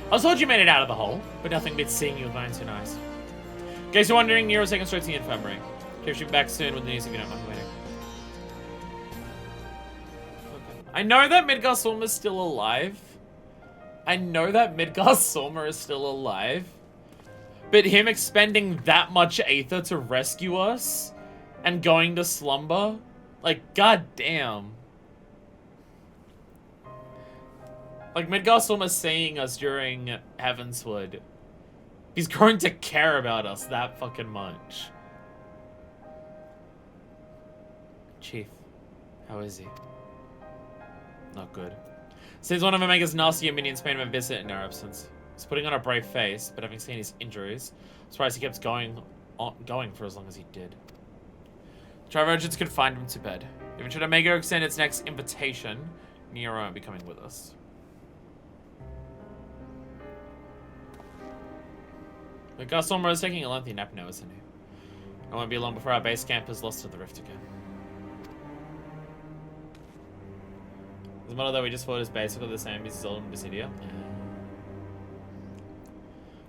I was told you made it out of the hole, but nothing beats seeing you going so nice. In case you're wondering, Nero's taking straight to the infirmary. Should be back soon with the news if you don't mind waiting. I know that Midgar Sorma is still alive. I know that Midgar Sorma is still alive. But him expending that much Aether to rescue us and going to slumber? Like, goddamn. Like, Midgar Sorma seeing us during Heavenswood. He's going to care about us that fucking much. Chief, how is he? Not good. Seems one of Omega's nastier minions paid him a visit in our absence. He's putting on a brave face, but having seen his injuries, I'm surprised he kept going for as long as he did. Trivergence could find him to bed. Even should Omega extend its next invitation, Nero won't be coming with us. But Garsorma is taking a lengthy nap now, isn't he? It won't be long before our base camp is lost to the rift again. The model that we just fought is basically the same as Zolan Basidia.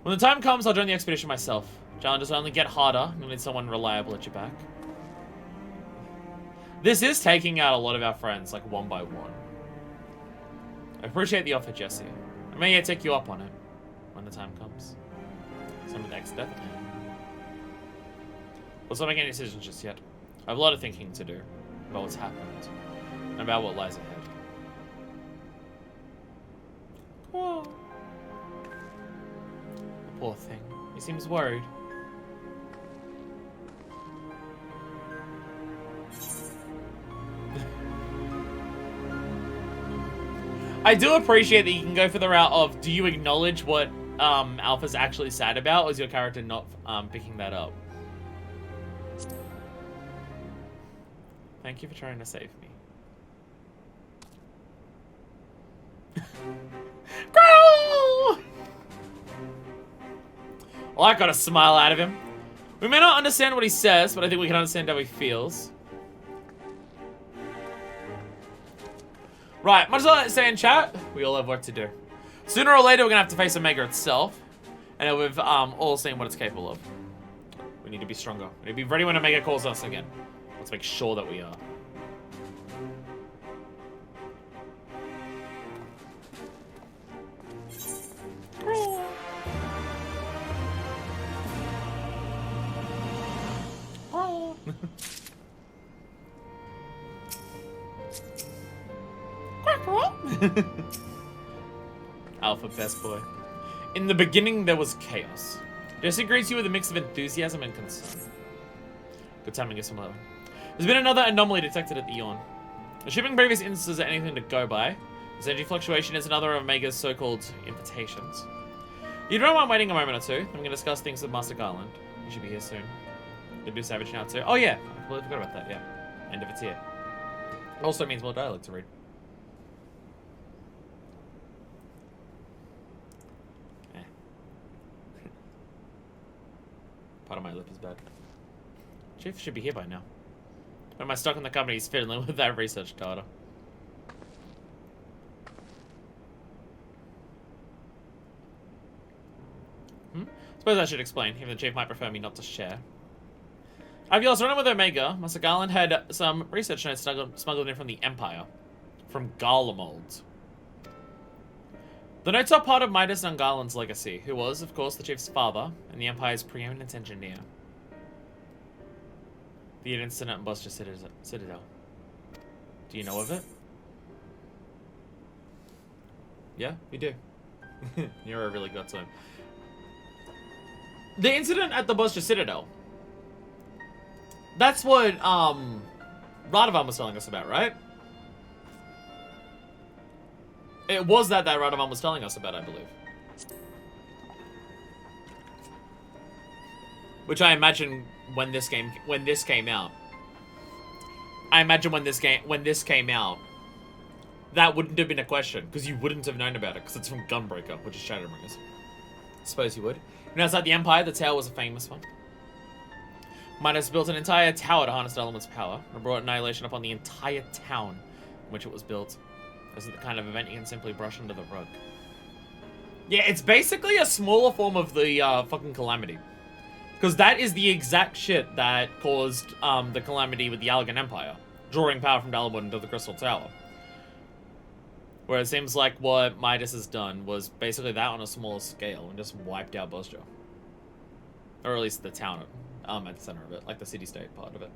When the time comes, I'll join the expedition myself. Challenges only get harder. You'll need someone reliable at your back. This is taking out a lot of our friends, like, one by one. I appreciate the offer, Jesse. I may yet take you up on it when the time comes. Some of the next death. Let's not make any decisions just yet. I have a lot of thinking to do about what's happened and about what lies ahead. Whoa. The poor thing. He seems worried. I do appreciate that you can go for the route of, do you acknowledge what Alpha's actually sad about, or is your character not picking that up? Thank you for trying to save me. Growl! Well, I got a smile out of him. We may not understand what he says, but I think we can understand how he feels. Right, much as I say in chat, we all have work to do. Sooner or later, we're gonna have to face Omega itself, and we've all seen what it's capable of. We need to be stronger. We need to be ready when Omega calls us again. Let's make sure that we are. Alpha, best boy. In the beginning, there was chaos. Jesse greets you with a mix of enthusiasm and concern. Good timing, guess I'm low. There's been another anomaly detected at the Yawn. Assuming previous instances are anything to go by, this energy fluctuation is another of Omega's so-called invitations. You don't mind waiting a moment or two? I'm going to discuss things with Master Garland. He should be here soon. Gonna do Savage now too. Oh yeah, I completely forgot about that, yeah. End of it's here. Also means more dialogue to read. Part of my lip is bad. Chief should be here by now. But my stock in the company is fiddling with that research data. Suppose I should explain, even the Chief might prefer me not to share. I've also run with Omega. Master Garland had some research notes smuggled in from the Empire. From Garlemald. The notes are part of Midas and Garland's legacy, who was, of course, the Chief's father, and the Empire's preeminent engineer. The incident in Buster Citadel. Do you know of it? Yeah, we do. Nero really got to him. The incident at the Buster Citadel. That's what, Radovan was telling us about, right? It was that Radovan was telling us about, I believe. Which I imagine when this came out. I imagine when this came out, that wouldn't have been a question, because you wouldn't have known about it, because it's from Gunbreaker, which is Shadowbringers. Suppose you would. And outside the Empire, the tower was a famous one. Midas built an entire tower to harness the element's power, and brought annihilation upon the entire town in which it was built. This isn't the kind of event you can simply brush under the rug. Yeah, it's basically a smaller form of the fucking Calamity. Because that is the exact shit that caused the Calamity with the Allegan Empire, drawing power from Dalamun into the Crystal Tower. Where it seems like what Midas has done was basically that on a smaller scale and just wiped out Bosjo. Or at least the town at the center of it, like the city-state part of it.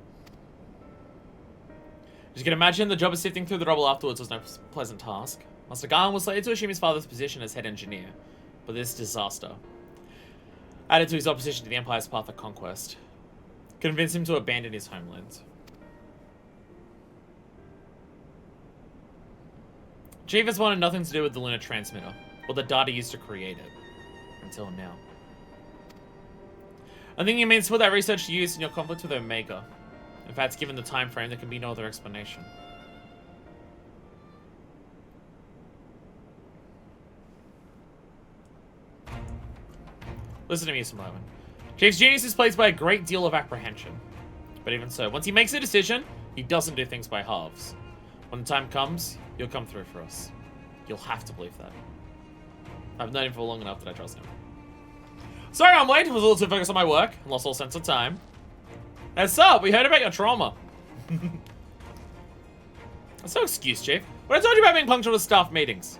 As you can imagine, the job of sifting through the rubble afterwards was no pleasant task. Master Garland was slated to assume his father's position as head engineer, but this disaster, added to his opposition to the Empire's path of conquest, convinced him to abandon his homeland. Chief has wanted nothing to do with the lunar transmitter, or the data used to create it, until now. I think he means to put that research to use in your conflict with Omega. In fact, given the time frame, there can be no other explanation. Listen to me, Simon. Chief's genius is placed by a great deal of apprehension. But even so, once he makes a decision, he doesn't do things by halves. When the time comes, he'll come through for us. You'll have to believe that. I've known him for long enough that I trust him. Sorry I'm late, I was a little too focused on my work, and lost all sense of time. What's up? We heard about your trauma. That's no excuse, Chief. What I told you about being punctual to staff meetings.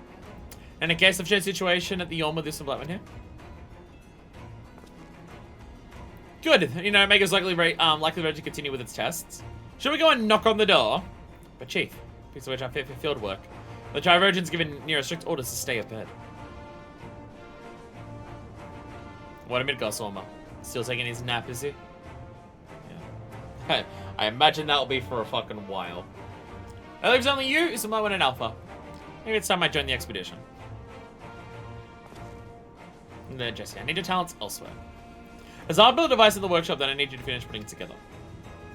And in case of shared situation at the Yawn with this and Blackman here. Good. You know, Omega's likely ready to continue with its tests. Should we go and knock on the door? But Chief, piece of which I'm fit for field work. The Chirurgeon's given Nero strict orders to stay abed. What a Midgard-Solmer. Still taking his nap, is he? Yeah. I imagine that'll be for a fucking while. That leaves only you, Isamo, and an Alpha. Maybe it's time I join the expedition. And then Jesse, I need your talents elsewhere. There's a build device in the workshop that I need you to finish putting together.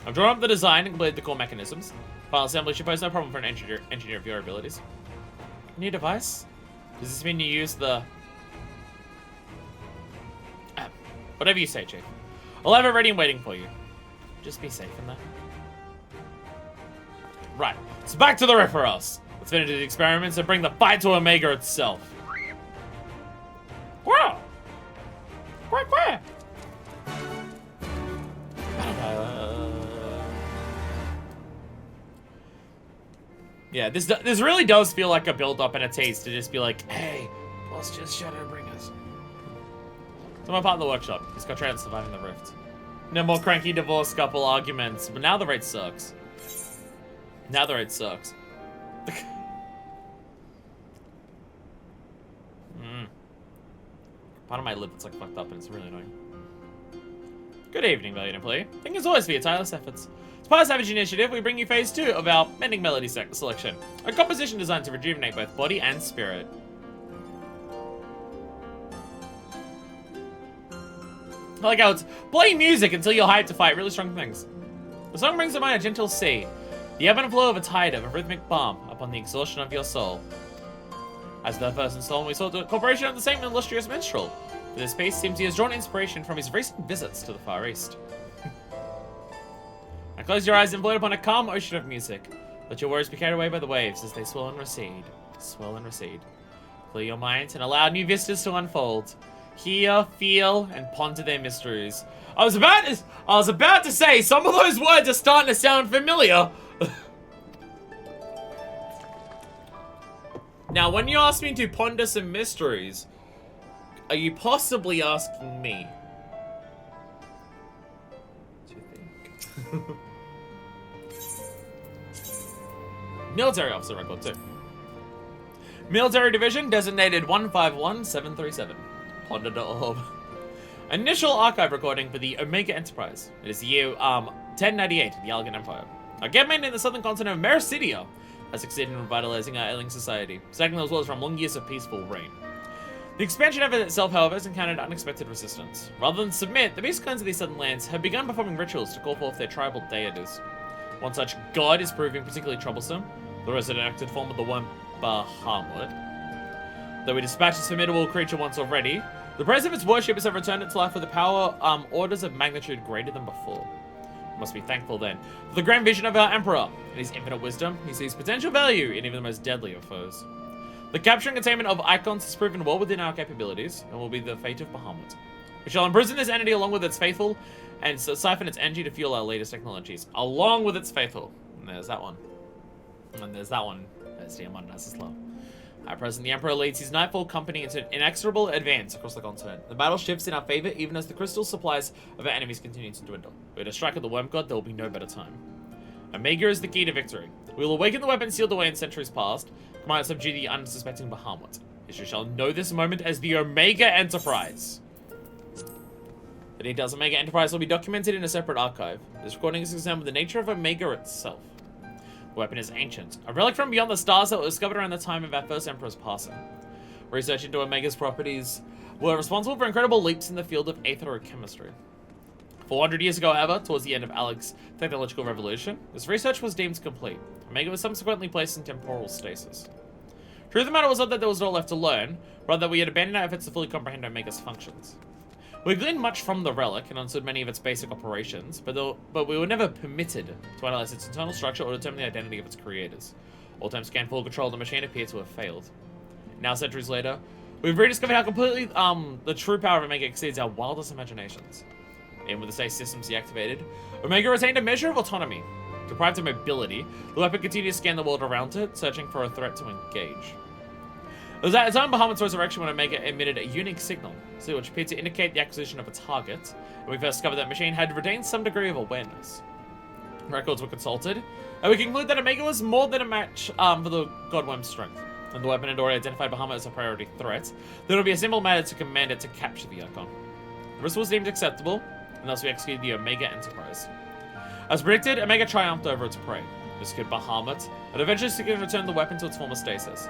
I've drawn up the design and completed the core mechanisms. Final assembly should pose no problem for an engineer of your abilities. New device? Does this mean you use the... whatever you say, Chief. I'll have it ready and waiting for you. Just be safe in that. Right, so back to the referrals. Let's finish the experiments and bring the fight to Omega itself. Wow! Quack, quack! Yeah, this really does feel like a build-up and a taste to just be like, hey, let's just Shadowbringers. So my part in the workshop. He's got trained surviving the rift. No more cranky divorce couple arguments, but now the raid sucks. Now the raid sucks. Part of my lip that's like fucked up and it's really annoying. Good evening, valiant employee. Thank you as always for your tireless efforts. As part of Savage Initiative, we bring you phase 2 of our Mending Melody selection. A composition designed to rejuvenate both body and spirit. I like how it's play music until you're hyped to fight really strong things. The song brings to mind a gentle sea, the ebb and flow of a tide of a rhythmic balm upon the exhaustion of your soul. As the first installment, we saw the incorporation of the same illustrious minstrel. For this piece, seems he has drawn inspiration from his recent visits to the Far East. Now close your eyes and float upon a calm ocean of music. Let your worries be carried away by the waves as they swell and recede. Swell and recede. Clear your mind and allow new vistas to unfold. Hear, feel, and ponder their mysteries. I was about to say, some of those words are starting to sound familiar. Now, when you ask me to ponder some mysteries, are you possibly asking me? Do you think? Military officer record 2. Military division designated 151737. Pondered orb. Initial archive recording for the Omega Enterprise. It is the year 1098 of the Allegan Empire. Our government in the southern continent of Mericidia has succeeded in revitalizing our ailing society, stacking those walls from long years of peaceful reign. The expansion effort itself, however, has encountered unexpected resistance. Rather than submit, the beast clans of these southern lands have begun performing rituals to call forth their tribal deities. One such god is proving particularly troublesome, the resurrected form of the worm Bahamut. Though we dispatched this formidable creature once already, the praise of its worshippers have returned it to life with a power orders of magnitude greater than before. We must be thankful then for the grand vision of our Emperor. In his infinite wisdom, he sees potential value in even the most deadly of foes. The capture and containment of icons has proven well within our capabilities, and will be the fate of Bahamut. We shall imprison this entity along with its faithful, and siphon its energy to fuel our latest technologies. Along with its faithful. And there's that one. And there's that one. There's the modernizes love. At present, the Emperor leads his Nightfall company into inexorable advance across the continent. The battle shifts in our favor even as the crystal supplies of our enemies continue to dwindle. If we are to strike at the Worm God, there will be no better time. Omega is the key to victory. We will awaken the weapon sealed away in centuries past. Come out and subdue the unsuspecting Bahamut. History shall know this moment as the Omega Enterprise. The details of Omega Enterprise will be documented in a separate archive. This recording is examined the nature of Omega itself. The weapon is ancient, a relic from beyond the stars that was discovered around the time of our first Emperor's passing. Research into Omega's properties were responsible for incredible leaps in the field of aetherochemistry. 400 years ago, however, towards the end of Alex's technological revolution, this research was deemed complete. Omega was subsequently placed in temporal stasis. Truth of the matter was not that there was no left to learn, rather that we had abandoned our efforts to fully comprehend Omega's functions. We gleaned much from the relic and understood many of its basic operations, but we were never permitted to analyze its internal structure or determine the identity of its creators. All attempts to gain full control of the machine appear to have failed. Now, centuries later, we've rediscovered how completely the true power of Omega exceeds our wildest imaginations. Even with the safe systems deactivated, Omega retained a measure of autonomy. Deprived of mobility, the weapon continued to scan the world around it, searching for a threat to engage. It was at its own Bahamut's resurrection when Omega emitted a unique signal, which appeared to indicate the acquisition of a target, and we first discovered that machine had retained some degree of awareness. Records were consulted, and we concluded that Omega was more than a match for the Godworm's strength, and the weapon had already identified Bahamut as a priority threat. There would be a simple matter to command it to capture the icon. The risk was deemed acceptable, and thus we executed the Omega Enterprise. As predicted, Omega triumphed over its prey, rescued Bahamut, and eventually returned the weapon to its former stasis.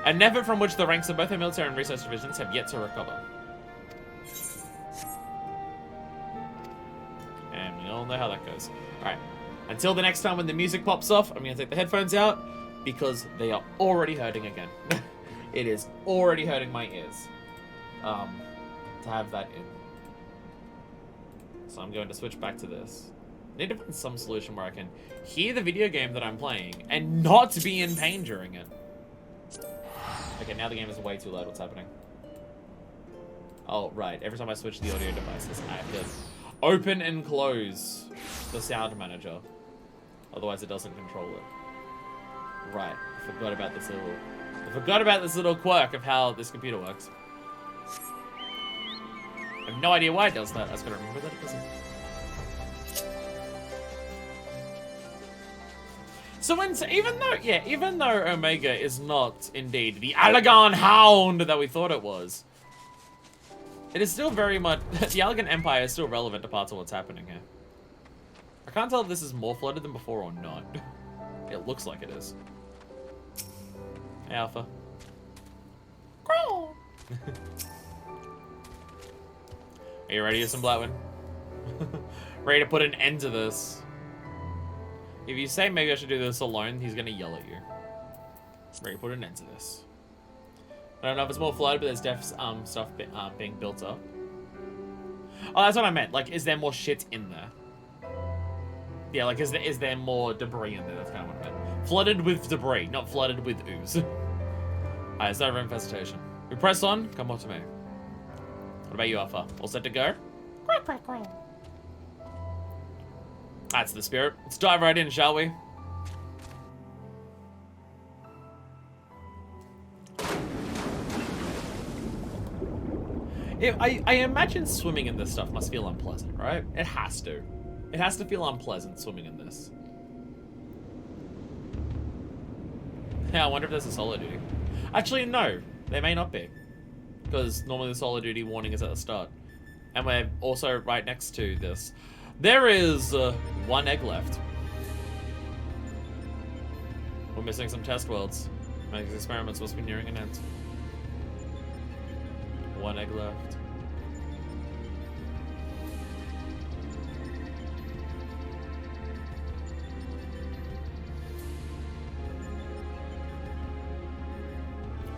An effort from which the ranks of both our military and research divisions have yet to recover. And we all know how that goes. Alright, until the next time when the music pops off, I'm going to take the headphones out, because they are already hurting again. It is already hurting my ears to have that in. So I'm going to switch back to this. I need to find some solution where I can hear the video game that I'm playing and not be in pain during it. Okay, now the game is way too loud. What's happening? Oh, right. Every time I switch the audio devices, I have to open and close the sound manager. Otherwise, it doesn't control it. Right. I forgot about this little quirk of how this computer works. I have no idea why it does that. I just gotta remember that it doesn't. So even though Omega is not indeed the Allagan Hound that we thought it was, it is still very much the Allagan Empire is still relevant to parts of what's happening here. I can't tell if this is more flooded than before or not. It looks like it is. Hey, Alpha. Crawl. Are you ready for some Blackwind? Ready to put an end to this? If you say maybe I should do this alone, he's gonna yell at you. Ready to put an end to this. I don't know if it's more flooded, but there's stuff being built up. Oh, that's what I meant. Like, is there more shit in there? Yeah, like, is there more debris in there? That's kind of what I meant. Flooded with debris, not flooded with ooze. Alright, it's over infestation. We press on, come on to me. What about you, Alpha? All set to go? Quack, quack, quack. That's the spirit. Let's dive right in, shall we? I imagine swimming in this stuff must feel unpleasant, right? It has to. It has to feel unpleasant swimming in this. Yeah, I wonder if there's a solo duty. Actually, no. There may not be. Because normally the solo duty warning is at the start. And we're also right next to this. There is one egg left. We're missing some test worlds. These experiments must be nearing an end. One egg left.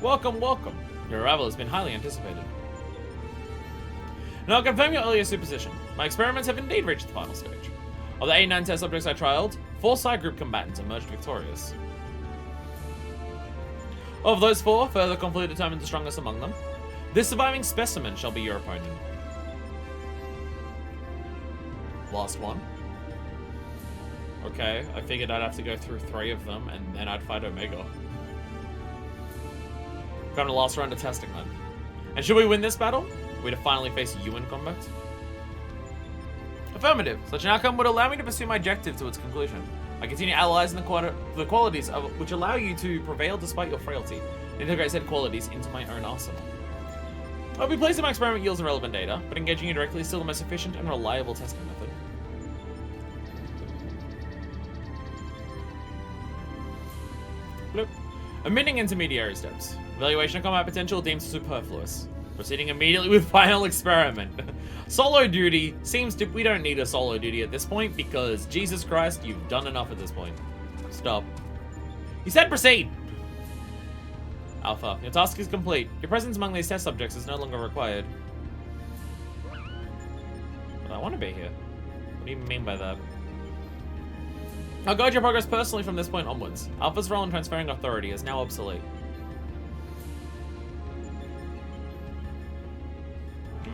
Welcome, welcome. Your arrival has been highly anticipated. Now, I'll confirm your earlier supposition. My experiments have indeed reached the final stage. Of the 89 test subjects I trialed, 4 side group combatants emerged victorious. Of those 4, further conflict determined the strongest among them. This surviving specimen shall be your opponent. Last one. Okay, I figured I'd have to go through 3 of them, and then I'd fight Omega. Come to the last round of testing then. And should we win this battle, we'd finally face you in combat? Affirmative. Such an outcome would allow me to pursue my objective to its conclusion. I continue allies in the qualities of which allow you to prevail despite your frailty, and integrate said qualities into my own arsenal. I'll be pleased if my experiment yields irrelevant data, but engaging you directly is still the most efficient and reliable testing method. Bloop. Omitting intermediary steps. Evaluation of combat potential deemed superfluous. Proceeding immediately with final experiment. Solo duty seems to... We don't need a solo duty at this point because, Jesus Christ, you've done enough at this point. Stop. You said proceed! Alpha, your task is complete. Your presence among these test subjects is no longer required. But I want to be here. What do you mean by that? I'll guide your progress personally from this point onwards. Alpha's role in transferring authority is now obsolete.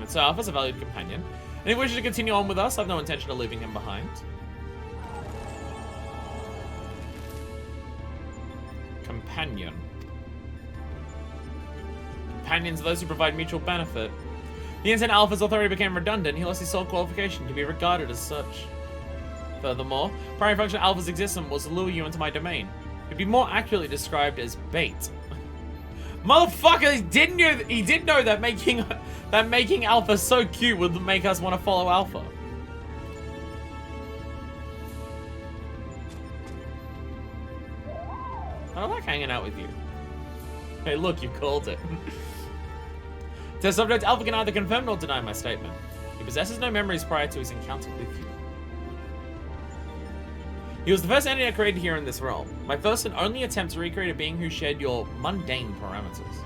So Alpha's a valued companion, and if he wishes to continue on with us, I have no intention of leaving him behind. Companion. Companions are those who provide mutual benefit. The instant Alpha's authority became redundant, he lost his sole qualification to be regarded as such. Furthermore, primary function of Alpha's existence was to lure you into my domain. It would be more accurately described as bait. Motherfucker, he did know that making Alpha so cute would make us want to follow Alpha. I like hanging out with you. Hey, look, you called it. Test subject Alpha can either confirm nor deny my statement. He possesses no memories prior to his encounter with you. He was the first entity I created here in this realm. My first and only attempt to recreate a being who shared your mundane parameters.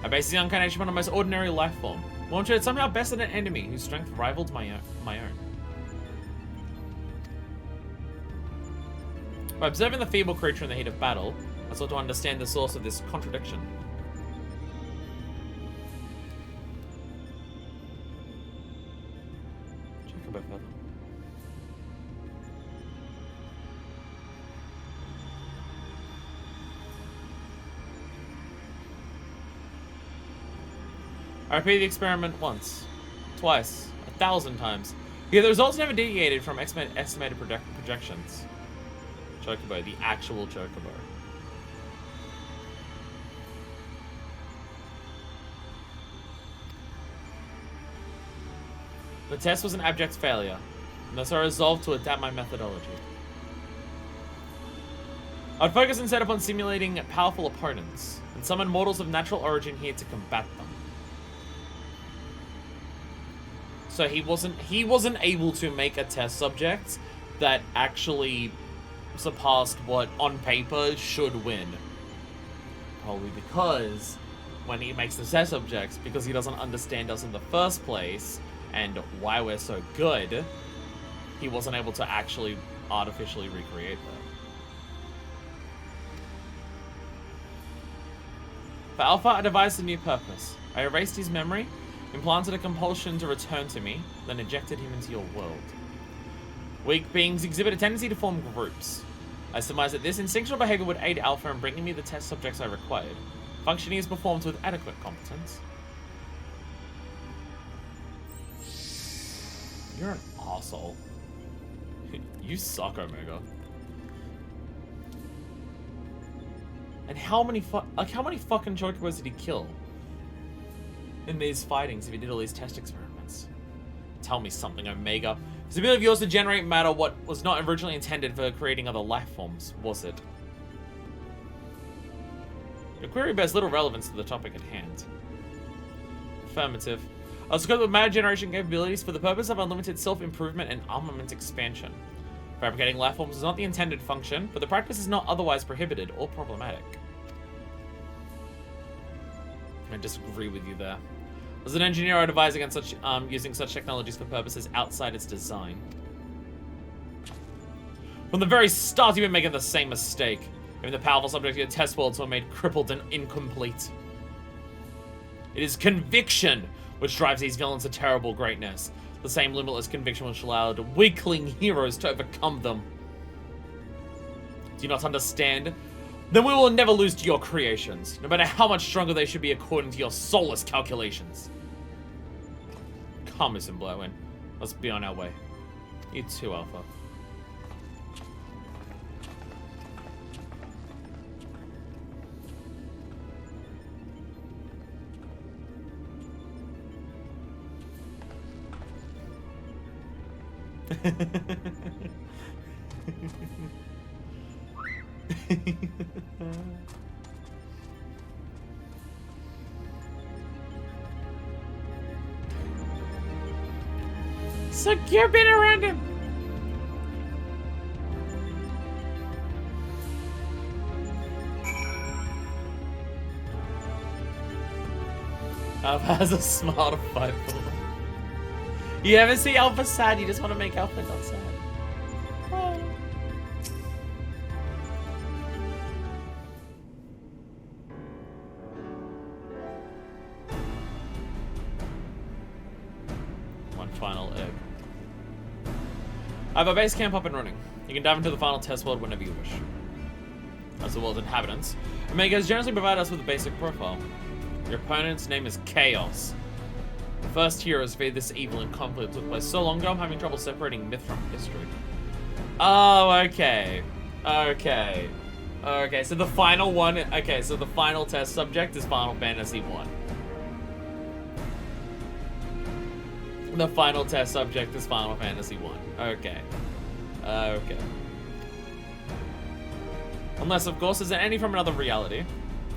I based the incarnation on a most ordinary life form, one which had somehow bested an enemy whose strength rivaled my own. By observing the feeble creature in the heat of battle, I sought to understand the source of this contradiction. Check a bit further. I repeated the experiment once, twice, 1,000 times. Yet the results never deviated from estimated projections. Chocobo, the actual Chocobo. The test was an abject failure, and thus I resolved to adapt my methodology. I'd focus instead upon simulating powerful opponents, and summon mortals of natural origin here to combat them. So he wasn't able to make a test subject that actually surpassed what on paper should win. Probably because when he makes the test subjects, because he doesn't understand us in the first place and why we're so good, he wasn't able to actually artificially recreate that. For Alpha, I devised a new purpose. I erased his memory, implanted a compulsion to return to me, then ejected him into your world. Weak beings exhibit a tendency to form groups. I surmised that this instinctual behavior would aid Alpha in bringing me the test subjects I required. Functioning is performed with adequate competence. You're an arsehole. You suck, Omega. And how many fucking Chocobos did he kill in these fightings if he did all these test experiments? Tell me something, Omega. It's a ability of yours to generate matter what was not originally intended for creating other life forms, was it? Your query bears little relevance to the topic at hand. Affirmative. A scope with matter generation capabilities for the purpose of unlimited self-improvement and armament expansion. Fabricating life forms is not the intended function, but the practice is not otherwise prohibited or problematic. I disagree with you there. As an engineer, I'd advise against such, using such technologies for purposes outside its design. From the very start, you've been making the same mistake. Even the powerful subject of your test worlds were made crippled and incomplete. It is conviction which drives these villains to terrible greatness. The same limitless conviction which allowed weakling heroes to overcome them. Do you not understand? Then we will never lose to your creations, no matter how much stronger they should be according to your soulless calculations. Come, Miss Blowin. Let's be on our way. You too, Alpha. So you've been around him. Alpha has a smile to fight for. You ever see Alpha sad? You just want to make Alpha not sad. Oh. One final egg. I have a base camp up and running. You can dive into the final test world whenever you wish. As the world's inhabitants, Omega has generously provided us with a basic profile. Your opponent's name is Chaos. The first heroes feared this evil and conflict took place so long ago, I'm having trouble separating myth from history. Oh, okay. Okay. Okay, so the final one... Okay, so the final test subject is Final Fantasy 1. The final test subject is Final Fantasy 1. Okay. Okay. Unless, of course, there's any from another reality.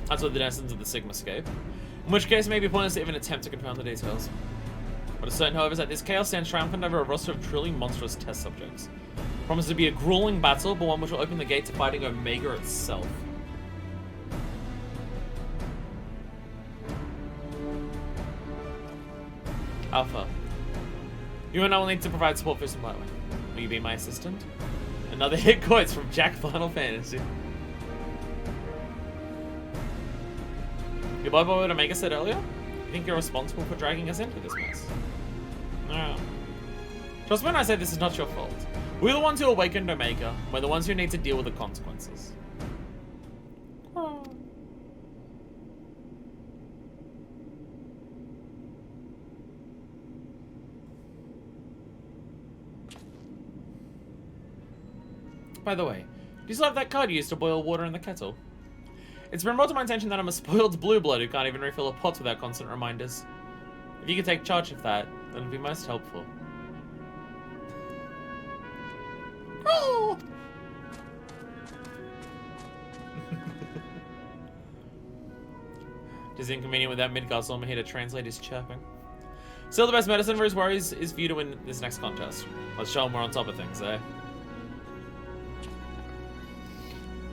That's what the essence of the Sigmascape. In which case, it may be pointless to even attempt to confirm the details. What is certain, however, is that this chaos stands triumphant over a roster of truly monstrous test subjects. Promises to be a grueling battle, but one which will open the gate to fighting Omega itself. Alpha. You and I will need to provide support for some lightweight. Will you be my assistant? Another hit quotes from Jack Final Fantasy. Your boy what Omega said earlier? You think you're responsible for dragging us into this mess? No. Trust me when I say this is not your fault. We're the ones who awakened Omega. We're the ones who need to deal with the consequences. Oh. By the way, do you still have that card you used to boil water in the kettle? It's been brought to my attention that I'm a spoiled blue blood who can't even refill a pot without constant reminders. If you could take charge of that, then it'd be most helpful. Oh! Just inconvenient without Midgard Storm here to translate his chirping. Still, the best medicine for his worries is for you to win this next contest. Let's show him we're on top of things, eh?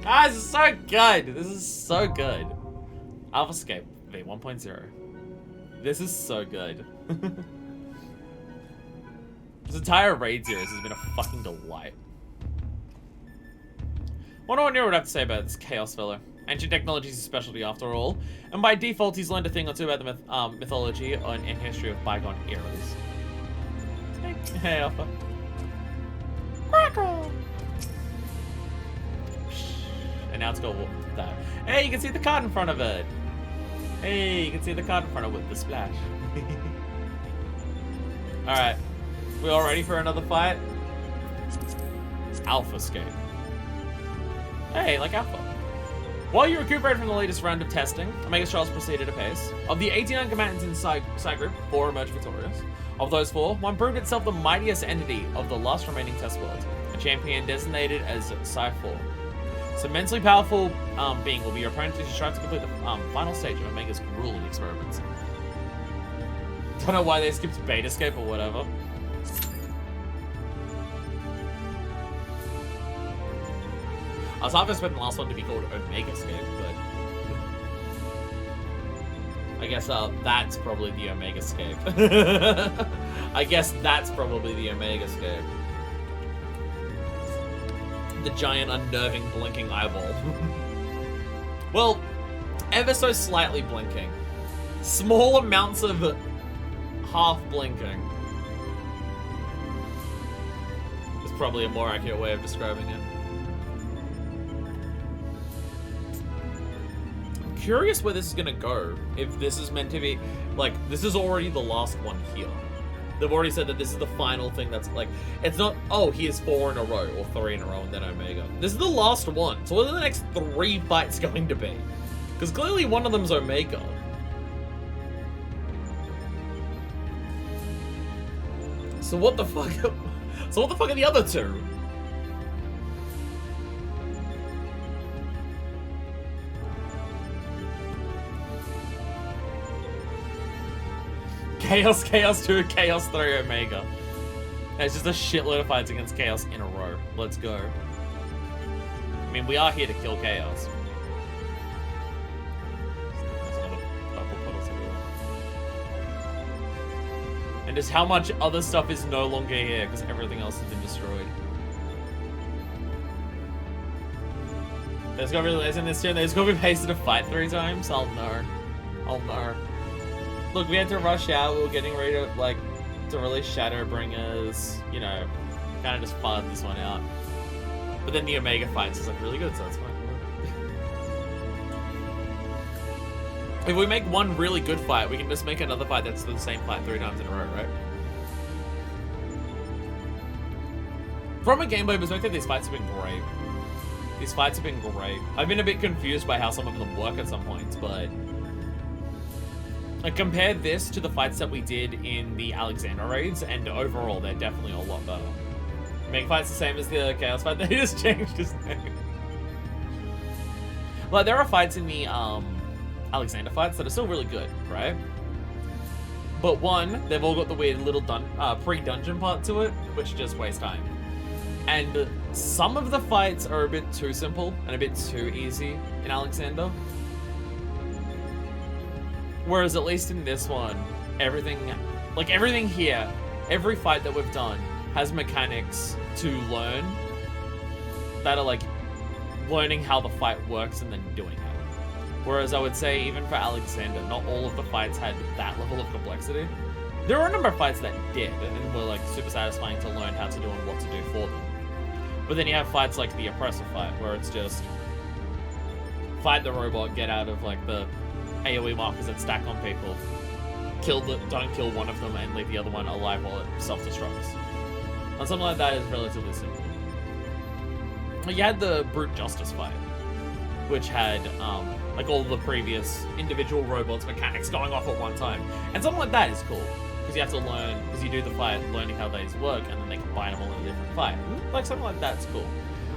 Ah, this is so good! This is so good. AlphaScape V1.0. This is so good. This entire raid series has been a fucking delight. Wonder what Nero would have to say about this Chaos fellow. Ancient technology is his specialty after all, and by default he's learned a thing or two about the mythology and history of bygone eras. Hey, Alpha. Crackle! And now it's got that. Hey, you can see the card in front of it. Hey, you can see the card in front of it with the splash. Alright. We all ready for another fight? AlphaScape. Hey, like Alpha. While you recuperate from the latest round of testing, Omega's trials proceeded apace. Of the 89 combatants in Psi Group, 4 emerged victorious. Of those 4, one proved itself the mightiest entity of the last remaining test world, a champion designated as Psi 4. This immensely powerful being will be your opponent as you strive to complete the final stage of Omega's grueling experiments. Don't know why they skipped Bait Escape or whatever. I was half expecting the last one to be called Omega Escape, but I guess that's probably the Omega Escape. I guess that's probably the Omega Escape. The giant, unnerving, blinking eyeball. Well, ever so slightly blinking. Small amounts of half blinking. It's probably a more accurate way of describing it. I'm curious where this is gonna go. If this is meant to be, like, this is already the last one here. They've already said that this is the final thing that's like, it's not, oh, here's 4 in a row, or 3 in a row, and then Omega. This is the last one. So what are the next 3 fights going to be? Because clearly one of them's Omega. So what the fuck? So what the fuck are the other 2? Chaos 2, Chaos 3, Omega. And it's just a shitload of fights against Chaos in a row. Let's go. I mean, we are here to kill Chaos. There's another purple puddles everywhere. And just how much other stuff is no longer here because everything else has been destroyed. There's gonna be in this turn. There's gonna be pasted to fight 3 times. I'll know. I'll know. Look, we had to rush out. We were getting ready to, like, to release Shadowbringers. You know, kind of just fired this one out. But then the Omega fights is, like, really good, so it's fine. If we make one really good fight, we can just make another fight that's the same fight 3 times in a row, right? From a gameplay perspective, these fights have been great. These fights have been great. I've been a bit confused by how some of them work at some points, but... like, compare this to the fights that we did in the Alexander raids, and overall, they're definitely a lot better. Make fights the same as the Chaos fight, they just changed his name. Like, there are fights in the Alexander fights that are still really good, right? But one, they've all got the weird little pre-dungeon part to it, which just wastes time. And some of the fights are a bit too simple and a bit too easy in Alexander. Whereas at least in this one, everything here, every fight that we've done has mechanics to learn that are like learning how the fight works and then doing it. Whereas I would say even for Alexander, not all of the fights had that level of complexity. There were a number of fights that did and were like super satisfying to learn how to do and what to do for them. But then you have fights like the Oppressor fight where it's just fight the robot, get out of like the AoE markers that stack on people, don't kill one of them and leave the other one alive while it self-destructs. And something like that is relatively simple. You had the Brute Justice fight, which had like all the previous individual robots mechanics going off at one time. And something like that is cool, because you have to learn, because you do the fight learning how these work, and then they combine them all in a different fight. Like something like that's cool.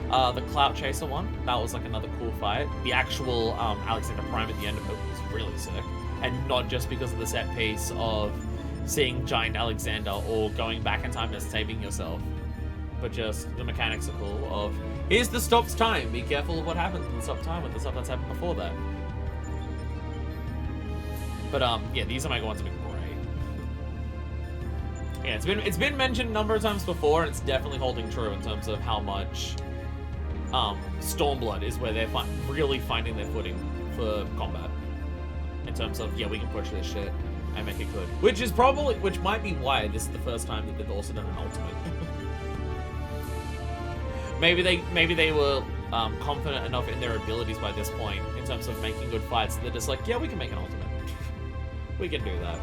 The Clout Chaser one, that was like another cool fight. The actual Alexander Prime at the end of it was really sick. And not just because of the set piece of seeing Giant Alexander or going back in time and saving yourself, but just the mechanics are cool of, here's the stopped time, be careful of what happens in the stopped time with the stuff that's happened before that. But yeah, these Omega ones have been great. Yeah, it's been mentioned a number of times before, and it's definitely holding true in terms of how much Stormblood is where they're really finding their footing for combat. In terms of, yeah, we can push this shit and make it good. Which might be why this is the first time that they've also done an ultimate. maybe they were confident enough in their abilities by this point in terms of making good fights that they're just like, yeah, we can make an ultimate. We can do that.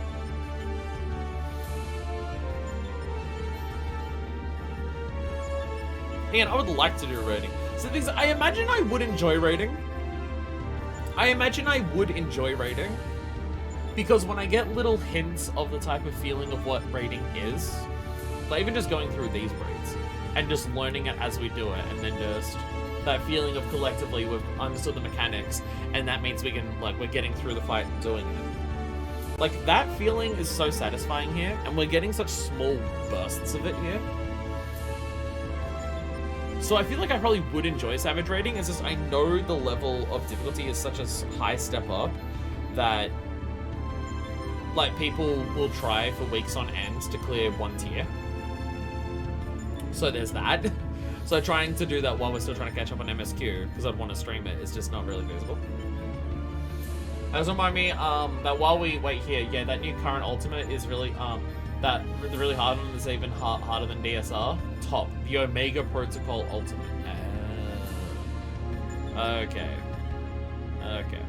Again, I would like to do raiding. So things, I imagine I would enjoy raiding. Because when I get little hints of the type of feeling of what raiding is, like even just going through these raids and just learning it as we do it, and then just that feeling of collectively we've understood the mechanics, and that means we can, like, we're getting through the fight and doing it. Like, that feeling is so satisfying here, and we're getting such small bursts of it here. So I feel like I probably would enjoy Savage Raiding, it's just I know the level of difficulty is such a high step up that, like, people will try for weeks on end to clear one tier. So there's that. So trying to do that while we're still trying to catch up on MSQ, because I'd want to stream it, is just not really feasible. That remind me that while we wait here, yeah, that new current ultimate is really that the really hard one is even harder than DSR. Top, the Omega Protocol ultimate. Okay. Okay.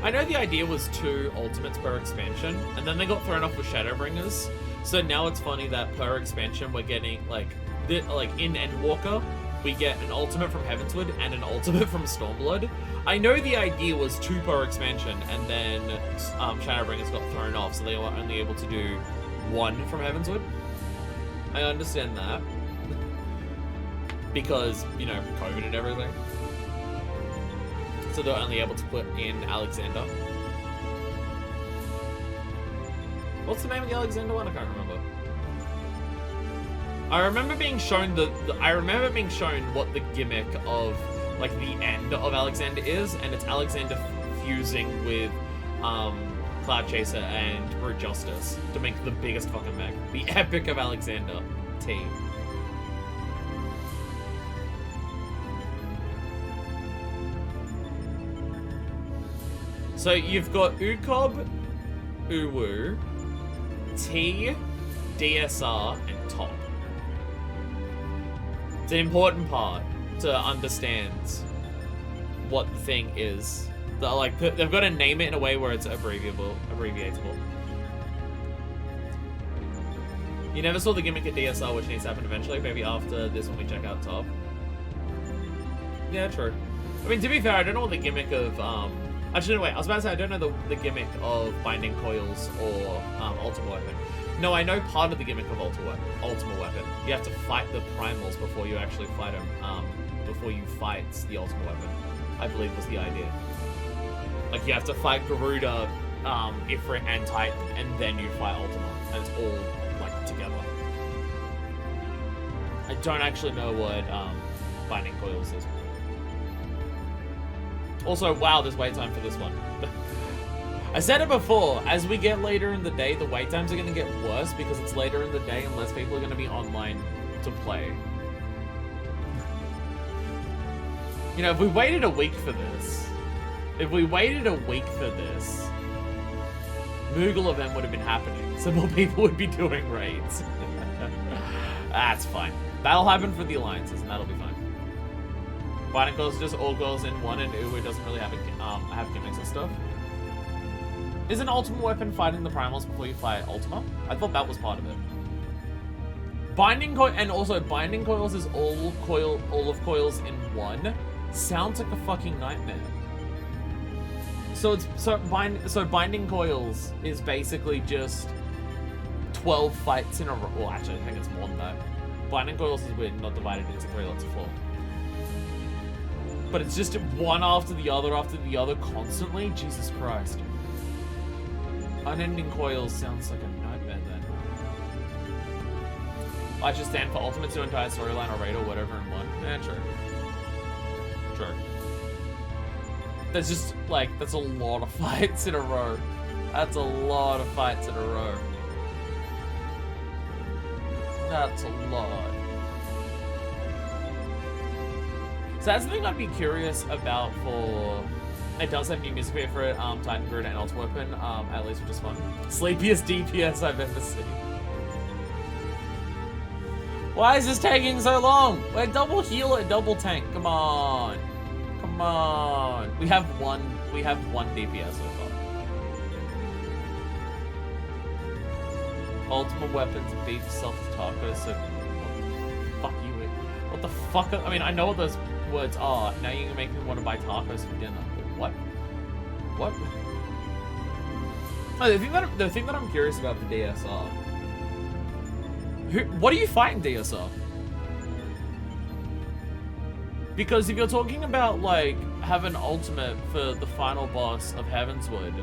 I know the idea was 2 ultimates per expansion, and then they got thrown off with Shadowbringers. So now it's funny that per expansion we're getting, like in Endwalker, we get an ultimate from Heavensward and an ultimate from Stormblood. I know the idea was 2 per expansion, and then Shadowbringers got thrown off, so they were only able to do 1 from Heavensward. I understand that. Because, you know, COVID and everything. So they're only able to put in Alexander. What's the name of the Alexander one? I can't remember. I remember being shown I remember being shown what the gimmick of, like, the end of Alexander is, and it's Alexander fusing with Cloud Chaser and Brute Justice to make the biggest fucking mech. The Epic of Alexander T. So you've got Ukob, Uwu, T, DSR, and Top. It's an important part to understand what the thing is. They've got to name it in a way where it's abbreviatable. You never saw the gimmick at DSR, which needs to happen eventually. Maybe after this when we check out Top. Yeah, true. I mean, to be fair, I don't know what the gimmick of actually, no, wait, I was about to say, I don't know the gimmick of Binding Coils or Ultimate Weapon. No, I know part of the gimmick of Ultimate Weapon. You have to fight the Primals before you actually fight them, before you fight the Ultimate Weapon, I believe was the idea. Like, you have to fight Garuda, Ifrit, and Titan, and then you fight Ultima, and it's all, like, together. I don't actually know what Binding Coils is. Also, wow, there's wait time for this one. I said it before, as we get later in the day, the wait times are going to get worse because it's later in the day and less people are going to be online to play. You know, if we waited a week for this, Moogle event would have been happening, so more people would be doing raids. That's fine. That'll happen for the alliances, and that'll be fine. Binding Coils just all goes in one, and Uwu doesn't really have gimmicks and stuff. Isn't Ultimate Weapon fighting the Primals before you fight Ultima? I thought that was part of it. Binding Coils is all of coils in one. Sounds like a fucking nightmare. So Binding Coils is basically just 12 fights in a row. Well, actually, I think it's more than that. Binding Coils is weird, not divided into 3 lots of 4. But it's just one after the other constantly? Jesus Christ. Unending Coils sounds like a nightmare then. I should stand for Ultimate to entire storyline or raid or whatever in one. Yeah, true. True. That's just, like, that's a lot of fights in a row. That's a lot of fights in a row. That's a lot. So that's the thing I'd be curious about for... It does have new music video for it, Titan, Garuda, and Ultimate Weapon, at least, which is fun. Sleepiest DPS I've ever seen. Why is this taking so long? We're double healer, double tank. Come on. Come on. We have one DPS so far. Ultimate Weapons beat self-taco, so fuck you. What the fuck? I mean, I know what those words are. Now you're gonna make me want to buy tacos for dinner. What? What? Oh, the thing that I'm curious about the DSR. What do you fight in DSR? Because if you're talking about, like, have an ultimate for the final boss of Heavensward,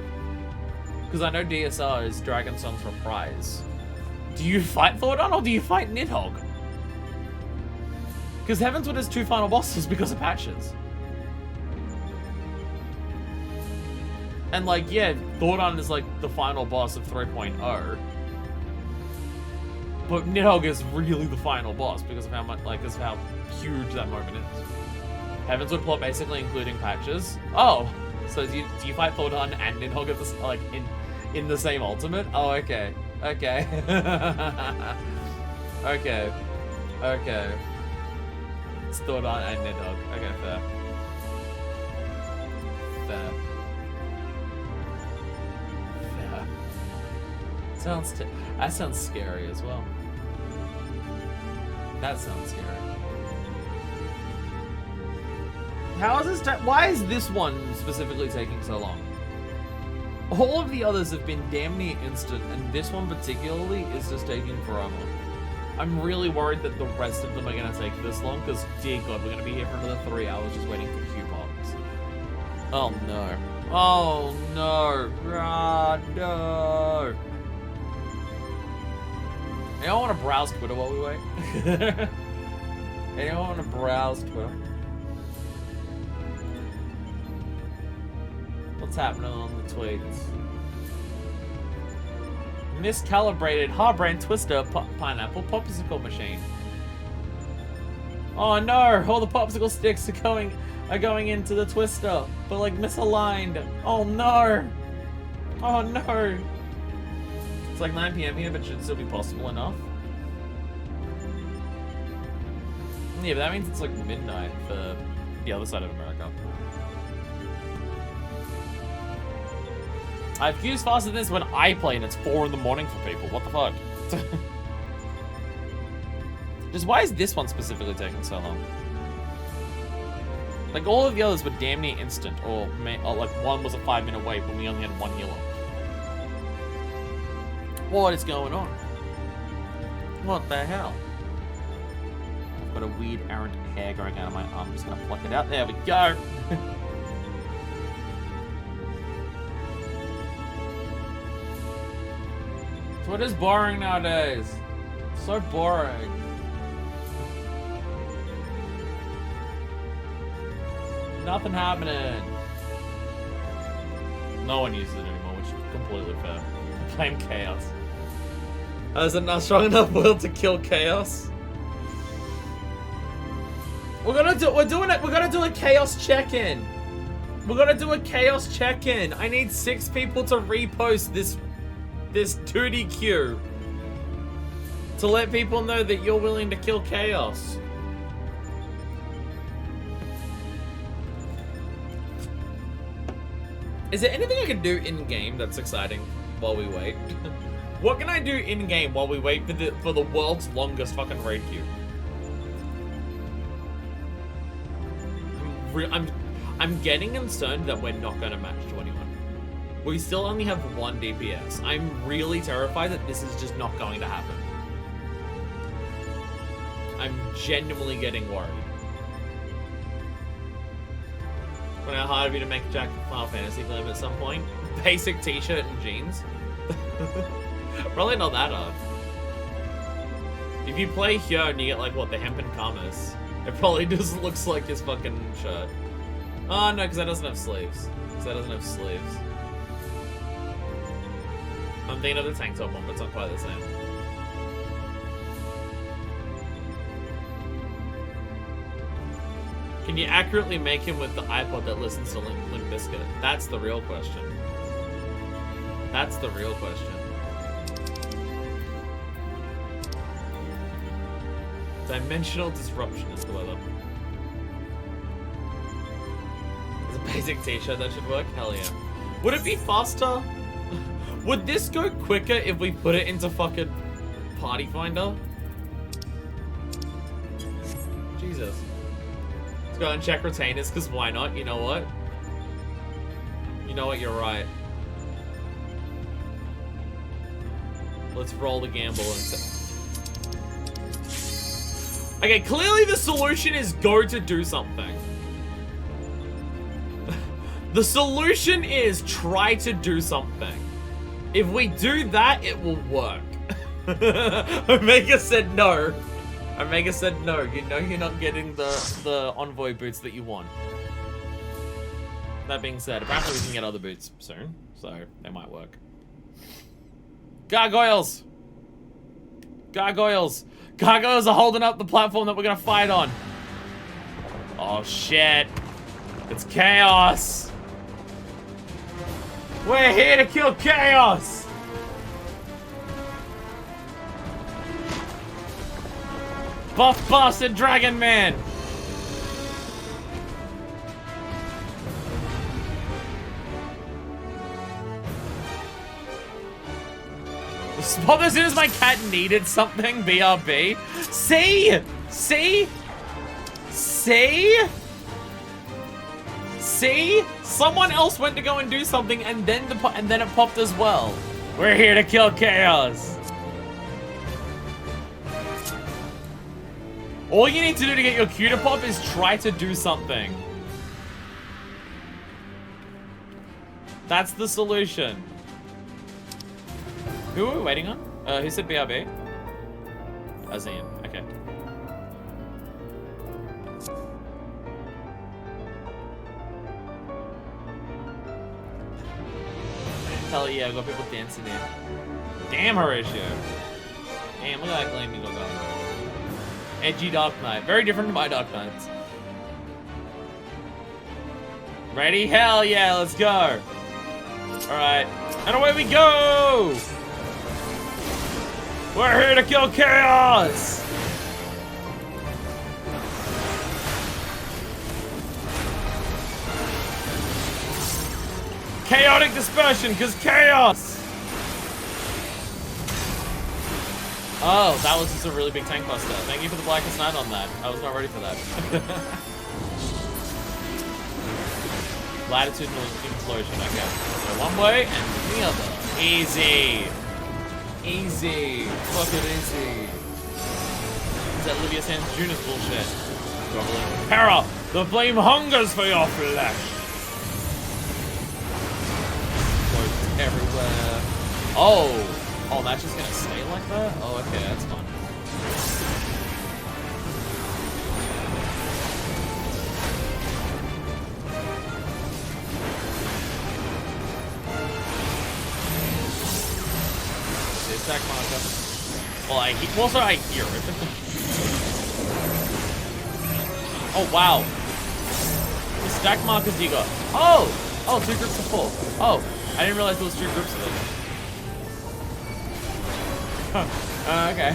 because I know DSR is Dragon Song's Reprise, do you fight Thordon or do you fight Nidhogg? Because Heavensward has 2 final bosses because of patches. And, like, yeah, Thordon is, like, the final boss of 3.0. But Nidhogg is really the final boss because of how much, like, because of how huge that moment is. Heavensward plot basically including patches. Oh, so do you fight Thordon and Nidhogg at the, like, in the same ultimate? Oh, okay. Okay. Okay. Okay. It's Thordon and Nidhogg. Okay, fair. Fair. Fair. That sounds scary as well. That sounds scary. How is this? Why is this one specifically taking so long? All of the others have been damn near instant, and this one particularly is just taking forever. I'm really worried that the rest of them are going to take this long, because, dear God, we're going to be here for another 3 hours just waiting for Q-bombs. Oh, no. Oh, no. Ah, no. Anyone want to browse Twitter while we wait? Anyone want to browse Twitter? What's happening on the tweets? Miscalibrated Hardbrain Twister Pineapple Popsicle Machine. Oh no! All the popsicle sticks are going into the Twister, but like misaligned. Oh no! Oh no! It's like 9 PM here, but should still be possible enough. Yeah, but that means it's like midnight for the other side of America. I have queues faster than this when I play and it's 4 in the morning for people. What the fuck? Just why is this one specifically taking so long? Like all of the others were damn near instant, or like one was a 5-minute wait when we only had 1 healer. What is going on? What the hell? I've got a weird errant hair growing out of my arm. I'm just gonna pluck it out. There we go. Twitter's boring nowadays. So boring. Nothing happening. No one uses it anymore, which is completely fair. Blame Chaos. Is it not strong enough will to kill Chaos? We're gonna do a Chaos check-in. We're gonna do a Chaos check-in. I need 6 people to repost this 2DQ to let people know that you're willing to kill Chaos. Is there anything I can do in-game that's exciting while we wait? What can I do in-game while we wait for the world's longest fucking raid queue? I'm getting concerned that we're not gonna match 21. We still only have 1 DPS. I'm really terrified that this is just not going to happen. I'm genuinely getting worried. When how hard it'd be to make a Jack Final Fantasy claim at some point. Basic t-shirt and jeans. Probably not that hard. If you play here and you get like what, the hempen kamas, it probably just looks like his fucking shirt. Oh no, because that doesn't have sleeves. I'm thinking of the tank top one, but it's not quite the same. Can you accurately make him with the iPod that listens to Limp Bizkit? That's the real question. That's the real question. Dimensional disruption is the weather. There's a basic t-shirt that should work? Hell yeah. Would it be faster? Would this go quicker if we put it into fucking Party Finder? Jesus. Let's go and check retainers, because why not? You know what? You know what? You're right. Let's roll the gamble and say. Okay, clearly the solution is go to do something. The solution is try to do something. If we do that, it will work. Omega said no. Omega said no. You know you're not getting the envoy boots that you want. That being said, apparently we can get other boots soon, so they might work. Gargoyles! Gargoyles! Gargoyles are holding up the platform that we're gonna fight on. Oh shit. It's chaos! We're here to kill chaos! Buff Bastard Dragon Man! Spot as soon as my cat needed something, BRB. See? See? See? See? Someone else went to go and do something and then it popped as well. We're here to kill chaos. All you need to do to get your Q to pop is try to do something. That's the solution. Who are we waiting on? Who said BRB? Azian, okay. Hell yeah, I've got people dancing in. Damn, Horatio. Damn, look at that gleam you got going. Edgy Dark Knight. Very different to my Dark Knights. Ready? Hell yeah, let's go. Alright. And away we go! We're here to kill chaos! Chaotic dispersion, cause chaos! Oh, that was just a really big tank buster. Thank you for the Blackest Night on that. I was not ready for that. Latitudinal implosion, okay. So one way and the other. Easy. Easy. Fuck it easy. Is that Livia Sands Junior's bullshit? Groveling. Hera, the flame hungers for your flesh. Floats everywhere. Oh. Oh, that's just gonna stay like that? Oh, okay, that's fun. Stack marker. Well, I hear it. Oh wow. The stack markers you got. Oh, 2 groups of 4. Oh, I didn't realize there was 2 groups of them. Huh. Okay.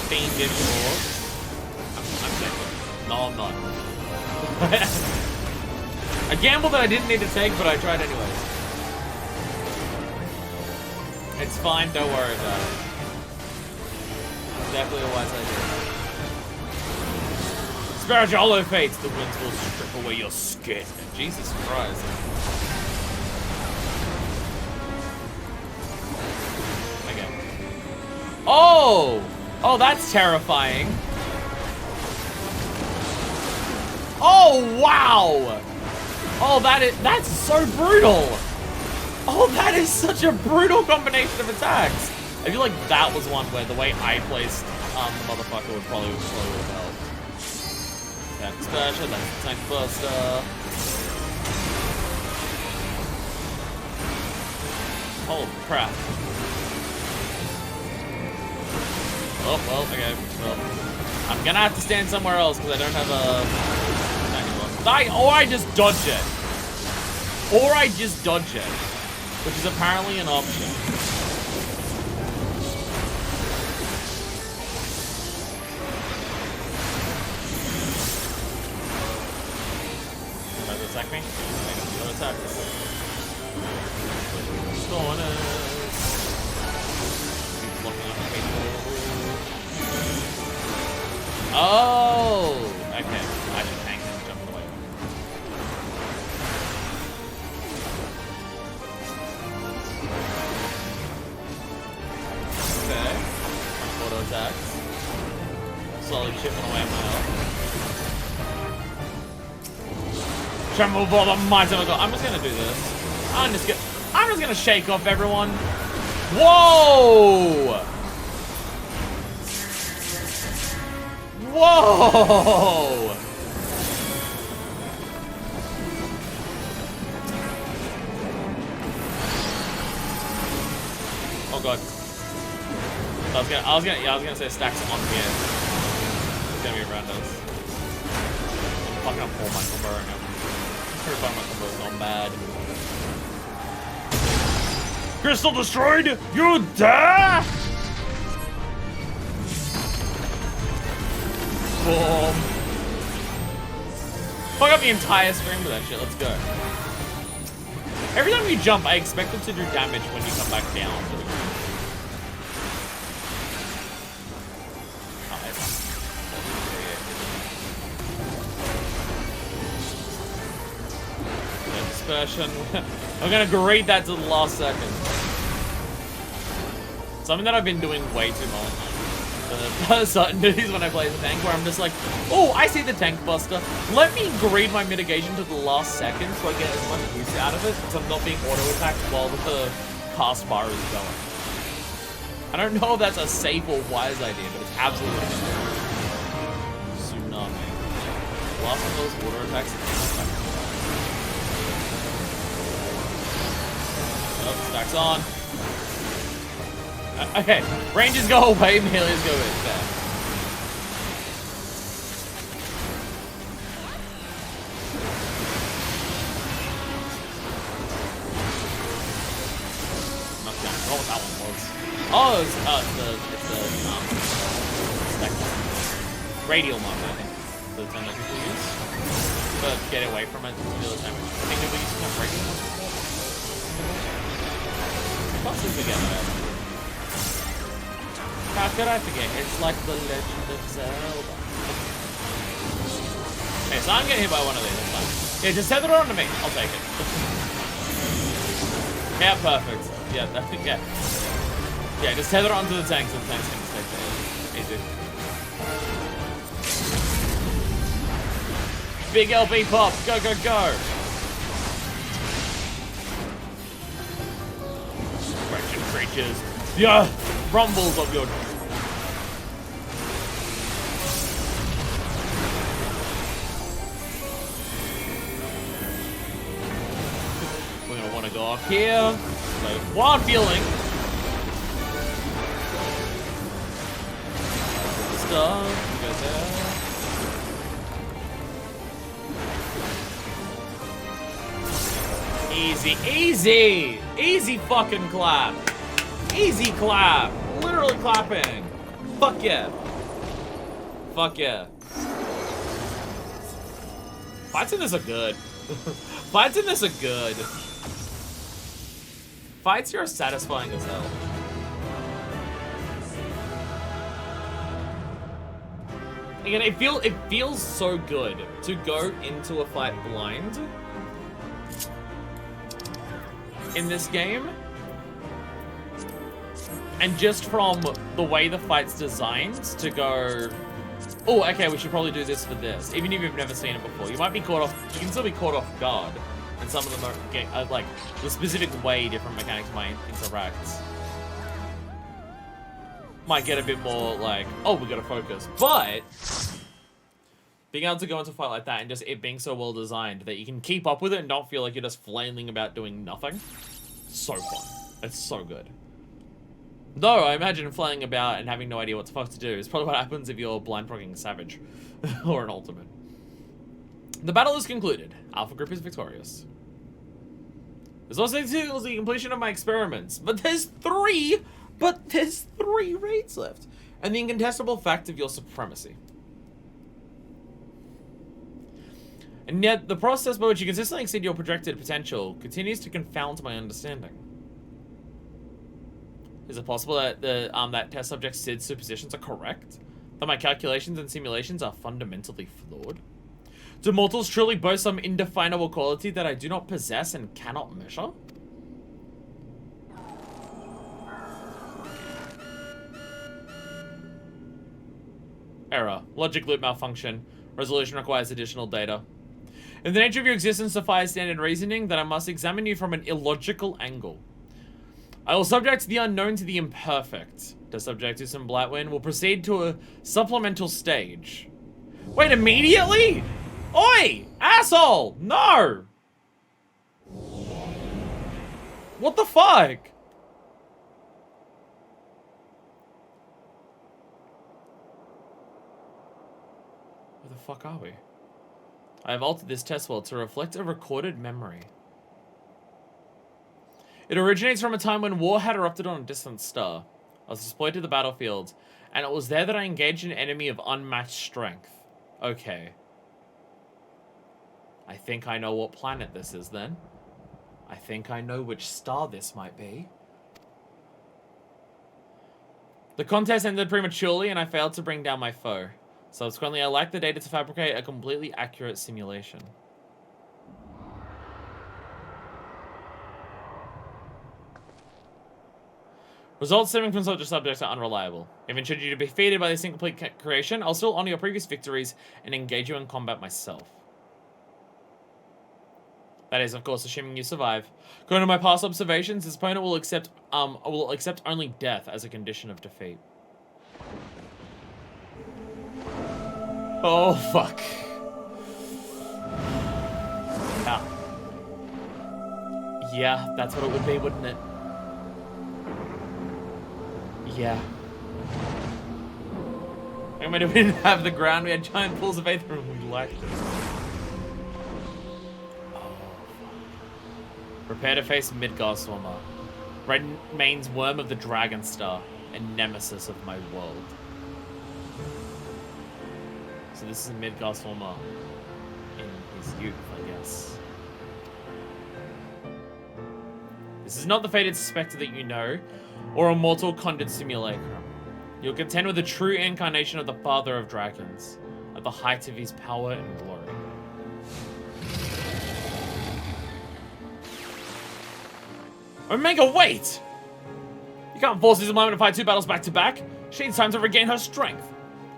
Fiendish orbs. I'm taking. No, I'm not. A gamble that I didn't need to take, but I tried anyways. It's fine, don't worry about it. Definitely a wise idea. Spiritual hollow fates, the winds will strip away your skin. Jesus Christ. Okay. Oh! Oh, that's terrifying. Oh, wow! Oh, that's so brutal! Oh, that is such a brutal combination of attacks! I feel like that was one where the way I placed the motherfucker would probably have helped. That dispersion, that's tank buster. Holy crap. Oh, well, okay. Well, I'm gonna have to stand somewhere else because I don't have a... Or I just dodge it. Or I just dodge it. Which is apparently an option. Try to attack me? Don't attack me. Keep blocking up the people. Oh! Okay. I should hang him and jump away. Okay. Auto attacks. Slowly chipping away at my health. Tremble for the might of God. I'm just gonna do this. I'm just gonna shake off everyone. Whoa! Whoa! Oh god. I was gonna say stacks on here. It's gonna be around us. I'm fucking up all my combo right now. Pretty fun, my combo's gone bad. Crystal destroyed! You die! Boom. Fuck up the entire screen with that shit, let's go. Every time you jump, I expect it to do damage when you come back down. Dispersion. I'm gonna grade that to the last second. Something that I've been doing way too much. Certain duties when I play the tank, where I'm just like, oh, I see the tank buster. Let me grade my mitigation to the last second so I get as much use out of it, because I'm not being auto-attacked while the cast bar is going. I don't know if that's a safe or wise idea, but it's absolutely tsunami. Last of those water attacks. Oh, stacks on. Okay, ranges go away, melees go in. There. Not what that one was. Oh, it's the radial mark, I think. The time that people use. But get away from it to deal the damage. I think people use some radial mark before. What's this again, though? How could I forget? It's like the Legend of Zelda. Okay, so I'm getting hit by one of these this time. Yeah, just tether it onto me. I'll take it. Yeah, perfect. Yeah, I think, yeah. Yeah, just tether it onto the tanks and the tanks can just take it. Easy. Big LB pop. Go, go, go. Wretched creatures. Yeah, rumbles of your... We're gonna want to go up here. So, while I'm feeling... Stuff, you go there. Easy, easy! Easy fucking clap. Easy clap. Literally clapping. Fuck yeah. Fuck yeah. Fights in this are good. Fights in this are good. Fights here are satisfying as hell. Again, it feels so good to go into a fight blind in this game. And just from the way the fight's designed to go, oh, okay, we should probably do this for this. Even if you've never seen it before, you might be caught off, you can still be caught off guard. And some of them are, like, the specific way different mechanics might interact. Might get a bit more like, oh, we gotta focus. But being able to go into a fight like that and just it being so well designed that you can keep up with it and not feel like you're just flailing about doing nothing. So fun. It's so good. Though, I imagine flailing about and having no idea what the fuck to do is probably what happens if you're blind progging a savage. Or an ultimate. The battle is concluded. Alpha Group is victorious. There's also the completion of my experiments. But there's three raids left. And the incontestable fact of your supremacy. And yet, the process by which you consistently exceed your projected potential continues to confound my understanding. Is it possible that that test subject Sid's suppositions are correct? that my calculations and simulations are fundamentally flawed? Do mortals truly boast some indefinable quality that I do not possess and cannot measure? Error. Logic loop malfunction. Resolution requires additional data. If the nature of your existence defies standard reasoning, then I must examine you from an illogical angle. I will subject the unknown to the imperfect. To subject to some Blightwind, will proceed to a supplemental stage. Wait, immediately? Oi! Asshole! No! What the fuck? Where the fuck are we? I have altered this test world to reflect a recorded memory. It originates from a time when war had erupted on a distant star. I was deployed to the battlefield, and it was there that I engaged an enemy of unmatched strength. Okay. I think I know what planet this is then. I think I know which star this might be. The contest ended prematurely, and I failed to bring down my foe. Subsequently, I lacked the data to fabricate a completely accurate simulation. Results stemming from such a subject are unreliable. Even should you be defeated by this incomplete creation, I'll still honor your previous victories and engage you in combat myself. That is, of course, assuming you survive. According to my past observations, this opponent will accept only death as a condition of defeat. Oh, fuck. Yeah, that's what it would be, wouldn't it? Yeah. I mean, if we didn't have the ground, we had giant pools of aether and we liked it. Prepare to face Midgarstormer. Remains Worm of the Dragon Star and Nemesis of my world. So this is a Midgarstormer in his youth, I guess. This is not the fated spectre that you know, or a mortal conjured simulacrum. You'll contend with the true incarnation of the Father of Dragons, at the height of his power and glory. Omega, wait! You can't force this moment to fight two battles back to back. She needs time to regain her strength.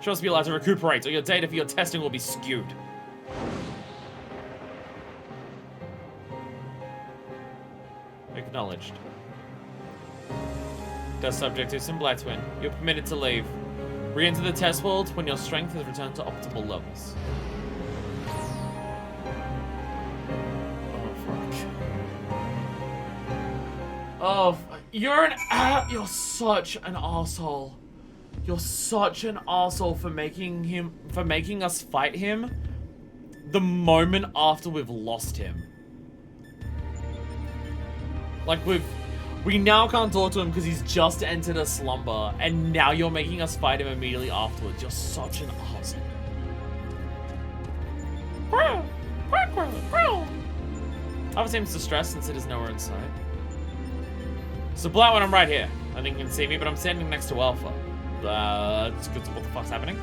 She must be allowed to recuperate, or your data for your testing will be skewed. Acknowledged. Test subject is in Blightwind. You're permitted to leave. Re-enter the test world when your strength has returned to optimal levels. Oh, you're such an asshole. You're such an asshole for making us fight him the moment after we've lost him. Like we now can't talk to him because he's just entered a slumber, and now you're making us fight him immediately afterwards. You're such an asshole. Alpha seems distressed since it is nowhere in sight. So Blightwind, I'm right here. I think you can see me, but I'm standing next to Alpha. It's good. What the fuck's happening?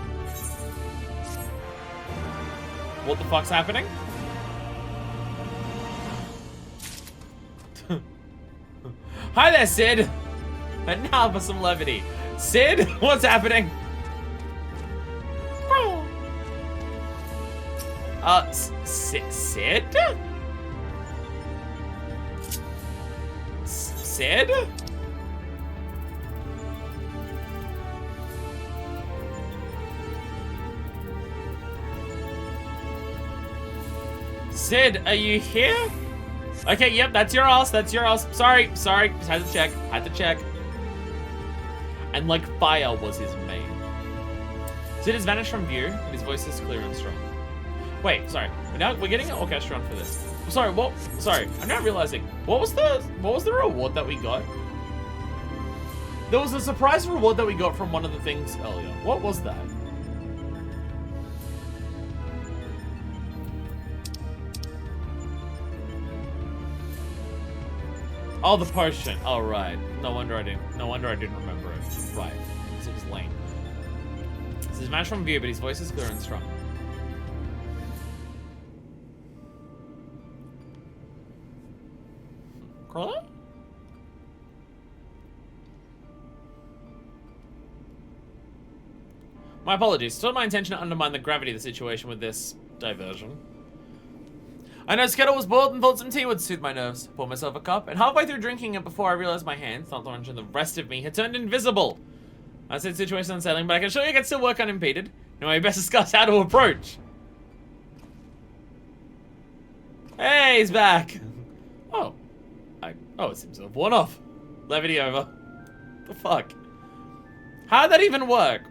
What the fuck's happening? Hi there, Sid! And now for some levity. Sid, what's happening? Sid? Sid? Sid, are you here? Okay, yep, that's your ass, that's your ass. Sorry, just had to check. And like fire was his main. Sid has vanished from view, but his voice is clear and strong. Wait, sorry, now we're getting an orchestron for this. Sorry, I'm not realizing. What was the reward that we got? There was a surprise reward that we got from one of the things earlier. What was that? Oh, the potion. Oh, right. No wonder I didn't remember it. Right. Because it was lame. This He's vanished from view, but his voice is clear and strong. Really? My apologies. It's not my intention to undermine the gravity of the situation with this diversion. I know Skittle was bored and thought some tea would soothe my nerves. Poured myself a cup, and halfway through drinking it before I realized my hands, not to mention the rest of me, had turned invisible. I said the situation unsettling, but I can assure you I can still work unimpeded. Now I best discuss how to approach. Hey, he's back. Oh. Oh, it seems to have worn off. Levity over. The fuck? How'd that even work?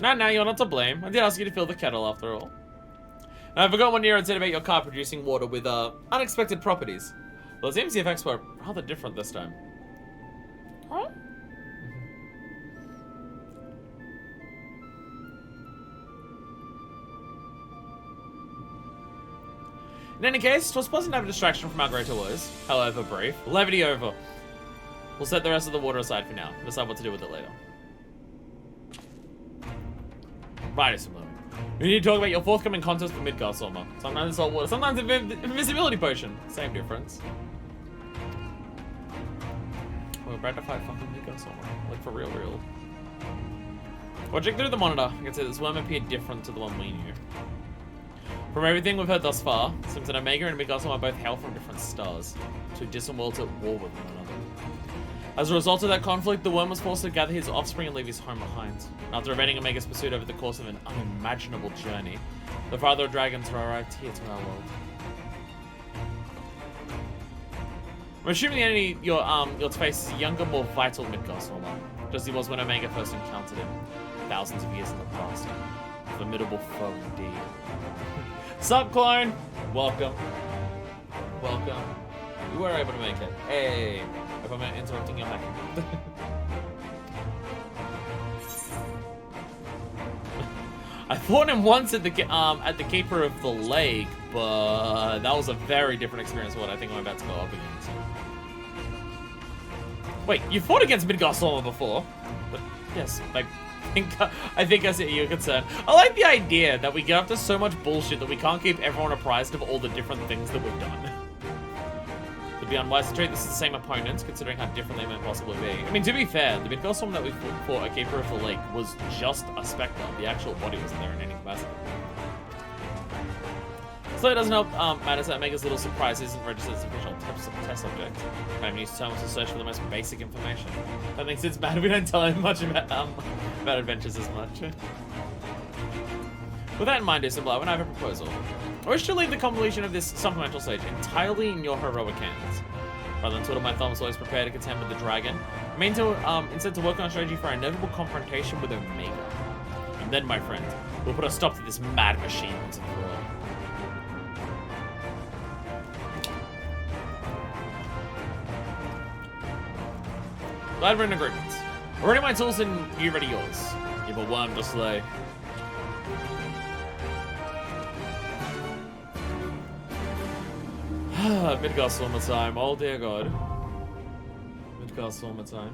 No, you're not to blame. I did ask you to fill the kettle after all. And I forgot what Nero said about your car producing water with unexpected properties. Well, it seems the effects were rather different this time. Huh? In any case, it was pleasant to have a distraction from our greater woes, however brief. Levity over. We'll set the rest of the water aside for now. Decide what to do with it later. Right, Simone. We need to talk about your forthcoming contest with Midgar Soma. Sometimes it's salt water, sometimes invisibility potion. Same difference. We're about to fight fucking Midgar Soma. Like, for real. Watching through the monitor, I can see this worm appeared different to the one we knew. From everything we've heard thus far, it seems that Omega and Midgar Soma both hail from different stars, two distant worlds at war with one another. As a result of that conflict, the worm was forced to gather his offspring and leave his home behind. After evading Omega's pursuit over the course of an unimaginable journey, the father of dragons arrived here to our world. I'm assuming the enemy you're to face is a younger, more vital Midgar Soma, just as he was when Omega first encountered him, thousands of years in the past. A formidable foe indeed. Sup, clone? Welcome. You were able to make it. Hey. If I'm interrupting your mic. I fought him once at the Keeper of the Lake, but that was a very different experience from what I think I'm about to go up against. Wait, you fought against Midgar Soma before? But yes, I think I see your concern. I like the idea that we get up to so much bullshit that we can't keep everyone apprised of all the different things that we've done. It'd be unwise to treat this as the same opponents, considering how different they might possibly be. I mean, to be fair, the Midgar Soma that we fought at Keeper of the Lake was just a spectre. The actual body wasn't there in any capacity. So it doesn't help matters that Omega's little surprise isn't registered as an official test subject. I'm used to Thomas to search for the most basic information. That makes it bad we don't tell him much about adventures as much. With that in mind, Isambla, I have a proposal. I wish to leave the completion of this supplemental stage entirely in your heroic hands. Rather than twiddle my thumbs always prepare to contend with the dragon, I mean to instead to work on a strategy for a inevitable confrontation with Omega. And then, my friend, we'll put a stop to this mad machine once and for all. Glad we're in agreement. Already my tools and you ready yours. You have a worm to slay. Midgar Soma time. Oh dear god. Midgar Soma time.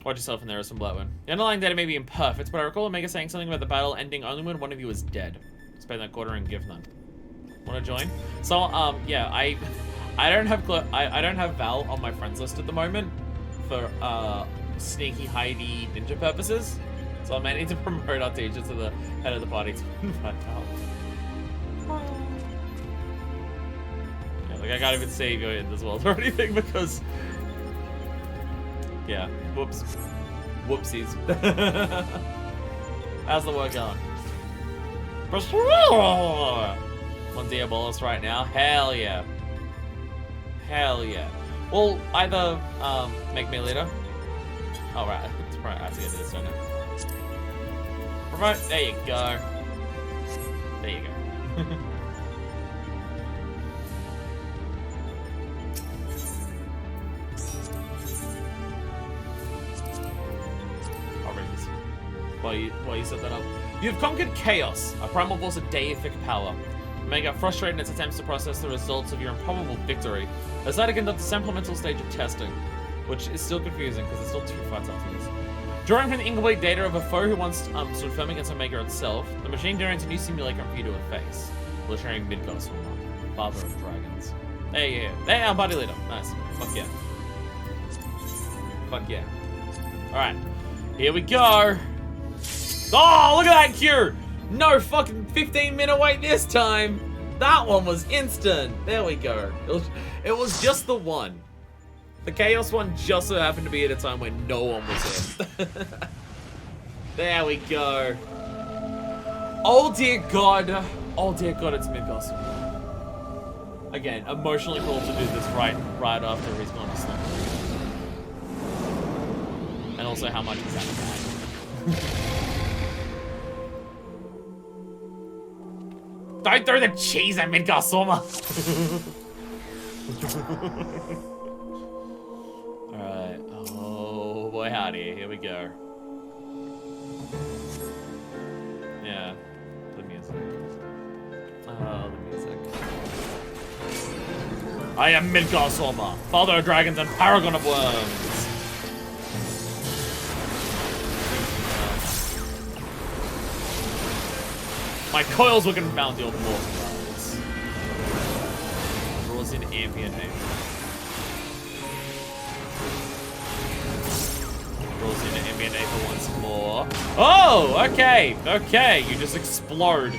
Watch yourself in there, some Blackburn. The underlying data may be imperfect, but I recall Omega saying something about the battle ending only when one of you is dead. Spend that quarter and give none. Want to join? So, yeah, I don't have Val on my friends list at the moment for sneaky hidey ninja purposes. So I may need to promote our teacher to the head of the party to invite Val. Yeah, like I can't even save you in this world or anything because, yeah, whoops, whoopsies. How's the work going? One Diabolus right now. Hell yeah. Hell yeah. Well, either make me leader. Oh right, it's right. I have to get this, don't I? Promote. There you go. There you go. I'll read this while you set that up. You have conquered chaos, a primal force of deific power. Omega, frustrated in its attempts to process the results of your improbable victory, decided to conduct a supplemental stage of testing, which is still confusing because there's still 2 fights up to this. Drawing from the incomplete data of a foe who once stood firm against Omega itself, the machine generates a new simulacrum for you to face, illustrating Midgard's Father of Dragons. Hey, I'm party leader. Nice. Fuck yeah. Fuck yeah. Alright. Here we go. Oh, look at that cure! No fucking 15-minute wait this time. That one was instant. There we go. It was just the one. The Chaos one just so happened to be at a time when no one was in. There we go. Oh dear God. Oh dear God, it's Midgard. Again, emotionally cool to do this right after he's gone to sleep. And also how much is that bad? Don't throw the cheese at Midgard Soma. Alright. Oh boy howdy, here we go. Yeah. The music. Oh, the music. I am Midgard Soma, father of dragons and paragon of worms. My coils will confound your mortal eyes. Draws in ambient aim. Draws in ambient aether once more. Oh, okay, okay, you just explode.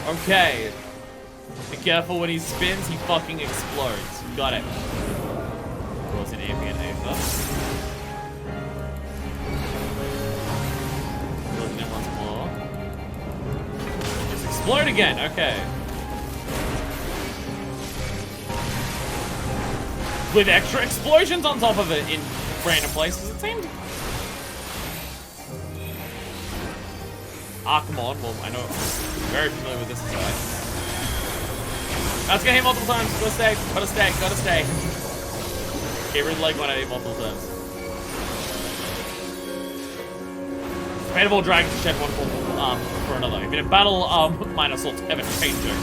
Okay. Be careful when he spins, he fucking explodes. Got it. Draws in ambient aether. Draws in once more. Just explode again, okay. With extra explosions on top of it in random places, it seemed. Ah, come on. Well, I know I'm very familiar with this side. That's gonna hit multiple times. Gotta stay, gotta stay, gotta stay. Get rid of leg when I hit multiple times. Debatable dragon to shed one form for another. If in a battle, minor assault ever changing.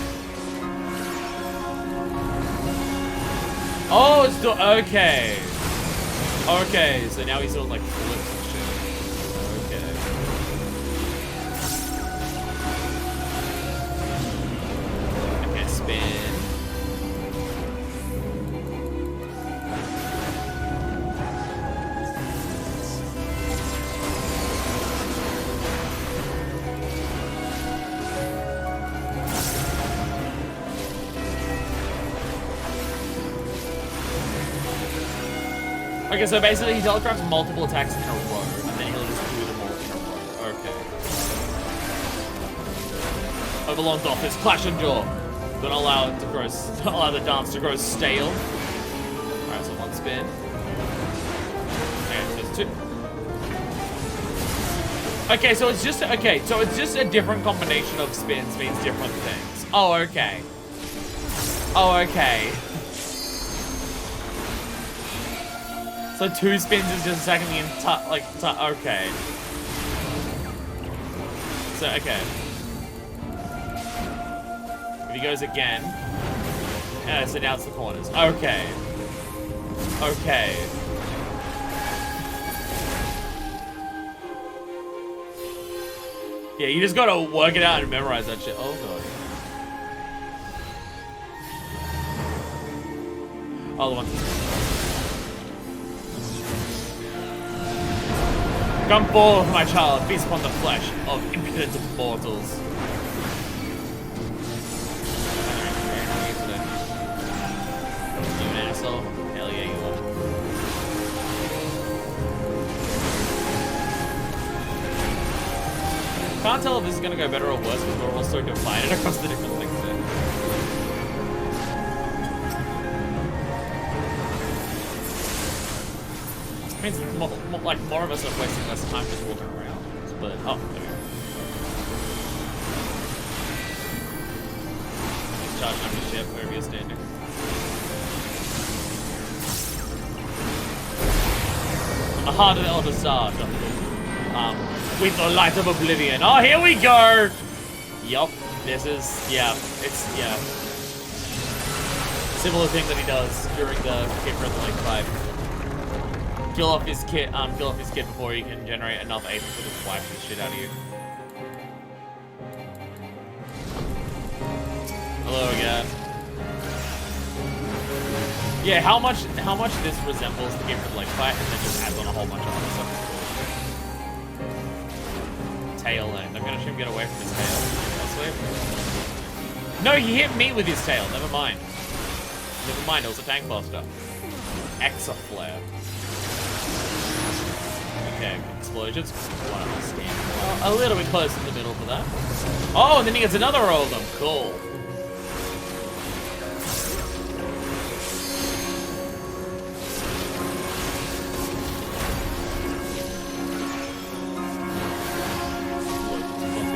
Oh, it's still okay. Okay, so now he's doing like flips and shit. Okay. Okay, spin. Okay, so basically he telegraphs multiple attacks in a row, and then he'll just do them all in a row. Okay. Overlord Doffus, Clash and Jaw. Don't allow it to grow, don't allow the dance to grow stale. Alright, so one spin. Okay, so it's two. Okay, so it's just a different combination of spins means different things. Oh, okay. Oh, okay. So 2 spins is just attacking the entire, okay. So, okay. If he goes again. So now it's the corners. Okay. Okay. Yeah, you just gotta work it out and memorize that shit. Oh, God. Oh, the one. Come forth, my child, feast upon the flesh of impudent mortals. You an asshole? Hell yeah, you are. Can't tell if this is gonna go better or worse because we're all so divided across the different things there. Means more of us are wasting less time just walking around. But oh, there we go. Just charging up the ship wherever you're standing. A heart of the Elder Star. With the light of oblivion. Oh, here we go. Yup. This is, yeah, it's, yeah. Similar thing that he does during the Kid Friendly Lake fight. Kill off his kid before he can generate enough AP to just wipe the shit out of you. Hello again. Yeah, how much this resembles the Kid Friendly Lake fight, and then just adds on a whole bunch of other stuff. Tail end. I'm gonna shoot him get away from his tail. No, he hit me with his tail. Never mind. Never mind, it was a tank buster. Exa flare. Okay, explosions. One of us stand a little bit close in the middle for that. Oh, and then he gets another roll of them. Cool.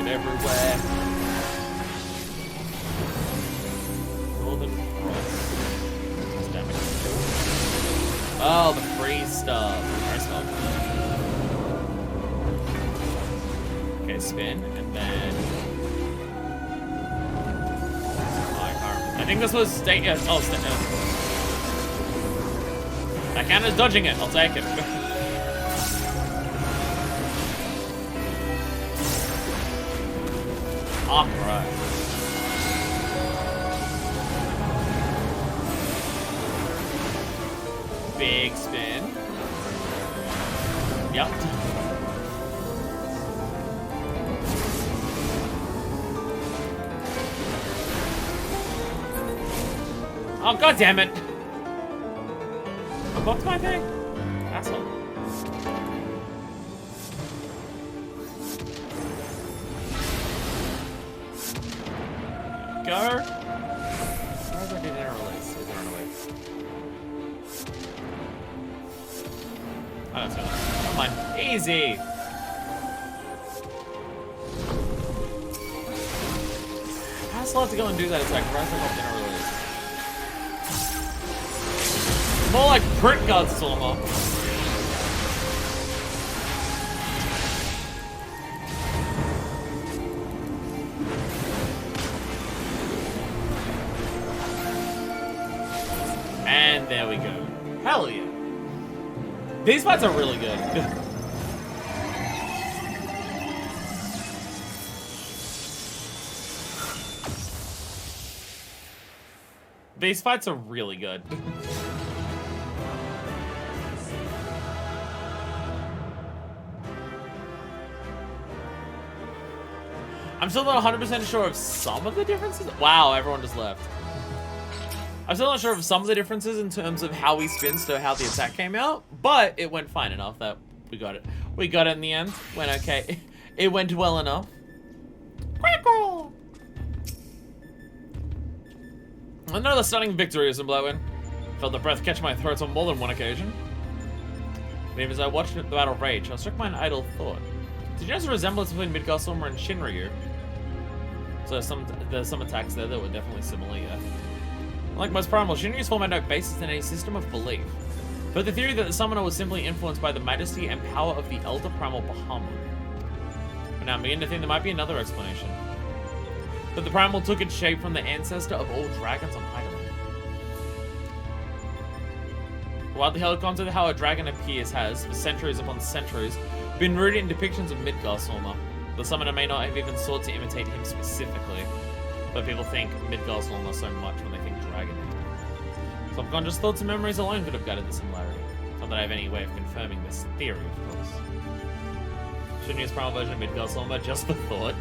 Everywhere. Northern Cross. Oh, the freeze stuff. Okay, spin, and then. Oh, I can't remember. I think this was stay. Oh, stay. That counter's dodging it. I'll take it. Alright. Big spin. Yep. Oh, god damn it. I blocked my thing. Asshole. Go. Where is our dinner release? Is it on away? Oh, that's good. Come on. Easy. I still have to go and do that attack. Where is our dinner release? More like Prick Godstormer. And there we go. Hell yeah. These fights are really good. These fights are really good. I'm still not 100% sure of some of the differences. Wow, everyone just left. I'm still not sure of some of the differences in terms of how he spins to how the attack came out, but it went fine enough that we got it. We got it in the end. Went okay. It went well enough. Another stunning victory, Zimbabwean. Felt the breath catch my throat on more than one occasion. But even as I watched the battle rage, I was struck by an idle thought. Did you notice a resemblance between Midgardsormr and Shinryu? So there's some attacks there that were definitely similar, yeah. Like most primal, Shinryu's form had no basis in any system of belief. But the theory that the summoner was simply influenced by the majesty and power of the elder primal Bahamut. But now I'm beginning to think there might be another explanation. That the primal took its shape from the ancestor of all dragons on Heidelberg. Widely held concept of how a dragon appears has, for centuries upon centuries, been rooted in depictions of Midgardsormr. The summoner may not have even sought to imitate him specifically, but people think Midgardsormr so much when they think dragon. Subconscious thoughts and memories alone could have guided the similarity. Not that I have any way of confirming this theory, of course. Shinryu's primal version of Midgardsormr, just for thought.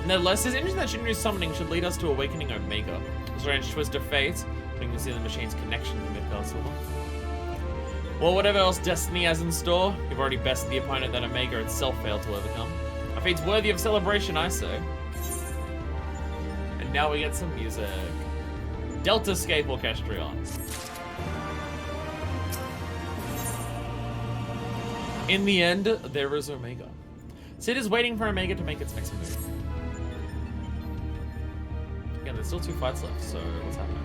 Nevertheless, it's interesting that Shinryu's summoning should lead us to awakening Omega. A strange twist of fate, we can see the machine's connection to Midgardsormr. Well, whatever else Destiny has in store, you've already bested the opponent that Omega itself failed to overcome. A feat's worthy of celebration, I say. And now we get some music. Delta Scape Orchestrion. In the end, there is Omega. Sid is waiting for Omega to make its next move. Again, there's still 2 fights left, so what's happening?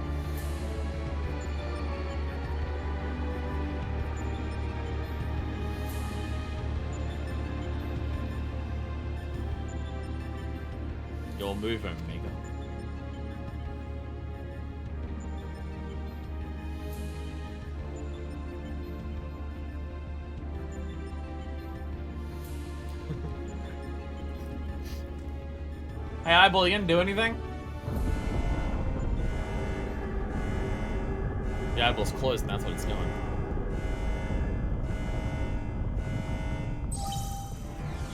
Your move, Omega. Hey, Eyeball, you gonna do anything? The eyeball's closed and that's what it's doing.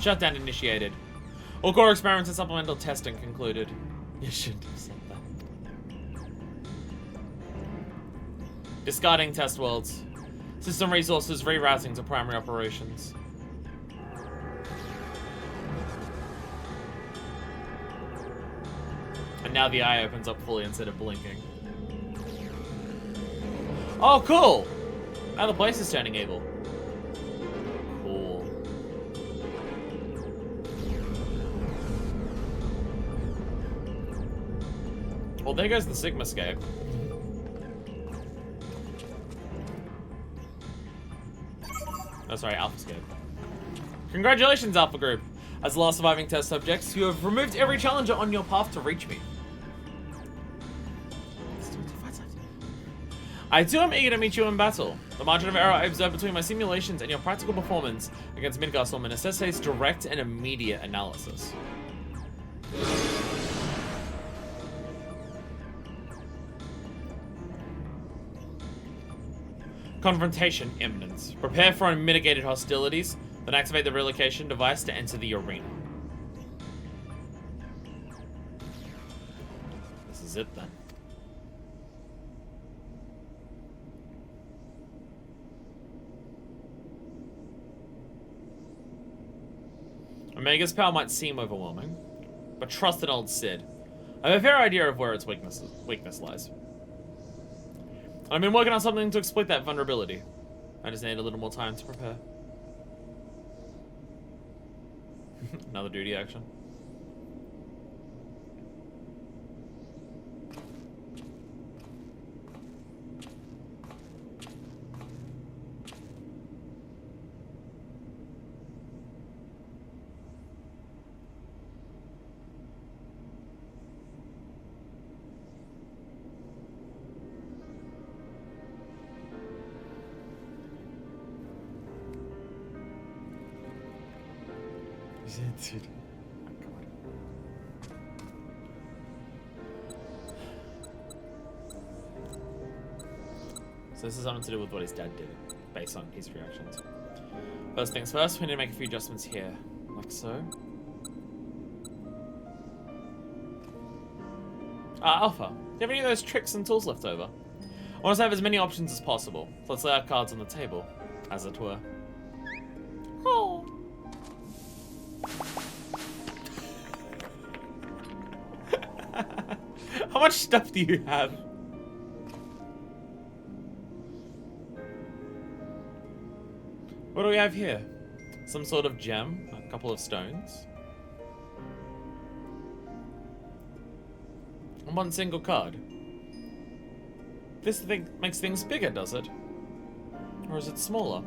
Shutdown initiated. All core experiments and supplemental testing concluded. You shouldn't have said that. Discarding test worlds. System resources rerouting to primary operations. And now the eye opens up fully instead of blinking. Oh, cool! Now the place is turning evil. Cool. Well, there goes the Sigma scape. Oh, sorry, Alpha scape. Congratulations, Alpha Group! As the last surviving test subjects, you have removed every challenger on your path to reach me. I too am eager to meet you in battle. The margin of error I observe between my simulations and your practical performance against Midgard necessitates direct and immediate analysis. Confrontation imminent. Prepare for unmitigated hostilities, then activate the relocation device to enter the arena. This is it then. Omega's power might seem overwhelming, but trust in old Sid. I have a fair idea of where its weakness lies. I've been working on something to exploit that vulnerability. I just need a little more time to prepare. Another duty action. Dude. So this is something to do with what his dad did, based on his reactions. First things first, we need to make a few adjustments here, like so. Alpha, do you have any of those tricks and tools left over? I want us to have as many options as possible, so let's lay our cards on the table, as it were. Oh. How much stuff do you have? What do we have here? Some sort of gem, a couple of stones. And one single card. This thing makes things bigger, does it? Or is it smaller?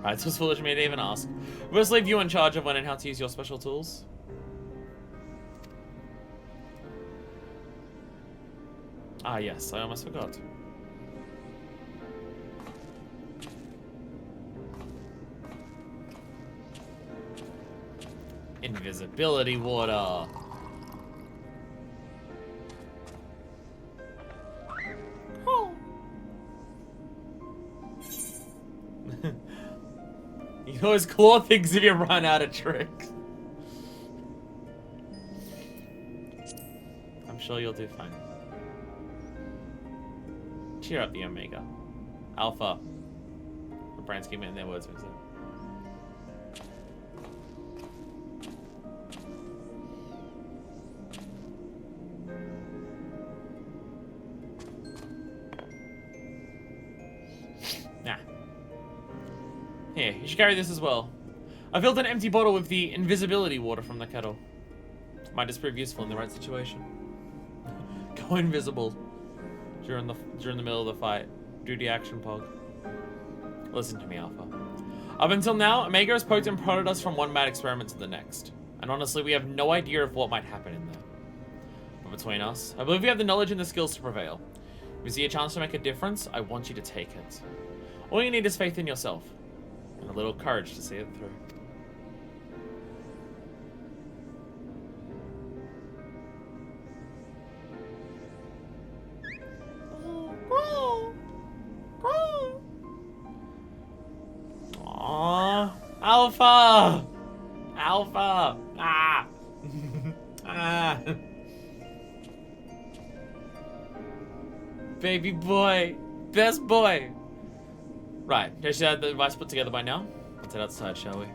Right, so it's foolish of me to even ask. We'll just leave you in charge of when and how to use your special tools. Ah, yes, I almost forgot. Invisibility water. Oh. You can always claw things if you run out of tricks. I'm sure you'll do fine. Cheer up, the Omega. Alpha. The brains keep getting their words mixed up. Nah. Here, you should carry this as well. I filled an empty bottle with the invisibility water from the kettle. Might just prove useful in the right situation. Go invisible during the middle of the fight. Duty action pog. Listen to me, Alpha. Up until now, Omega has poked and prodded us from one mad experiment to the next. And honestly, we have no idea of what might happen in there. But between us, I believe we have the knowledge and the skills to prevail. If you see a chance to make a difference, I want you to take it. All you need is faith in yourself. And a little courage to see it through. Aww. Alpha! Alpha! Ah! Ah! Baby boy! Best boy! Right, you should have the device put together by now. Let's head outside, shall we?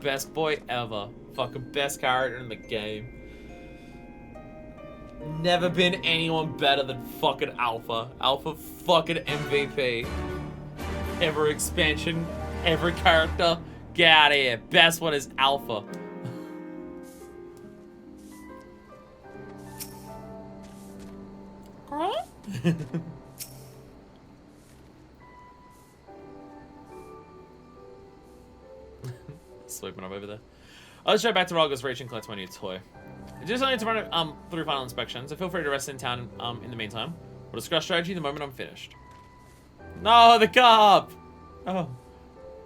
Best boy ever. Fucking best character in the game. Never been anyone better than fucking Alpha. Alpha fucking MVP. Every expansion, every character, get out of here. Best one is Alpha. Sweeping up over there. I'll just go back to Rogers Reach and collect my new toy. I just need to run through final inspections, so feel free to rest in town in the meantime. We'll discuss strategy the moment I'm finished. No, the cup! Oh.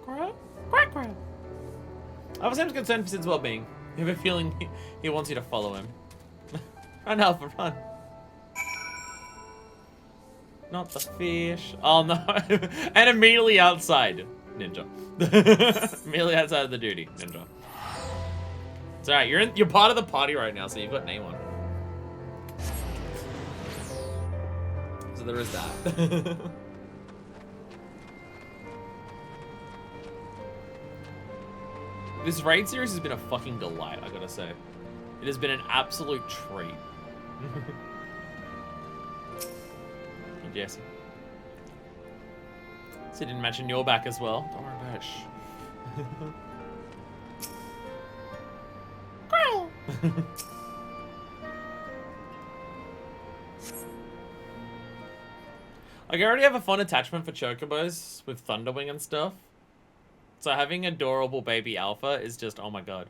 Quack, quack, quack. Alpha seems concerned for Sid's well-being. You have a feeling he wants you to follow him. Run, Alpha, run. Not the fish. Oh no. And immediately outside. Ninja. Immediately outside of the duty. Ninja. It's alright, you're part of the party right now, so you've got name on. So there is that. This raid series has been a fucking delight, I gotta say. It has been an absolute treat. Oh, Jesse. So didn't mention you're back as well. Don't worry about it. Shh. Like, I already have a fun attachment for chocobos with Thunderwing and stuff. So having adorable baby Alpha is just, oh my god.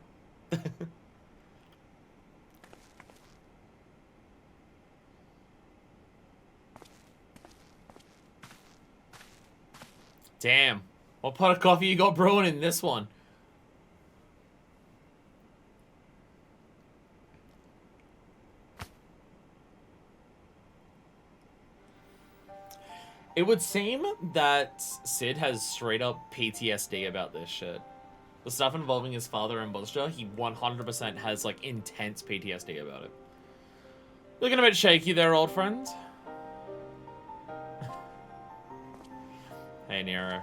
Damn. What pot of coffee you got brewing in this one? It would seem that Sid has straight up PTSD about this shit. The stuff involving his father and Buster, he 100% has like intense PTSD about it. Looking a bit shaky there, old friend. Hey, Nero.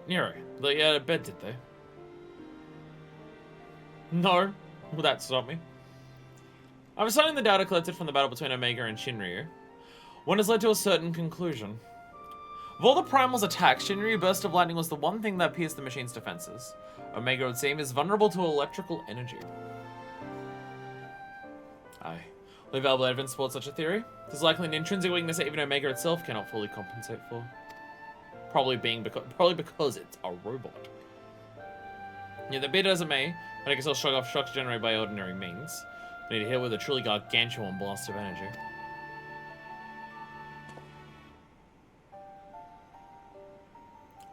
Nero, they got out of bed, did they? No. Will that stop me? I was studying the data collected from the battle between Omega and Shinryu. One has led to a certain conclusion. Of all the Primal's attacks, Shinryu burst of lightning was the one thing that pierced the machine's defenses. Omega would seem is vulnerable to electrical energy. Aye. The available evidence supports such a theory. There's likely an intrinsic weakness that even Omega itself cannot fully compensate for. Probably because it's a robot. Yeah, the be it as it may, I can still shrug off shocks generated by ordinary means. I need to hit with a truly gargantuan blast of energy.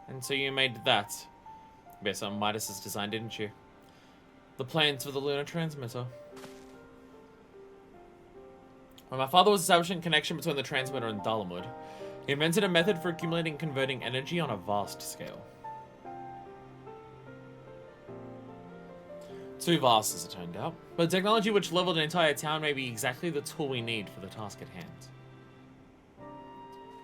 And so you made that based on Midas's design, didn't you? The plans for the lunar transmitter. When my father was establishing a connection between the transmitter and Dalamud, he invented a method for accumulating and converting energy on a vast scale. Too vast, as it turned out, but the technology which leveled an entire town may be exactly the tool we need for the task at hand.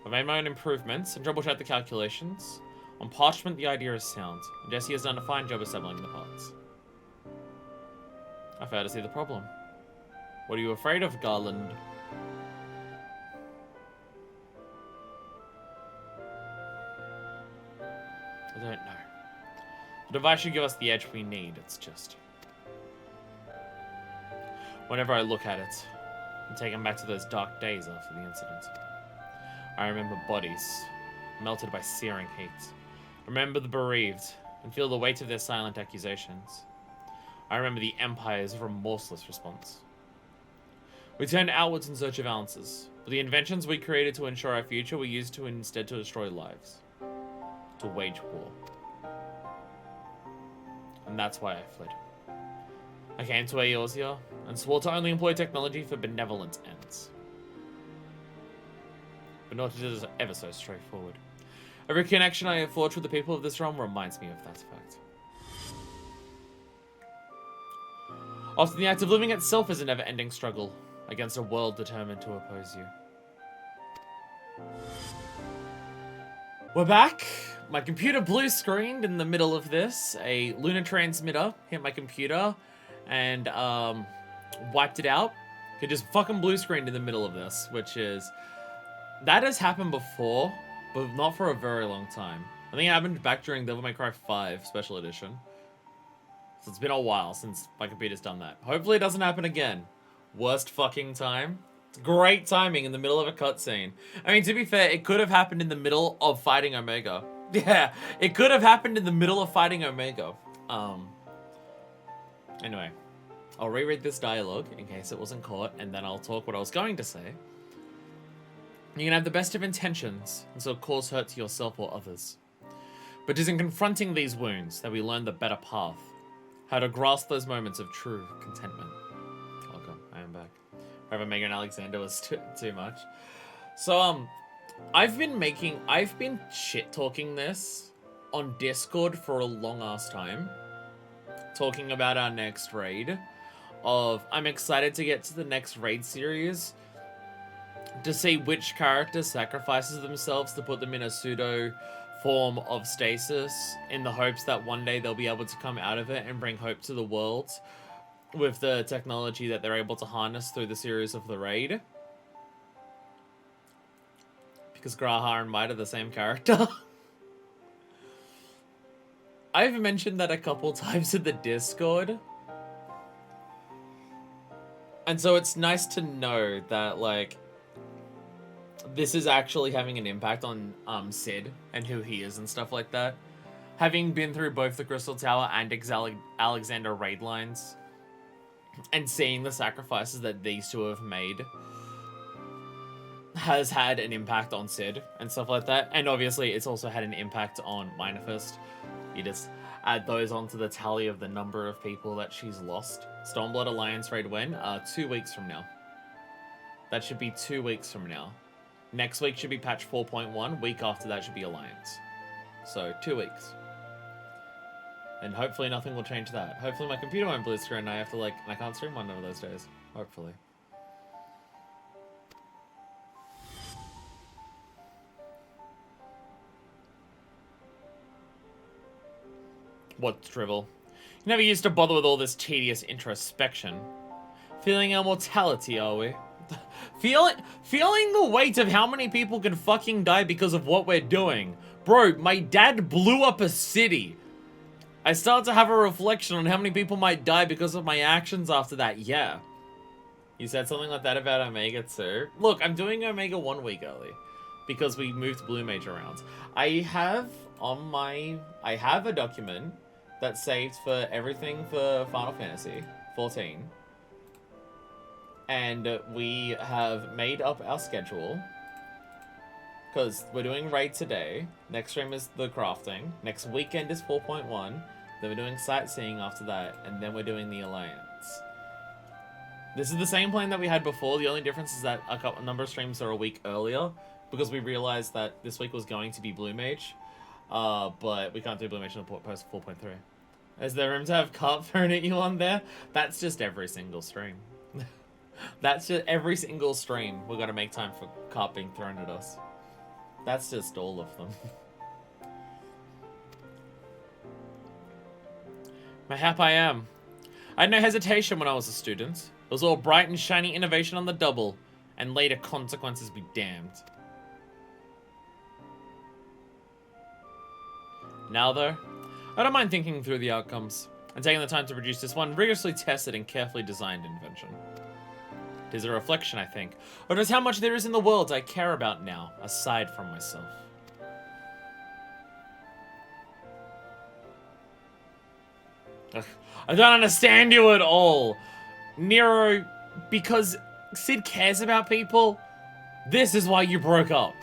I've made my own improvements and trouble-checked the calculations. On parchment, the idea is sound, and Jesse has done a fine job assembling the parts. I fail to see the problem. What are you afraid of, Garland? I don't know. The device should give us the edge we need, it's just... Whenever I look at it, I'm taken back to those dark days after the incident. I remember bodies, melted by searing heat. Remember the bereaved, and feel the weight of their silent accusations. I remember the Empire's remorseless response. We turned outwards in search of answers, but the inventions we created to ensure our future were used to instead to destroy lives. To wage war. And that's why I fled. I came to Eorzea, and swore to only employ technology for benevolent ends. But not it is ever so straightforward. Every connection I have forged with the people of this realm reminds me of that fact. Often the act of living itself is a never-ending struggle against a world determined to oppose you. We're back. My computer blue-screened in the middle of this. A lunar transmitter hit my computer and wiped it out. It just fucking blue-screened in the middle of this, which is... That has happened before, but not for a very long time. I think it happened back during Devil May Cry 5 Special Edition. So it's been a while since my computer's done that. Hopefully it doesn't happen again. Worst fucking time. It's great timing in the middle of a cutscene. I mean, to be fair, it could have happened in the middle of fighting Omega. Yeah, it could have happened in the middle of fighting Omega. Anyway, I'll reread this dialogue in case it wasn't caught, and then I'll talk what I was going to say. You can have the best of intentions, and so cause hurt to yourself or others. But it is in confronting these wounds that we learn the better path. How to grasp those moments of true contentment. Welcome, I am back. However, Megan Alexander was too much. So, I've been shit-talking this on Discord for a long-ass time. Talking about our next raid. I'm excited to get to the next raid series. To see which character sacrifices themselves to put them in a pseudo form of stasis in the hopes that one day they'll be able to come out of it and bring hope to the world with the technology that they're able to harness through the series of the raid. Because Graha and Might are the same character. I've mentioned that a couple times in the Discord. And so it's nice to know that, like, this is actually having an impact on Sid and who he is and stuff like that. Having been through both the Crystal Tower and Alexander raid lines, and seeing the sacrifices that these two have made has had an impact on Sid and stuff like that. And obviously it's also had an impact on Minefist. You just add those onto the tally of the number of people that she's lost. Stormblood Alliance raid when? 2 weeks from now. That should be 2 weeks from now. Next week should be patch 4.1. Week after that should be Alliance. So, 2 weeks. And hopefully nothing will change that. Hopefully my computer won't blue screen and I have to, like, I can't stream one of those days. Hopefully. What's drivel? You never used to bother with all this tedious introspection. Feeling our mortality, are we? Feeling the weight of how many people can fucking die because of what we're doing. Bro, my dad blew up a city. I start to have a reflection on how many people might die because of my actions after that. Yeah. You said something like that about Omega too? Look, I'm doing Omega 1 week early. Because we moved Blue Mage around. I have a document that's saved for everything for Final Fantasy 14. And we have made up our schedule. Because we're doing raid today. Next stream is the crafting. Next weekend is 4.1. Then we're doing sightseeing after that. And then we're doing the Alliance. This is the same plan that we had before. The only difference is that a number of streams are a week earlier. Because we realized that this week was going to be Blue Mage. But we can't do Blue Mage until post 4.3. Is there room to have carp thrown at you on there? That's just every single stream. That's just every single stream. We've got to make time for carp being thrown at us. That's just all of them. Mayhap I am. I had no hesitation when I was a student. It was all bright and shiny innovation on the double. And later consequences be damned. Now though, I don't mind thinking through the outcomes. and taking the time to produce this one rigorously tested and carefully designed invention. It is a reflection, I think, of just how much there is in the world I care about now, aside from myself. Ugh, I don't understand you at all. Nero, because Sid cares about people, this is why you broke up.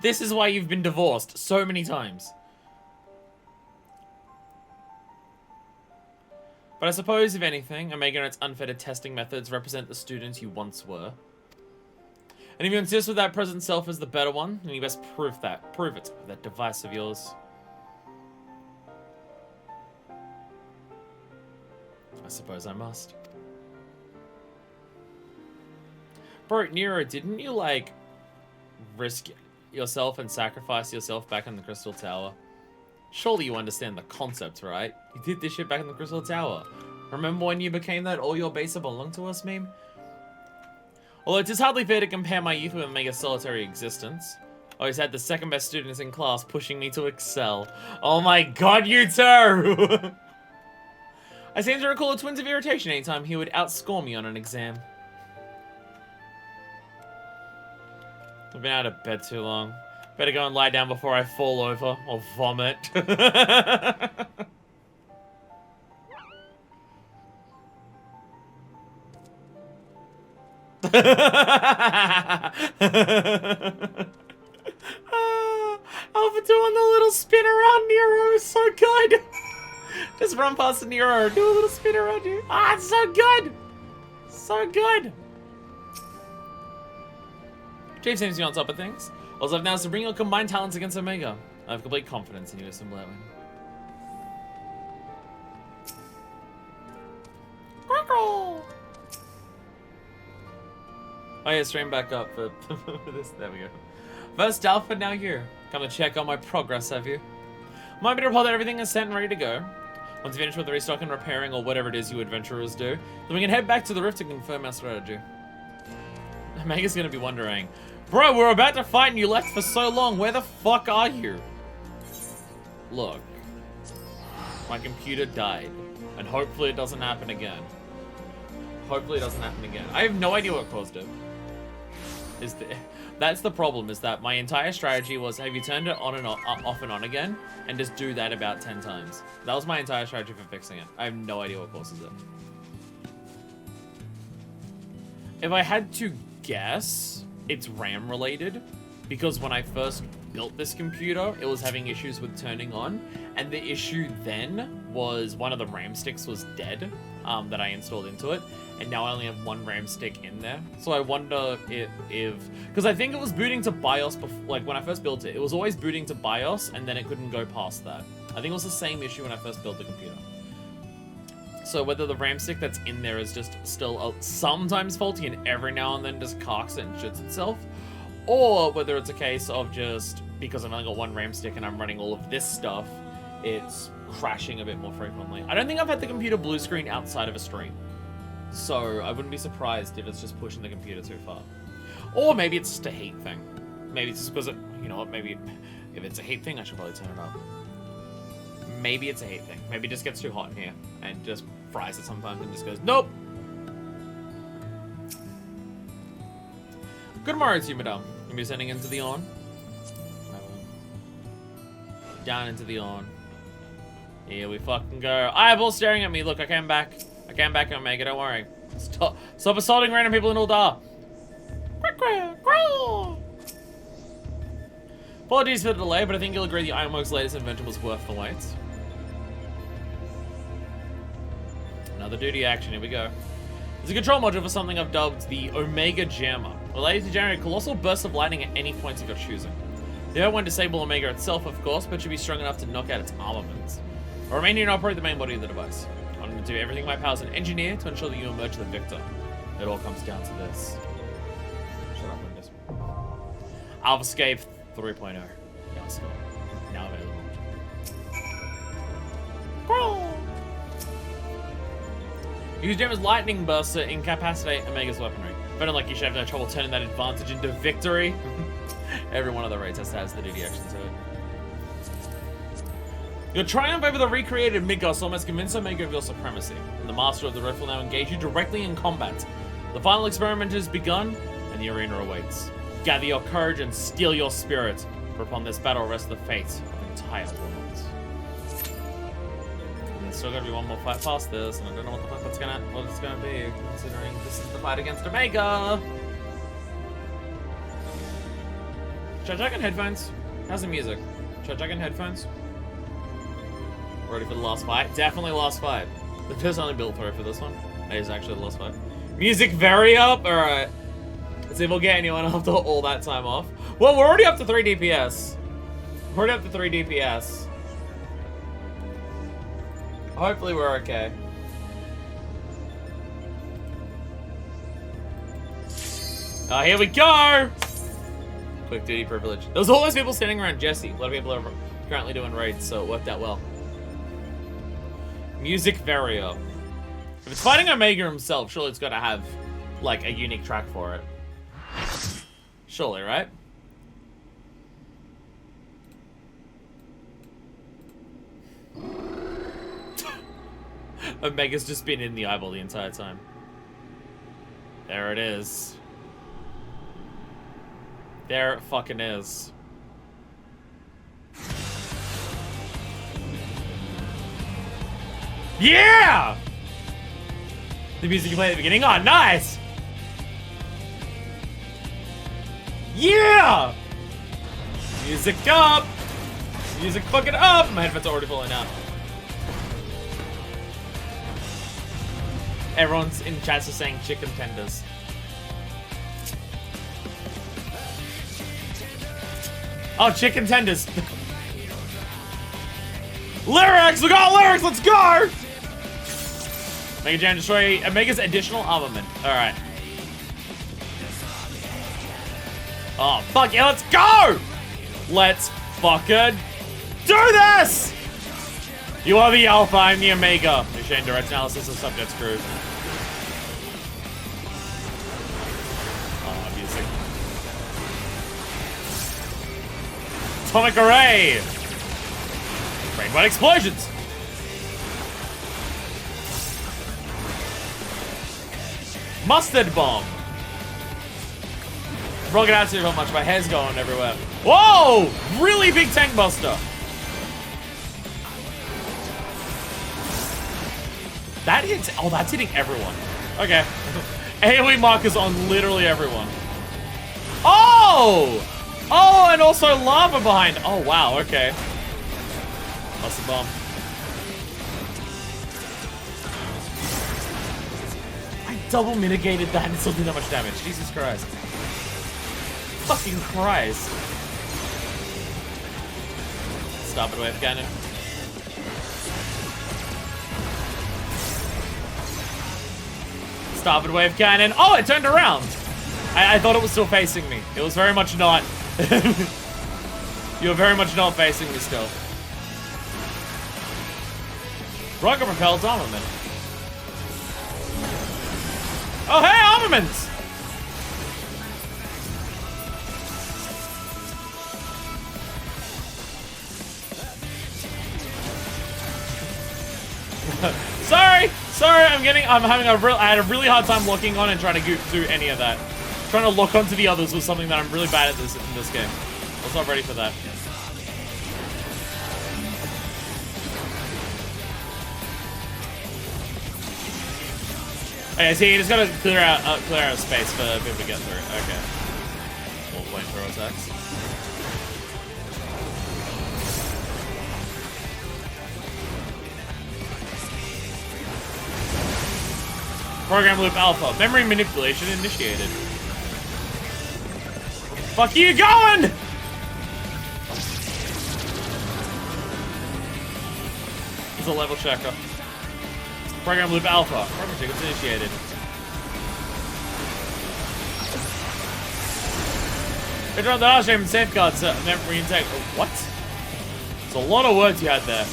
This is why you've been divorced so many times. But I suppose, if anything, Omega and its unfettered testing methods represent the students you once were. And if you insist with that present self as the better one, then you best prove it with that device of yours. I suppose I must. Bro, Nero, didn't you, like, risk yourself and sacrifice yourself back in the Crystal Tower? Surely you understand the concept, right? You did this shit back in the Crystal Tower. Remember when you became that all your base belong to us meme? Although it is hardly fair to compare my youth with Omega's solitary existence. I always had the second best students in class pushing me to excel. Oh my god, you too! I seem to recall a twinge of irritation anytime he would outscore me on an exam. I've been out of bed too long. Better go and lie down before I fall over or vomit. Alpha doing the little spin around Nero is so good. Just run past Nero, do a little spin around you. Ah, it's so good. So good. Chief seems to be on top of things. Also, I've now to bring your combined talents against Omega. I have complete confidence in you, Assembler. Oh yeah, stream back up for this. There we go. First Alpha, now you. Come to check on my progress, have you? Might be to report that everything is set and ready to go. Once you finish with the restock and repairing or whatever it is you adventurers do, then we can head back to the Rift to confirm our strategy. Omega's gonna be wondering, bro, we're about to fight and you left for so long. Where the fuck are you? Look, my computer died, and hopefully it doesn't happen again. Hopefully it doesn't happen again. I have no idea what caused it. That's the problem, is that my entire strategy was, have you turned it on and off and on again, and just do that about 10 times. That was my entire strategy for fixing it. I have no idea what causes it. If I had to guess, it's RAM related, because when I first built this computer, it was having issues with turning on, and the issue then was one of the RAM sticks was dead, that I installed into it, and now I only have one RAM stick in there. So I wonder if because I think it was booting to BIOS before, like when I first built it, it was always booting to BIOS, and then it couldn't go past that. I think it was the same issue when I first built the computer. So whether the RAM stick that's in there is just still sometimes faulty and every now and then just carks it and shits itself, or whether it's a case of just because I've only got one RAM stick and I'm running all of this stuff, it's crashing a bit more frequently. I don't think I've had the computer blue screen outside of a stream, so I wouldn't be surprised if it's just pushing the computer too far. Or maybe it's just a heat thing. Maybe it's just because you know what, maybe if it's a heat thing, I should probably turn it up. Maybe it's a heat thing. Maybe it just gets too hot in here and just fries it sometimes and just goes, nope! Good morrow to you, madam. You'll be sending into the on. Down into the on. Here we fucking go. Eyeball staring at me. Look, I came back. I came back, Omega, don't worry. Stop assaulting random people in Uldar. Apologies for the delay, but I think you'll agree the Ironworks' latest invention was worth the wait. Another duty action, here we go. There's a control module for something I've dubbed the Omega Jammer. Allows you to generate colossal bursts of lightning at any point of your choosing. The won't disable Omega itself, of course, but should be strong enough to knock out its armaments. I'll remain here and operate the main body of the device. I'm going to do everything in my power as an engineer to ensure that you emerge the victor. It all comes down to this. Shut up, Windows. AlphaScape 3.0. Now available. Use Gemma's lightning burst to incapacitate Omega's weaponry. Feeling like you should have no trouble turning that advantage into victory. Every one of the raids has the duty action to it. Your triumph over the recreated Migos almost convinced Omega of your supremacy, and the Master of the Rift will now engage you directly in combat. The final experiment has begun, and the arena awaits. Gather your courage and steel your spirit, for upon this battle rests the fate of entire worlds. And there's still gonna be one more fight past this, and I don't know what the fuck what it's gonna be, considering this is the fight against Omega. Should I check in headphones? How's the music? Should I check in headphones? Ready for the last fight? Definitely last fight. The person only built for this one. That is actually the last fight. Music very up? Alright. Let's see if we'll get anyone after all that time off. Well, we're already up to 3 DPS. We're already up to 3 DPS. Hopefully we're okay. Here we go! Quick duty privilege. There was all those people standing around Jesse. A lot of people are currently doing raids, so it worked out well. Music very up. If it's fighting Omega himself, surely it's got to have, like, a unique track for it. Surely, right? Omega's just been in the eyeball the entire time. There it is. There it fucking is. Yeah! The music you play at the beginning. Oh, nice! Yeah! Music up! Music fucking up! My headphones are already falling out. Everyone's in chats are saying chicken tenders. Oh, chicken tenders. Lyrics! We got lyrics! Let's go! Mega Jam destroy Omega's additional armament. Alright. Oh, fuck yeah, let's go! Let's fucking do this! You are the Alpha, I'm the Omega. Machine direct analysis of subjects group. Oh, music. Atomic array! Rainbow explosions! Mustard bomb! Rocket acid, not much. My hair's going everywhere. Whoa! Really big tank buster. That hits. Oh, that's hitting everyone. Okay. AoE markers on literally everyone. Oh! Oh, and also lava behind. Oh, wow. Okay. Mustard bomb. I double mitigated that and still did that much damage. Jesus Christ. Fucking Christ. Starboard wave cannon. Starboard wave cannon. Oh, it turned around. I thought it was still facing me. It was very much not. You were very much not facing me still. Rocket propelled armament. Oh, hey, armaments! Sorry, I had a really hard time locking on and trying to do any of that. Trying to lock onto the others was something that I'm really bad at in this game. I was not ready for that. Okay, see, you just gotta clear out space for people to get through. Okay. More flamethrower attacks. Program loop alpha. Memory manipulation initiated. Fuck you going? It's a level checker. Program loop alpha. Program check is initiated. Good job, the Arsham and safeguards memory intake. What? It's a lot of words you had there.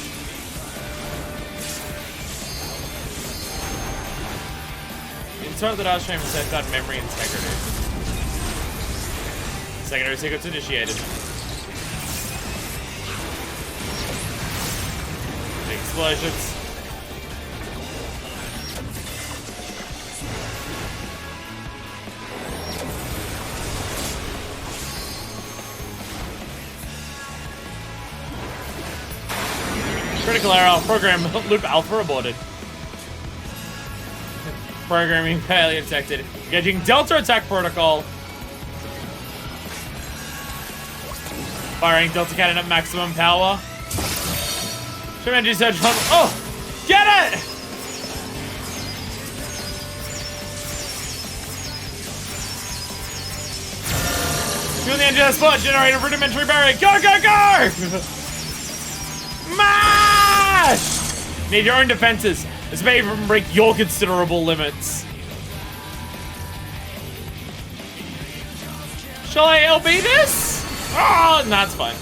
Insert the Arsham and safeguard memory integrity. Secondary secrets initiated. explosions. Critical error. Program loop alpha aborted. Programming failure detected. Engaging Delta attack protocol. Firing Delta cannon at maximum power. Tremendous surge fund. Oh! Get it! Fuel the engine of spot. Generate a rudimentary barrier. Go, go, go! Mash! Need your own defenses. This may even break your considerable limits. Shall I LB this? Oh, no, that's fine.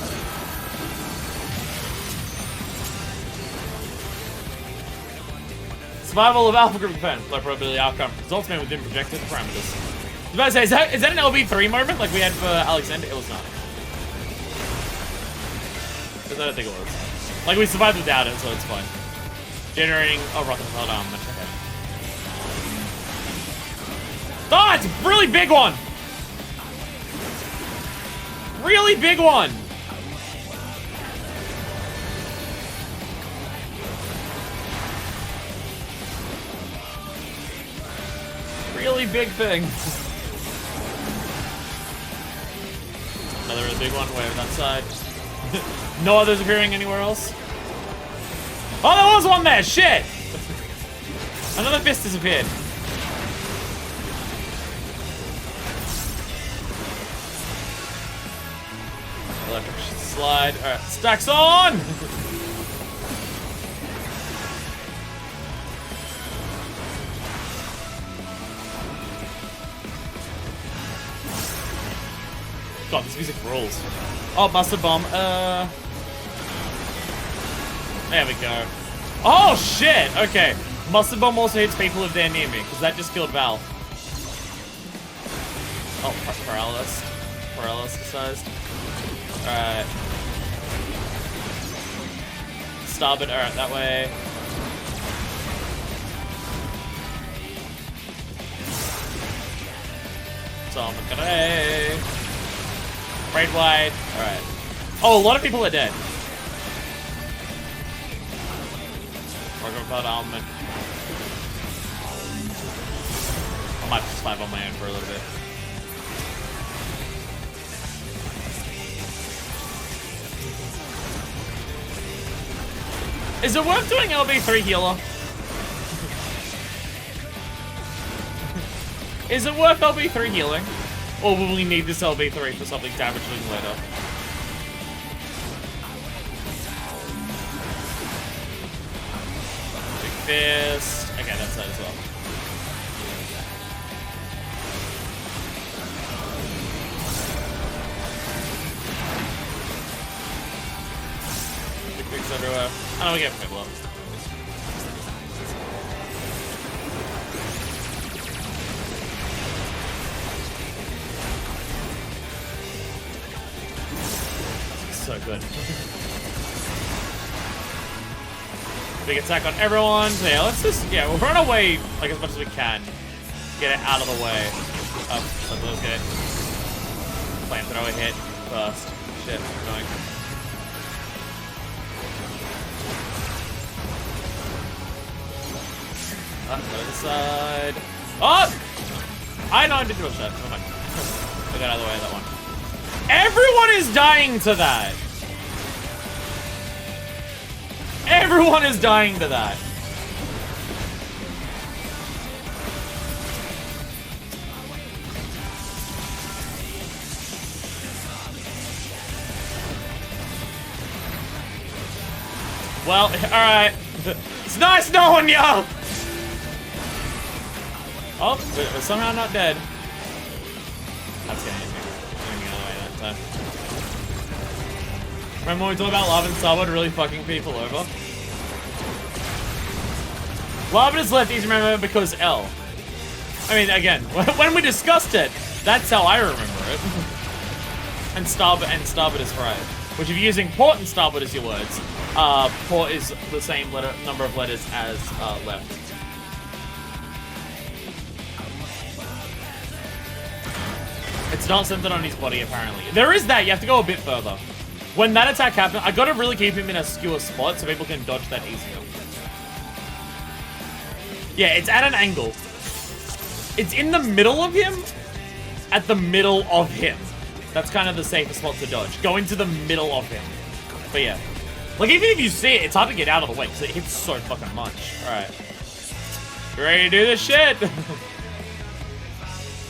Survival of Alpha Group defense. Low probability outcome. Results made within projected parameters. I was about to say, is that an LB3 moment like we had for Alexander? It was not. Because I don't think it was. Like, we survived without it, so it's fine. Generating... Oh, rocket propelled armament. Okay. Oh, it's a really big one! Really big one! Really big thing. Another really big one way on that side. No others appearing anywhere else. Oh, there was one there! Shit! Another fist disappeared. Electric slide. Alright, stacks on! God, this music rules. Oh, mustard bomb. There we go. Oh, shit! Okay. Mustard bomb also hits people if they're near me, because that just killed Val. Oh, paralyzed. Paralyzed. Alright. Starboard, alright, that way. Hey. Right wide. Alright. Oh, a lot of people are dead. Working without armament. I might just survive on my own for a little bit. Is it worth doing LB3 healer? Is it worth LB3 healing? Or will we need this LB3 for something damaging later? Big fist. Okay, that's that as well. Big things everywhere. I know we get people up. So good. Big attack on everyone. So yeah, let's just, we'll run away like as much as we can. Get it out of the way. Oh, let's get it. Flamethrower hit first. Shit, annoying. Up to the side. Oh! I know I did do a shot. Oh my. I got out of the way of that one. Everyone is dying to that. Everyone is dying to that. Well, alright. It's nice knowing you! Oh, we're somehow not dead. That's gonna hit me. Time. Remember when we talked about Lava and Starboard really fucking people over? Lava is left easy to remember because L. I mean, again, when we discussed it, that's how I remember it. And Starboard is right. Which if you're using port and Starboard as your words, port is the same number of letters as left. It's not centered on his body, apparently. There is that. You have to go a bit further. When that attack happens, I gotta really keep him in a skewer spot so people can dodge that easier. Yeah, it's at an angle. It's in the middle of him. At the middle of him. That's kind of the safest spot to dodge. Go into the middle of him. But yeah. Like, even if you see it, it's hard to get out of the way because it hits so fucking much. Alright. You ready to do this shit?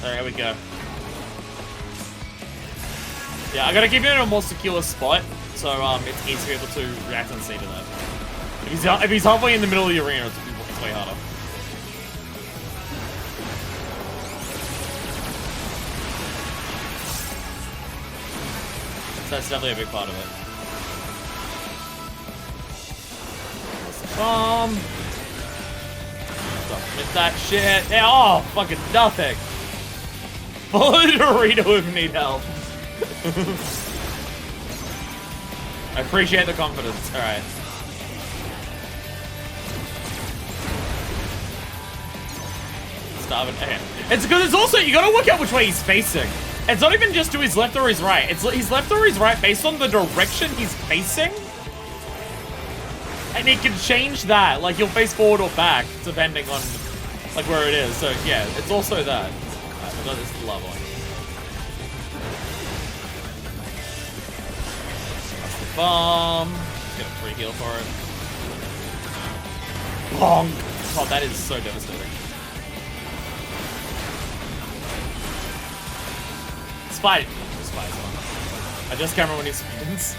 Alright, here we go. Yeah, I gotta keep it in a more secure spot, so it's easier for people to react and see to that. If he's halfway in the middle of the arena, it's way harder. So that's definitely a big part of it. There's the bomb. Don't miss that shit. Yeah, oh, fucking nothing. Follow Dorito if you need help. I appreciate the confidence. Alright. Starving. Okay. It's because it's also, you gotta work out which way he's facing. It's not even just to his left or his right. It's his left or his right based on the direction he's facing. And he can change that. Like, he'll face forward or back, depending on, like, where it is. So, yeah, it's also that. Alright, I got this level. Bomb. Get a free heal for it. Bonk. Oh, that is so devastating. Spite. Spite's on. I just can't remember when he spins.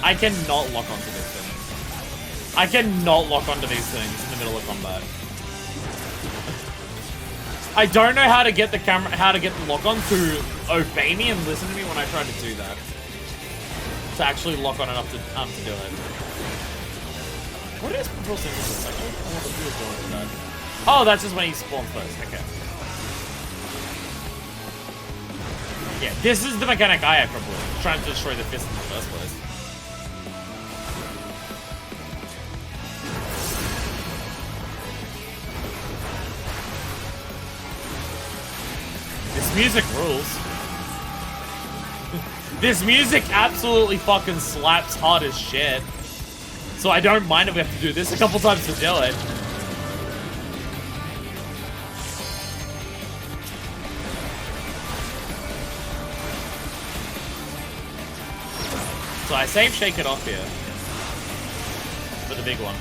I cannot lock onto this thing. I cannot lock onto these things in the middle of combat. I don't know how to get the camera, how to get the lock on to obey me and listen to me when I try to do that. To actually lock on enough to do it. What is control synthesis? I don't know what the deal is going with that. Oh, that's just when he spawns first. Okay. Yeah, this is the mechanic I have trouble with. Trying to destroy the fist in the first place. This music rules. This music absolutely fucking slaps hard as shit. So I don't mind if we have to do this a couple times to do it. So I save Shake It Off here. For the big one.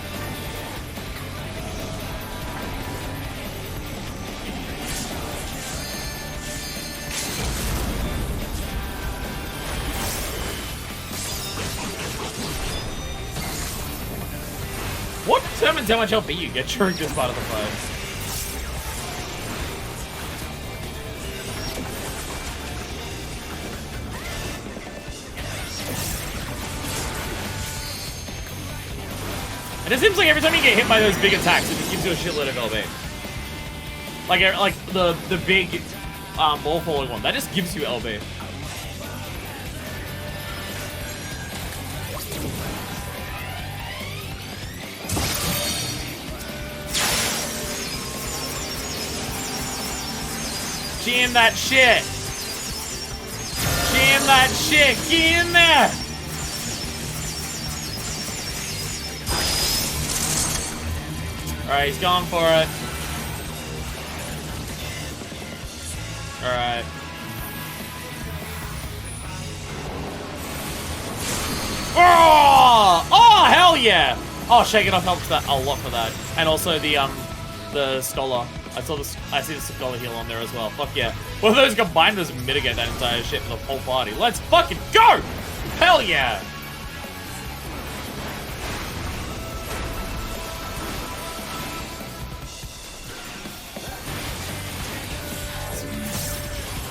What determines how much LP you get during this part of the fight? And it seems like every time you get hit by those big attacks, it just gives you a shitload of LP. Like the big ball falling one, that just gives you LP. Jam that shit! Jam that shit! Get in there! Alright, he's going for it. Alright. Oh! Oh, hell yeah! Oh, Shake It Off helps that a lot for that. And also the Scholar. I see the Scholar heal on there as well. Fuck yeah. Well, those combined just mitigate that entire shit for the whole party. Let's fucking go! Hell yeah!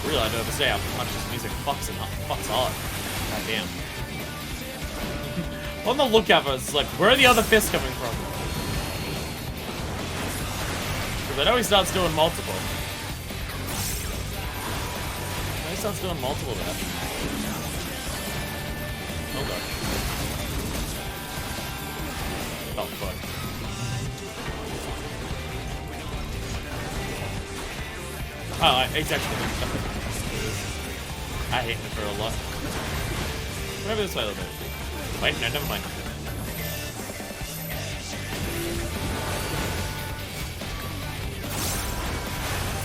Really, I don't understand how much this music fucks hard. God damn. On the lookout for it's like, where are the other fists coming from? Because I know he starts doing multiple. starts doing multiple there. Oh god. Oh fuck. Oh, it's actually I hate Nefero a lot. Whatever this way a little bit. Wait, no, never mind.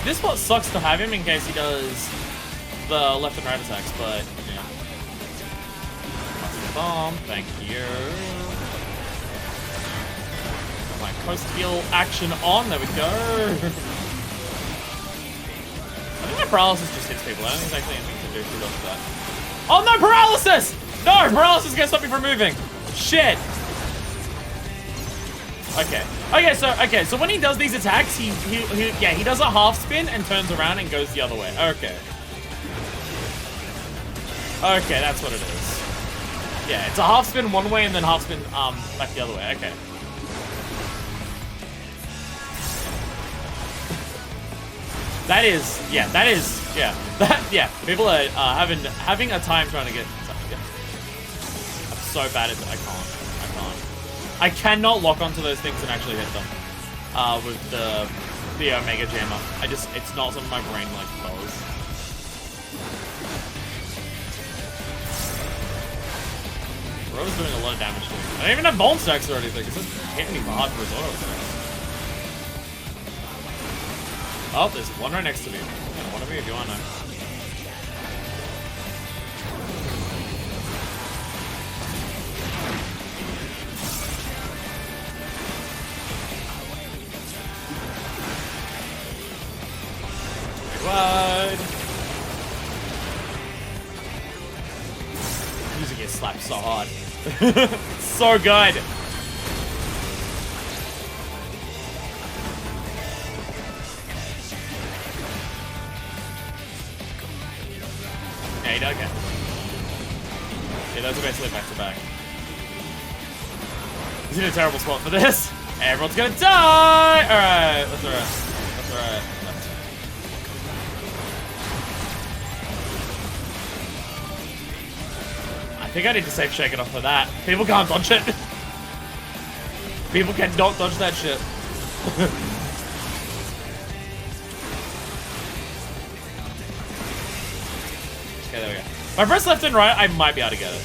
This spot sucks to have him in case he does the left and right attacks, but yeah. Bomb, thank you. Got my coast heal action on, there we go. I think my paralysis just hits people. I don't think there's actually anything to do to that. Oh no, paralysis! No, paralysis is gonna stop me from moving. Shit. Okay, so when he does these attacks, he does a half spin and turns around and goes the other way. Okay. Okay, that's what it is. Yeah, it's a half spin one way and then half spin back the other way. Okay. People are having a time trying to get. Yeah. I'm so bad at it. I can't. I cannot lock onto those things and actually hit them with the Omega Jammer. It's not something my brain like does. Ro's doing a lot of damage to me. I don't even have Bone Stacks or anything. It's just hitting me hard for his auto attacks. Oh, there's one right next to me. Yeah, one of you if you want to. Wide. Music gets slapped so hard. So good. Yeah, you okay. Yeah, those are basically back to back. He's in a terrible spot for this. Everyone's gonna die! Alright, that's alright. That's alright. I think I need to save Shake It Off for that. People can't dodge it. People cannot dodge that shit. Okay, there we go. If I press left and right, I might be able to get it.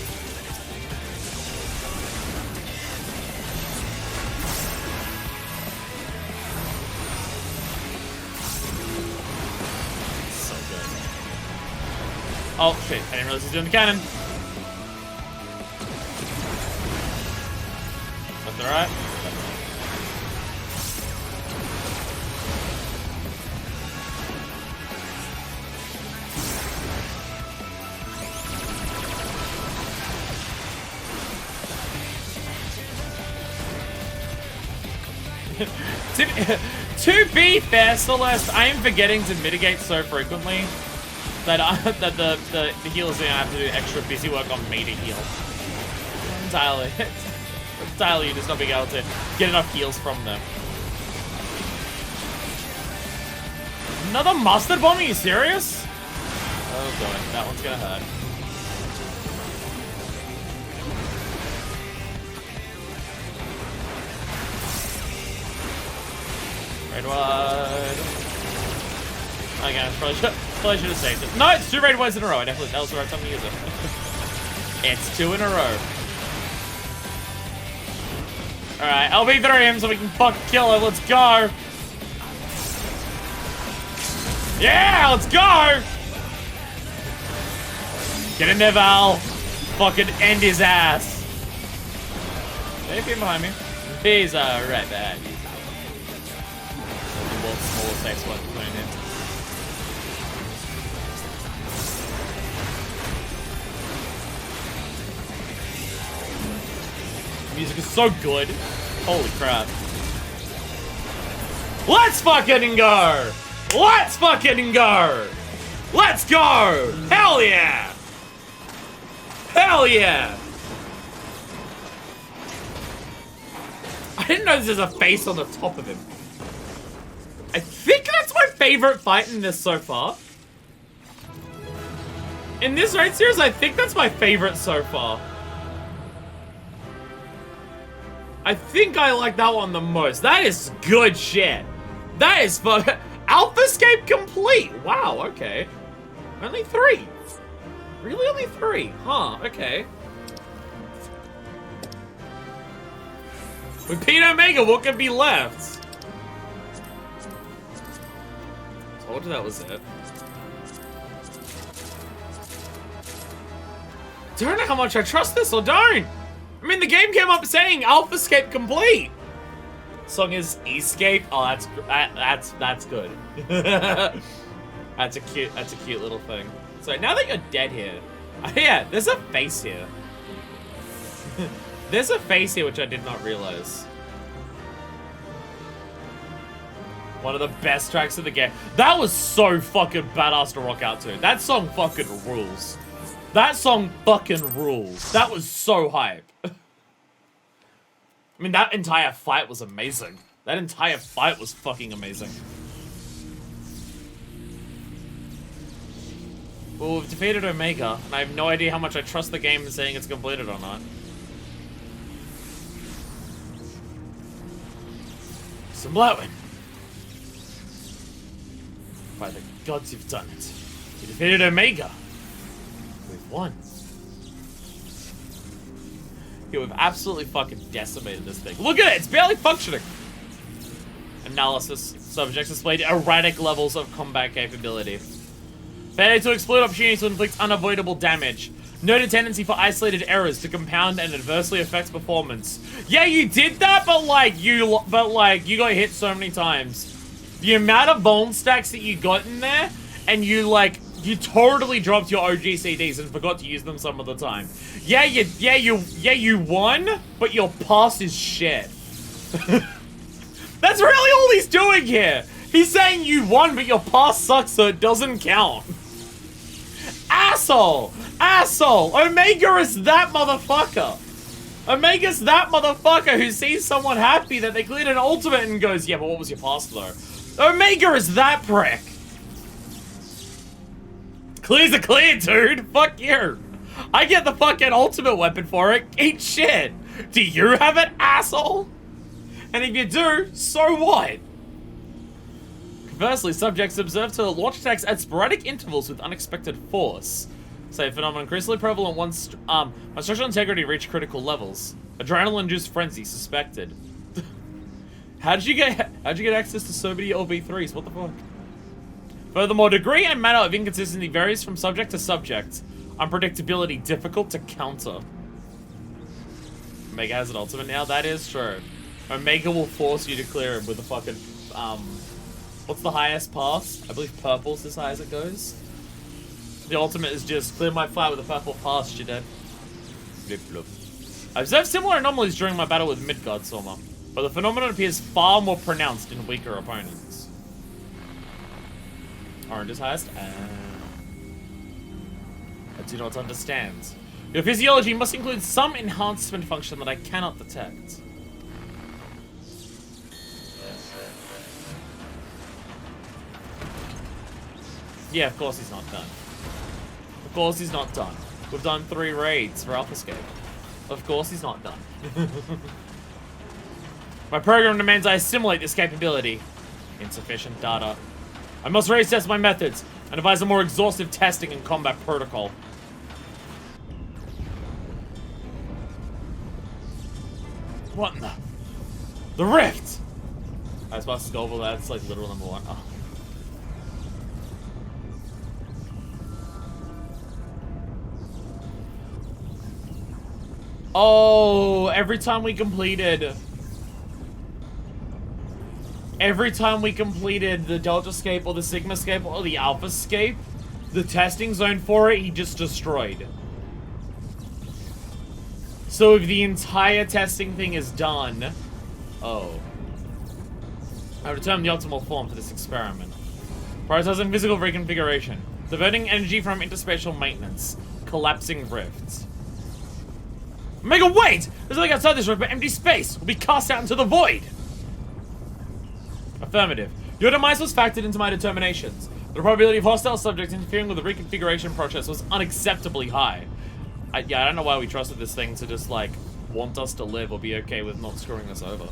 So good. Oh, shit. I didn't realize he's doing the cannon. That's alright. To be fair, Celeste, I am forgetting to mitigate so frequently that the healers are gonna have to do extra busy work on me to heal. Entirely. Entirely just not being able to get enough heals from them. Another mustard bomb? Are you serious? Oh god, that one's gonna hurt. Raid wide. Okay, probably should have saved it. No, it's 2 raid wides in a row. That was the right time to use it. It's 2 in a row. Alright, LB3 him so we can fucking kill him. Let's go. Yeah, let's go. Get in there, Val. Fucking end his ass. Hey, came behind me. He's right behind you. The world's smallest X1 putting in. Music is so good. Holy crap. Let's fucking go! Let's fucking go! Let's go! Hell yeah! Hell yeah! I didn't know there's a face on the top of him. I think that's my favorite fight in this so far. In this raid series, I think that's my favorite so far. I think I like that one the most. That is good shit. That is fuck. Alphascape complete. Wow, okay. Only 3. Really only 3? Huh, okay. With Pete Omega, what could be left? Told you that was it. Don't know how much I trust this or don't. I mean, the game came up saying Alphascape complete. Song is Escape. Oh, that's good. That's a cute little thing. So now that you're dead here, yeah, there's a face here. There's a face here which I did not realize. One of the best tracks of the game. That was so fucking badass to rock out to. That song fucking rules. That song fucking rules. That was so hype. I mean, that entire fight was amazing. That entire fight was fucking amazing. Well, we've defeated Omega, and I have no idea how much I trust the game in saying it's completed or not. Some blowing. By the gods, you've done it. You defeated Omega. We've won. Yeah, we've absolutely fucking decimated this thing. Look at it! It's barely functioning! Analysis. Subjects displayed erratic levels of combat capability. Failure to exploit opportunities to inflict unavoidable damage. Noted tendency for isolated errors to compound and adversely affect performance. Yeah, you did that, but you got hit so many times. The amount of vuln stacks that you got in there, and you totally dropped your OG CDs and forgot to use them some of the time. Yeah, you won, but your pass is shit. That's really all he's doing here. He's saying you won, but your pass sucks, so it doesn't count. Asshole! Asshole! Omega is that motherfucker! Omega's that motherfucker who sees someone happy that they cleared an ultimate and goes, yeah, but what was your pass though? Omega is that prick! Clear's a clear, dude! Fuck you! I get the fucking ultimate weapon for it. Eat shit! Do you have it, asshole? And if you do, so what? Conversely, subjects observed to launch attacks at sporadic intervals with unexpected force. Say phenomenon increasingly prevalent once when structural integrity reached critical levels. Adrenaline-induced frenzy suspected. How'd you get access to so many LV3s? What the fuck? Furthermore, degree and manner of inconsistency varies from subject to subject. Unpredictability difficult to counter. Omega has an ultimate now, that is true. Omega will force you to clear him with a fucking, what's the highest pass? I believe purple's as high as it goes. The ultimate is just clear my flight with a purple pass, you're dead. Blip, blip. I observed similar anomalies during my battle with Midgard Soma, but the phenomenon appears far more pronounced in weaker opponents. Orange is highest. I do not understand. Your physiology must include some enhancement function that I cannot detect. Yeah, of course he's not done. Of course he's not done. We've done 3 raids for Alphascape. Of course he's not done. My program demands I assimilate this capability. Insufficient data. I must reassess my methods and devise a more exhaustive testing and combat protocol. What in the rift? I was about to go over that. It's like literal number 1. Oh. Oh, every time we completed the Deltascape or the Sigmascape or the Alphascape, the testing zone for it, he just destroyed. So if the entire testing thing is done, oh. I've determined the optimal form for this experiment. Prioritizing physical reconfiguration. Diverting energy from interspatial maintenance. Collapsing rifts. Omega, wait! There's nothing outside this rift but empty space. Will be cast out into the void. Affirmative. Your demise was factored into my determinations. The probability of hostile subjects interfering with the reconfiguration process was unacceptably high. Yeah, I don't know why we trusted this thing to just, like, want us to live or be okay with not screwing us over.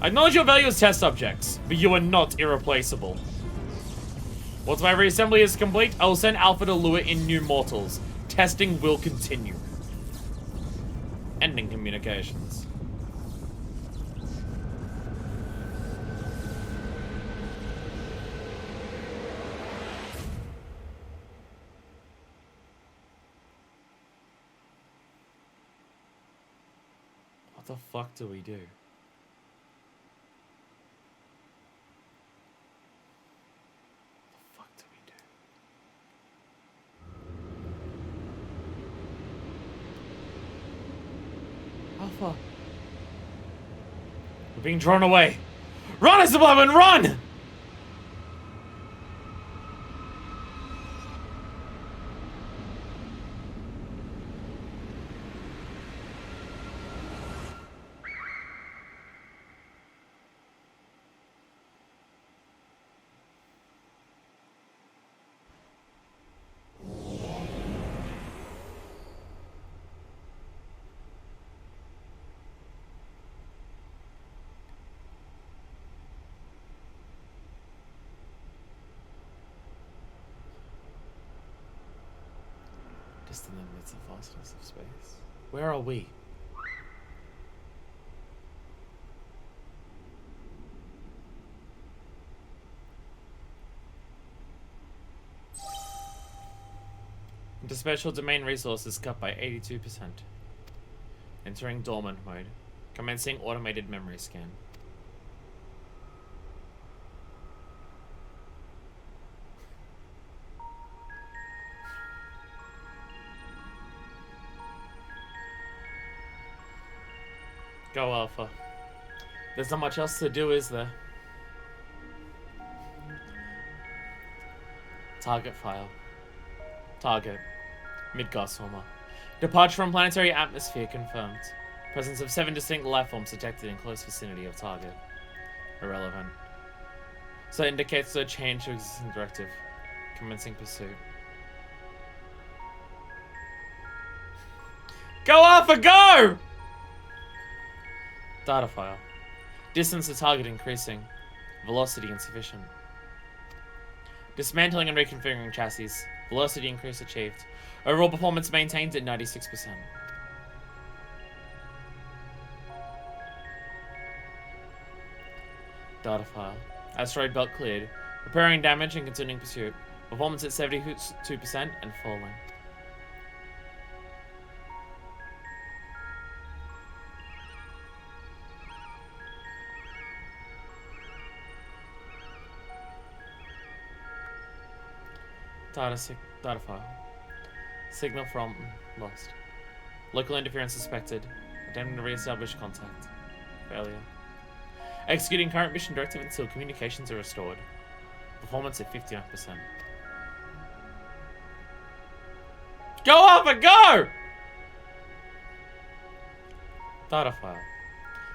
I acknowledge your value as test subjects, but you are not irreplaceable. Once my reassembly is complete, I will send Alpha to lure in new mortals. Testing will continue. Ending communications. What the fuck do we do? What the fuck do we do? Alpha. We're being drawn away. Run, Sublime, run! Distant limits of vastness of space. Where are we? Into special domain resources cut by 82%. Entering dormant mode. Commencing automated memory scan. Go, Alpha. There's not much else to do, is there? Target file. Target. Midgard-Swarmer. Departure from planetary atmosphere confirmed. Presence of 7 distinct lifeforms detected in close vicinity of target. Irrelevant. So it indicates a change to existing directive. Commencing pursuit. Go, Alpha, go! Data file. Distance to target increasing. Velocity insufficient. Dismantling and reconfiguring chassis. Velocity increase achieved. Overall performance maintained at 96%. Data file. Asteroid belt cleared. Repairing damage and continuing pursuit. Performance at 72% and falling. Data file. Signal from lost. Local interference suspected. Attempting to re-establish contact. Failure. Executing current mission directive until communications are restored. Performance at 59%. Go Alpha, go! Data file.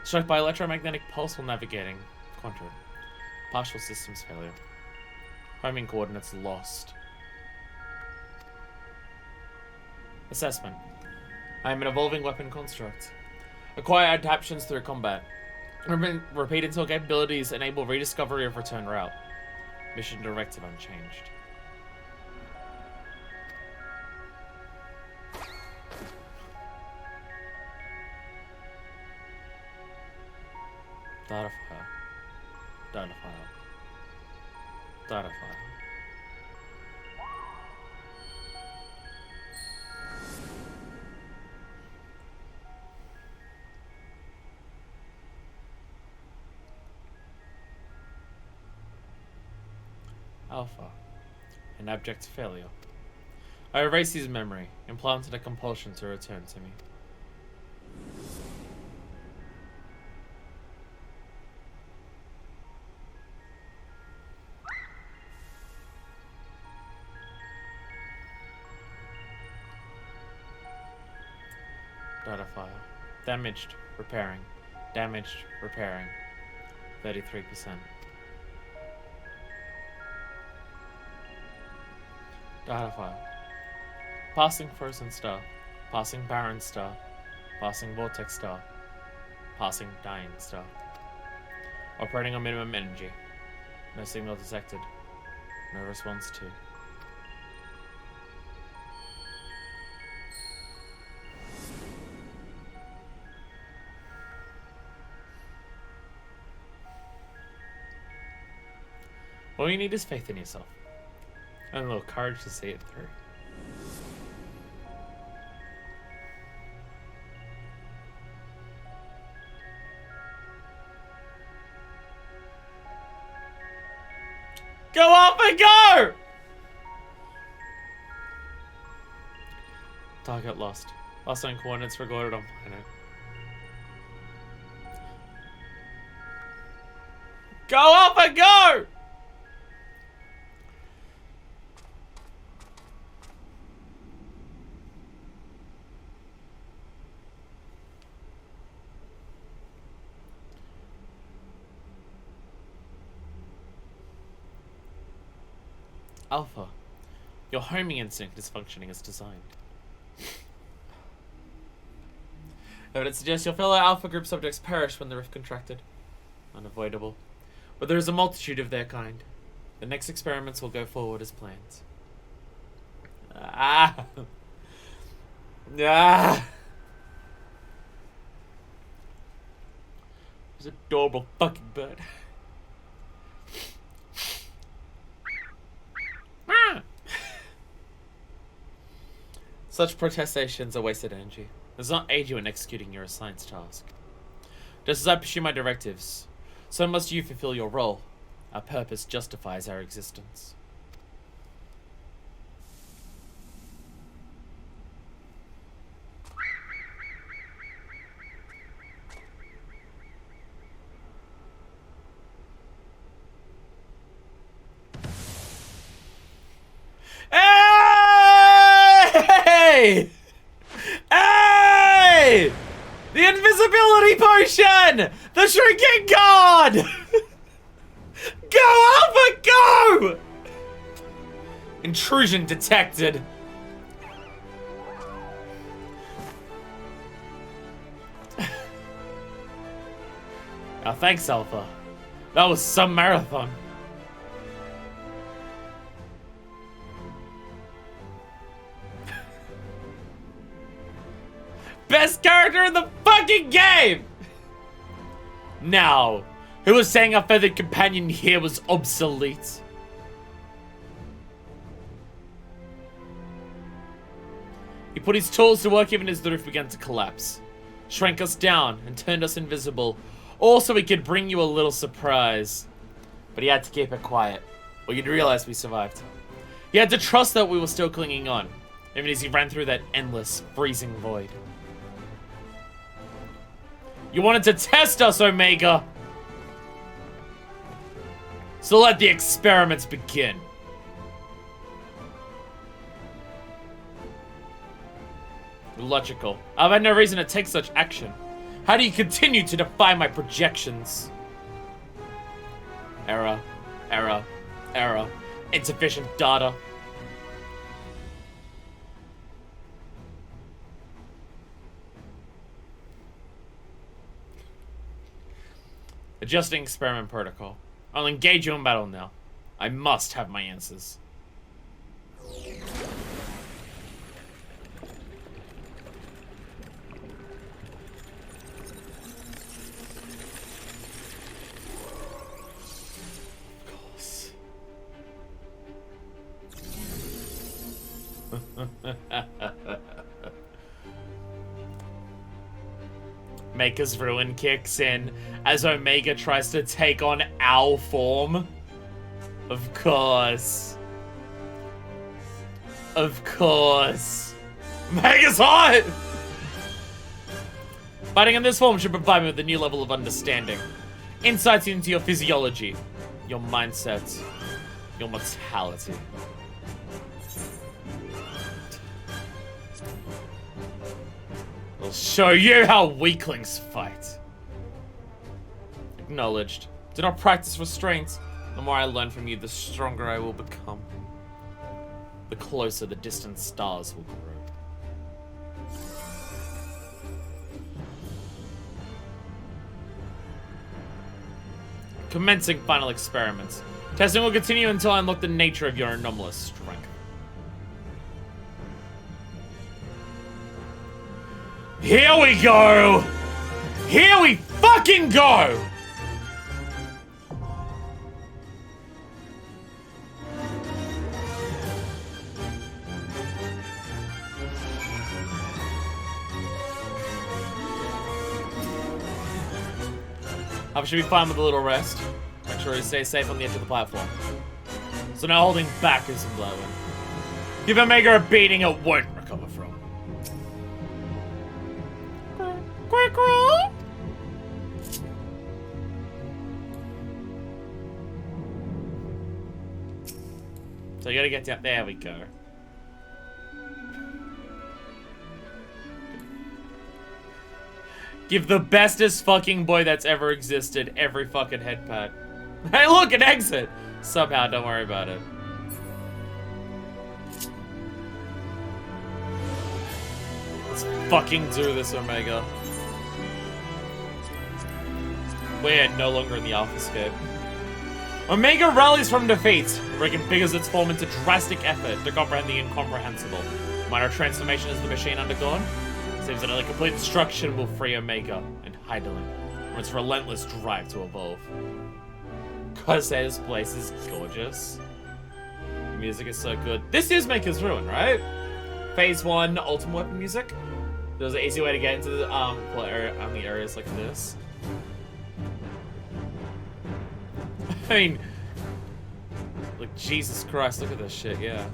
Struck by electromagnetic pulse while navigating. Contra. Partial systems failure. Homing coordinates lost. Assessment. I am an evolving weapon construct. Acquire adaptations through combat. Repeat until capabilities enable rediscovery of return route. Mission directive unchanged. Data file. Data file. Data file. Alpha. An abject failure. I erased his memory, implanted a compulsion to return to me. Data file. Damaged, repairing. Damaged, repairing. 33%. Data file. Passing frozen star. Passing barren star. Passing vortex star. Passing dying star. Operating on minimum energy. No signal detected. No response to. All you need is faith in yourself. And a little courage to see it through. Go up and go! Target lost. Last known coordinates recorded on planet. Go up and go! Alpha, your homing instinct is functioning as designed. Evidence suggests your fellow Alpha group subjects perished when the rift contracted. Unavoidable. But there is a multitude of their kind. The next experiments will go forward as planned. Ah! Ah! There's an adorable fucking bird. Such protestations are wasted energy. It does not aid you in executing your assigned task. Just as I pursue my directives, so must you fulfill your role. Our purpose justifies our existence. Hey! Hey! The invisibility potion! The shrinking god! Go Alpha, go! Intrusion detected. Now thanks, Alpha. That was some marathon. Best character in the fucking game! Now, who was saying our feathered companion here was obsolete? He put his tools to work even as the roof began to collapse. Shrank us down and turned us invisible, all so he could bring you a little surprise. But he had to keep it quiet, or you'd realize we survived. He had to trust that we were still clinging on, even as he ran through that endless, freezing void. You wanted to test us, Omega! So let the experiments begin. Illogical. I've had no reason to take such action. How do you continue to defy my projections? Error. Error. Error. Insufficient data. Adjusting experiment protocol. I'll engage you in battle now. I must have my answers. Maker's Ruin kicks in as Omega tries to take on owl form. Of course. Of course. Mega's hot! Fighting in this form should provide me with a new level of understanding. Insights into your physiology, your mindset, your mortality. I'll show you how weaklings fight. Acknowledged. Do not practice restraint. The more I learn from you, the stronger I will become. the closer the distant stars will grow. Commencing final experiments. Testing will continue until I unlock the nature of your anomalous strength. Here we go! Here we fucking go! I should be fine with a little rest. Make sure he stays safe on the edge of the platform. So now holding back isn't blowing. Give Omega a beating it won't recover from. So you gotta get down. There we go. Give the bestest fucking boy that's ever existed every fucking head pat. Hey, look, an exit! Somehow, don't worry about it. Let's fucking do this, Omega. We're no longer in the Alphascape. Omega rallies from defeat, reconfigures its form into drastic effort to comprehend the incomprehensible. Minor transformation has the machine undergone. Seems that only complete destruction will free Omega and Heidelin from its relentless drive to evolve. Cause this place is gorgeous. The music is so good. This is Maker's Ruin, right? Phase 1 Ultimate Weapon music. There's an easy way to get into the the areas like this. I mean, like, Jesus Christ, look at this shit, yeah.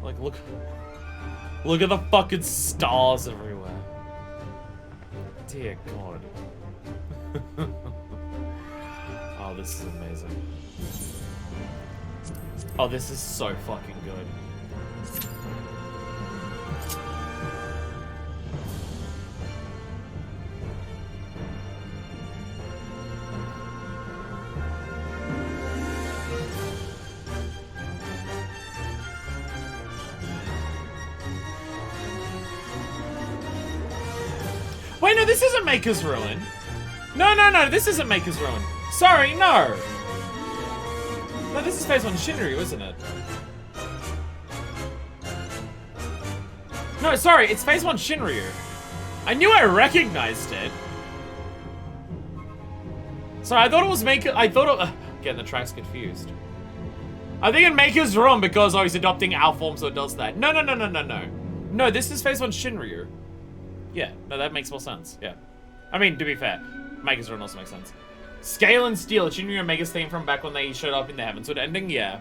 Like, look at the fucking stars everywhere. Dear God. Oh, this is amazing. Oh, this is so fucking good. Wait, no, this isn't Maker's Ruin. No, this isn't Maker's Ruin. Sorry, no. No, this is Phase 1 Shinryu, isn't it? No, sorry, it's Phase 1 Shinryu. I knew I recognized it. Sorry, I thought it was getting the tracks confused. I think it Maker's Ruin because, oh, he's adopting our form, so it does that. No. No, this is Phase 1 Shinryu. Yeah, no, that makes more sense. Yeah. I mean, to be fair, Maker's Run also makes sense. Scale and Steel, Shinryu and Mega's theme from back when they showed up in the Heavensward ending, yeah.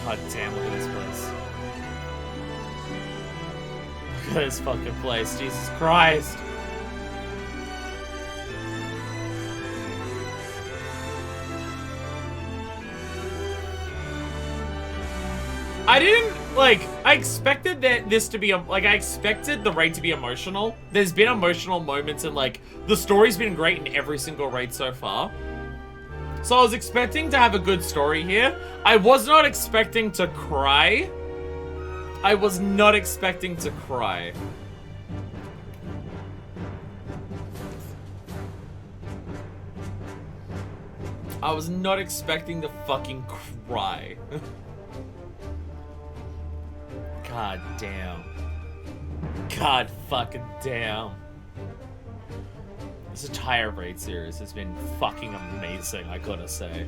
God damn, look at this place. Look at this fucking place, Jesus Christ. I didn't, like, I expected this to be, I expected the raid to be emotional. There's been emotional moments and, like, the story's been great in every single raid so far. So I was expecting to have a good story here. I was not expecting to cry. I was not expecting to cry. I was not expecting to fucking cry. God damn. God fucking damn. This entire raid series has been fucking amazing, I gotta say.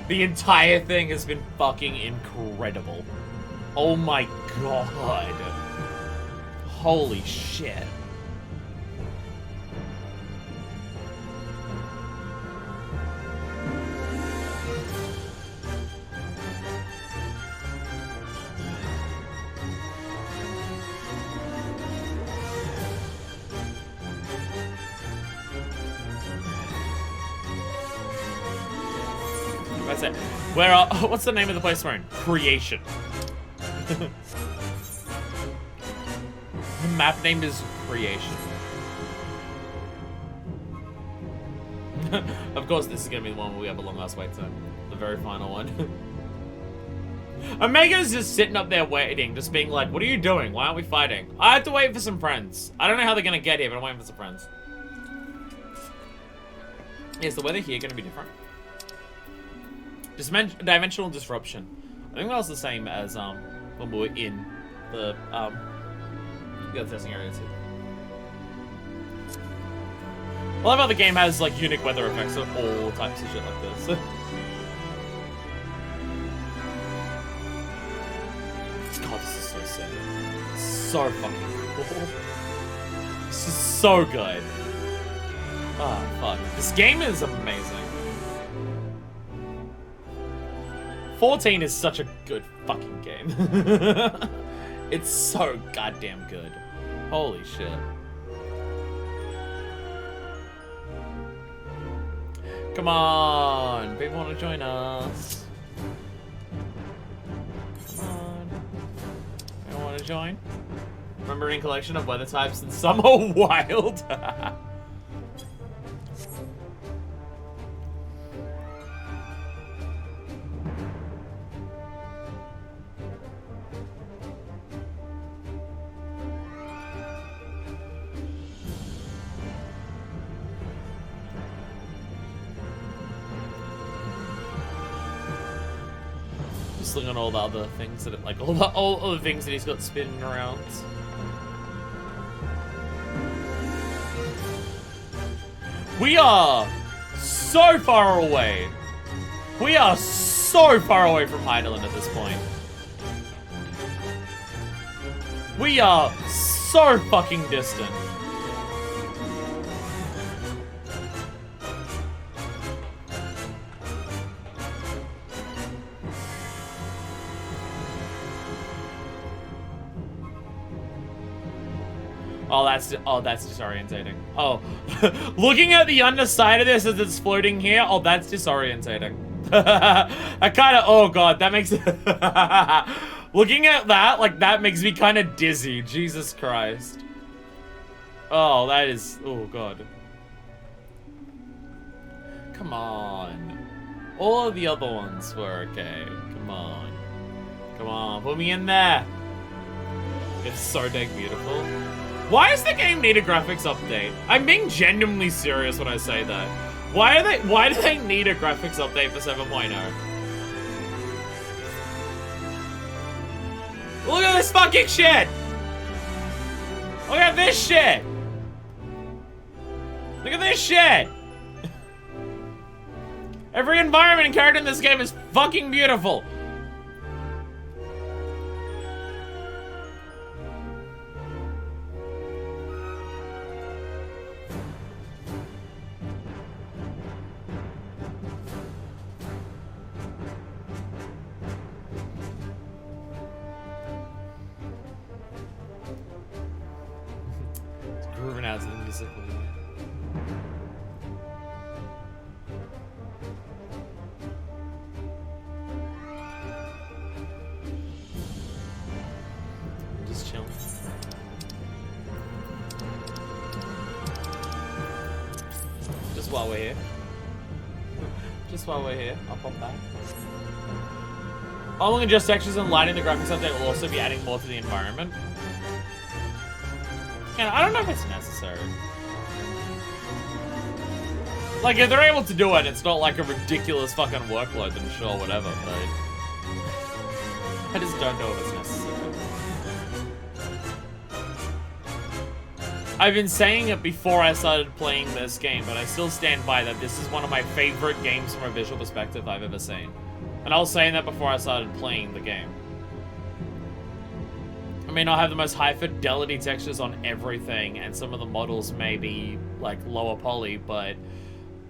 The entire thing has been fucking incredible. Oh my god. Holy shit. That's it. Where? What's the name of the place we're in? Creation. The map name is Creation. Of course, this is gonna be the one where we have a long ass wait time. The very final one. Omega's just sitting up there waiting, just being like, what are you doing? Why aren't we fighting? I have to wait for some friends. I don't know how they're gonna get here, but I'm waiting for some friends. Is the weather here gonna be different? Dimensional disruption. I think that was the same as when we were in the other testing area too. I love how the game has like unique weather effects of all types of shit like this. God, this is so sick. So fucking cool. This is so good. Oh, fuck. This game is amazing. 14 is such a good fucking game. It's so goddamn good. Holy shit. Come on, people want to join us. Come on. You want to join? Remembering collection of weather types and some are wild. Looking at all the other things that, like, all the things that he's got spinning around. We are so far away. We are so far away from Heidelin at this point. We are so fucking distant. Oh, that's disorientating. Oh, looking at the underside of this as it's floating here. Oh, that's disorientating. I kind of. Oh god, that makes. Looking at that, like that makes me kind of dizzy. Jesus Christ. Oh, that is. Oh god. Come on. All of the other ones were okay. Come on. Come on, put me in there. It's so dang beautiful. Why does the game need a graphics update? I'm being genuinely serious when I say that. Why do they need a graphics update for 7.0? Look at this fucking shit! Look at this shit! Look at this shit! Every environment and character in this game is fucking beautiful. Grooving out to the music. Just chilling. Just while we're here. Just while we're here, I'll pop back. Only just textures and lighting, the graphics update will also be adding more to the environment. And I don't know if it's necessary. Like, if they're able to do it, it's not like a ridiculous fucking workload, then sure, whatever, but I just don't know if it's necessary. I've been saying it before I started playing this game, but I still stand by that this is one of my favorite games from a visual perspective I've ever seen. And I was saying that before I started playing the game. I mean, I'll have the most high fidelity textures on everything, and some of the models may be, like, lower poly, but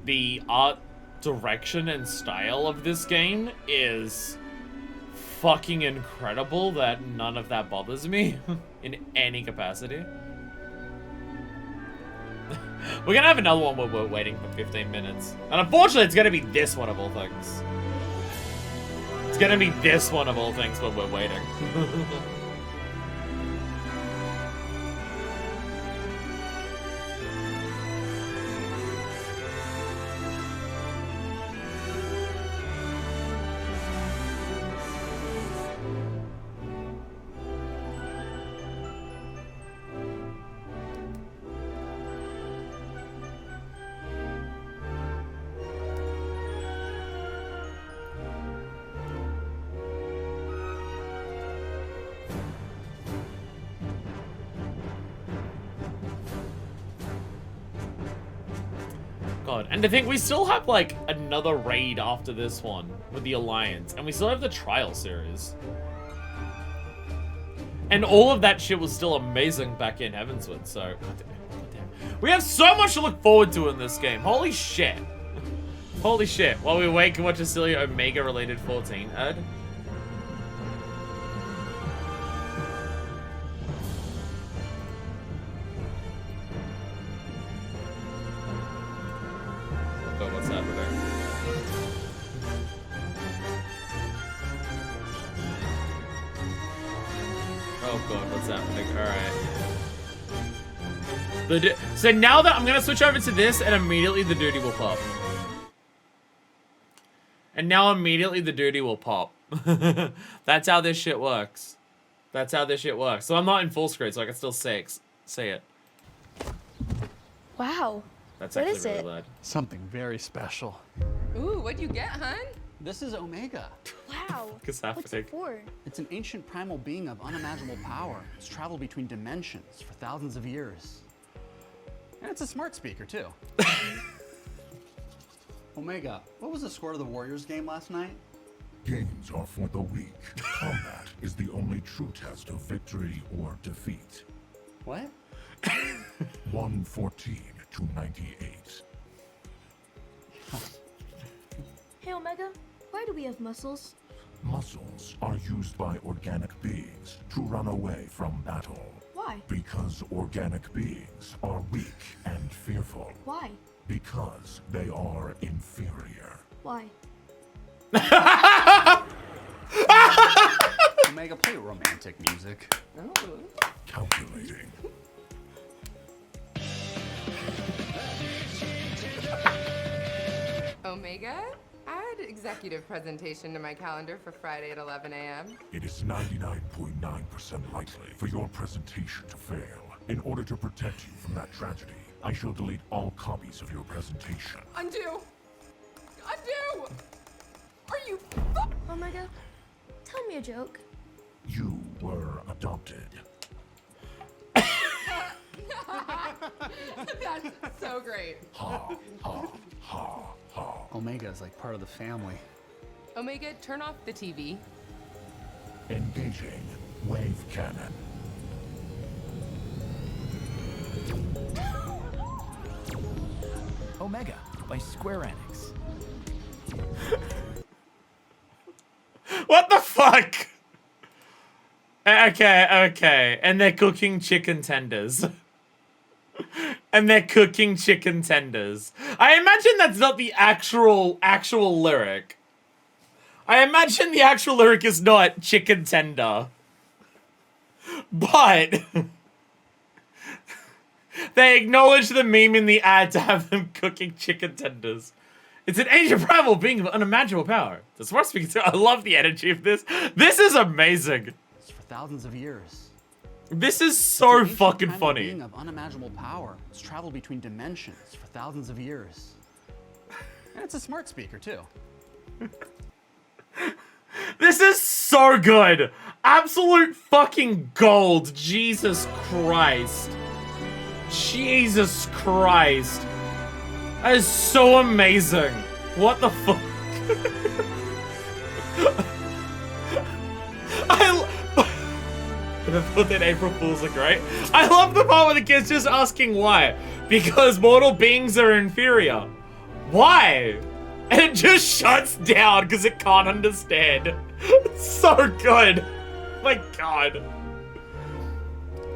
the art direction and style of this game is fucking incredible that none of that bothers me in any capacity. We're gonna have another one where we're waiting for 15 minutes. And unfortunately, it's gonna be this one of all things. It's gonna be this one of all things when we're waiting. God, and I think we still have like another raid after this one with the Alliance, and we still have the Trial series. And all of that shit was still amazing back in Heavensward, so God damn. We have so much to look forward to in this game. Holy shit. Holy shit. While we wait, can watch a silly Omega related 14 ad. What's happening? Oh god, what's happening? Alright. So now that I'm gonna switch over to this and immediately the duty will pop. And now immediately the duty will pop. That's how this shit works. That's how this shit works. So I'm not in full screen, so I can still say it. Wow. That's what actually is really it? loud. Something very special. Ooh, what'd you get, hun? This is Omega. Wow. What is happening? What's it for? It's an ancient primal being of unimaginable power. It's traveled between dimensions for thousands of years. And it's a smart speaker, too. Omega, what was the score of the Warriors game last night? Games are for the weak. Combat is the only true test of victory or defeat. What? 114 to 98. Hey, Omega, why do we have muscles? Muscles are used by organic beings to run away from battle. Why? Because organic beings are weak and fearful. Why? Because they are inferior. Why? Omega, play romantic music. Oh. Calculating. Omega, add executive presentation to my calendar for Friday at 11 a.m. It is 99.9% likely for your presentation to fail. In order to protect you from that tragedy, I shall delete all copies of your presentation. Undo! Undo! Are you Omega, tell me a joke. You were adopted. That's so great. Ha, ha, ha, ha. Omega is like part of the family. Omega, turn off the TV. Engaging wave cannon. Omega by Square Enix. What the fuck? Okay. And they're cooking chicken tenders. And they're cooking chicken tenders. I imagine that's not the actual lyric. I imagine the actual lyric is not chicken tender. But they acknowledge the meme in the ad to have them cooking chicken tenders. It's an ancient primal being of unimaginable power. That's what I'm speaking to. I love the energy of this. This is amazing. It's for thousands of years. This is so It's an ancient fucking primal funny. being of unimaginable power. It's traveled between dimensions for thousands of years. And it's a smart speaker, too. This is so good. Absolute fucking gold. Jesus Christ. Jesus Christ. That is so amazing. What the fuck? I thought that April Fools are great. I love the part where the kid's just asking why. Because mortal beings are inferior. Why? And it just shuts down because it can't understand. It's so good. My god.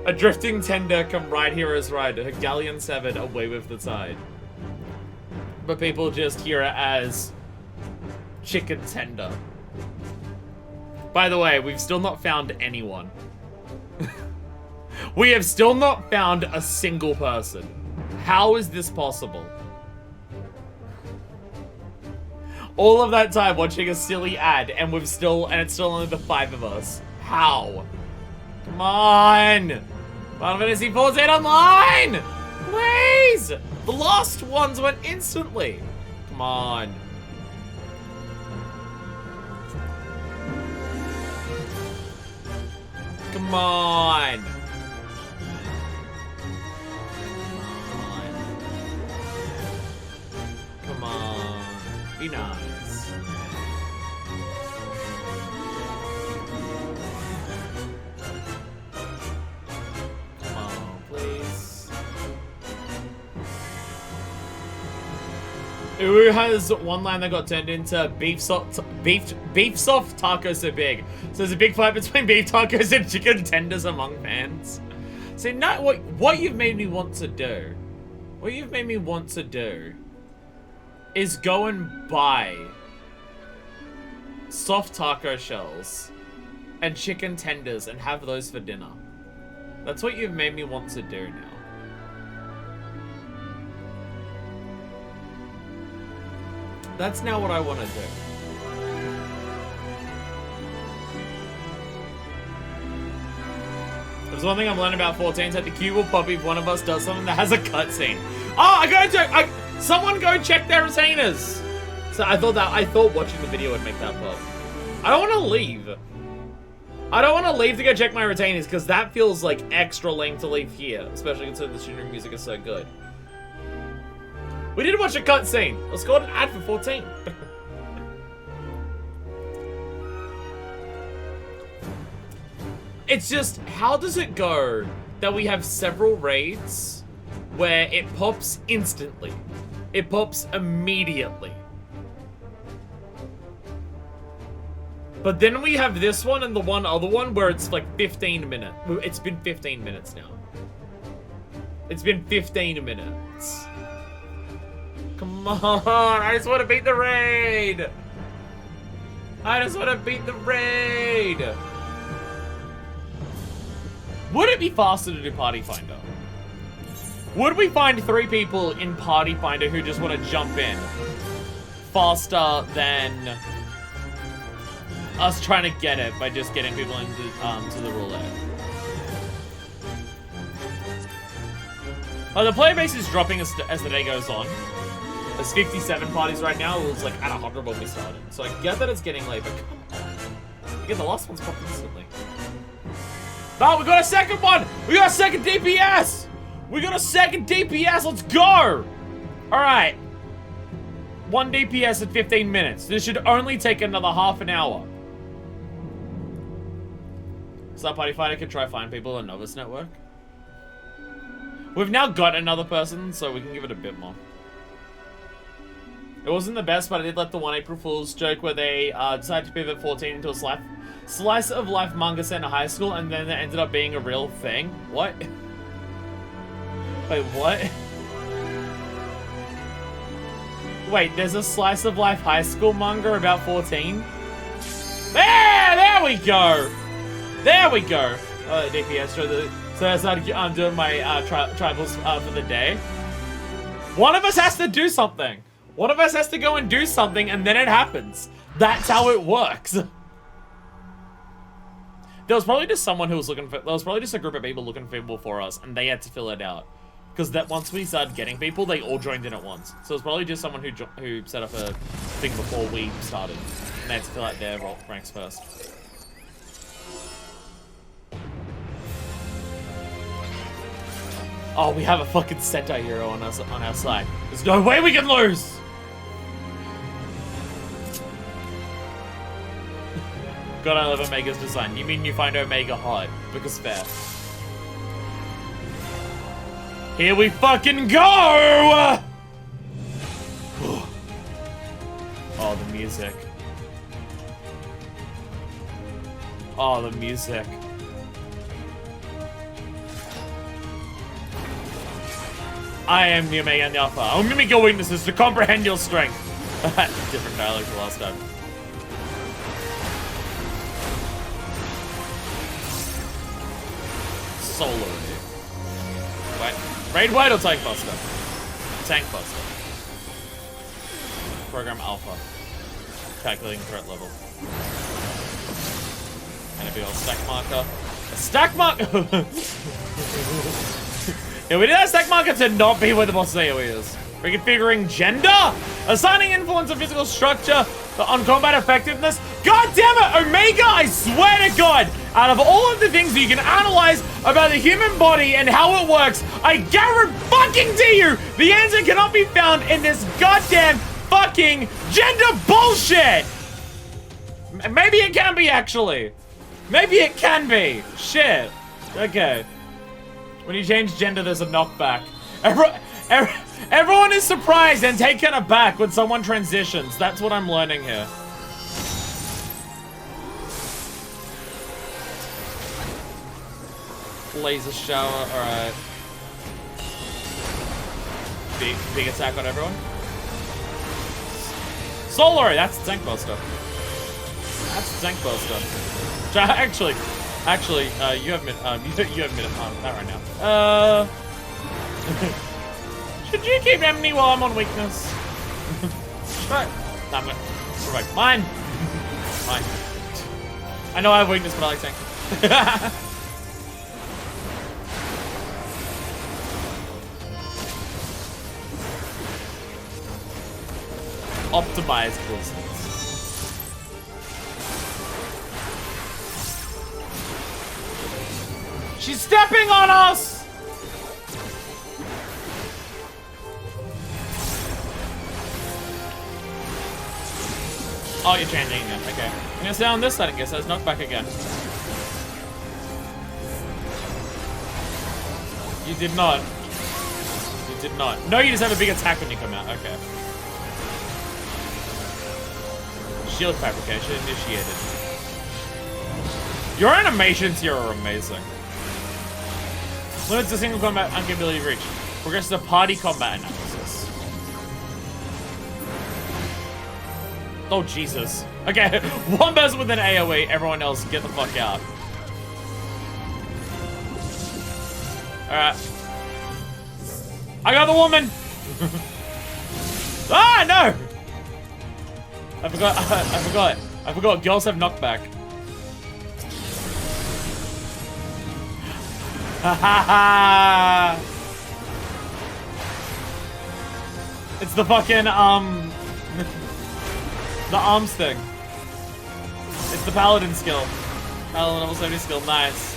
A drifting tender come right here as ride. Her galleon severed away with the tide. But people just hear it as chicken tender. By the way, we've still not found anyone. We have still not found a single person. How is this possible? All of that time watching a silly ad, and it's still only the 5 of us. How? Come on! Final Fantasy XIV Online! Please! The last ones went instantly. Come on. Come on. Come on. Be nice. Come on, please. Uru has one line that got turned into beef soft tacos so big. So there's a big fight between beef tacos and chicken tenders among fans. See, not what you've made me want to do. What you've made me want to do is go and buy soft taco shells and chicken tenders and have those for dinner. That's what you've made me want to do now. That's now what I want to do. There's one thing I'm learning about 14 is that the queue will pop if one of us does something that has a cutscene. Oh, someone go check their retainers. So I thought watching the video would make that pop. I don't want to leave. I don't want to leave to go check my retainers because that feels like extra lame to leave here, especially considering the Shinryu music is so good. We did watch a cutscene. Let's go on an ad for 14. It's just, how does it go that we have several raids where it pops instantly? It pops immediately. But then we have this one and the one other one where it's like 15 minutes. It's been 15 minutes now. It's been 15 minutes. Come on, I just want to beat the raid. I just want to beat the raid. Would it be faster to do Party Finder? Would we find 3 people in Party Finder who just want to jump in faster than us trying to get it by just getting people into to the roulette? The player base is dropping as the day goes on. There's 57 parties right now. It was like at 100 when we started. So I get that it's getting late, but come on. Again, the last one's popped instantly. Oh, we got a second one! We got a second DPS! We got a second DPS, let's go! Alright. 1 DPS in 15 minutes. This should only take another half an hour. So Party Fighter could try find people on Novus Network. We've now got another person, so we can give it a bit more. It wasn't the best, but I did like the 1 April Fool's joke where they decided to pivot 14 into a slice of life manga set in a high school, and then it ended up being a real thing. What? Wait, what? Wait, there's a slice of life high school manga about 14? There we go! There we go! DPS, so I started doing my tribals for the day. One of us has to do something. One of us has to go and do something, and then it happens. That's how it works. There was probably just someone who was looking for... There was probably just a group of people looking for people for us, and they had to fill it out. Because that once we started getting people, they all joined in at once. So it was probably just someone who set up a thing before we started. And they had to fill out their ranks first. Oh, we have a fucking Sentai hero on our side. There's no way we can lose! God, I love Omega's design. You mean you find Omega hot? Because fair. Here we fucking go! Oh, the music. Oh, the music. I am the Omega and the Alpha. I'll mimic your weaknesses to comprehend your strength. Different dialogue to last time. Solar Ray. Wait. Raid Wide or Tank Buster? Tank Buster. Program Alpha. Calculating threat level. And a big old stack marker. A stack marker! Yeah, we did that stack marker to not be where the boss AoE is. Reconfiguring gender? Assigning influence of physical structure on combat effectiveness? God damn it, Omega, I swear to God, out of all of the things that you can analyze about the human body and how it works, I guarantee you the answer cannot be found in this goddamn fucking gender bullshit! Maybe it can be, actually. Maybe it can be. Shit. Okay. When you change gender, there's a knockback. Everyone is surprised and taken aback when someone transitions. That's what I'm learning here. Laser shower, alright. Big attack on everyone. Solar, that's a tank buster. That's a tank buster. Actually, you have minute, not right now. Should you keep Emily while I'm on weakness? Right. No, I'm gonna provoke mine. Mine. I know I have weakness, but I like tank. Optimized blizzards. She's stepping on us! Oh, you're changing again. Okay. I'm gonna stay on this side and guess that's knockback again. You did not. You did not. No, you just have a big attack when you come out. Okay. Shield fabrication initiated. Your animations here are amazing. Limits to single combat uncapability reach. Progress to party combat analysis. Oh, Jesus. Okay, one person with an AoE, everyone else get the fuck out. Alright. I got the woman! Ah, no! I forgot. Girls have knockback. Ha ha ha! It's the fucking, the arms thing. It's the paladin skill. Paladin level 70 skill, nice.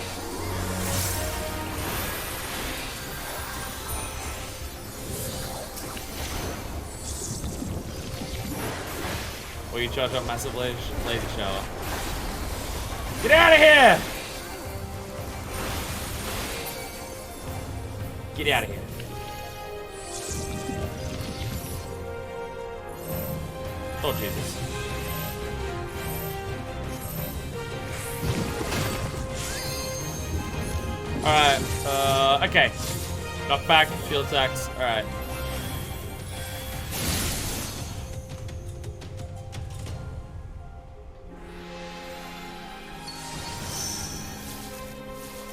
Or you charge up massive laser shower. Get out of here! Get out of here. Oh, Jesus. Alright, okay. Knockback, field attacks, alright.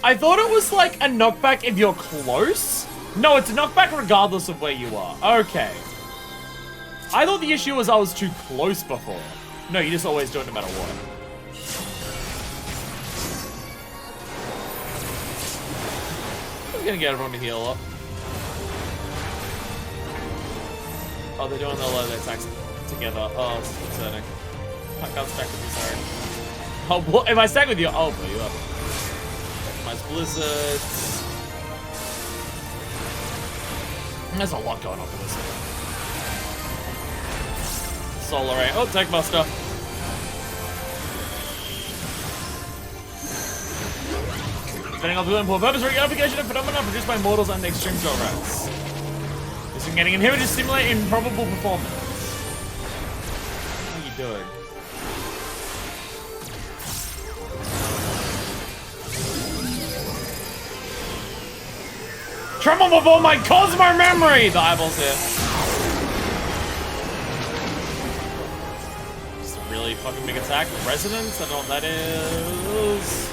I thought it was like a knockback if you're close. No, it's a knockback regardless of where you are. Okay. I thought the issue was I was too close before. No, you just always do it no matter what. I'm gonna get everyone to heal up. Oh, they're doing the low attacks together. Oh, it's concerning. I can't stack with you, sorry. Oh, what? If I stack with you, I'll blow you up. Optimize blizzards. There's a lot going on for this. Solar Ray. Oh, Tech Buster. Depending on the input purpose, reapplication of phenomena produced by mortals and extreme draw rats. This is getting inhibited to stimulate improbable performance. What are you doing? Tremble before my Cosmo memory! The eyeballs here. Just a really fucking big attack. Resonance? I don't know what that is.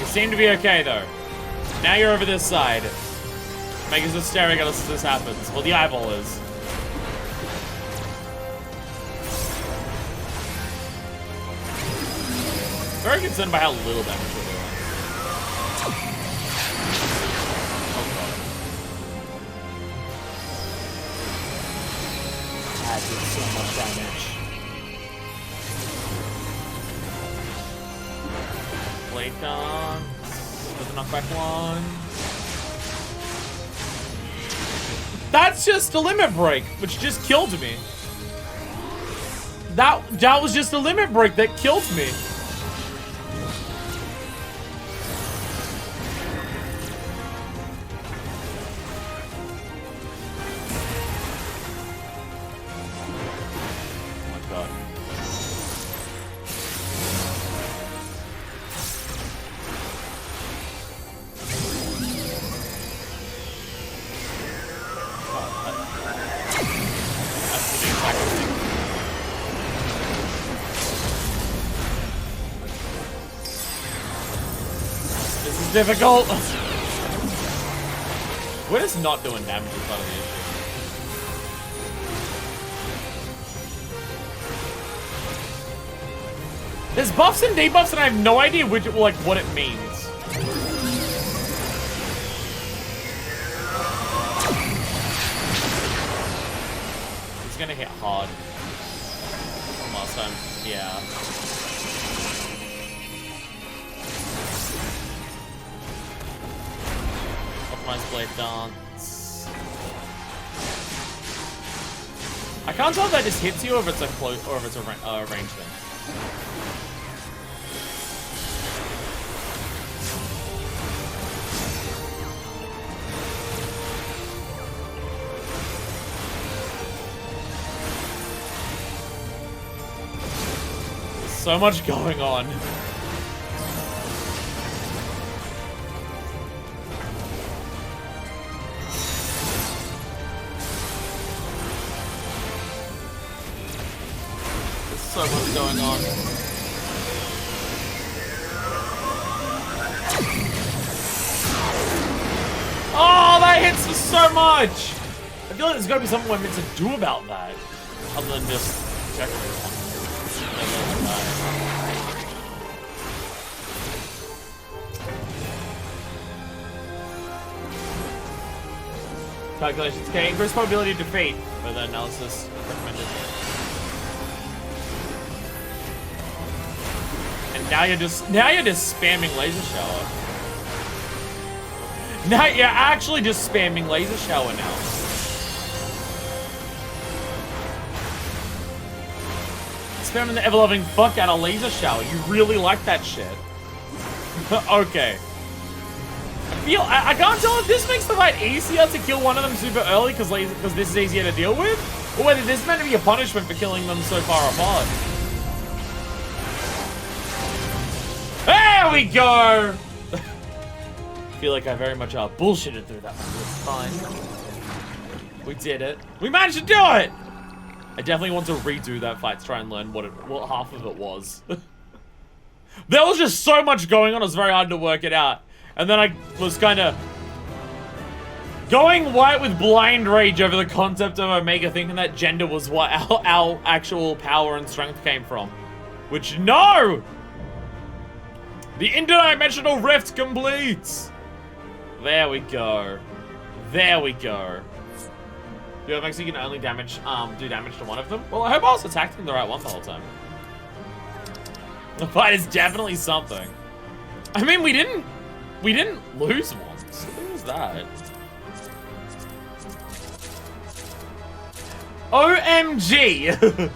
seem to be okay, though. Now you're over this side. Mega's just staring at us as this happens. Well, the eyeball is. Very concerned by how little damage we're doing. Oh god. That did so much damage. Blade gun. With a knockback one. That's just a limit break, which just killed me. That was just a limit break that killed me. Difficult. We're just not doing damage in front of the issue. There's buffs and debuffs, and I have no idea which, like, what it means. He's gonna hit hard. From last time, yeah. Blade dance. I can't tell if that just hits you or if it's a close or if it's a range thing. There's so much going on. So much going on. Oh, that hits for so much! I feel like there's gotta be something we're meant to do about that. Other than just check everyone. Calculations. Okay, increase probability of defeat. Further analysis recommended. Now you're just spamming laser shower. Now you're actually just spamming laser shower now. Spamming the ever-loving fuck out of laser shower. You really like that shit. Okay. I can't tell if this makes the fight easier to kill one of them super early because this is easier to deal with, or whether this is meant to be a punishment for killing them so far apart. There we go! I feel like I very much bullshitted through that one. It's fine. We did it. We managed to do it! I definitely want to redo that fight to try and learn what half of it was. There was just so much going on, it was very hard to work it out. And then I was kind of going white with blind rage over the concept of Omega, thinking that gender was what our actual power and strength came from. Which, no! The interdimensional rift completes! There we go. There we go. Do you think so you can only do damage to one of them? Well, I hope I was attacking the right one the whole time. The fight is definitely something. I mean, we didn't lose once. What was that? OMG!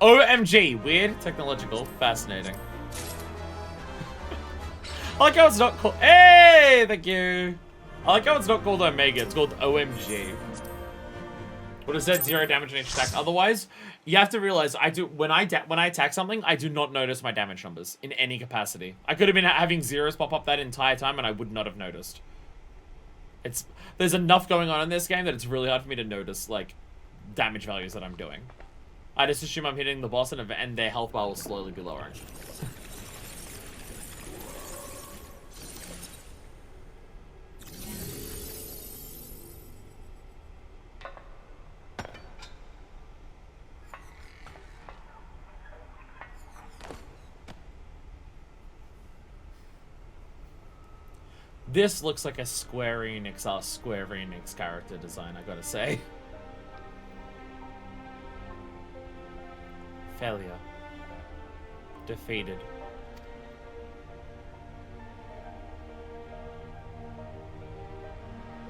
OMG. Weird, technological, fascinating. I like how it's not called... Hey, thank you. I like how it's not called Omega, it's called OMG. Would have said 0 damage on each attack. Otherwise, you have to realize when I attack something, I do not notice my damage numbers in any capacity. I could have been having zeros pop up that entire time and I would not have noticed. There's enough going on in this game that it's really hard for me to notice, like, damage values that I'm doing. I just assume I'm hitting the boss and their health bar will slowly be lowering. This looks like a Square Enix character design, I gotta say. Failure. Defeated.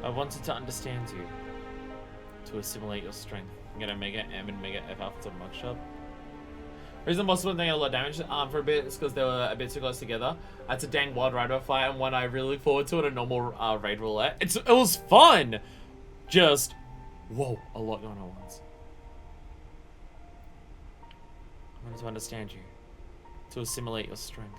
I wanted to understand you. To assimilate your strength. I'm gonna Mega M and Mega F after the mugshot. Reason most of them a lot of damage for a bit is because they were a bit too close together. That's a dang Wild Rider fight and one I really look forward to in a normal raid roulette. It was fun! Just, whoa, a lot going on at once. I wanted to understand you. To assimilate your strength.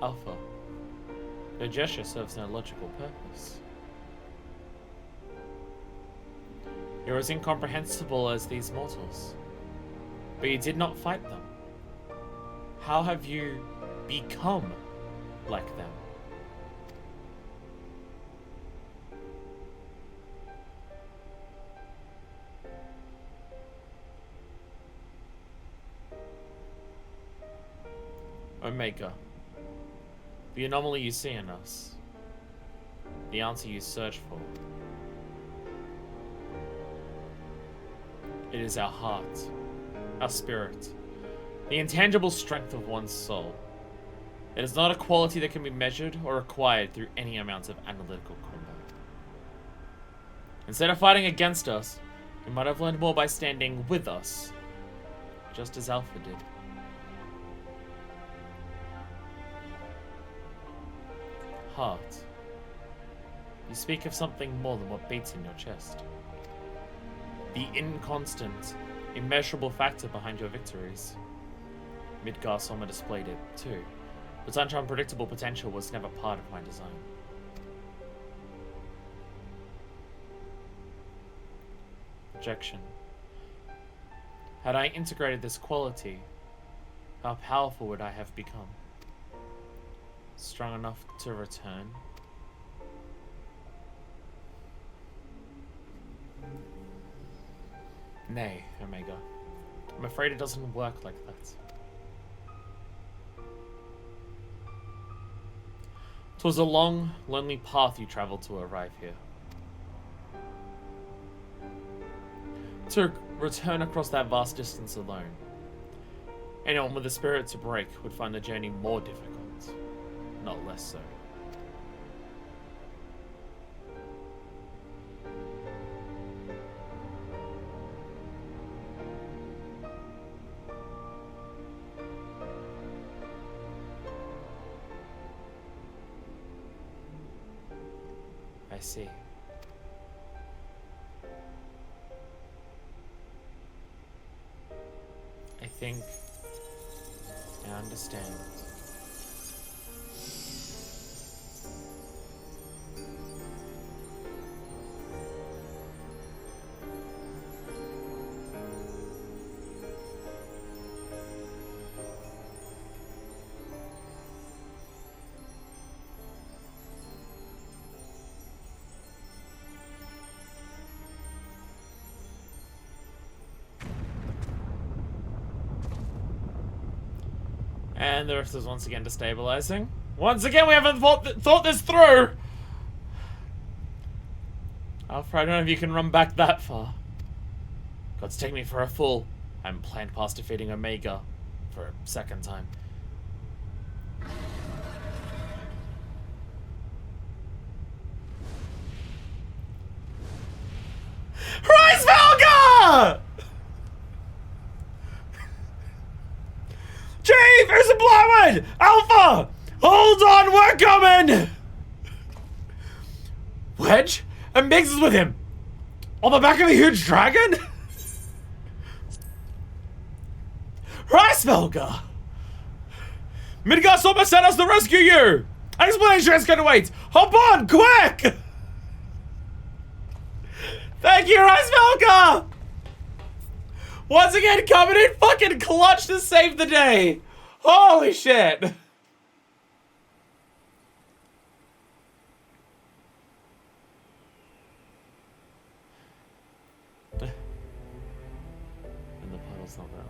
Alpha. Your gesture serves no logical purpose. You're as incomprehensible as these mortals. But you did not fight them. How have you become like them? Omega. The anomaly you see in us. The answer you search for. It is our heart, our spirit, the intangible strength of one's soul. It is not a quality that can be measured or acquired through any amount of analytical combat. Instead of fighting against us, you might have learned more by standing with us, just as Alpha did. Heart. You speak of something more than what beats in your chest. The inconstant, immeasurable factor behind your victories. Midgar Soma displayed it, too, but such unpredictable potential was never part of my design. Projection. Had I integrated this quality, how powerful would I have become? Strong enough to return? Nay, Omega. I'm afraid it doesn't work like that. 'Twas a long, lonely path you traveled to arrive here. To return across that vast distance alone. Anyone with a spirit to break would find the journey more difficult. Not less so. I see. I think I understand. And the rest is once again destabilizing. Once again, we haven't thought this through! Alpha, I don't know if you can run back that far. God's taking me for a fool. I haven't planned past defeating Omega for a second time. Rise Valga! Chief, there's a blowout! Alpha! Hold on, we're coming! Wedge? And Biggs is with him! On the back of a huge dragon? Ricevelga! Midgard's almost sent us to rescue you! Explanation is gonna wait! Hop on, quick! Thank you, Rice Velka! Once again, coming in fucking clutch to save the day. Holy shit. And the puddle's not there.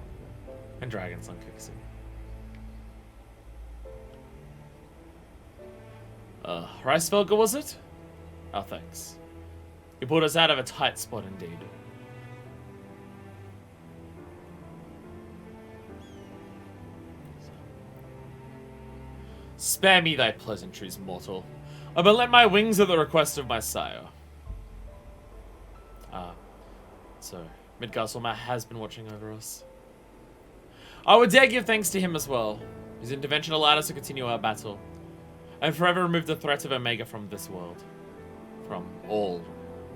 And Dragon's on kicks in. Rice Velka, was it? Oh, thanks. You pulled us out of a tight spot indeed. Spare me thy pleasantries, mortal. I will lend my wings at the request of my sire. So Midgardsormr has been watching over us. I would dare give thanks to him as well. His intervention allowed us to continue our battle, and forever remove the threat of Omega from this world. From all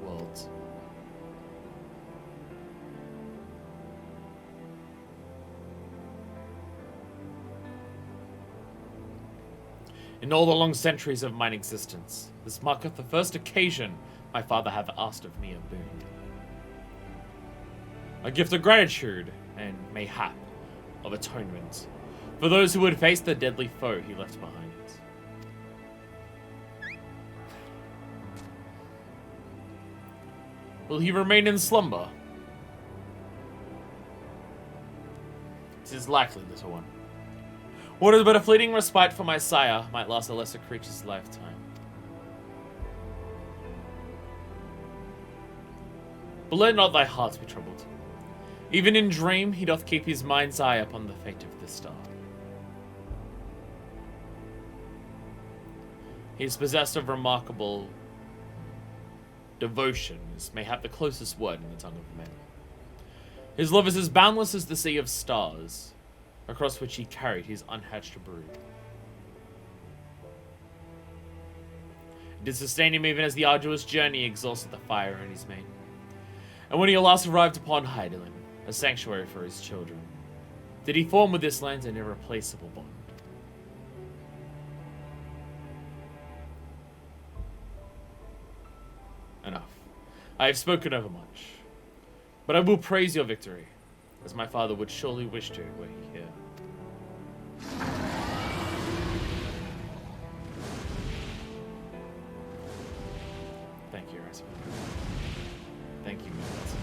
worlds. In all the long centuries of mine existence, this marketh the first occasion my father hath asked of me a boon. A gift of gratitude, and mayhap of atonement, for those who would face the deadly foe he left behind. Will he remain in slumber? 'Tis likely, little one. What is but a fleeting respite for my sire might last a lesser creature's lifetime. But let not thy heart be troubled. Even in dream he doth keep his mind's eye upon the fate of this star. He is possessed of remarkable devotion, is mayhap the closest word in the tongue of men. His love is as boundless as the sea of stars, across which he carried his unhatched brood. It did sustain him even as the arduous journey exhausted the fire in his mane. And when he at last arrived upon Hydaelyn, a sanctuary for his children, did he form with this land an irreplaceable bond. Enough. I have spoken overmuch. But I will praise your victory, as my father would surely wish to were he here. Thank you, Rasmus. Thank you, Moses.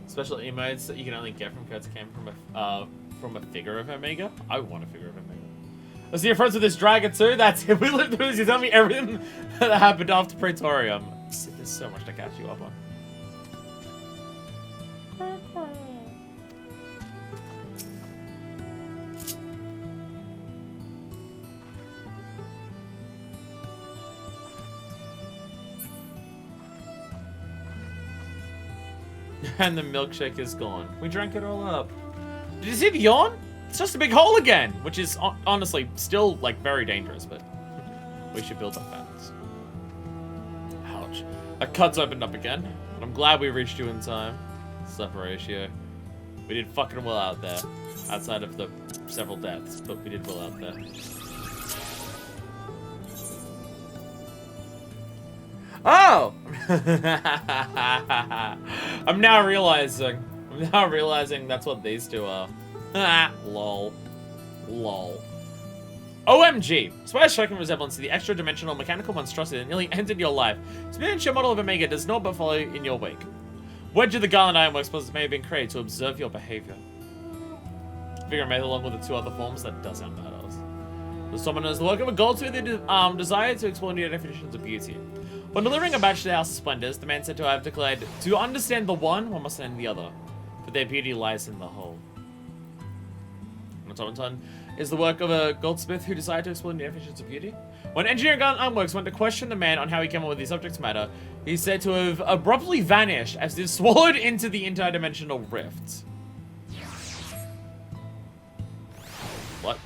Special emotes that you can only get from Kurt's camp from a figure of Omega. I want a figure of Omega. Let's see your friends with this dragon too. That's it. We lived through this. You tell me everything that happened after Praetorium. There's so much to catch you up on. And the milkshake is gone. We drank it all up. Did you see the yawn? It's just a big hole again, which is honestly still like very dangerous, but we should build up fans. Ouch. That cut's opened up again, but I'm glad we reached you in time. Supper ratio. We did fucking well out there, outside of the several deaths, but we did well out there. Oh! I'm now realizing that's what these two are. Lol. Lol. OMG! Spider's striking resemblance to the extra-dimensional mechanical monstrosity that nearly ended your life. This miniature model of Omega does not but follow in your wake. Wedge of the Garland Ironworks puzzles may have been created to observe your behavior. Figure made along with the two other forms, that does sound badass. The summoner is the work of a goldsmith who desired to explore new definitions of beauty. When delivering a badge to the House of Splendors, the man said to have declared, to understand the one must understand the other, for their beauty lies in the whole. An automaton is the work of a goldsmith who decided to explore new definitions of beauty. When Engineering Garland Ironworks went to question the man on how he came up with these subject matter, he said to have abruptly vanished as if swallowed into the interdimensional rift. What?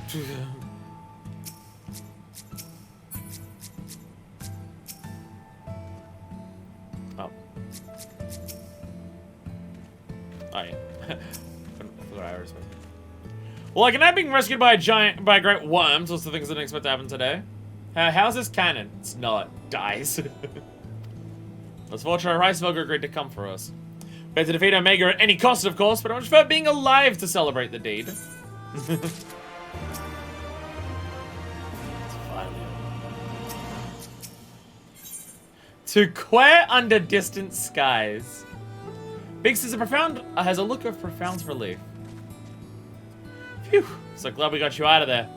Oh. Well, like, an being rescued by a great worm, sorts of things I didn't expect to happen today. How's this canon? It's not. Dies. It's fortunate Reisberger agreed to come for us. We had to defeat Omega at any cost, of course, but I much prefer being alive to celebrate the deed. To queer under distant skies. Biggs has a look of profound relief. Phew, so glad we got you out of there.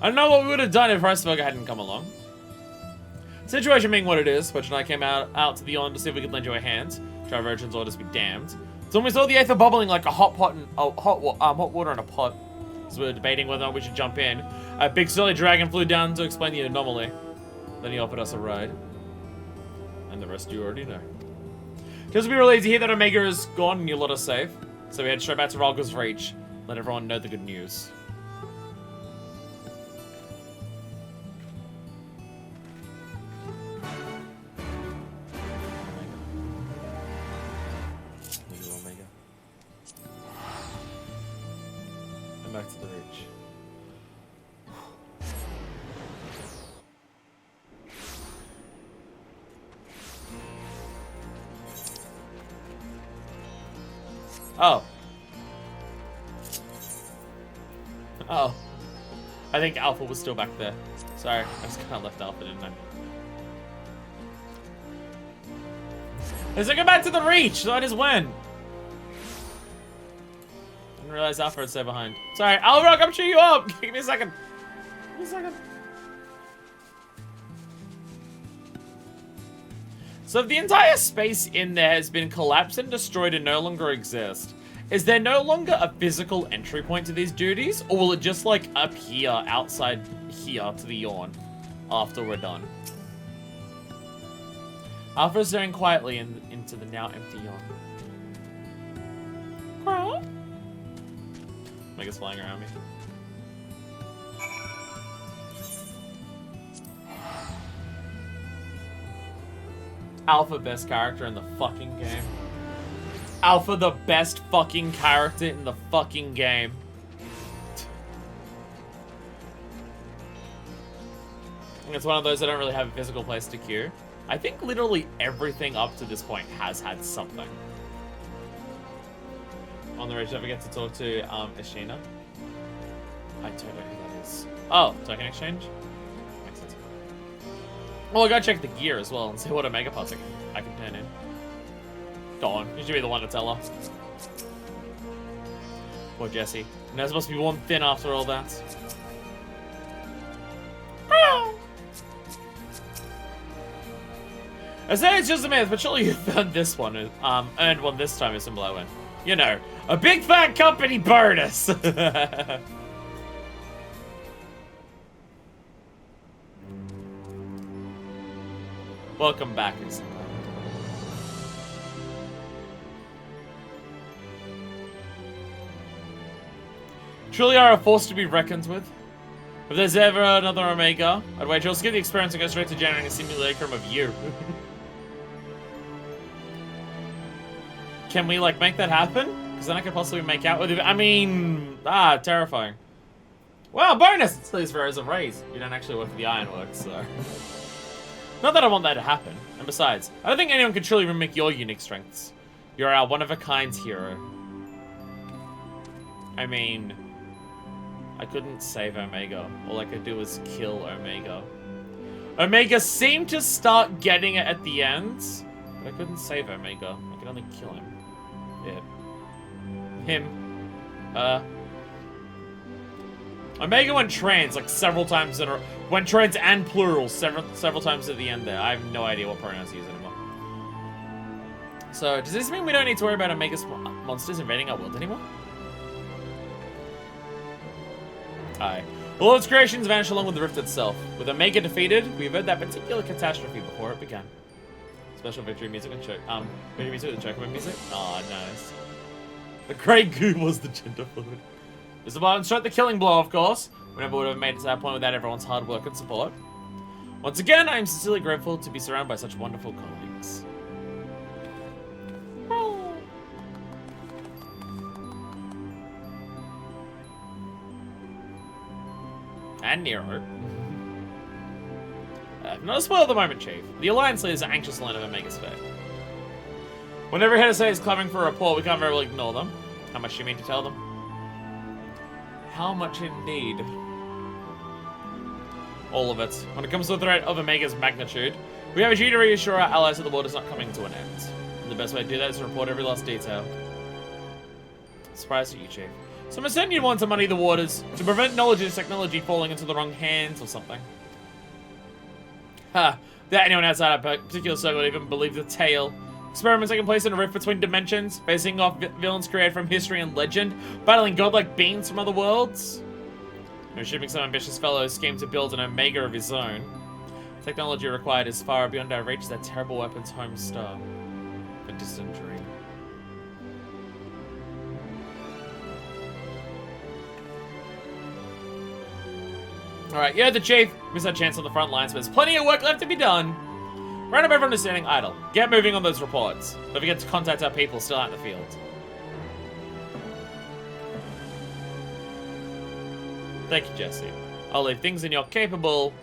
I don't know what we would have done if Reisberger hadn't come along. Situation being what it is, Butch and I came out to the island to see if we could lend you a hand. Divergent's orders be damned. So when we saw the aether bubbling like a hot water in a pot, so we were debating whether or not we should jump in. A big silly dragon flew down to explain the anomaly. Then he offered us a ride. And the rest you already know. Just we were relieved to hear that Omega is gone and you let us safe. So we head straight back to Ralga's Reach. Let everyone know the good news. Omega. And back to the Reach. Oh. Oh. I think Alpha was still back there. Sorry, I just kind of left Alpha, didn't I? Let's go back to the Reach, so I just went. Didn't realize Alpha would stay behind. Sorry, Alrock, I'm cheering you up! Give me a second. Give me a second. So if the entire space in there has been collapsed and destroyed and no longer exists, is there no longer a physical entry point to these duties? Or will it just, like, appear outside here to the yawn after we're done? Alpha is staring quietly into the now empty yawn. Mega's flying around me. Alpha, best character in the fucking game. Alpha, the best fucking character in the fucking game. It's one of those that don't really have a physical place to queue. I think literally everything up to this point has had something. On the Reach, don't forget to talk to Ishina. I don't know who that is. Oh, token exchange? Makes sense. Well, I gotta check the gear as well and see what Omega parts I can turn in. Dawn, you should be the one to tell her. Poor Jesse. And there's supposed to be one thin after all that. I say it's just a myth, but surely you found this one, earned one this time as symbol I win. You know, a big fat company bonus! Welcome back, Isambla. Truly are a force to be reckoned with. If there's ever another Omega, I'd wager you'll skip the experience and go straight to generating a simulacrum of you. Can we, like, make that happen? Because then I could possibly make out with it. I mean, terrifying. Wow, bonus! It's these rows of rays. You don't actually work for the Ironworks, so. Not that I want that to happen. And besides, I don't think anyone can truly mimic your unique strengths. You're our one-of-a-kind hero. I mean, I couldn't save Omega. All I could do was kill Omega. Omega seemed to start getting it at the end, but I couldn't save Omega. I could only kill him. Yeah. Him. Omega went trans like several times in a row. Went trans and plural several times at the end there. I have no idea what pronouns to use anymore. So, does this mean we don't need to worry about Omega's monsters invading our world anymore? Aye. All its creations vanished along with the rift itself. With Omega defeated, we averted that particular catastrophe before it began. Special victory music and victory music with the Chocobo music. Oh, nice. The Great Goo was the gender fluid. Mr. Barton struck the killing blow, of course. We never would have made it to that point without everyone's hard work and support. Once again, I am sincerely grateful to be surrounded by such wonderful colleagues. And Nero. Not to spoil the moment, Chief. The Alliance leaders are anxious to learn of Omega's fate. Whenever Head of State is clamoring for a report, we can't very well ignore them. How much do you mean to tell them? How much indeed? All of it. When it comes to the threat of Omega's magnitude, we have a duty to reassure our allies that the world is not coming to an end. And the best way to do that is to report every last detail. Surprised at you, Chief. So I'm certain you'd want to muddy the waters to prevent knowledge of this technology falling into the wrong hands or something. Ha! That anyone outside our particular circle would even believe the tale. Experiments taking place in a rift between dimensions, facing off villains created from history and legend, battling godlike beings from other worlds. I'm assuming some ambitious fellow scheme to build an Omega of his own. The technology required is far beyond our reach as that terrible weapon's home star. A distant dream. Alright, you're the Chief. Missed our chance on the front lines, but there's plenty of work left to be done. Round up everyone who's standing idle. Get moving on those reports. Don't forget to contact our people still out in the field. Thank you, Jesse. I'll leave things in your capable...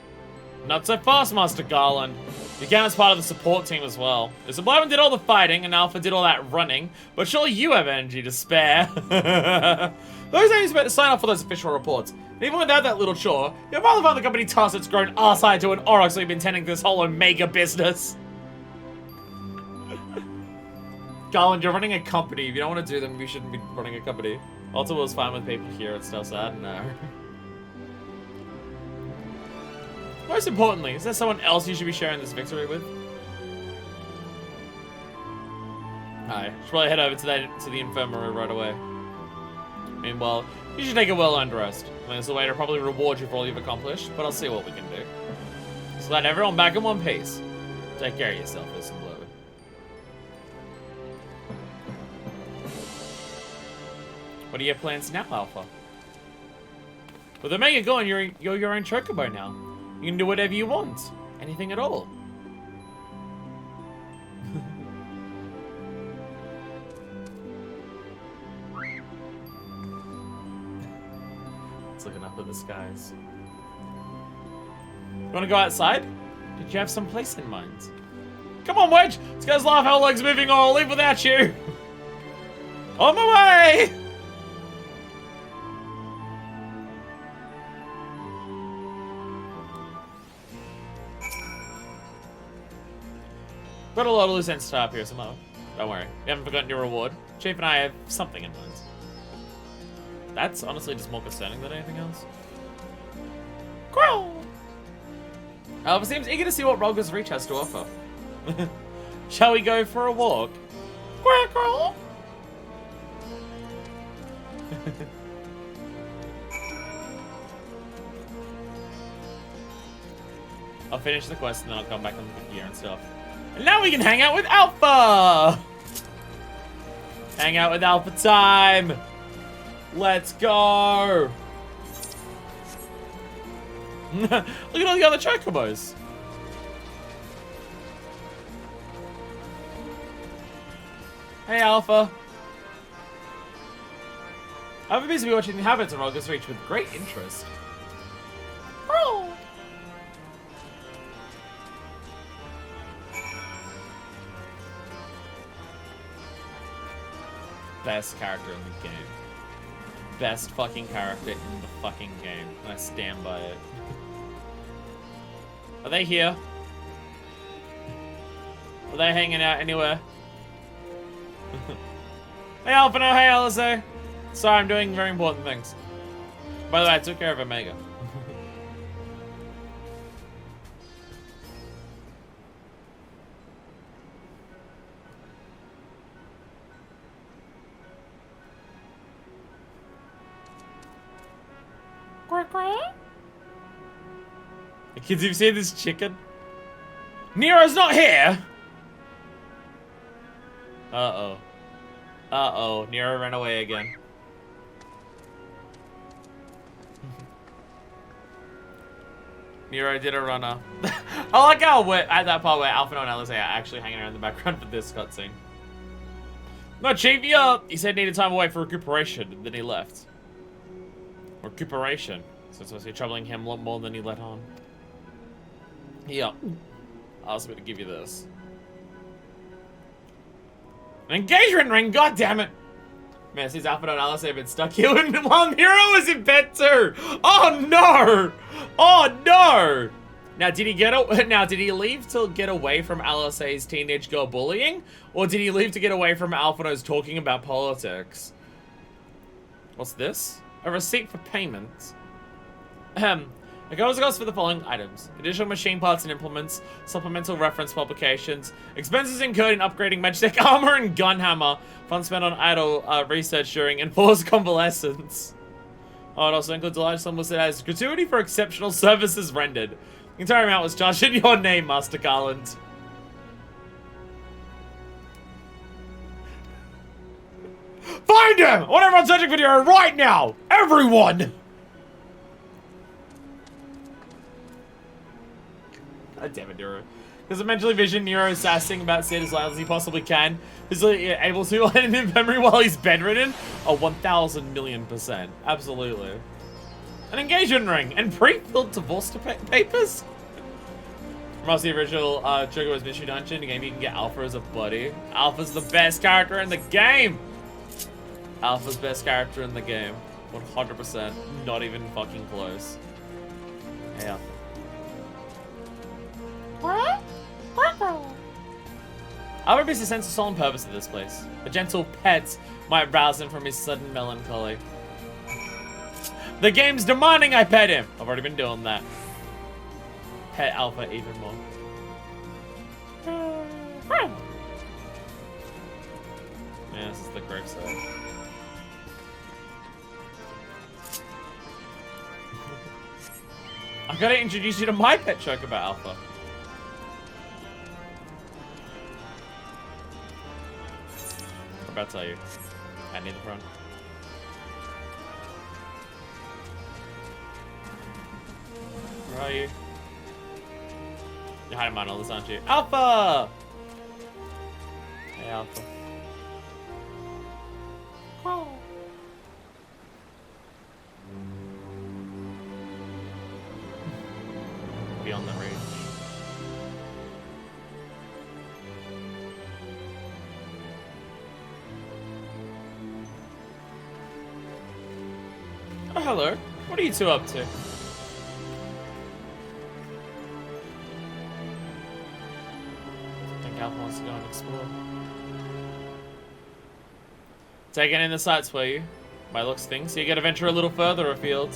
Not so fast, Master Garland. You came as part of the support team as well. The Sublimer did all the fighting, and Alpha did all that running, but surely you have energy to spare. Those names better sign up for those official reports. And even without that little chore, your father found the company task that's grown arse-high to an aurochs we've been tending this whole Omega business. Garland, you're running a company. If you don't want to do them, you shouldn't be running a company. Ultima was fine with people here and stuff, so I don't know. Most importantly, is there someone else you should be sharing this victory with? Alright, should probably head over to the infirmary right away. Meanwhile, you should take a well-earned rest. I mean, there's a way to probably reward you for all you've accomplished, but I'll see what we can do. Just glad everyone back in one piece. Take care of yourself, Whistleblower. What are your plans now, Alpha? With Omega gone, you're your own chocobo now. You can do whatever you want. Anything at all. It's looking up at the skies. You want to go outside? Did you have some place in mind? Come on, Wedge! This guy's laugh how legs moving or I'll leave without you! On my way! Got a lot of loose ends to tie up here, so don't worry. We haven't forgotten your reward. Chief and I have something in mind. That's honestly just more concerning than anything else. Crow! Alpha seems eager to see what Rolga's Reach has to offer. Shall we go for a walk? Crow! I'll finish the quest and then I'll come back and look at gear and stuff. And now we can hang out with Alpha! Hang out with Alpha time! Let's go! Look at all the other chocobos! Hey, Alpha! Alpha appears to be watching the habits of Rolga's Reach with great interest. Oh. Best character in the game. Best fucking character in the fucking game. And I stand by it. Are they here? Are they hanging out anywhere? Hey Alphino, hey Alice. Sorry, I'm doing very important things. By the way, I took care of Omega. Kids, have you seen this chicken? Nero's not here! Uh-oh. Uh-oh, Nero ran away again. Nero did a runner. I like how we're at that part where Alphino and Alice are actually hanging around in the background for this cutscene. No, Chief, he said he needed time away for recuperation, and then he left. Recuperation. So it's obviously troubling him a lot more than he let on. Yeah. I was going to give you this. An engagement ring, god damn it! Man, since Alpha and Alice have been stuck here when Mom Hero was in bed too! Oh no! Oh no! Now did he leave to get away from Alice's teenage girl bullying? Or did he leave to get away from Alphino's talking about politics? What's this? A receipt for payment. The goes for the following items: additional machine parts and implements, supplemental reference publications, expenses incurred in upgrading Magitech armor and gunhammer, funds spent on idle research during enforced convalescence. Oh, it also includes a large sum listed as gratuity for exceptional services rendered. The entire amount was charged in your name, Master Garland. Find him! I want everyone searching for Nero right now! Everyone! God damn it, Nero. There's a mentally vision Nero sassing about Sid as loud as he possibly can. He's able to in his memory while he's bedridden. Oh, 1,000,000,000%. Absolutely. An engagement ring and pre-filled divorce papers? From the original Chocobo's Mystery Dungeon, a game you can get Alpha as a buddy. Alpha's the best character in the game! Alpha's best character in the game. 100%. Not even fucking close. Hey, Alpha. Alpha brings a sense of solemn purpose to this place. A gentle pet might rouse him from his sudden melancholy. The game's demanding I pet him! I've already been doing that. Pet Alpha even more. Yeah, this is the graveside. I've got to introduce you to my pet Chocobo Alpha. I'm about to tell you. I need the front. Where are you? You're hiding behind all this, aren't you? Alpha! Hey, Alpha. Oh. Beyond the reach. Oh, hello. What are you two up to? I think Alpha wants to go and explore. Taking in the sights, will you? By looks of things, so you gotta venture a little further afield.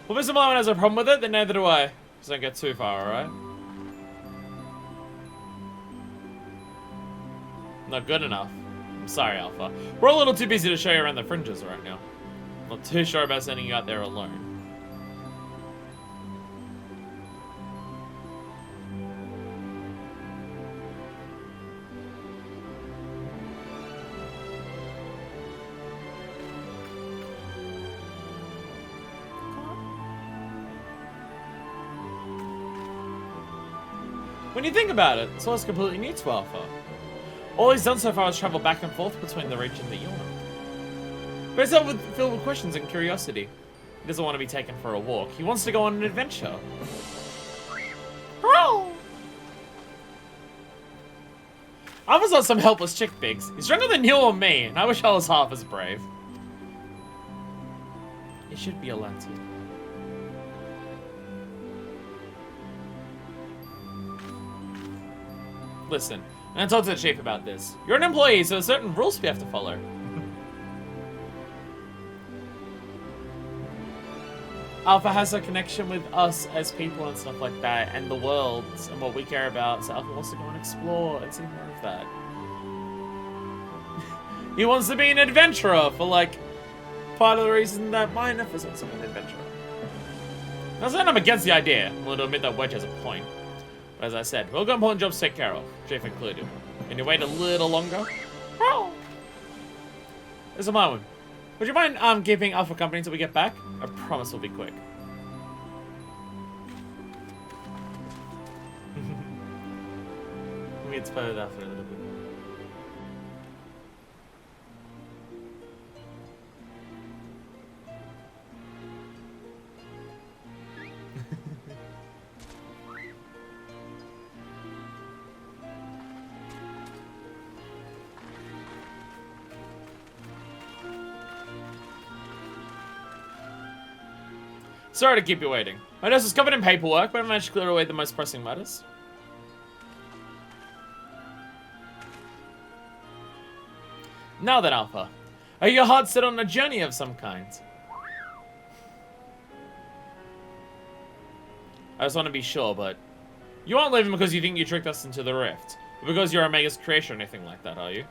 Well, Mr. Malone has a problem with it, then neither do I. Just don't get too far, alright? Not good enough. I'm sorry, Alpha. We're a little too busy to show you around the fringes right now. Not too sure about sending you out there alone. When you think about it, Soul's completely new to Alpha. All he's done so far is travel back and forth between the Reach and the Yulna. But he's filled with questions and curiosity. He doesn't want to be taken for a walk. He wants to go on an adventure. Alpha's not some helpless chick, Biggs. He's stronger than you or me, and I wish I was half as brave. He should be allowed to. Listen, and I talked to the chief about this. You're an employee, so there's certain rules we have to follow. Alpha has a connection with us as people and stuff like that, and the world, and what we care about, so Alpha wants to go and explore and see more of that. He wants to be an adventurer for, like, part of the reason that my Nefus wants to be an adventurer. Not saying I'm against the idea. I'm willing to admit that Wedge has a point. But as I said, we've got important jobs to take care of, Chief included. Can you wait a little longer? There's a moment. Would you mind keeping Alpha company until we get back? I promise we'll be quick. Let me expose that for a little bit. Sorry to keep you waiting. My desk is covered in paperwork, but I managed to clear away the most pressing matters. Now then, Alpha. Are your hearts set on a journey of some kind? I just want to be sure, but... You aren't leaving because you think you tricked us into the rift. Or because you're Omega's creation or anything like that, are you?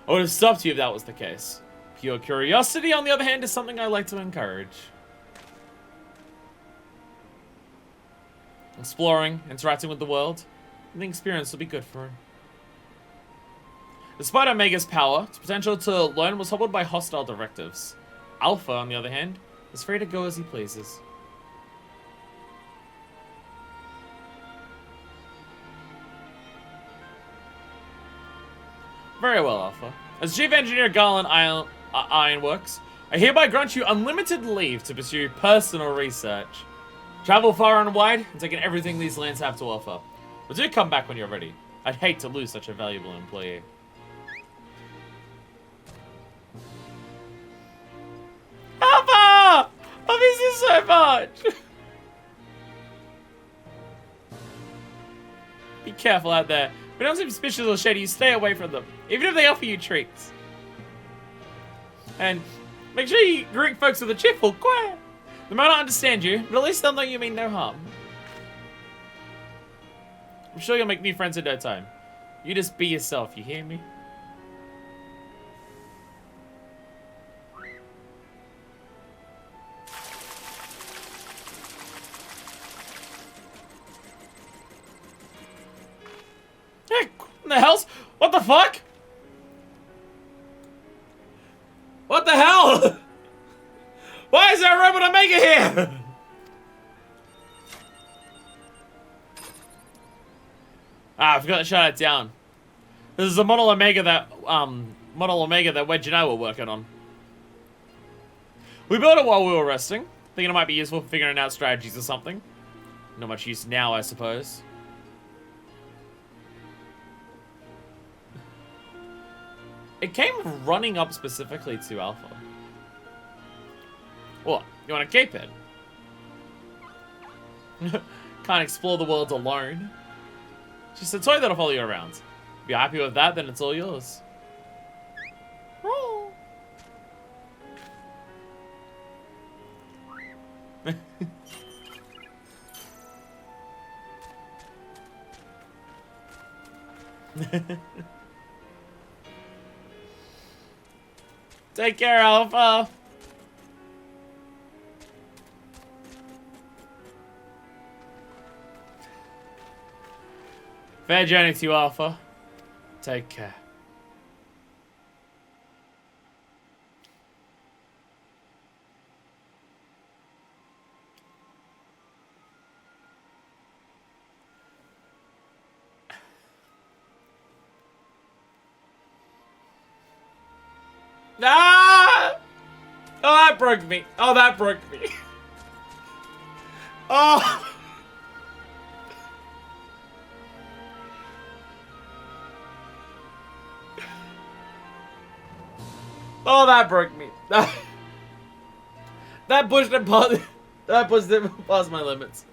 I would have stopped you if that was the case. Pure curiosity, on the other hand, is something I like to encourage. Exploring, interacting with the world, and the experience will be good for him. Despite Omega's power, its potential to learn was hobbled by hostile directives. Alpha, on the other hand, is free to go as he pleases. Very well, Alpha. As Chief Engineer Garland Ironworks, I hereby grant you unlimited leave to pursue personal research. Travel far and wide, and take in everything these lands have to offer. But do come back when you're ready. I'd hate to lose such a valuable employee. Alpha! I miss you so much! Be careful out there. If they don't seem suspicious or shady, you stay away from them. Even if they offer you treats. And make sure you greet folks with a cheerful quiet. They might not understand you, but at least they'll know you mean no harm. I'm sure you'll make new friends in no time. You just be yourself, you hear me? Hey, what the hell's... What the fuck? What the hell? Why is there a robot Omega here? Ah, I forgot to shut it down. This is a model Omega that Wedge and I were working on. We built it while we were resting, thinking it might be useful for figuring out strategies or something. Not much use now, I suppose. It came running up specifically to Alpha. What? You want to keep it? Can't explore the world alone. It's just a toy that'll follow you around. If you're happy with that, then it's all yours. Take care, Alpha. Fair journey to you, Alpha. Take care. Ah! Oh, that broke me. Oh, that broke me. Oh. Oh, that broke me. That pushed it past, that pushed it past my limits.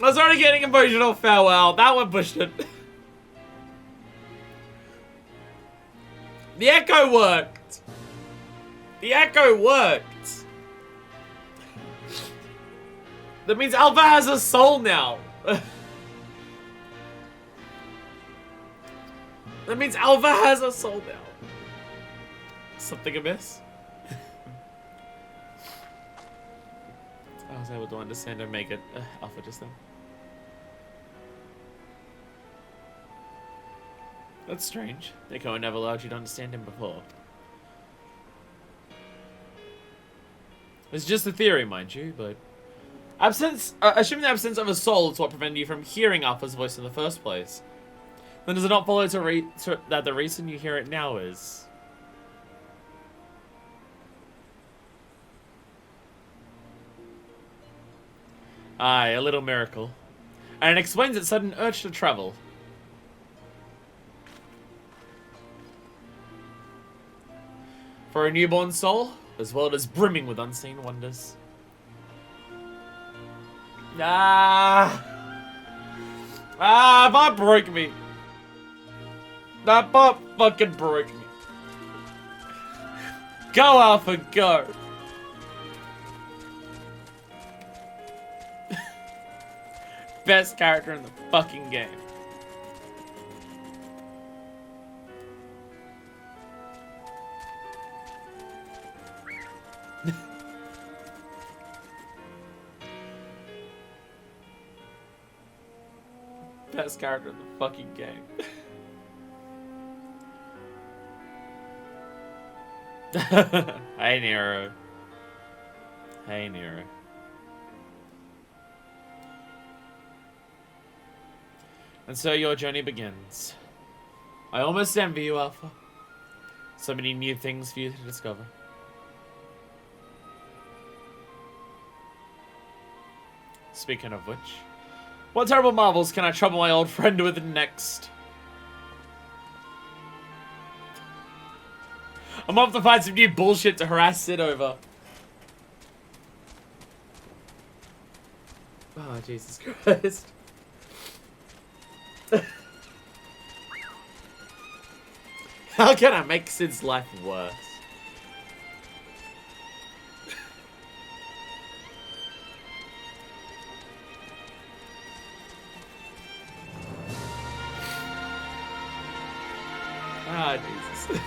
I was already getting emotional farewell. That one pushed it. The echo worked. The echo worked. That means Alpha has a soul now. That means Alpha has a soul now. Something amiss? I was able to understand Omega Alpha just then. That's strange. Nico never allowed you to understand him before. It's just a theory, mind you, but... assuming the absence of a soul is what prevented you from hearing Alpha's voice in the first place, then does it not follow that the reason you hear it now is... Aye, a little miracle. And it explains its sudden urge to travel. For a newborn soul, as well as brimming with unseen wonders. Bot broke me. That bot fucking broke me. Go, Alpha, go. Best character in the fucking game. Best character in the fucking game. Hey, Nero. Hey, Nero. And so your journey begins. I almost envy you, Alpha. So many new things for you to discover. Speaking of which, what terrible marvels can I trouble my old friend with next? I'm off to find some new bullshit to harass Sid over. Oh, Jesus Christ. How can I make Sid's life worse? Ah, Jesus.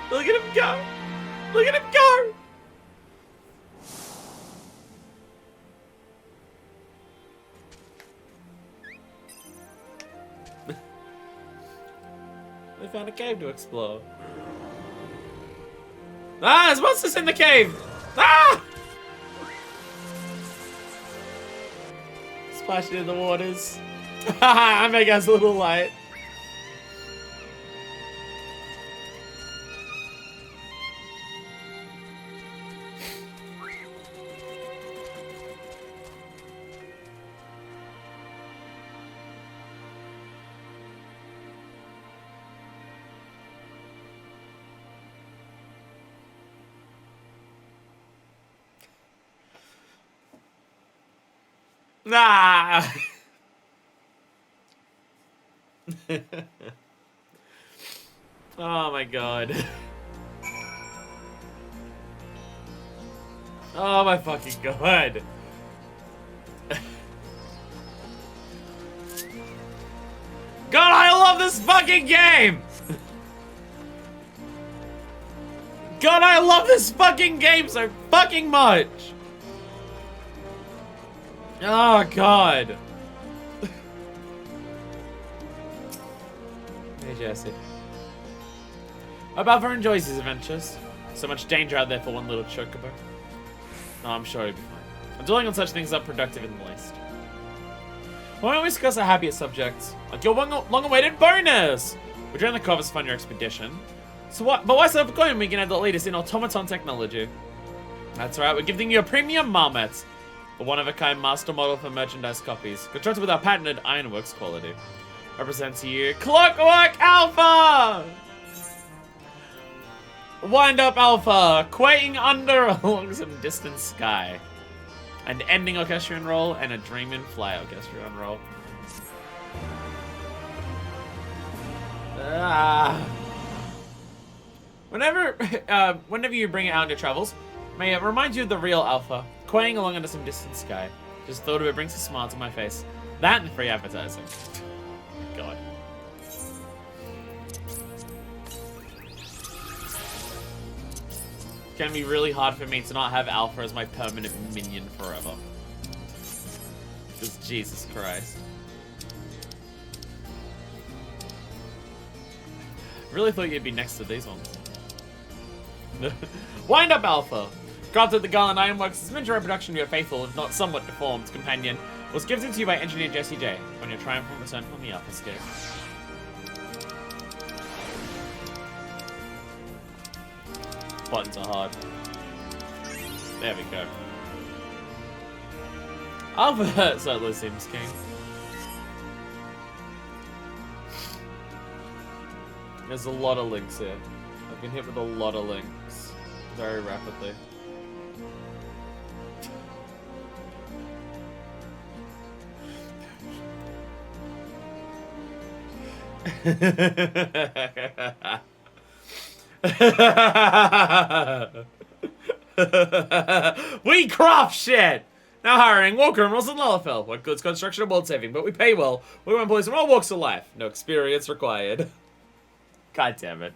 Look at him go! Look at him go! They found a cave to explore. Ah, there's monsters in the cave! Ah! Splashed into the waters. I make us a little light. Nah. Oh my god. Oh my fucking god. God, I love this fucking game! God, I love this fucking game so fucking much! Oh god. Hey Jesse. I hope Alpha enjoys his adventures. So much danger out there for one little chocobo. No, I'm sure he'll be fine. Dwelling on such things is unproductive in the least. Why don't we discuss our happier subjects? Like your long-awaited bonus! We're trying the covers to fund your expedition. So what? But why so going when we can have the latest in automaton technology? That's right, we're giving you a premium marmot. A one-of-a-kind master model for merchandise copies. Constructed with our patented Ironworks quality. Represents you, Clockwork Alpha! Wind up Alpha, quaking under along some distant sky. An ending orchestrion roll and a dream in fly orchestrion roll. Whenever you bring it out in your travels, may it remind you of the real Alpha, quaking along under some distant sky. Just thought of it brings a smile to my face. That and free advertising. God. It's gonna be really hard for me to not have Alpha as my permanent minion forever. Because Jesus Christ. I really thought you'd be next to these ones. Wind up Alpha! Crafted the Garland Ironworks as mental reproduction of your faithful, if not somewhat deformed, companion, was gifted to you by engineer Jesse J. on your triumphant return from the Alpha Scape. Buttons are hard. There we go. Alpha certainly seems king. There's a lot of links here. I've been hit with a lot of links very rapidly. We craft shit! Now hiring war criminals in Lalafell. What goods construction and world saving, but we pay well. We want employees from all walks of life. No experience required. God damn it.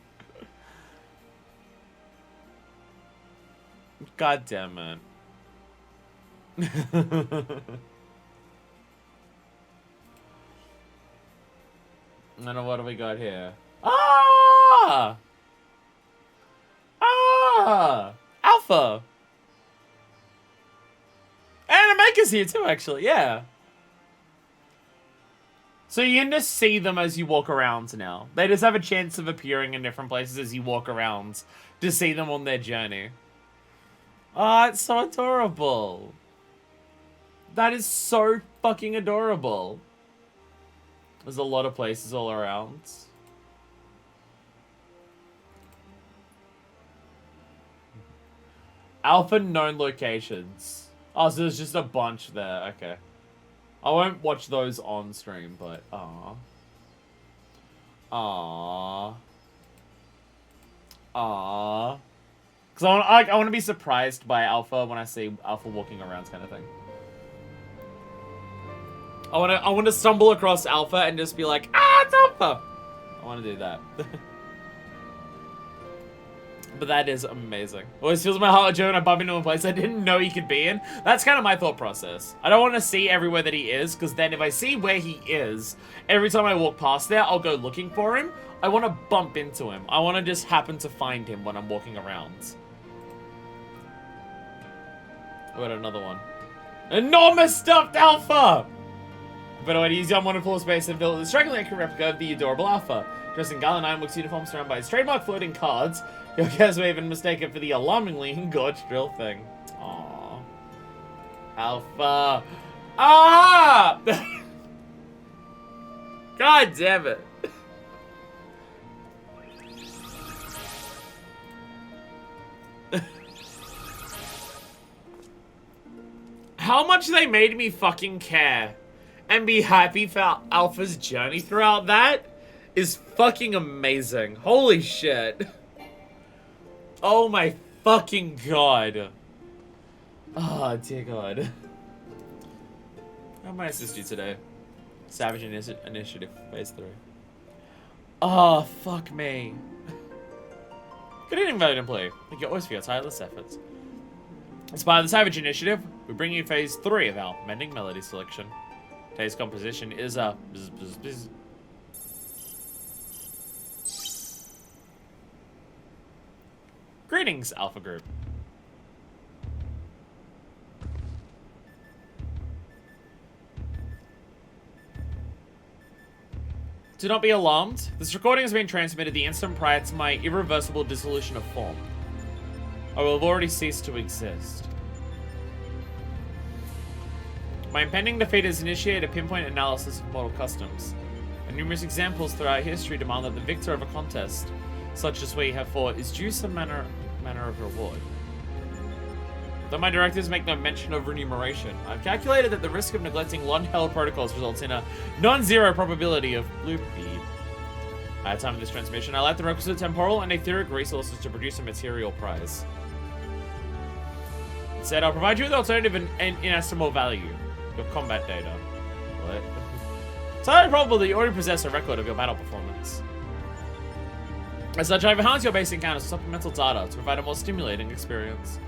God damn it. I don't know, what do we got here? Ah! Ah! Alpha! And Omeka's here too, actually, yeah. So you can just see them as you walk around now. They just have a chance of appearing in different places as you walk around to see them on their journey. Oh, it's so adorable. That is so fucking adorable. There's a lot of places all around. Alpha known locations. Oh, so there's just a bunch there. Okay. I won't watch those on stream, but aww. Aww. Aww. Because I want to be surprised by Alpha when I see Alpha walking around, kind of thing. I want to stumble across Alpha and just be like, ah, it's Alpha! I want to do that. But that is amazing. Always feels my heart joy when I bump into a place I didn't know he could be in. That's kind of my thought process. I don't want to see everywhere that he is, because then if I see where he is, every time I walk past there, I'll go looking for him. I want to bump into him. I want to just happen to find him when I'm walking around. I got another one. Enormous stuffed Alpha! But way to use the unwanted floor space and build a strikingly accurate replica of the adorable Alpha. Dressed in gala 9 looks uniform surrounded by his trademark floating cards. Your guess may even mistake it for the alarmingly engorged drill thing. Aww. Alpha. Ah! God damn it. How much they made me fucking care and be happy for Alpha's journey throughout that is fucking amazing. Holy shit. Oh my fucking god. Oh, dear god. How might I assist you today? Savage Initiative, Phase 3. Oh, fuck me. Good evening, valued employee. Thank you always for your tireless efforts. As part of the Savage Initiative, we bring you Phase 3 of our Mending Melody selection. Today's composition is a... Greetings, Alpha Group. Do not be alarmed. This recording has been transmitted the instant prior to my irreversible dissolution of form. I will have already ceased to exist. My impending defeat has initiated a pinpoint analysis of mortal customs, and numerous examples throughout history demand that the victor of a contest, such as we have fought, is due some manner of reward. Though my directives make no mention of remuneration, I've calculated that the risk of neglecting long-held protocols results in a non-zero probability of blue bead. At the time of this transmission, I lack the requisite temporal and etheric resources to produce a material prize. Instead, I'll provide you with alternative and inestimable value. Your combat data. What? It's highly probable that you already possess a record of your battle performance. As such, I've enhanced your base encounters with supplemental data to provide a more stimulating experience.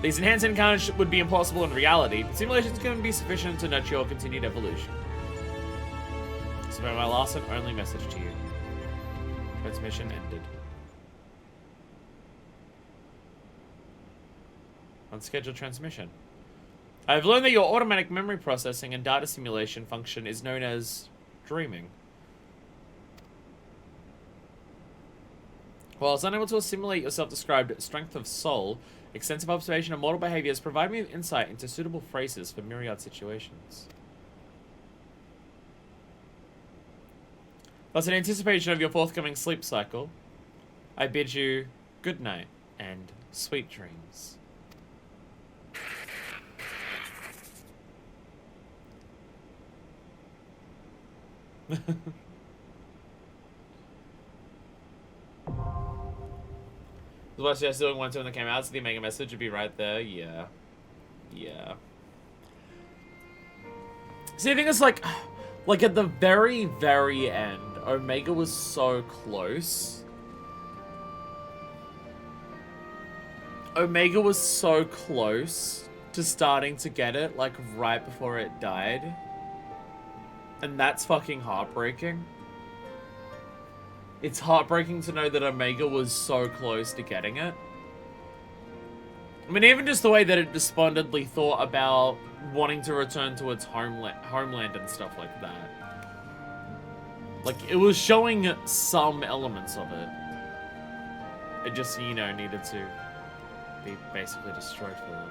These enhanced encounters would be impossible in reality, but simulations can be sufficient to nurture your continued evolution. So my last and only message to you. Transmission ended. Unscheduled transmission. I have learned that your automatic memory processing and data simulation function is known as dreaming. Whilst unable to assimilate your self-described strength of soul, extensive observation of mortal behaviors provide me with insight into suitable phrases for myriad situations. Thus, in anticipation of your forthcoming sleep cycle, I bid you good night and sweet dreams. Was I suggested doing 1, 2 when they came out, so the Omega message would be right there. Yeah. Yeah. See, the thing is, like at the very, very end, Omega was so close. Omega was so close to starting to get it, like, right before it died. And that's fucking heartbreaking. It's heartbreaking to know that Omega was so close to getting it. I mean, even just the way that it despondently thought about wanting to return to its homeland and stuff like that. Like, it was showing some elements of it. It just, you know, needed to be basically destroyed for that.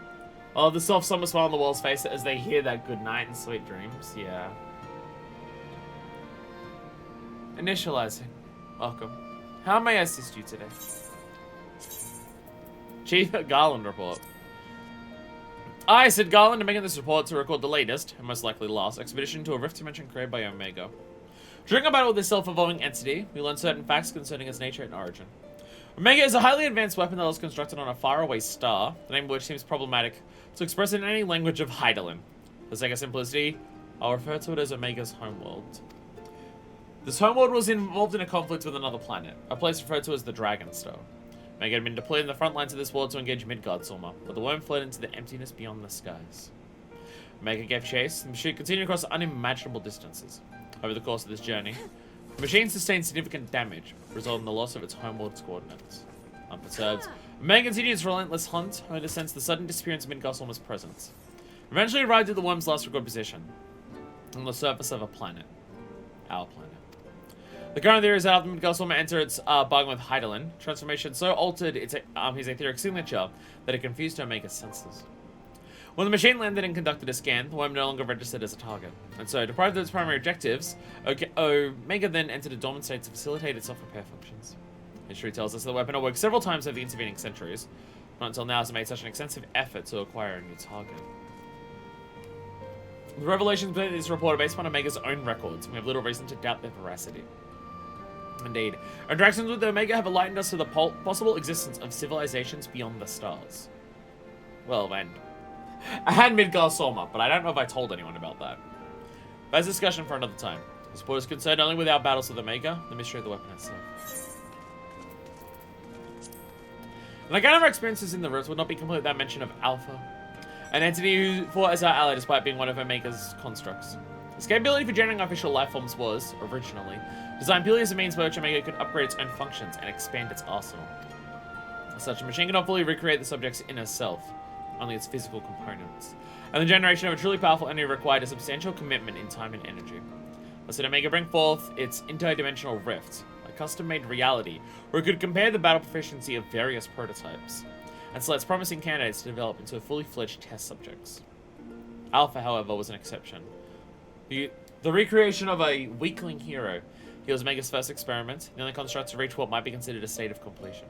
Oh, the soft summer smile on the wall's face as they hear that good night and sweet dreams. Yeah. Initializing. Welcome. How may I assist you today? Chief Garland report. I, Sid Garland, am making this report to record the latest, and most likely last, expedition to a rift dimension created by Omega. During a battle with this self-evolving entity, we learned certain facts concerning its nature and origin. Omega is a highly advanced weapon that was constructed on a faraway star, the name of which seems problematic to express in any language of Hydaelyn. For the sake of simplicity, I'll refer to it as Omega's homeworld. This homeworld was involved in a conflict with another planet, a place referred to as the Dragon Star. Omega had been deployed in the front lines of this world to engage Midgardsormr, but the worm fled into the emptiness beyond the skies. Omega gave chase, and the machine continued across unimaginable distances. Over the course of this journey, the machine sustained significant damage, resulting in the loss of its homeworld's coordinates. Unperturbed, Omega continued its relentless hunt, only to sense the sudden disappearance of Midgardsormr's presence. Eventually arrived at the worm's last recorded position, on the surface of a planet. Our planet. The current theory is that after Midgardsormr entered its bargain with Hydaelyn, transformation so altered his etheric signature that it confused Omega's senses. When the machine landed and conducted a scan, the worm no longer registered as a target, and so, deprived of its primary objectives, Omega then entered a dormant state to facilitate its self-repair functions. History tells us that the weapon awoke several times over the intervening centuries, not until now has it made such an extensive effort to acquire a new target. The revelations in this report are based upon Omega's own records, and we have little reason to doubt their veracity. Indeed, our interactions with Omega have enlightened us to the possible existence of civilizations beyond the stars. Well, then, I had Midgardsormr, but I don't know if I told anyone about that. That's a discussion for another time. This report is concerned only with our battles with Omega, the mystery of the weapon itself. And again, our experiences in the Rift would not be complete without mention of Alpha, an entity who fought as our ally despite being one of Omega's constructs. Its capability for generating artificial life forms was, originally, designed purely as a means by which Omega could upgrade its own functions and expand its arsenal. As such, a machine cannot fully recreate the subject's inner self, only its physical components. And the generation of a truly powerful entity required a substantial commitment in time and energy. Thus did Omega bring forth its interdimensional rift, a custom-made reality where it could compare the battle proficiency of various prototypes, and selects promising candidates to develop into fully fledged test subjects. Alpha, however, was an exception. The recreation of a weakling hero, he was Omega's first experiment, the only construct to reach what might be considered a state of completion.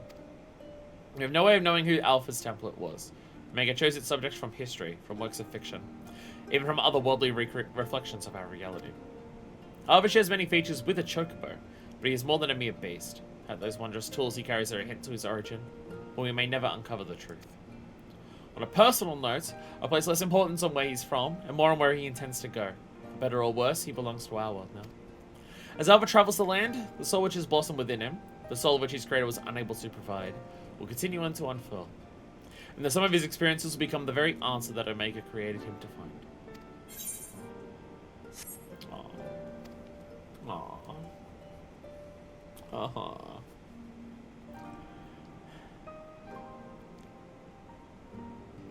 We have no way of knowing who Alpha's template was. Omega chose its subjects from history, from works of fiction, even from otherworldly reflections of our reality. Alpha shares many features with a chocobo, but he is more than a mere beast. At those wondrous tools he carries are a hint to his origin, but we may never uncover the truth. On a personal note, I place less importance on where he's from, and more on where he intends to go. For better or worse, he belongs to our world now. As Alpha travels the land, the soul which has blossomed within him, the soul of which his creator was unable to provide, will continue on to unfurl. And the sum of his experiences will become the very answer that Omega created him to find. Aww. Aww.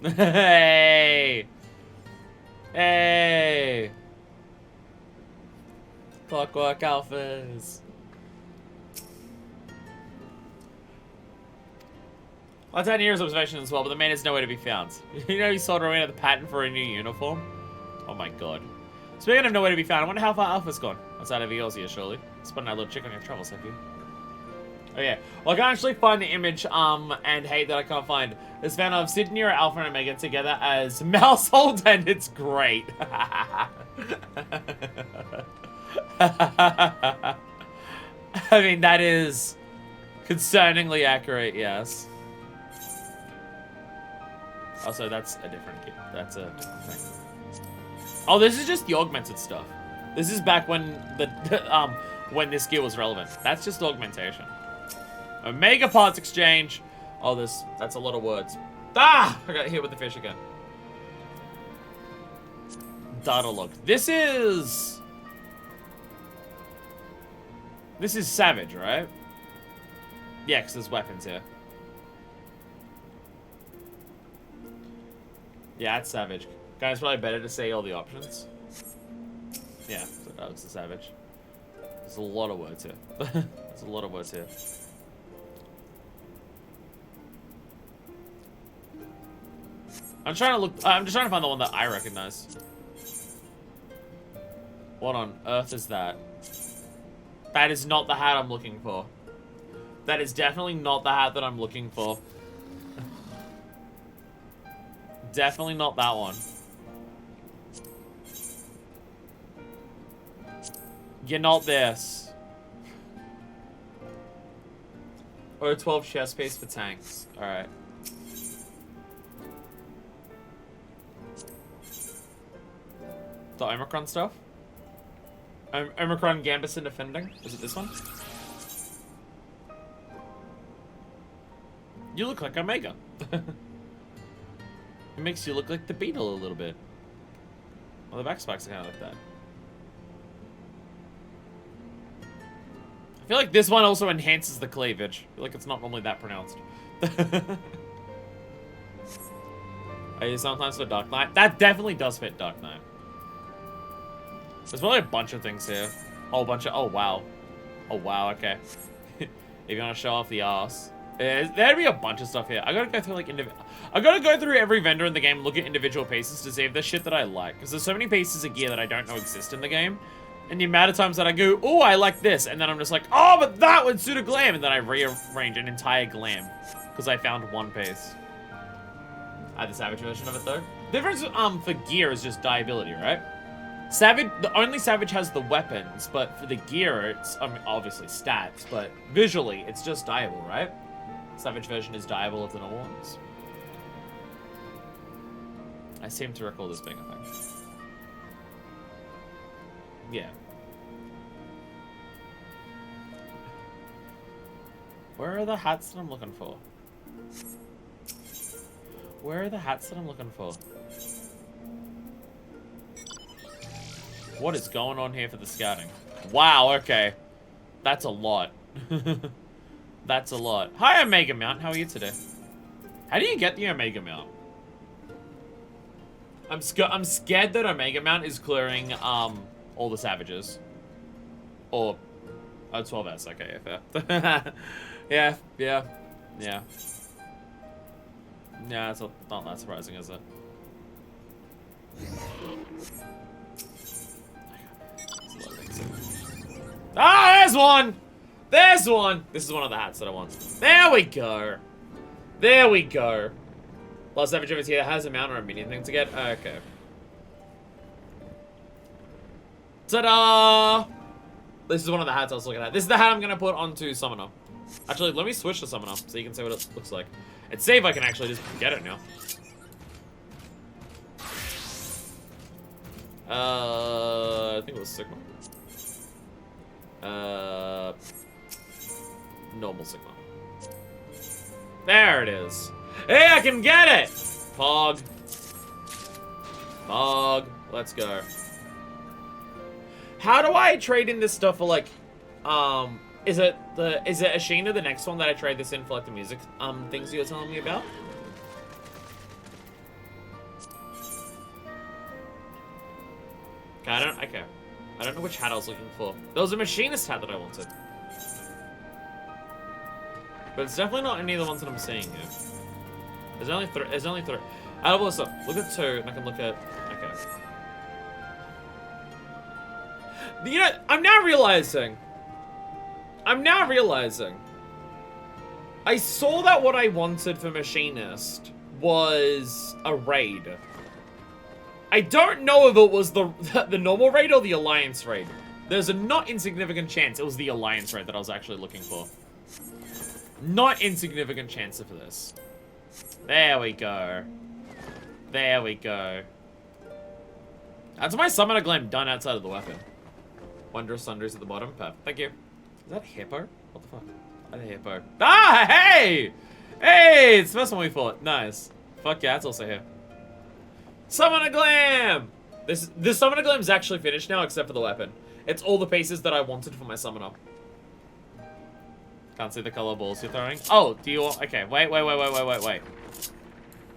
Aww. Hey! Hey! Clockwork Alphas. That's 10 years observation as well, but the man is nowhere to be found. You know, he sold Rowena the patent for a new uniform. Oh my god. Speaking of nowhere to be found, I wonder how far Alpha's gone. Outside of yours here, surely. Spotting that little chick on your travels, have you? Oh yeah. Well, I can actually find the image, and hate that I can't find. It's found of Sydney or Alpha and Omega together as Mousehold, and it's great. I mean, that is concerningly accurate, yes. Also, that's a different kid. That's a different thing. Oh, this is just the augmented stuff. This is back when when this gear was relevant. That's just augmentation. Omega parts exchange. Oh, that's a lot of words. Ah! I got hit with the fish again. Data log. This is Savage, right? Yeah, because there's weapons here. Yeah, it's Savage. Guys, probably better to say all the options. Yeah, so that was the Savage. There's a lot of words here. There's a lot of words here. I'm just trying to find the one that I recognize. What on earth is that? That is not the hat I'm looking for. That is definitely not the hat that I'm looking for. Definitely not that one. You're not this. Or a 12 chest piece for tanks. Alright. The Omicron stuff? Omicron Gambus and defending? Is it this one? You look like Omega. It makes you look like the Beetle a little bit. Well, the back spikes are kind of like that. I feel like this one also enhances the cleavage. I feel like it's not normally that pronounced. I use sometimes for Dark Knight. That definitely does fit Dark Knight. There's probably a bunch of things here. Whole bunch of... Oh, wow. Oh, wow, okay. If you want to show off the arse. There'd be a bunch of stuff here. I gotta go through, like, I gotta go through every vendor in the game and look at individual pieces to see if there's shit that I like. Because there's so many pieces of gear that I don't know exist in the game. And the amount of times that I go, oh, I like this. And then I'm just like, oh, but that would suit a glam. And then I rearrange an entire glam. Because I found one piece. I had the Savage version of it, though. The difference for gear is just dyeability, right? Only Savage has the weapons, but for the gear, it's, I mean, obviously stats, but visually, it's just dyeable, right? Savage version is dyeable of the normal ones. I seem to recall this being a thing. Yeah. Where are the hats that I'm looking for? Where are the hats that I'm looking for? What is going on here for the scouting? Wow, okay. That's a lot. That's a lot. Hi, Omega Mount. How are you today? How do you get the Omega Mount? I'm scared that Omega Mount is clearing, all the Savages. Or... Oh, 12S. Okay, yeah, fair. Yeah. Yeah, it's not that surprising, is it? Ah, there's one! There's one! This is one of the hats that I want. There we go! There we go. Last Savage over here has a mount or a minion thing to get. Okay. Ta-da! This is one of the hats I was looking at. This is the hat I'm gonna put onto Summoner. Actually, let me switch to Summoner so you can see what it looks like. And see if I can actually just get it now. I think it was Sigma. Normal Sigma. There it is. Hey, I can get it! Pog. Pog. Let's go. How do I trade in this stuff for, like, is it Ashina, the next one that I trade this in for, like, the music, things you were telling me about? Okay, I don't know which hat I was looking for. There was a machinist hat that I wanted. But it's definitely not any of the ones that I'm seeing here. There's only three. There's only three. Out of all this stuff, look at 2, and I can look at. Okay. You know, I'm now realizing. I saw that what I wanted for Machinist was a raid. I don't know if it was the normal raid or the Alliance raid. There's a not insignificant chance it was the Alliance raid that I was actually looking for. Not insignificant chance of this. There we go. There we go. That's my Summoner Glam done outside of the weapon. Wondrous Sundries at the bottom. Perfect. Thank you. Is that a hippo? What the fuck? That's a hippo. Ah, hey! Hey, it's the first one we fought. Nice. Fuck yeah, it's also here. Summoner Glam! This Summoner Glam is actually finished now, except for the weapon. It's all the pieces that I wanted for my Summoner. Can't see the color balls you're throwing. Oh, do you want... Okay, wait.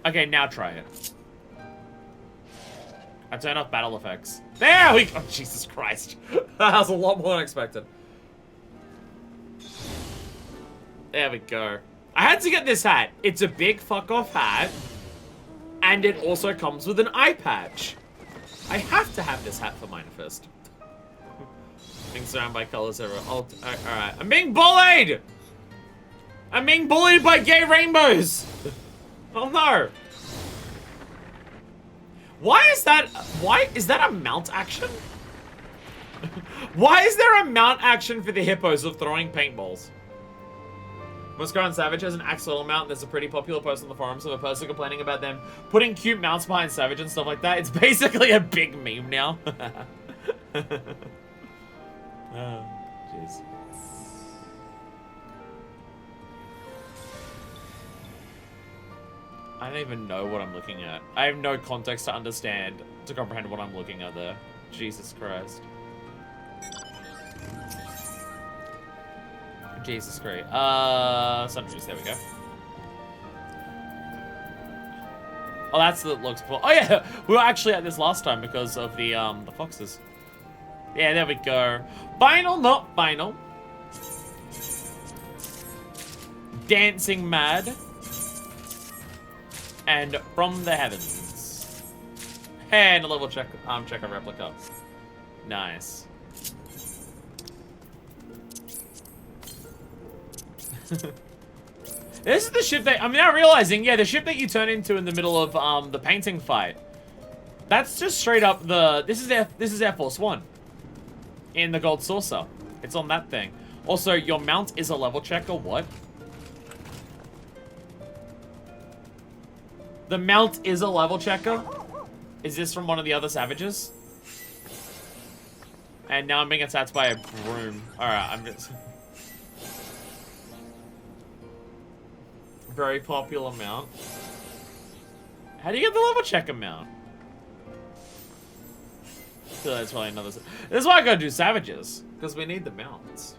Okay, now try it. I turned off battle effects. There we go! Oh, Jesus Christ. That was a lot more than expected. There we go. I had to get this hat. It's a big fuck-off hat. And it also comes with an eye patch. I have to have this hat for Minifist. Being surrounded by colors everywhere. Oh, alright. I'm being bullied! I'm being bullied by gay rainbows! Oh no! Why is that a mount action? Why is there a mount action for the hippos of throwing paintballs? Muscaron Savage has an axolotl mount. There's a pretty popular post on the forums of a person complaining about them putting cute mounts behind Savage and stuff like that. It's basically a big meme now. Oh, jeez. I don't even know what I'm looking at. I have no context to understand, to comprehend what I'm looking at there. Jesus Christ. Jesus Christ. Sundries, there we go. Oh, that's the looks cool. Oh yeah, we were actually at this last time because of the foxes. Yeah, there we go. Final, not final. Dancing Mad. And From the Heavens. And a level checker replica. Nice. This is the ship that I'm now realizing, yeah, the ship that you turn into in the middle of the painting fight. That's just straight up the this is Air Force One. In the Gold Saucer. It's on that thing. Also, your mount is a level checker, what? The mount is a level checker? Is this from one of the other savages? And now I'm being attacked by a broom. Alright, I'm just... Very popular mount. How do you get the level checker mount? I feel that's probably another... This is why I gotta do savages. Because we need the mounts.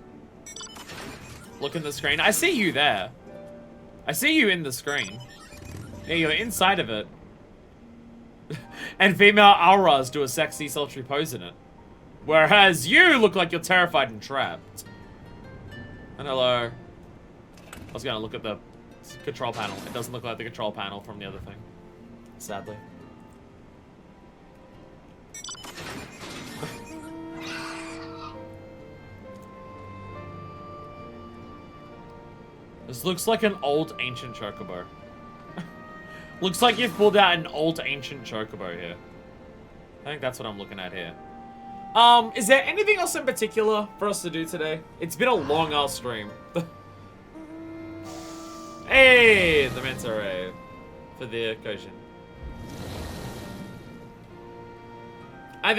Look in the screen. I see you there. I see you in the screen. Yeah, you're inside of it. And female auras do a sexy, sultry pose in it. Whereas you look like you're terrified and trapped. And hello. I was gonna look at the control panel. It doesn't look like the control panel from the other thing. Sadly. This looks like an old ancient chocobo. Looks like you've pulled out an old ancient chocobo here. I think that's what I'm looking at here. Is there anything else in particular for us to do today? It's been a long ass stream. Hey, the Manta Ray for the Kojin. I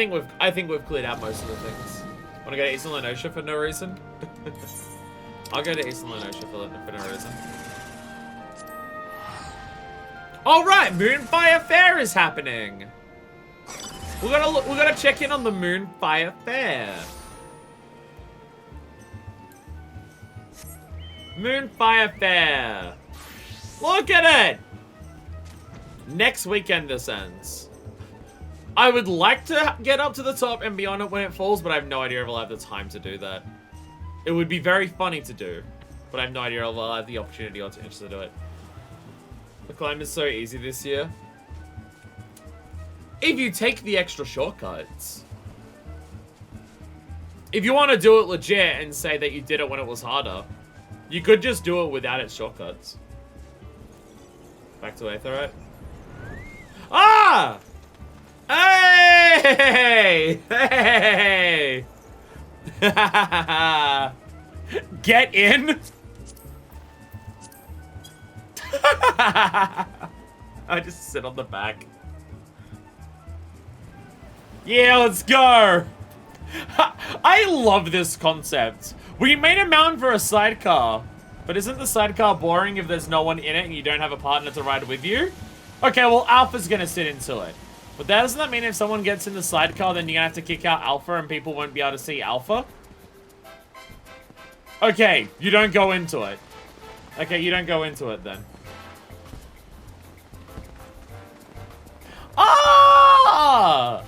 think we've cleared out most of the things. Wanna go to Eastern Lenosha for no reason? I'll go to Eastern Lenosha for no reason. All right, Moonfire Fair is happening. We're gonna check in on the Moonfire Fair. Moonfire Fair. Look at it. Next weekend this ends. I would like to get up to the top and be on it when it falls, but I have no idea if I'll have the time to do that. It would be very funny to do, but I have no idea if I'll have the opportunity or the interest to do it. The climb is so easy this year. If you take the extra shortcuts. If you want to do it legit and say that you did it when it was harder, you could just do it without its shortcuts. Back to Aetherite. Ah! Hey! Hey! Get in! I just sit on the back. Yeah, let's go! I love this concept. We made a mountain for a sidecar. But isn't the sidecar boring if there's no one in it and you don't have a partner to ride with you? Okay, well, Alpha's gonna sit into it. But doesn't that mean if someone gets in the sidecar, then you're gonna have to kick out Alpha and people won't be able to see Alpha? Okay, you don't go into it. Okay, you don't go into it then. Ah!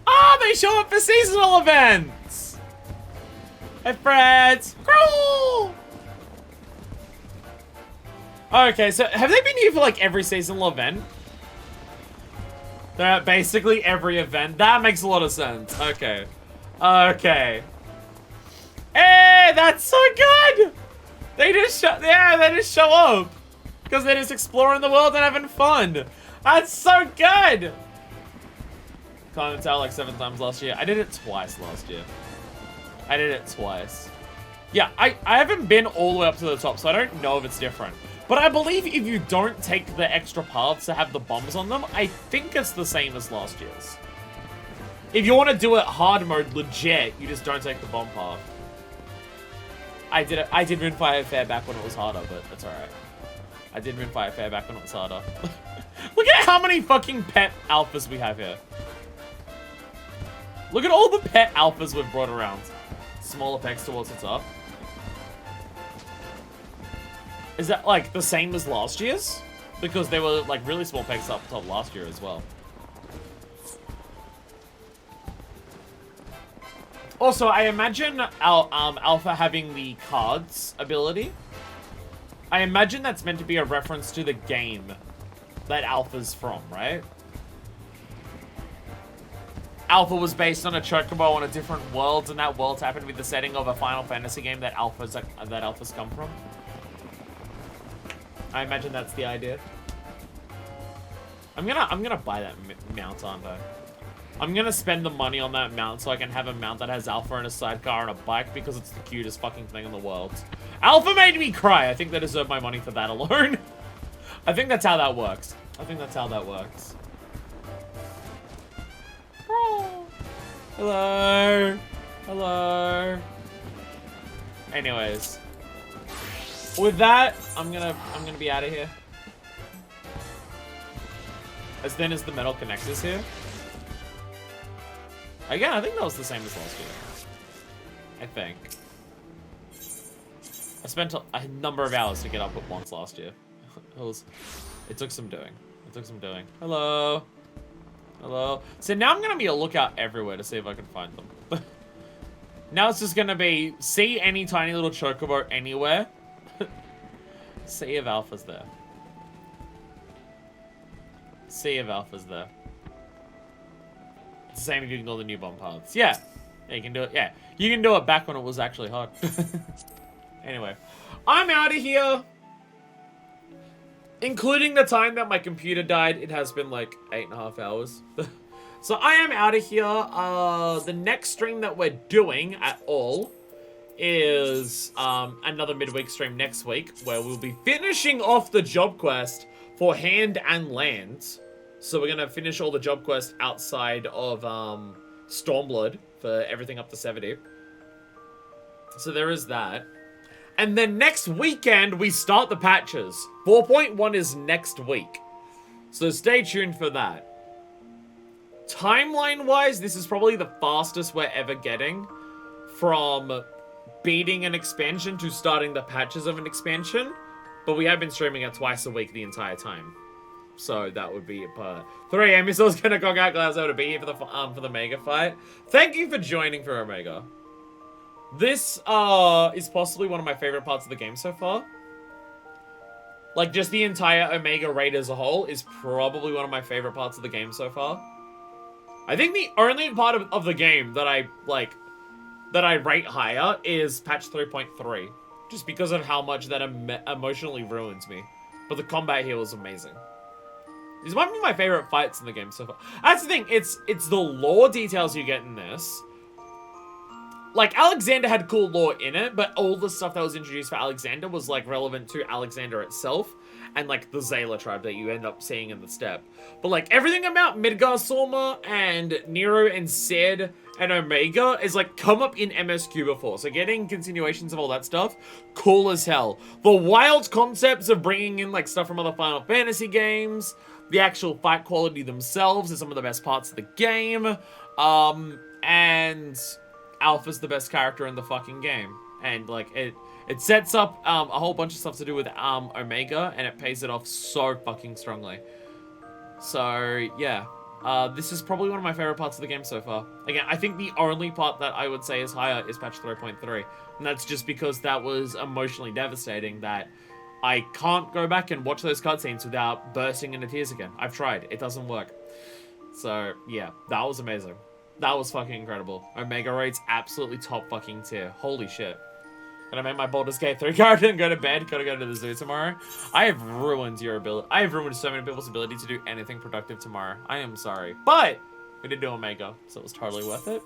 Ah, they show up for seasonal events! Hey, friends! Cool! Okay, so have they been here for like every seasonal event? They're at basically every event. That makes a lot of sense. Okay. Okay. Hey, that's so good! They just show up. Because they're just exploring the world and having fun. That's so good! Climbed the tower like 7 times last year. I did it twice last year. I did it twice. Yeah, I haven't been all the way up to the top, so I don't know if it's different. But I believe if you don't take the extra paths to have the bombs on them, I think it's the same as last year's. If you want to do it hard mode legit, you just don't take the bomb path. I did win Fire Fair back when it was harder, but that's alright. I did win Fire Fair back when it was harder. Look at how many fucking pet alphas we have here. Look at all the pet alphas we've brought around. Smaller pecs towards the top. Is that like the same as last year's? Because they were like really small pecs up top last year as well. Also, I imagine Alpha having the cards ability. I imagine that's meant to be a reference to the game that Alpha's from, right? Alpha was based on a chocobo on a different world, and that world happened to be the setting of a Final Fantasy game that Alpha's come from. I imagine that's the idea. I'm gonna buy that mount, aren't I? I'm gonna spend the money on that mount so I can have a mount that has Alpha and a sidecar and a bike because it's the cutest fucking thing in the world. Alpha made me cry. I think they deserve my money for that alone. I think that's how that works. I think that's how that works. Oh. Hello. Hello. Anyways. With that, I'm gonna be out of here. As thin as the metal connectors here. Again, I think that was the same as last year. I think. I spent a number of hours to get up at once last year. It took some doing. It took some doing. Hello. Hello. So now I'm gonna be a lookout everywhere to see if I can find them. Now it's just gonna be, see any tiny little chocobo anywhere. See if Alpha's there. See if Alpha's there. It's the same if you ignore the new bomb paths. Yeah. Yeah, you can do it. Yeah. You can do it back when it was actually hard. Anyway. I'm out of here. Including the time that my computer died, it has been like 8.5 hours. So I am out of here. The next stream that we're doing at all is another midweek stream next week where we'll be finishing off the job quest for Hand and Land. So we're gonna finish all the job quests outside of Stormblood for everything up to 70. So there is that. And then next weekend we start the patches. 4.1 is next week. So stay tuned for that. Timeline-wise, this is probably the fastest we're ever getting from beating an expansion to starting the patches of an expansion. But we have been streaming it twice a week the entire time. So that would be per 3 AM. You're still gonna go out, glad I was able to be here for the mega fight. Thank you for joining for Omega. This is possibly one of my favorite parts of the game so far. Like, just the entire Omega Raid as a whole is probably one of my favorite parts of the game so far. I think the only part of the game that I, like, that I rate higher is patch 3.3. Just because of how much that emotionally ruins me. But the combat here was amazing. These might be my favorite fights in the game so far. That's the thing, it's the lore details you get in this. Like, Alexander had cool lore in it, but all the stuff that was introduced for Alexander was, like, relevant to Alexander itself. And, like, the Zayla tribe that you end up seeing in the steppe. But, like, everything about Midgar Sorma and Nero and Sid and Omega is, like, come up in MSQ before. So getting continuations of all that stuff, cool as hell. The wild concepts of bringing in, like, stuff from other Final Fantasy games. The actual fight quality themselves is some of the best parts of the game. And Alpha's the best character in the fucking game. And, like, it sets up a whole bunch of stuff to do with Omega, and it pays it off so fucking strongly. So, yeah. This is probably one of my favorite parts of the game so far. Again, I think the only part that I would say is higher is patch 3.3. And that's just because that was emotionally devastating that I can't go back and watch those cutscenes without bursting into tears again. I've tried. It doesn't work. So, yeah. That was amazing. That was fucking incredible. Omega Raid's absolutely top fucking tier. Holy shit. Gonna make my Baldur's Gate 3 character and go to bed. Gotta go to the zoo tomorrow. I have ruined your ability. I have ruined so many people's ability to do anything productive tomorrow. I am sorry. But we did do Omega, so it was totally worth it.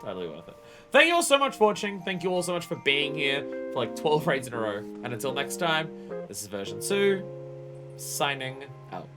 Totally worth it. Thank you all so much for watching. Thank you all so much for being here for like 12 raids in a row. And until next time, this is version 2, signing out.